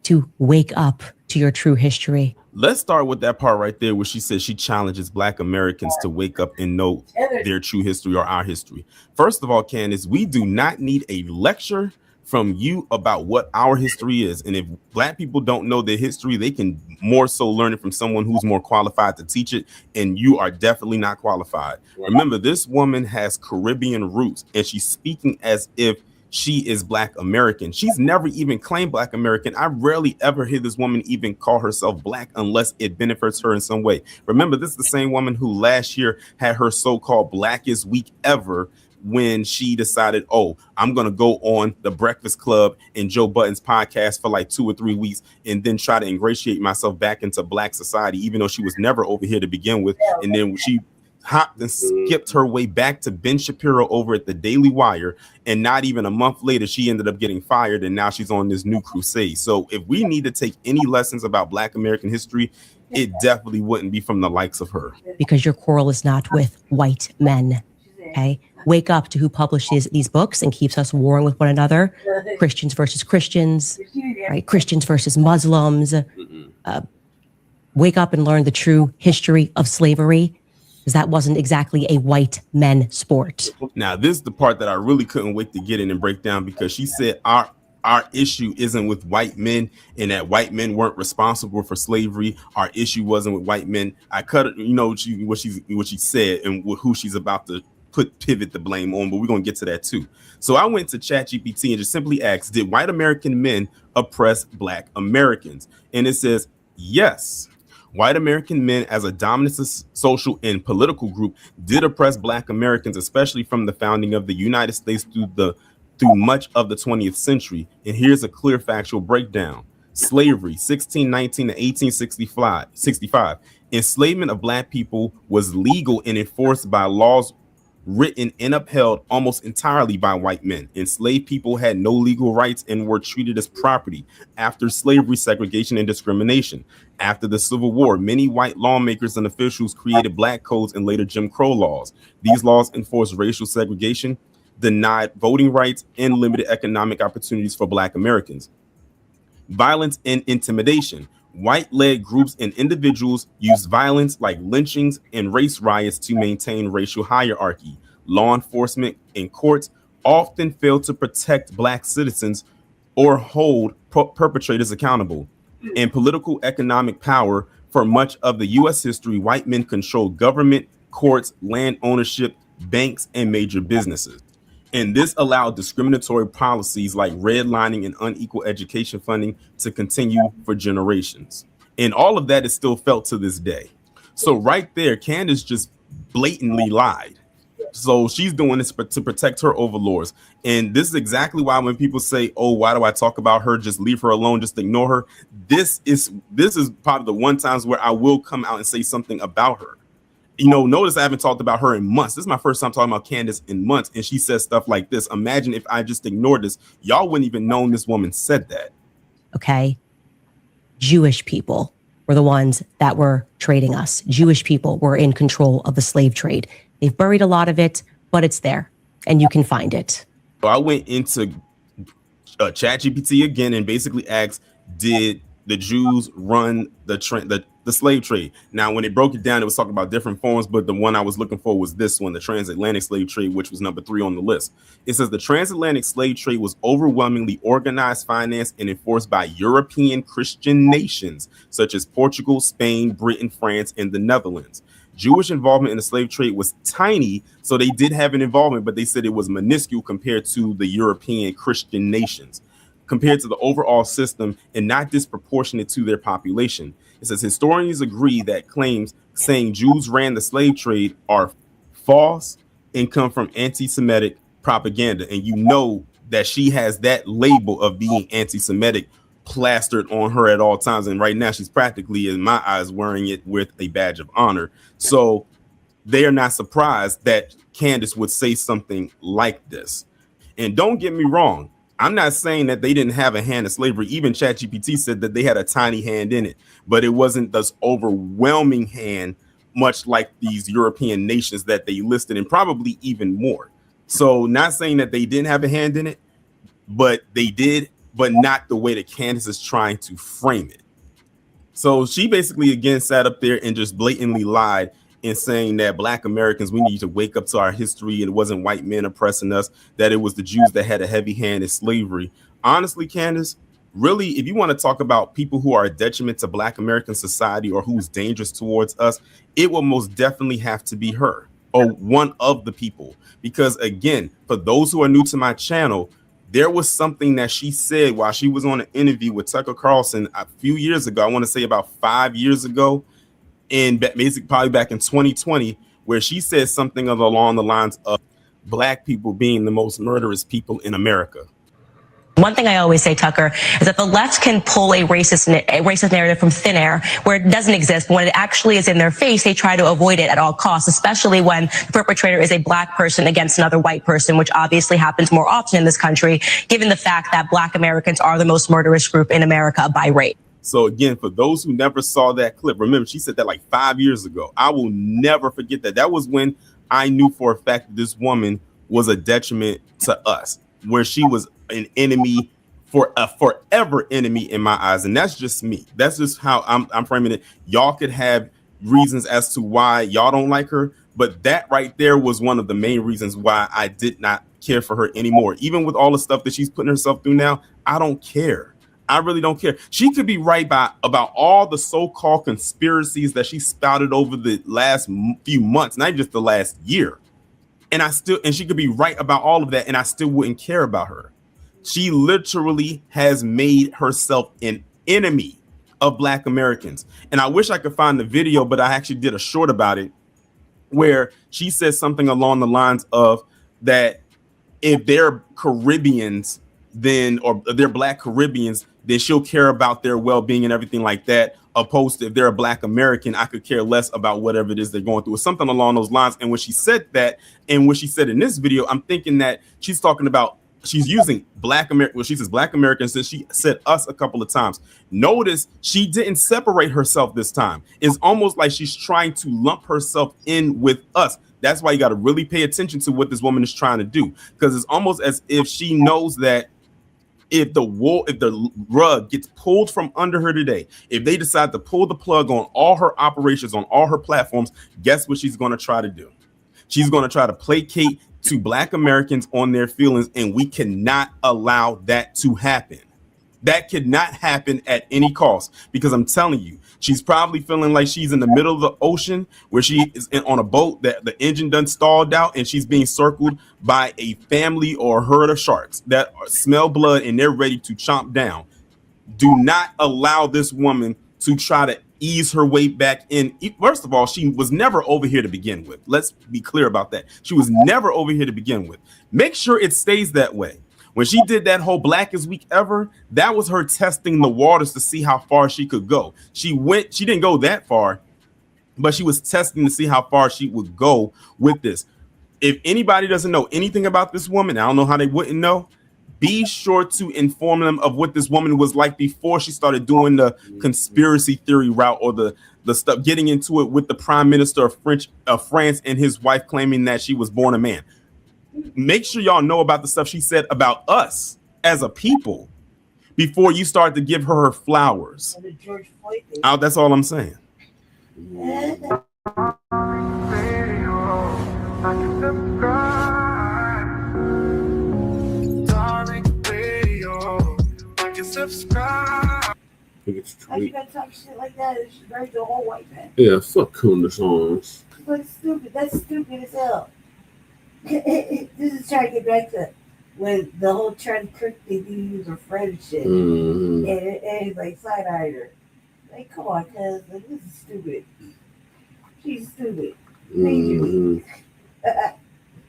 to wake up to your true history. Let's start with that part right there where she says she challenges Black Americans to wake up and know their true history or our history. First of all, Candace, we do not need a lecture from you about what our history is. And if Black people don't know their history, they can more so learn it from someone who's more qualified to teach it. And you are definitely not qualified. Remember, this woman has Caribbean roots, and she's speaking as if she is Black American. She's never even claimed Black American. I rarely ever hear this woman even call herself Black unless it benefits her in some way. Remember, this is the same woman who last year had her so-called Blackest week ever when she decided, oh, I'm going to go on the Breakfast Club and Joe Budden's podcast for like 2 or 3 weeks and then try to ingratiate myself back into Black society, even though she was never over here to begin with. And then she hopped and skipped her way back to Ben Shapiro over at the Daily Wire, and not even a month later she ended up getting fired, and now she's on this new crusade. So if we need to take any lessons about Black American history, it definitely wouldn't be from the likes of her. Because your quarrel is not with white men, okay? Wake up to who publishes these books and keeps us warring with one another. Christians versus Christians, right? Christians versus Muslims. Wake up and learn the true history of slavery, because that wasn't exactly a white men sport. Now, this is the part that I really couldn't wait to get in and break down, because she said our issue isn't with white men and that white men weren't responsible for slavery. Our issue wasn't with white men. I cut it, you know, what she said and who she's about to pivot the blame on, but we're going to get to that too. So I went to ChatGPT and just simply asked, did white American men oppress Black Americans? And it says, yes. White American men as a dominant social and political group did oppress Black Americans, especially from the founding of the United States through much of the 20th century. And here's a clear factual breakdown. Slavery, 1619 to 1865. Enslavement of Black people was legal and enforced by laws written and upheld almost entirely by white men. Enslaved people had no legal rights and were treated as property. After slavery, segregation and discrimination. After the Civil War, many white lawmakers and officials created Black codes and later Jim Crow laws. These laws enforced racial segregation, denied voting rights, and limited economic opportunities for Black Americans. Violence and intimidation. White-led groups and individuals used violence like lynchings and race riots to maintain racial hierarchy. Law enforcement and courts often failed to protect Black citizens or hold perpetrators accountable. And political economic power. For much of the U.S. history, white men controlled government, courts, land ownership, banks, and major businesses. And this allowed discriminatory policies like redlining and unequal education funding to continue for generations. And all of that is still felt to this day. So right there, Candace just blatantly lied. So she's doing this to protect her overlords. And this is exactly why when people say, oh, why do I talk about her? Just leave her alone, just ignore her. This is probably the one times where I will come out and say something about her. You know, notice I haven't talked about her in months. This is my first time talking about Candace in months. And she says stuff like this. Imagine if I just ignored this. Y'all wouldn't even known this woman said that. Okay. Jewish people were the ones that were trading us. Jewish people were in control of the slave trade. They've buried a lot of it, but it's there and you can find it. So I went into ChatGPT again and basically asked, did the Jews run the slave trade? Now, when they broke it down, it was talking about different forms, but the one I was looking for was this one, the transatlantic slave trade, which was number 3 on the list. It says the transatlantic slave trade was overwhelmingly organized, financed, and enforced by European Christian nations such as Portugal, Spain, Britain, France, and the Netherlands. Jewish involvement in the slave trade was tiny, so they did have an involvement, but they said it was minuscule compared to the European Christian nations, compared to the overall system, and not disproportionate to their population. It says historians agree that claims saying Jews ran the slave trade are false and come from anti-Semitic propaganda. And you know that she has that label of being anti-Semitic plastered on her at all times. And right now she's practically, in my eyes, wearing it with a badge of honor. So they are not surprised that Candace would say something like this. And don't get me wrong, I'm not saying that they didn't have a hand in slavery. Even ChatGPT said that they had a tiny hand in it, but it wasn't this overwhelming hand, much like these European nations that they listed, and probably even more. So not saying that they didn't have a hand in it, but they did, but not the way that Candace is trying to frame it. So she basically, again, sat up there and just blatantly lied in saying that Black Americans, we need to wake up to our history, and it wasn't white men oppressing us, that it was the Jews that had a heavy hand in slavery. Honestly, Candace, really, if you want to talk about people who are a detriment to Black American society or who's dangerous towards us, it will most definitely have to be her or one of the people. Because again, for those who are new to my channel, there was something that she said while she was on an interview with Tucker Carlson a few years ago. I want to say about 5 years ago, and basically probably back in 2020, where she said something along the lines of Black people being the most murderous people in America. One thing I always say, Tucker, is that the left can pull a racist narrative from thin air where it doesn't exist, but when it actually is in their face, they try to avoid it at all costs, especially when the perpetrator is a Black person against another white person, which obviously happens more often in this country, given the fact that Black Americans are the most murderous group in America by rate. So again, for those who never saw that clip, remember, she said that like 5 years ago. I will never forget that. That was when I knew for a fact that this woman was a detriment to us, where she was an enemy, for a forever enemy in my eyes. And that's just me. That's just how I'm framing it. Y'all could have reasons as to why y'all don't like her, but that right there was one of the main reasons why I did not care for her anymore. Even with all the stuff that she's putting herself through now, I don't care. I really don't care. She could be right about all the so-called conspiracies that she spouted over the last few months, not just the last year. And she could be right about all of that, and I still wouldn't care about her. She literally has made herself an enemy of Black Americans. And I wish I could find the video, but I actually did a short about it where she says something along the lines of that if they're Caribbeans, or they're Black Caribbeans, then she'll care about their well-being and everything like that. Opposed to if they're a Black American, I could care less about whatever it is they're going through, or something along those lines. And when she said that, and what she said in this video, I'm thinking that she's talking about, she's using Black American. Well, she says Black Americans, since she said us a couple of times. Notice she didn't separate herself this time. It's almost like she's trying to lump herself in with us. That's why you got to really pay attention to what this woman is trying to do, because it's almost as if she knows that if the rug gets pulled from under her today, if they decide to pull the plug on all her operations, on all her platforms, guess what she's going to try to do? She's going to try to placate to Black Americans on their feelings, and we cannot allow that to happen. That could not happen at any cost, because I'm telling you, she's probably feeling like she's in the middle of the ocean where she is on a boat that the engine done stalled out, and she's being circled by a family or a herd of sharks that smell blood and they're ready to chomp down. Do not allow this woman to try to ease her way back in. First of all, she was never over here to begin with. Let's be clear about that. She was never over here to begin with. Make sure it stays that way. When she did that whole Blackest Week Ever, that was her testing the waters to see how far she could go. She didn't go that far, but she was testing to see how far she would go with this. If anybody doesn't know anything about this woman, I don't know how they wouldn't know. Be sure to inform them of what this woman was like before she started doing the conspiracy theory route, or the stuff, getting into it with the Prime Minister of France and his wife claiming that she was born a man. Make sure y'all know about the stuff she said about us as a people before you start to give her flowers. That's all I'm saying. How you gonna talk shit like that? It's married to a whole white man. Yeah, fuck Candace Owens. But stupid. That's stupid as hell. This is trying to get back to when the whole Charlie Kirk thing, he was her friend and shit. Mm-hmm. And he's like side-eyed her. Like, come on, cuz, like, this is stupid. She's stupid. Mm-hmm.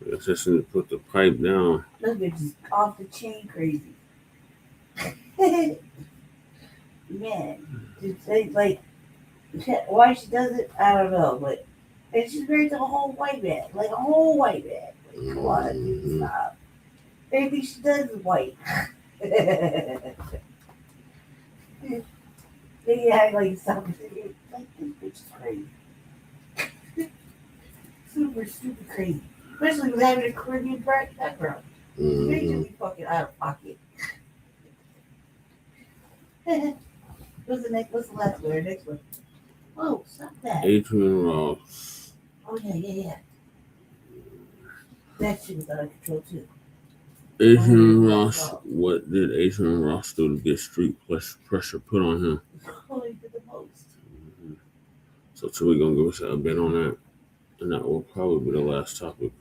It's just to put the pipe down. This bitch is off the chain crazy. Man, like, why she does it, I don't know, but and she's married to a whole white man, like a whole white man. Like, come on, stop. Everything she does is white. They act like something like this bitch is crazy. Super, super crazy. Especially with having a Caribbean background. Mm-hmm. They should be fucking out of pocket. What's the last one? Next one. Oh, stop that. Adrian Ross. Oh, yeah. That shit was out of control, too. Adrian Ross. What did Adrian Ross do to get street pressure put on him? Oh, he did the most. Mm-hmm. So, we're going to give us a bit on that. And that will probably be the last topic.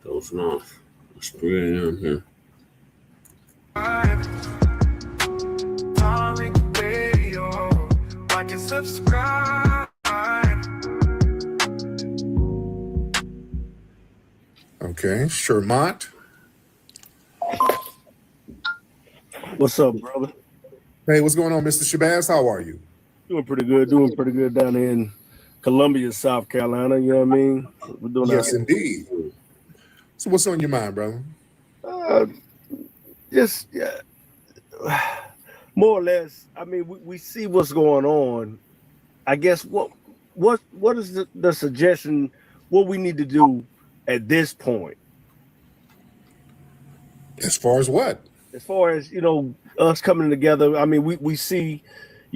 Dozing off. It's 3 a.m. here. Like and subscribe. Okay, Shermont. What's up, brother? Hey, what's going on, Mr. Shabazz? How are you? Doing pretty good down there in Columbia, South Carolina. You know what I mean? We're doing yes, indeed. So what's on your mind, brother? Just more or less. I mean, we see what's going on. I guess what is the suggestion? What we need to do at this point? As far as what? As far as us coming together. I mean, we see,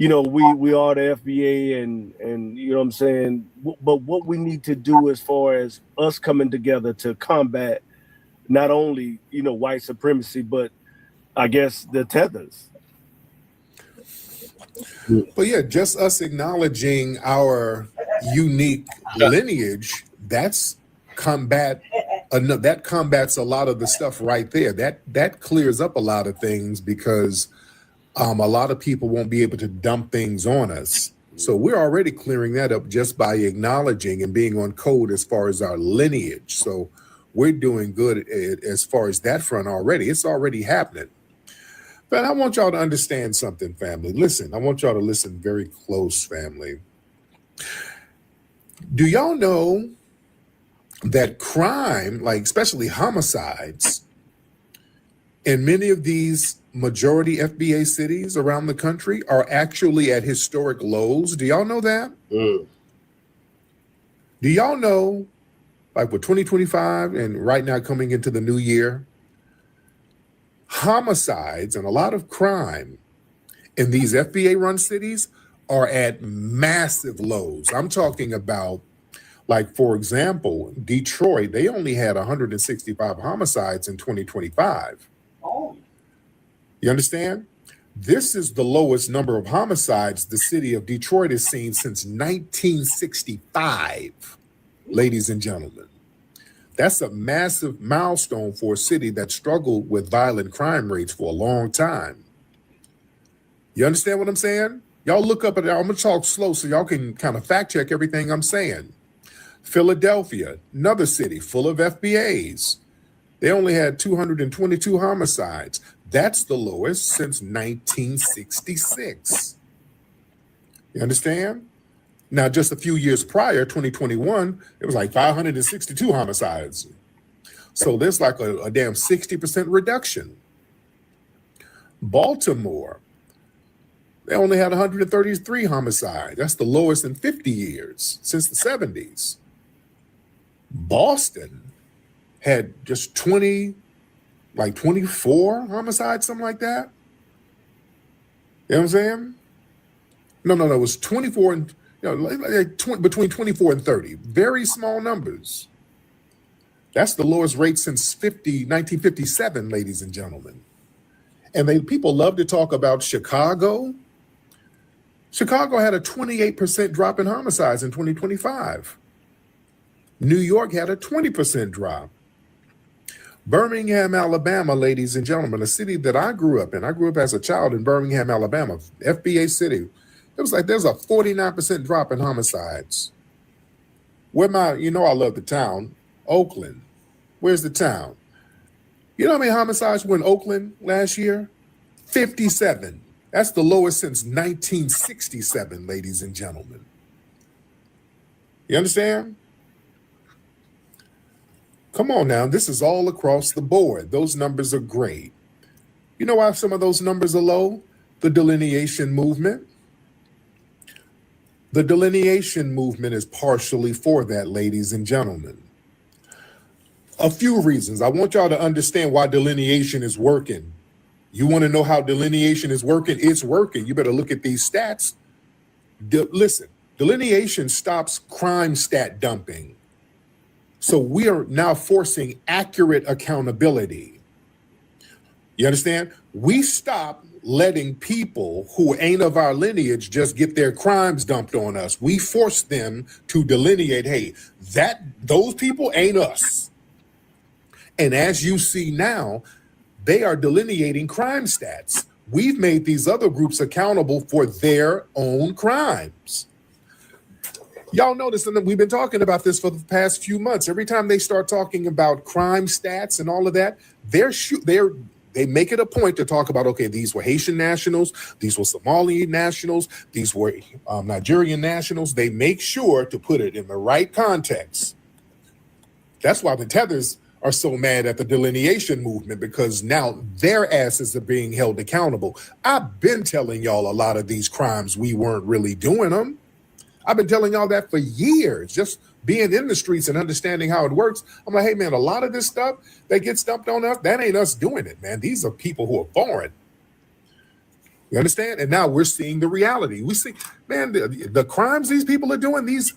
we are the FBA and you know what I'm saying. But what we need to do as far as us coming together to combat not only white supremacy, but I guess the tethers. But yeah, just us acknowledging our unique lineage, that combats a lot of the stuff right there. That clears up a lot of things because a lot of people won't be able to dump things on us. So we're already clearing that up just by acknowledging and being on code as far as our lineage. So we're doing good as far as that front already. It's already happening. But I want y'all to understand something, family. Listen, I want y'all to listen very close, family. Do y'all know that crime, like especially homicides, in many of these majority FBA cities around the country are actually at historic lows? Do y'all know that? Do y'all know, like with 2025 and right now coming into the new year, homicides and a lot of crime in these FBA-run cities are at massive lows. I'm talking about, like, for example, Detroit, they only had 165 homicides in 2025. You understand? This is the lowest number of homicides the city of Detroit has seen since 1965, ladies and gentlemen. That's a massive milestone for a city that struggled with violent crime rates for a long time. You understand what I'm saying? Y'all look up at it. I'm going to talk slow so y'all can kind of fact check everything I'm saying. Philadelphia, another city full of FBAs. They only had 222 homicides. That's the lowest since 1966. You understand? Now, just a few years prior, 2021, it was like 562 homicides. So there's like a damn 60% reduction. Baltimore, they only had 133 homicides. That's the lowest in 50 years, since the 70s. Boston had just 24 homicides, something like that. You know what I'm saying? No, it was 24 and between 24 and 30. Very small numbers. That's the lowest rate since 1957, ladies and gentlemen. And people love to talk about Chicago. Chicago had a 28% drop in homicides in 2025. New York had a 20% drop. Birmingham, Alabama, ladies and gentlemen, a city that I grew up in. I grew up as a child in Birmingham, Alabama, FBA city. It was like there's a 49% drop in homicides. I love the town, Oakland. Where's the town? You know how many homicides were in Oakland last year? 57. That's the lowest since 1967, ladies and gentlemen. You understand? Come on now, this is all across the board. Those numbers are great. You know why some of those numbers are low? The delineation movement. The delineation movement is partially for that, ladies and gentlemen. A few reasons. I want y'all to understand why delineation is working. You want to know how delineation is working? It's working. You better look at these stats. Listen, delineation stops crime stat dumping. So we are now forcing accurate accountability. You understand? We stop letting people who ain't of our lineage just get their crimes dumped on us. We force them to delineate, hey, those people ain't us. And as you see now, they are delineating crime stats. We've made these other groups accountable for their own crimes. Y'all notice, and we've been talking about this for the past few months. Every time they start talking about crime stats and all of that, they make it a point to talk about, okay, these were Haitian nationals, these were Somali nationals, these were Nigerian nationals. They make sure to put it in the right context. That's why the tethers are so mad at the delineation movement, because now their asses are being held accountable. I've been telling y'all a lot of these crimes, we weren't really doing them. I've been telling y'all that for years, just being in the streets and understanding how it works. I'm like, hey, man, a lot of this stuff that gets dumped on us, that ain't us doing it, man. These are people who are foreign. You understand? And now we're seeing the reality. We see, man, the crimes these people are doing, these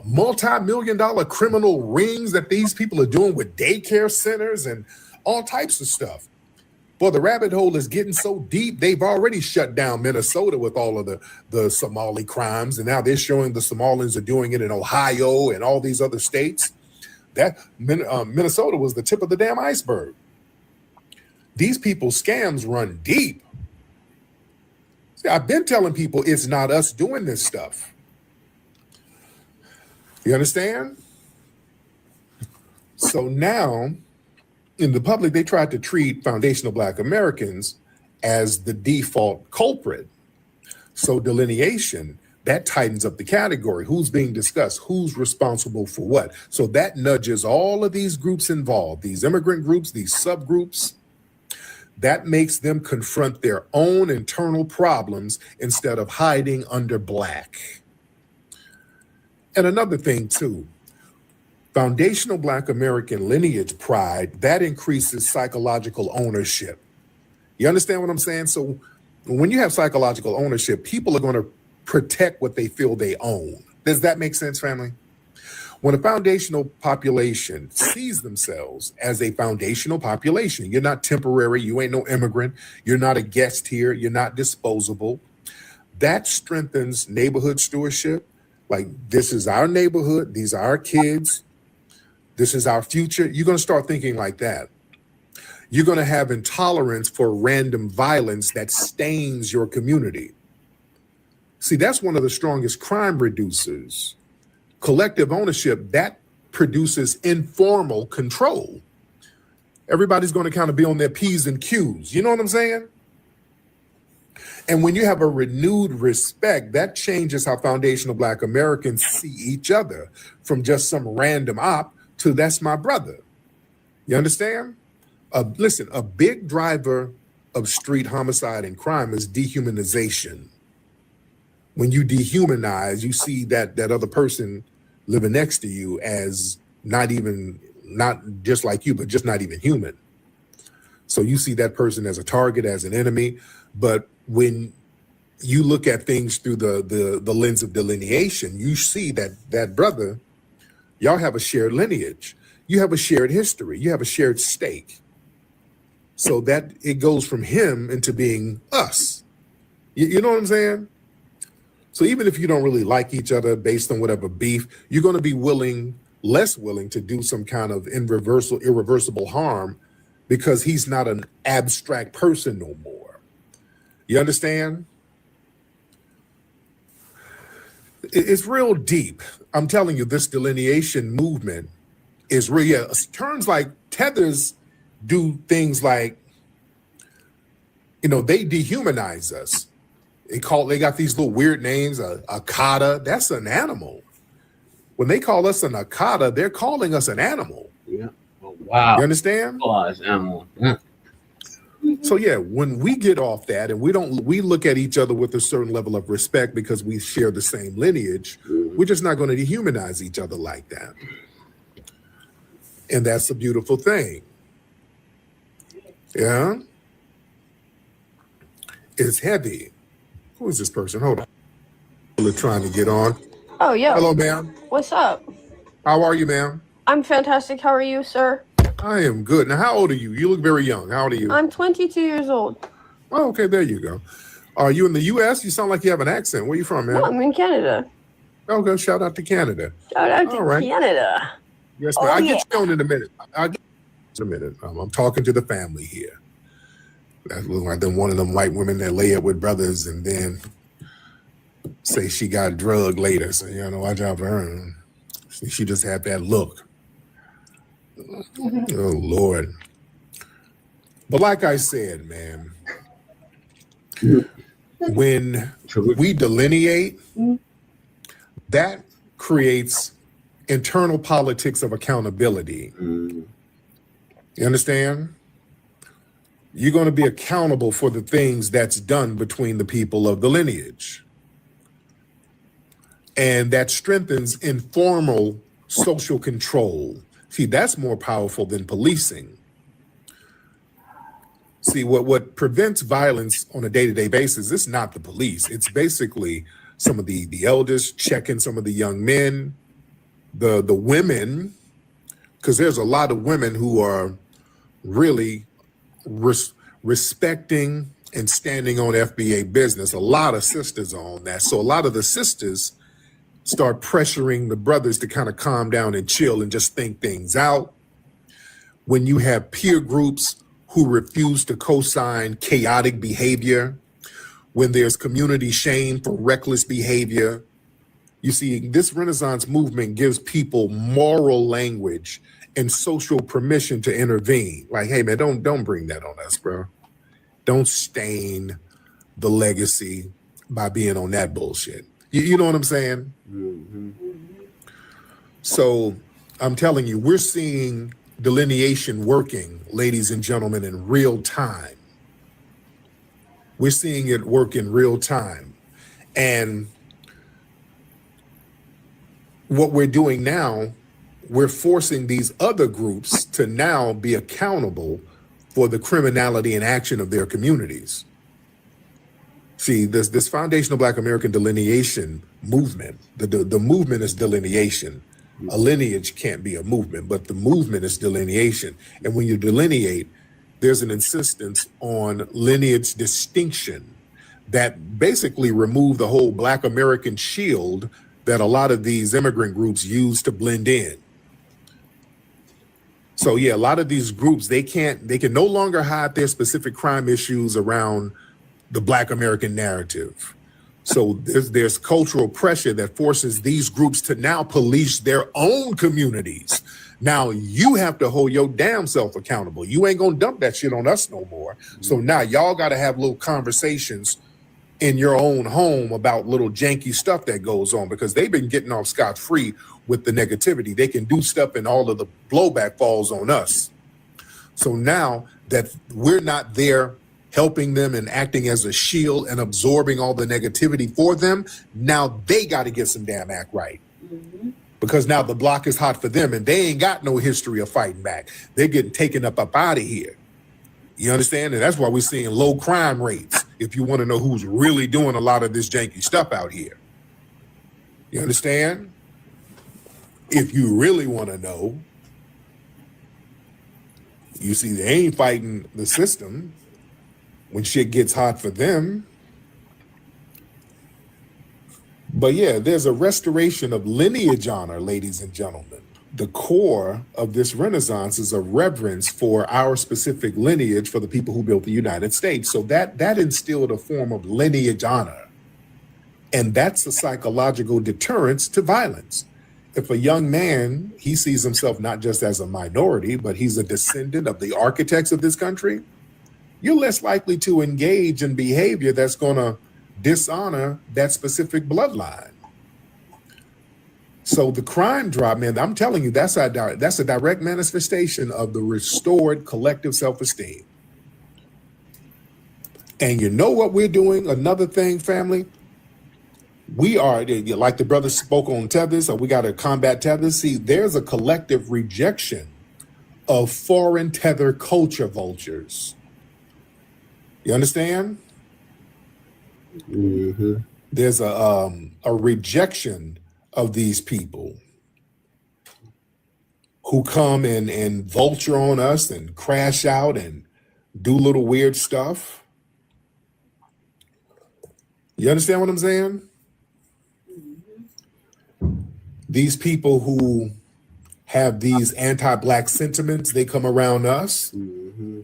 multi-million-dollar criminal rings that these people are doing with daycare centers and all types of stuff. Boy, the rabbit hole is getting so deep, they've already shut down Minnesota with all of the Somali crimes, and now they're showing the Somalians are doing it in Ohio and all these other states. That Minnesota was the tip of the damn iceberg. These people's scams run deep. See, I've been telling people it's not us doing this stuff. You understand? So now, in the public, they tried to treat foundational Black Americans as the default culprit. So delineation, that tightens up the category. Who's being discussed? Who's responsible for what? So that nudges all of these groups involved, these immigrant groups, these subgroups. That makes them confront their own internal problems instead of hiding under Black. And another thing too, foundational Black American lineage pride, that increases psychological ownership. You understand what I'm saying? So when you have psychological ownership, people are going to protect what they feel they own. Does that make sense, family? When a foundational population sees themselves as a foundational population, you're not temporary, you ain't no immigrant, you're not a guest here, you're not disposable. That strengthens neighborhood stewardship. Like, this is our neighborhood, these are our kids, this is our future. You're going to start thinking like that. You're going to have intolerance for random violence that stains your community. See, that's one of the strongest crime reducers. Collective ownership, that produces informal control. Everybody's going to kind of be on their P's and Q's. You know what I'm saying? And when you have a renewed respect, that changes how foundational Black Americans see each other, from just some random op to that's my brother. You understand? Listen, a big driver of street homicide and crime is dehumanization. When you dehumanize, you see that other person living next to you as not just like you, but just not even human. So you see that person as a target, as an enemy. But when you look at things through the lens of delineation, you see that brother, y'all have a shared lineage. You have a shared history. You have a shared stake. So that it goes from him into being us. You know what I'm saying? So even if you don't really like each other based on whatever beef, you're going to be less willing to do some kind of irreversible harm because he's not an abstract person no more. You understand? It's real deep. I'm telling you, this delineation movement is real. Yeah, terms like tethers do things like, they dehumanize us. They got these little weird names, a akata, that's an animal. When they call us an akata, they're calling us an animal. Yeah. Oh, wow. You understand? Oh, it's animal. Yeah. So yeah, when we get off that and we look at each other with a certain level of respect because we share the same lineage, we're just not going to dehumanize each other like that. And that's a beautiful thing. Yeah. It's heavy. Who is this person? Hold on. We're trying to get on. Oh, yeah. Hello, ma'am. What's up? How are you, ma'am? I'm fantastic. How are you, sir? I am good. Now, how old are you? You look very young. How old are you? I'm 22 years old. Oh, okay. There you go. Are you in the U.S.? You sound like you have an accent. Where are you from, man? No, I'm in Canada. Okay. Shout out to Canada. Shout out to Canada. Yes, ma'am. I'll get you on in a minute. I'll get you in a minute. I'm talking to the family here. That look like one of them white women that lay up with brothers and then say she got drugged later. So, watch out for her. She just had that look. Oh, Lord. But like I said, man, when we delineate, that creates internal politics of accountability. You understand? You're going to be accountable for the things that's done between the people of the lineage. And that strengthens informal social control. See, that's more powerful than policing. See, what prevents violence on a day-to-day basis is not the police. It's basically some of the elders checking some of the young men, the women, because there's a lot of women who are really respecting and standing on FBA business. A lot of sisters are on that. So a lot of the sisters start pressuring the brothers to kind of calm down and chill and just think things out. When you have peer groups who refuse to co-sign chaotic behavior, when there's community shame for reckless behavior, you see, this Renaissance movement gives people moral language and social permission to intervene. Like, hey man, don't bring that on us, bro. Don't stain the legacy by being on that bullshit. You know what I'm saying? Mm-hmm. So I'm telling you, we're seeing delineation working, ladies and gentlemen, in real time. We're seeing it work in real time. And what we're doing now, we're forcing these other groups to now be accountable for the criminality and action of their communities. See, this foundational Black American delineation movement, the movement is delineation. A lineage can't be a movement, but the movement is delineation. And when you delineate, there's an insistence on lineage distinction that basically remove the whole Black American shield that a lot of these immigrant groups use to blend in. So yeah, a lot of these groups, they can no longer hide their specific crime issues around the Black American narrative. So there's cultural pressure that forces these groups to now police their own communities. Now you have to hold your damn self accountable. You ain't gonna dump that shit on us no more. So now y'all gotta have little conversations in your own home about little janky stuff that goes on, because they've been getting off scot-free with the negativity. They can do stuff and all of the blowback falls on us. So now that we're not there helping them and acting as a shield and absorbing all the negativity for them, now they got to get some damn act right. Mm-hmm. Because now the block is hot for them and they ain't got no history of fighting back. They're getting taken up out of here. You understand? And that's why we're seeing low crime rates, if you want to know who's really doing a lot of this janky stuff out here. You understand? If you really want to know, you see, they ain't fighting the system when shit gets hot for them. But yeah, there's a restoration of lineage honor, ladies and gentlemen. The core of this Renaissance is a reverence for our specific lineage, for the people who built the United States. So that instilled a form of lineage honor. And that's a psychological deterrence to violence. If a young man, he sees himself not just as a minority, but he's a descendant of the architects of this country, you're less likely to engage in behavior that's going to dishonor that specific bloodline. So the crime drop, man, I'm telling you, that's a direct manifestation of the restored collective self-esteem. And you know what we're doing? Another thing, family, we are, like the brother spoke on tethers, or we got to combat tethers. See, there's a collective rejection of foreign tether culture vultures. You understand? Mm-hmm. There's a rejection of these people who come and vulture on us and crash out and do little weird stuff. You understand what I'm saying? These people who have these anti-Black sentiments, they come around us. Mm-hmm.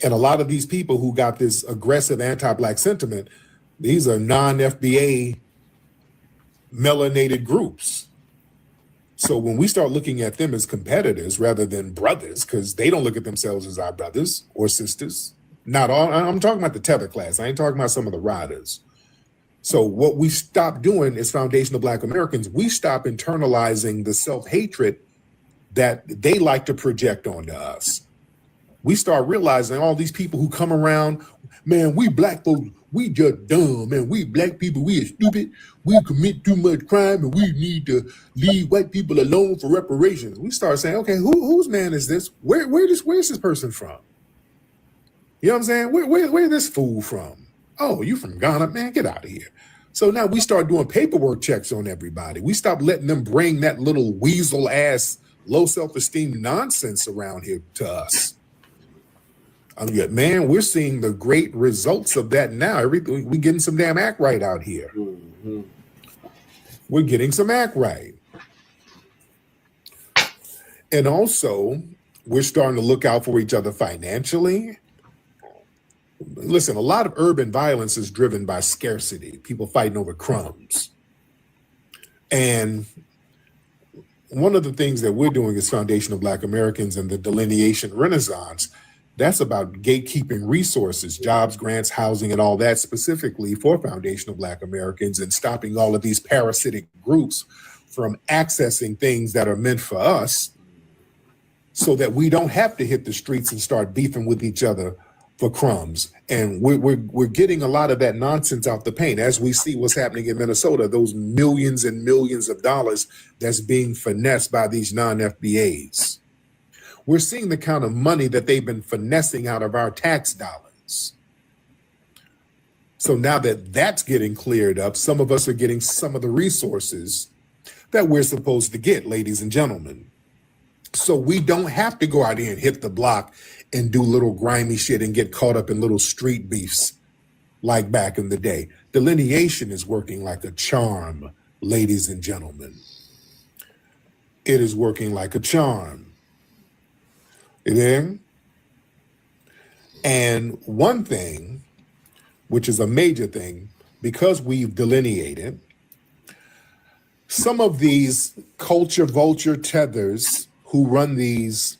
And a lot of these people who got this aggressive anti-Black sentiment, these are non-FBA melanated groups. So when we start looking at them as competitors rather than brothers, because they don't look at themselves as our brothers or sisters, not all, I'm talking about the tether class. I ain't talking about some of the riders. So what we stop doing as foundational Black Americans, we stop internalizing the self-hatred that they like to project onto us. We start realizing all these people who come around, man, we Black folks, we just dumb, man. We Black people, we are stupid. We commit too much crime and we need to leave white people alone for reparations. We start saying, okay, whose man is this? Where's this person from? You know what I'm saying? Where this fool from? Oh, you from Ghana? Man, get out of here. So now we start doing paperwork checks on everybody. We stop letting them bring that little weasel ass, low self-esteem nonsense around here to us. Man, we're seeing the great results of that now. We're getting some damn act right out here. Mm-hmm. We're getting some act right. And also, we're starting to look out for each other financially. Listen, a lot of urban violence is driven by scarcity, people fighting over crumbs. And one of the things that we're doing as Foundation of Black Americans and the Delineation Renaissance, that's about gatekeeping resources, jobs, grants, housing, and all that specifically for Foundation of Black Americans, and stopping all of these parasitic groups from accessing things that are meant for us, so that we don't have to hit the streets and start beefing with each other for crumbs. And we're getting a lot of that nonsense out the paint, as we see what's happening in Minnesota, those millions and millions of dollars that's being finessed by these non-FBAs. We're seeing the kind of money that they've been finessing out of our tax dollars. So now that that's getting cleared up, some of us are getting some of the resources that we're supposed to get, ladies and gentlemen. So we don't have to go out here and hit the block and do little grimy shit and get caught up in little street beefs like back in the day. Delineation is working like a charm, ladies and gentlemen. It is working like a charm. You know? And one thing, which is a major thing, because we've delineated, some of these culture vulture tethers who run these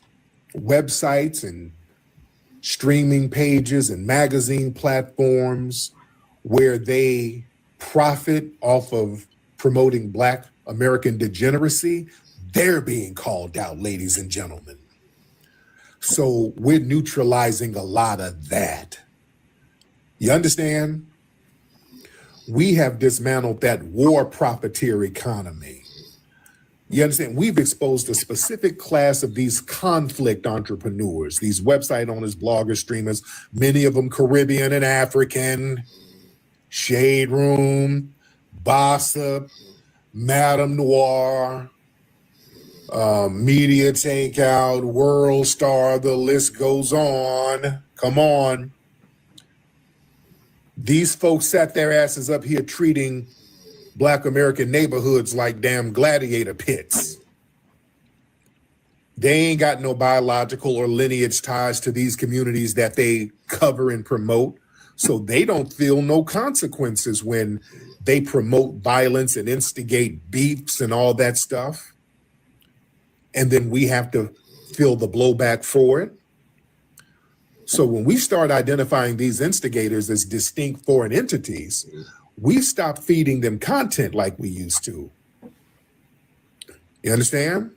websites and streaming pages and magazine platforms where they profit off of promoting Black American degeneracy, they're being called out, ladies and gentlemen. So we're neutralizing a lot of that. You understand? We have dismantled that war profiteer economy. You understand? We've exposed a specific class of these conflict entrepreneurs, these website owners, bloggers, streamers, many of them Caribbean and African, Shade Room, Bossip, Madame Noir, Media Takeout, World Star, the list goes on. Come on. These folks sat their asses up here treating Black American neighborhoods like damn gladiator pits. They ain't got no biological or lineage ties to these communities that they cover and promote. So they don't feel no consequences when they promote violence and instigate beefs and all that stuff. And then we have to feel the blowback for it. So when we start identifying these instigators as distinct foreign entities, we stop feeding them content like we used to. You understand?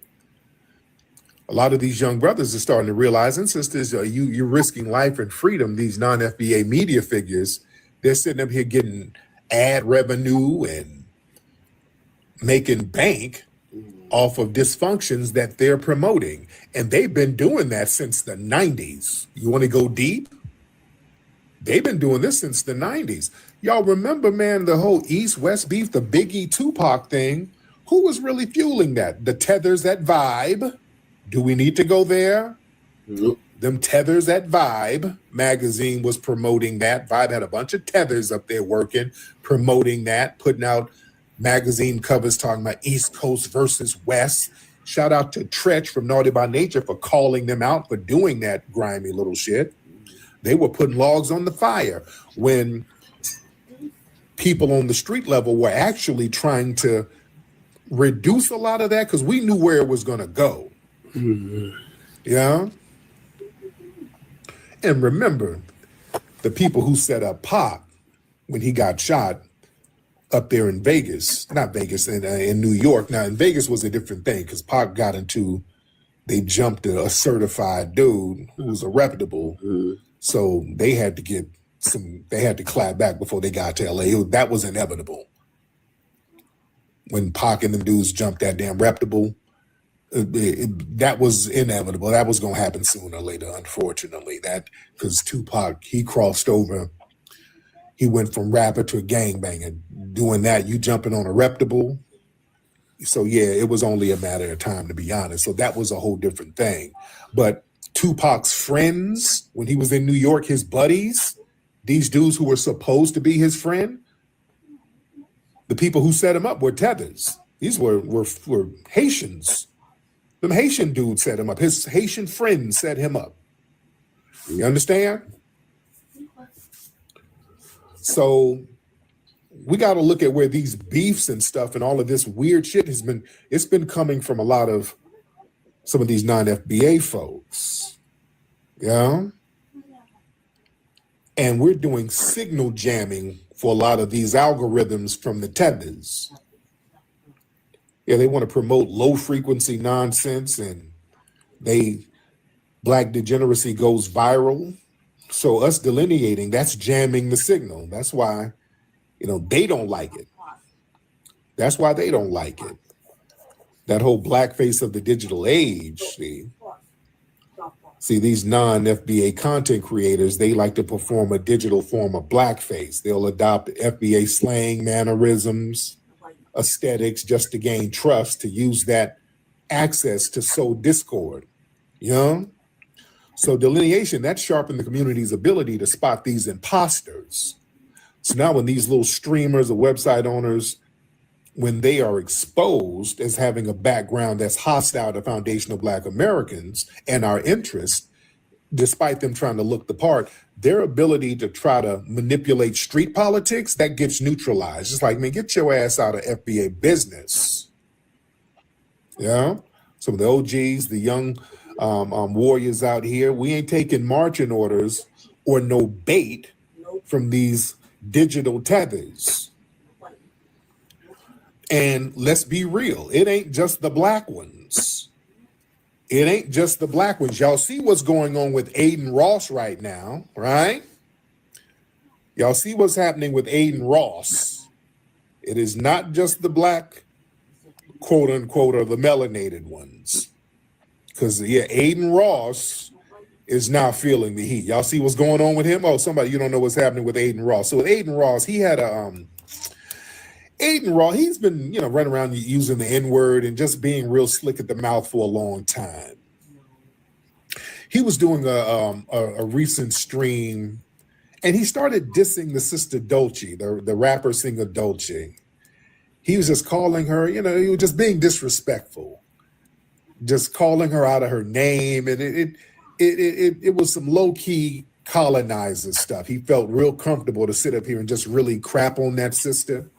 A lot of these young brothers are starting to realize, and sisters, you're risking life and freedom. These non-FBA media figures, they're sitting up here getting ad revenue and making bank off of dysfunctions that they're promoting. And they've been doing that since the 90s. You want to go deep? They've been doing this since the 90s. Y'all remember, man, the whole East-West beef, the Biggie Tupac thing? Who was really fueling that? The tethers at Vibe. Do we need to go there? Nope. Them tethers at Vibe magazine was promoting that. Vibe had a bunch of tethers up there working, promoting that, putting out magazine covers talking about East Coast versus West. Shout out to Tretch from Naughty by Nature for calling them out for doing that grimy little shit. They were putting logs on the fire when people on the street level were actually trying to reduce a lot of that because we knew where it was going to go. Mm-hmm. Yeah. And remember, the people who set up Pac when he got shot up there in Vegas, not Vegas, in New York. Now, in Vegas was a different thing because Pac got into, they jumped a certified dude who was a reputable. Mm-hmm. So they had to clap back before they got to LA. That was inevitable. When Pac and them dudes jumped that damn reputable, that was inevitable. That was going to happen sooner or later, unfortunately. That because Tupac, he crossed over. He went from rapper to a gangbanger. Doing that, you jumping on a reputable. So yeah, it was only a matter of time, to be honest. So that was a whole different thing. But Tupac's friends, when he was in New York, his buddies, these dudes who were supposed to be his friend, the people who set him up were tethers. These were Haitians. Them Haitian dudes set him up. His Haitian friends set him up. You understand? So we got to look at where these beefs and stuff and all of this weird shit it's been coming from a lot of some of these non-FBA folks. Yeah. And we're doing signal jamming for a lot of these algorithms from the tethers. Yeah, they want to promote low frequency nonsense and black degeneracy goes viral. So us delineating, that's jamming the signal. That's why, they don't like it. That's why they don't like it. That whole blackface of the digital age, see these non-FBA content creators, they like to perform a digital form of blackface. They'll adopt FBA slang, mannerisms, aesthetics just to gain trust, to use that access to sow discord. So delineation, that sharpened the community's ability to spot these imposters. So now when these little streamers or website owners, when they are exposed as having a background that's hostile to foundational Black Americans and our interests, despite them trying to look the part, their ability to try to manipulate street politics, that gets neutralized. It's like, man, get your ass out of FBA business. Yeah. Some of the OGs, the young warriors out here, we ain't taking marching orders or no bait from these digital tethers. And let's be real, it ain't just the black ones. It ain't just the black ones. Y'all see what's going on with Adin Ross right now, right? Y'all see what's happening with Adin Ross. It is not just the black, quote unquote, or the melanated ones. Because, yeah, Adin Ross is now feeling the heat. Y'all see what's going on with him? Oh, somebody, you don't know what's happening with Adin Ross. So with Adin Ross, he had Adin Ross, he's been, running around using the N-word and just being real slick at the mouth for a long time. He was doing a recent stream, and he started dissing the sister Dolce, the rapper singer Dolce. He was just calling her, he was just being disrespectful, just calling her out of her name, and it was some low-key colonizer stuff. He felt real comfortable to sit up here and just really crap on that sister.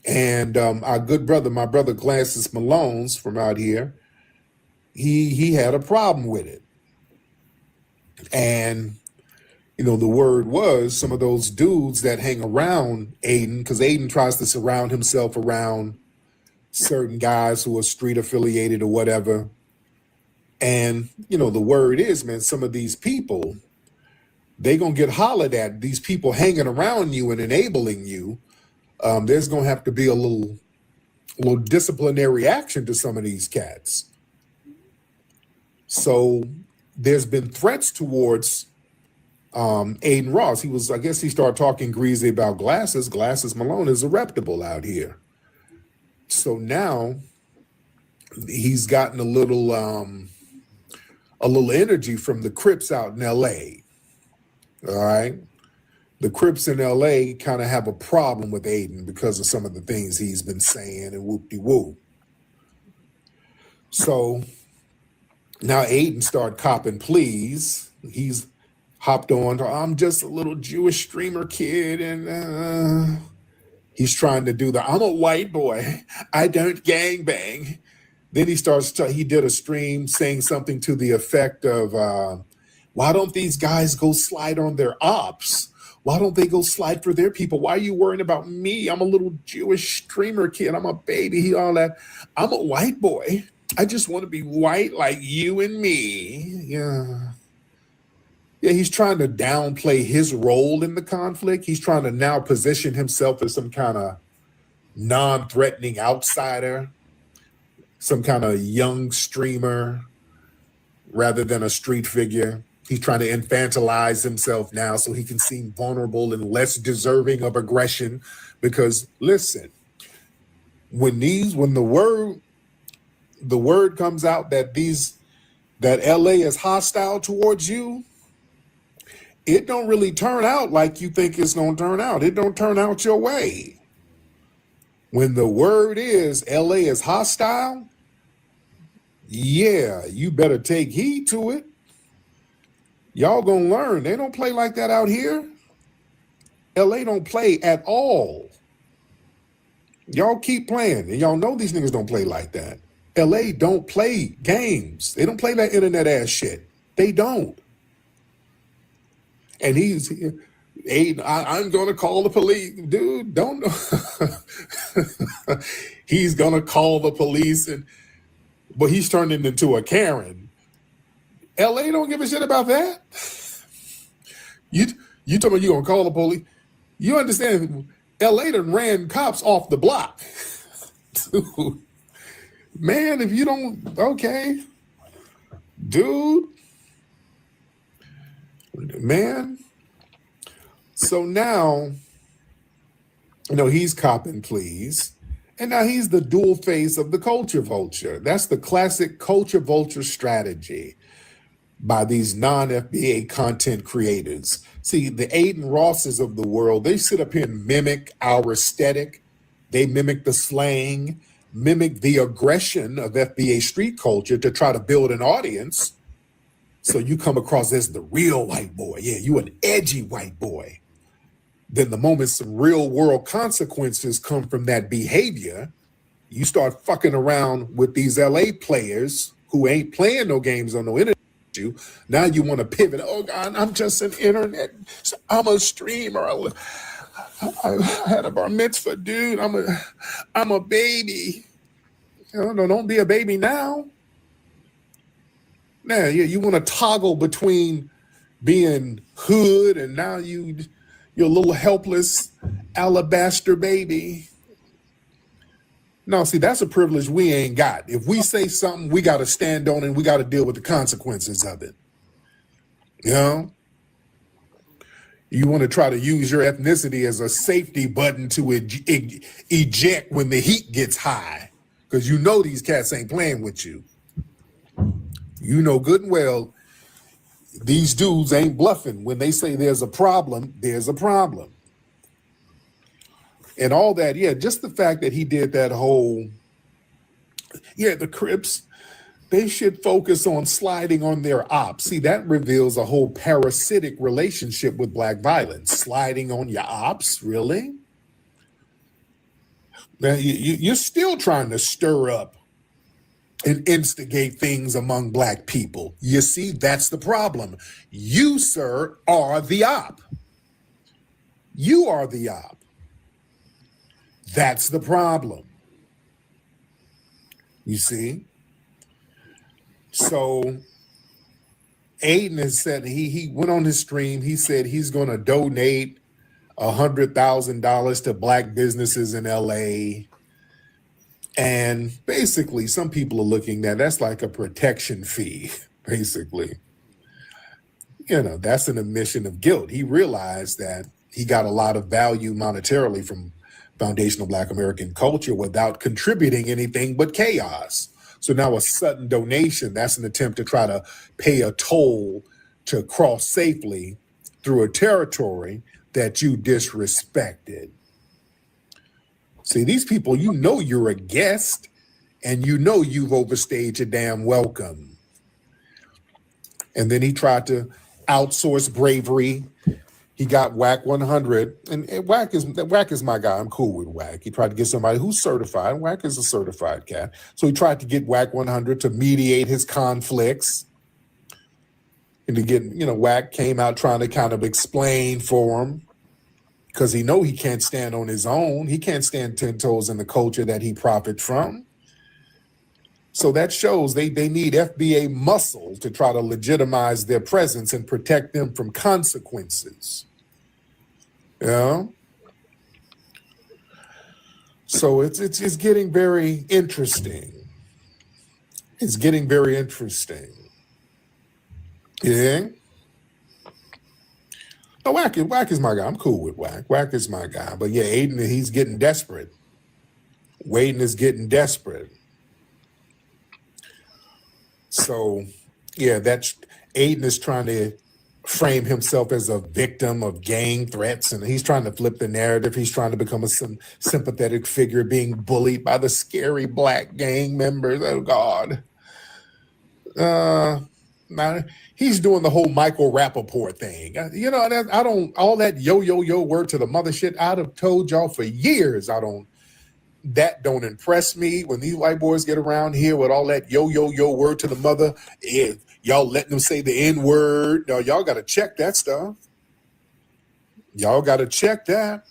And our good brother, my brother Glasses Malone's from out here, he had a problem with it. And, the word was some of those dudes that hang around Adin, because Adin tries to surround himself around certain guys who are street affiliated or whatever. And, the word is, man, some of these people, they going to get hollered at. These people hanging around you and enabling you. There's going to have to be a little disciplinary action to some of these cats. So there's been threats towards Adin Ross. I guess he started talking greasy about Glasses. Glasses Malone is a reputable out here. So now he's gotten a little energy from the Crips out in LA. All right. The Crips in LA kind of have a problem with Adin because of some of the things he's been saying and whoop-de-woo. So now Adin started copping pleas. He's hopped on to, I'm just a little Jewish streamer kid, and he's trying to do I'm a white boy, I don't gangbang. Then he did a stream saying something to the effect of, why don't these guys go slide on their ops? Why don't they go slide for their people? Why are you worrying about me? I'm a little Jewish streamer kid. I'm a baby, all that. I'm a white boy. I just want to be white like you and me. Yeah. Yeah, he's trying to downplay his role in the conflict. He's trying to now position himself as some kind of non-threatening outsider. some kind of young streamer rather than a street figure. He's trying to infantilize himself now so he can seem vulnerable and less deserving of aggression. Because listen, when the word comes out that LA is hostile towards you, it don't really turn out like you think it's going to turn out. It don't turn out your way. When the word is LA is hostile, yeah, you better take heed to it. Y'all gonna learn. They don't play like that out here. LA don't play at all. Y'all keep playing, and y'all know these niggas don't play like that. LA don't play games. They don't play that internet ass shit. They don't. And I'm gonna call the police. Dude, don't know. He's gonna call the police, but he's turning into a Karen. LA don't give a shit about that. You talking about you gonna call the police? You understand? LA done ran cops off the block. Dude, man, if you don't, okay, dude, man. So now, he's copping pleas. And now he's the dual face of the culture vulture. That's the classic culture vulture strategy by these non-FBA content creators. See, the Adin Rosses of the world, they sit up here and mimic our aesthetic. They mimic the slang, mimic the aggression of FBA street culture to try to build an audience. So you come across as the real white boy. Yeah, you an edgy white boy. Then the moment some real world consequences come from that behavior, you start fucking around with these LA players who ain't playing no games on no internet. Now you want to pivot. Oh God, I'm just an internet. I'm a streamer. I had a bar mitzvah, dude. I'm a baby. No, don't be a baby now. Now you want to toggle between being hood and now you're a little helpless alabaster baby. No, see, that's a privilege we ain't got. If we say something, we got to stand on it and we got to deal with the consequences of it. You want to try to use your ethnicity as a safety button to eject when the heat gets high, because these cats ain't playing with you. You know good and well these dudes ain't bluffing. When they say there's a problem, there's a problem. And all that, just the fact that he did that whole, the Crips, they should focus on sliding on their ops. See, that reveals a whole parasitic relationship with Black violence. Sliding on your ops, really? Now, you're still trying to stir up and instigate things among Black people. You see, that's the problem. You, sir, are the op. You are the op. That's the problem. You see? So Adin has said, he went on his stream, he said he's going to donate $100,000 to Black businesses in LA. And basically, some people are looking at that's like a protection fee, basically. That's an admission of guilt. He realized that he got a lot of value monetarily from foundational Black American culture without contributing anything but chaos. So now a sudden donation, that's an attempt to try to pay a toll to cross safely through a territory that you disrespected. See, these people, you're a guest and you've overstayed your damn welcome. And then he tried to outsource bravery. He got Whack 100, and Whack is my guy. I'm cool with Whack. He tried to get somebody who's certified. Whack is a certified cat. So he tried to get Whack 100 to mediate his conflicts. And to get, Whack came out trying to kind of explain for him, because he can't stand on his own. He can't stand 10 toes in the culture that he profits from. So that shows they need FBA muscle to try to legitimize their presence and protect them from consequences. So it's getting very interesting. It's getting very interesting. Yeah. No, Blacc is my guy. I'm cool with Blacc. Blacc is my guy. But yeah, Adin, he's getting desperate. Waden is getting desperate. So yeah, that's Adin is trying to frame himself as a victim of gang threats, and he's trying to flip the narrative. He's trying to become a sympathetic figure being bullied by the scary black gang members. Oh God. Now he's doing the whole Michael Rappaport thing. You know, I don't all that yo word to the mother shit. I'd have told y'all for years that don't impress me. When these white boys get around here with all that yo word to the mother, y'all letting them say the N-word. No, y'all gotta check that stuff. Y'all gotta check that.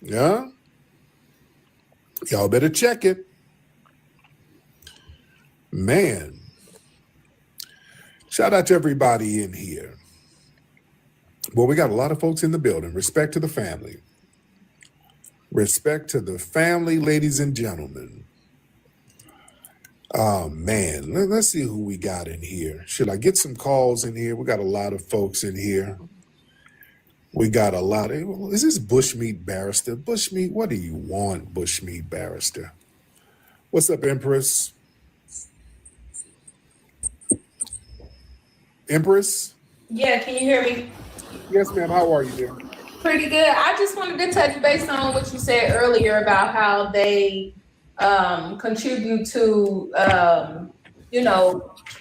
Yeah. Y'all better check it. Man. Shout out to everybody in here. Well, we got a lot of folks in the building. Respect to the family. Respect to the family, ladies and gentlemen. Oh, man. Let's see who we got in here. Should I get some calls in here? We got a lot of folks in here. We got a lot of... Is this Bushmeat Barrister? Bushmeat, what do you want, Bushmeat Barrister? What's up, Empress? Empress? Yeah, can you hear me? Yes, ma'am. How are you, dear? Pretty good. I just wanted to touch base on what you said earlier about how they contribute to,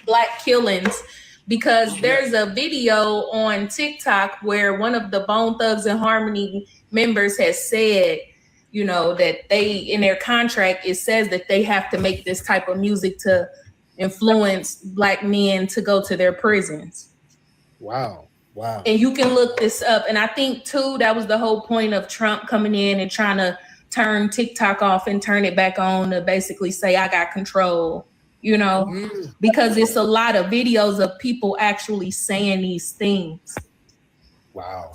Black killings, because there's a video on TikTok where one of the Bone Thugs and Harmony members has said, that they, in their contract, it says that they have to make this type of music to influence Black men to go to their prisons. Wow. And you can look this up. And I think too, that was the whole point of Trump coming in and trying to turn TikTok off and turn it back on to basically say, I got control, because it's a lot of videos of people actually saying these things. Wow.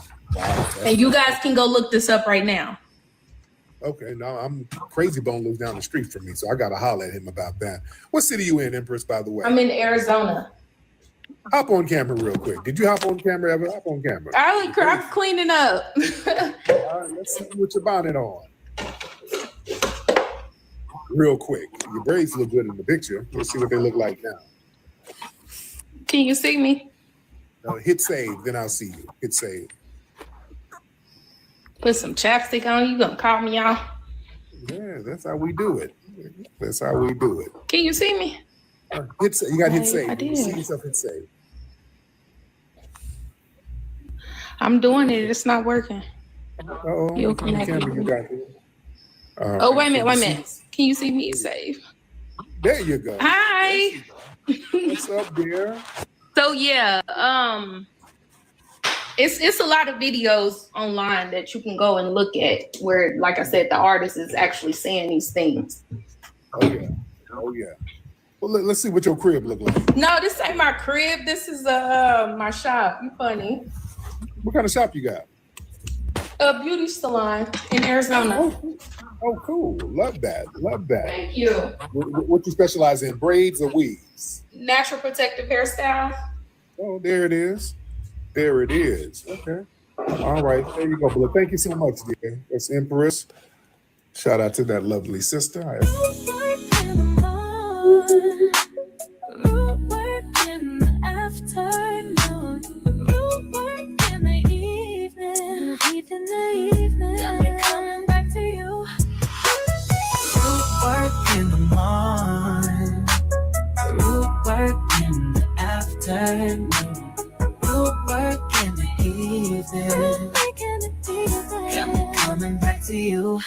And you guys can go look this up right now. Okay, no, I'm Crazy Bone lives down the street from me, so I gotta holler at him about that. What city you in, Empress, by the way? I'm in Arizona. Hop on camera real quick. Did you hop on camera ever? Hop on camera. I'm cleaning up. All right, let's see what your bonnet on. Real quick. Your braids look good in the picture. Let's see what they look like now. Can you see me? Hit save, then I'll see you. Hit save. Put some chapstick on. You gonna call me out? Yeah, that's how we do it. That's how we do it. Can you see me? You got hit save. I did. You see yourself hit save. I'm doing it. It's not working. Oh, You'll connect with me. got it. Oh, wait a minute. Can you see me save? There you go. Hi. What's up, dear? So yeah, it's a lot of videos online that you can go and look at where, like I said, the artist is actually saying these things. Oh yeah. Well, let's see what your crib look like. No, this ain't my crib. This is my shop. You funny. What kind of shop you got? A beauty salon in Arizona. Oh, cool. Love that. Thank you. What you specialize in, braids or weaves? Natural protective hairstyle. Oh, there it is. Okay. All right. There you go. Well, thank you so much, dear. That's Empress. Shout out to that lovely sister. Coming back to you. Work in the morning, work in the afternoon, work in the evening. Coming back to you.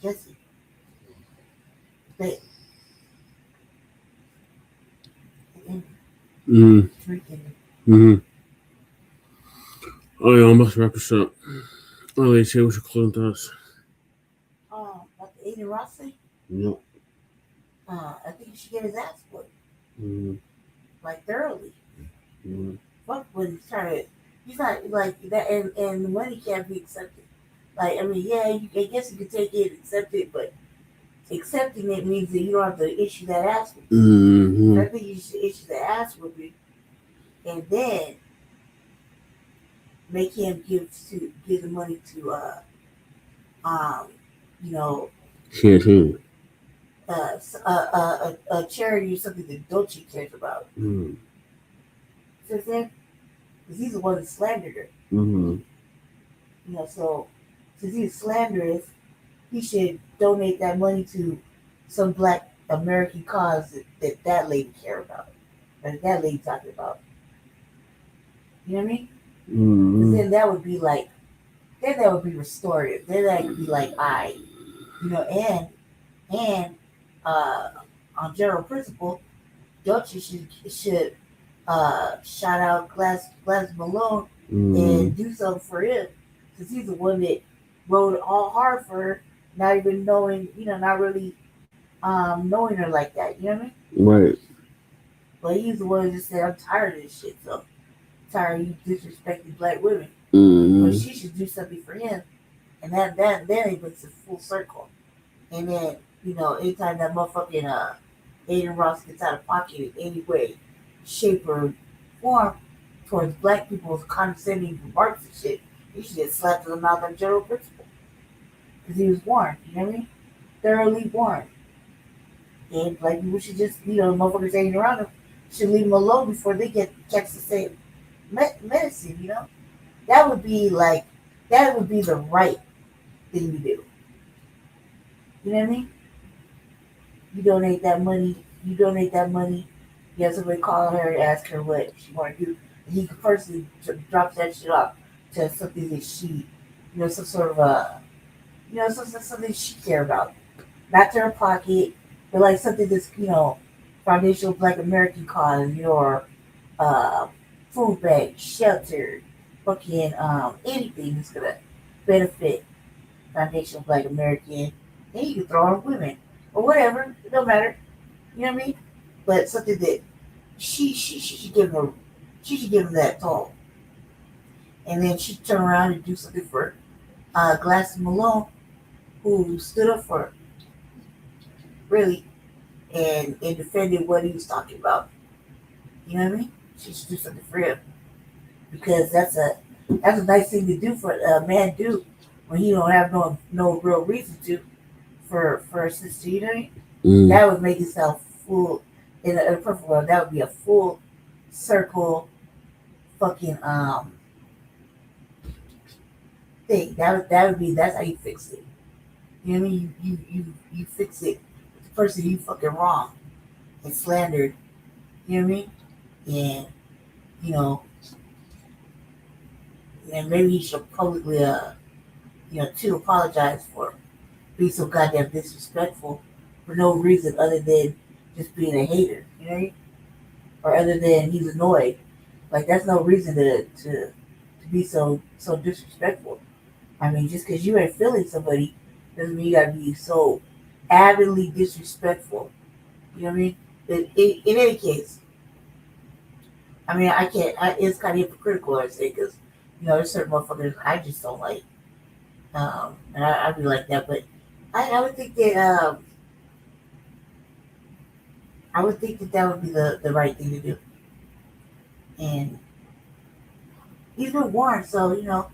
Jesse. Babe. Oh yeah, I'm about to wrap this up. Oh, let's see what your closing thoughts. About the Adin Rossi? Yep. I think he should get his ass put. like thoroughly. Mm-hmm. Fuck when he's trying to. He's not like that, and the money can't be accepted. Like, I mean, yeah, I guess you could take it, accept it, but accepting it means that you don't have to issue that ass whooping. Mm-hmm. I think you should issue the ass whooping, and then make him give the money to you know, Campaign. a charity or something that Dolce cares about. Mm-hmm. See what I'm saying? Because he's the one that slandered her. Mm-hmm. You know, so since he's slanderous, he should donate that money to some Black American cause that lady care about, or that lady talking about. You know what I mean? Mm-hmm. Because then that would be like, then that would be restorative. Then that would be like, you know, and on general principle, Dolce should shout out Glass Malone and do something for him, because he's the one that rode all hard for her, not even knowing, you know, not really knowing her like that. You know what I mean? Right. But he's the one that just said, I'm tired of this shit. So I'm tired of you disrespecting Black women. Mm-hmm. But she should do something for him, and then it makes it full circle. And then, you know, anytime that motherfucking Adin Ross gets out of pocket in any way, shape, or form towards Black people's condescending remarks and shit, he should get slapped in the mouth on general principle. Because he was warned, you know what I mean? Thoroughly warned. And Black people should just, you know, motherfuckers hanging around him should leave him alone before they catch the same medicine, you know? That would be the right thing to do. You know what I mean? You donate that money. You have somebody call her and ask her what she want to do. And he could personally drop that shit off to something that she, you know, some sort of you know, something she care about. Not to her pocket, but like something that's, you know, foundational Black American cause, you know, or food bank, shelter, fucking anything that's gonna benefit foundational Black American. And you can throw on women or whatever. It don't matter. You know what I mean? But something that she should give him that tall. And then she turn around and do something for Glass Malone, who stood up for her, really, and defended what he was talking about. You know what I mean? She should do something for him, because that's a nice thing to do for a man do when he don't have no real reason to for a sister. You know what I mean? That would make itself full in a perfect world. That would be a full circle fucking thing. That's how you fix it. You know what I mean? You fix it with the person you fucking wrong and slandered. You know what I mean? And you know, and maybe he should publicly you know, to apologize for being so goddamn disrespectful for no reason other than just being a hater, you know what I mean? Or other than he's annoyed. Like, that's no reason to be so disrespectful. I mean, just because you ain't feeling somebody doesn't mean you gotta be so avidly disrespectful. You know what I mean? In any case, I mean, it's kind of hypocritical, I say, because, you know, there's certain motherfuckers I just don't like. And I'd be like that, but I would think that that would be the right thing to do. And he's been warned, so, you know,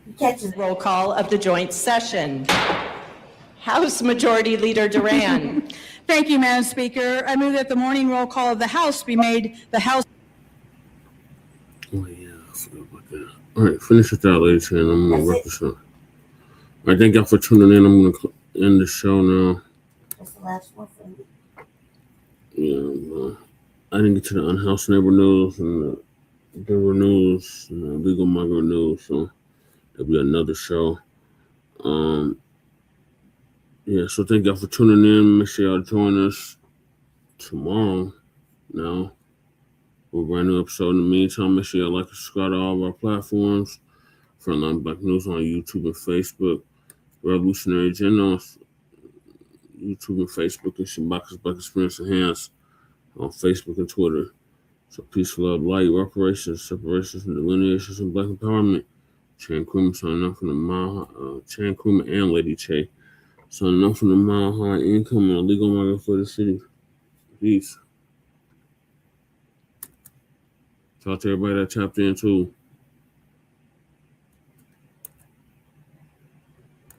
he catches. Roll call of the joint session. House Majority Leader Duran. Thank you, Madam Speaker. I move that the morning roll call of the House be made the House. Oh, yeah, I forgot about that. All right, finish with that, ladies, and I'm going to wrap this up. All right, thank y'all for tuning in. I'm going to end the show now. That's the last one for me. Yeah, I didn't get to the Unhoused neighbor news and the Denver news and the legal migrant news, so there'll be another show. Yeah, so thank y'all for tuning in. Make sure y'all join us tomorrow now for a brand new episode. In the meantime, make sure y'all like and subscribe to all of our platforms. Front Line Blacc News on YouTube and Facebook. Revolutionaries on YouTube and Facebook, and Shabaka's Black Experience Enhanced on Facebook and Twitter. So peace, love, light, reparations, separations, and delineations of Black empowerment. Chan Kuma signing off from the Mile Chan Kuma and Lady Che signing off from the Mile High Income and Illegal Migrant for the City. Peace. Talk to everybody that tapped in too.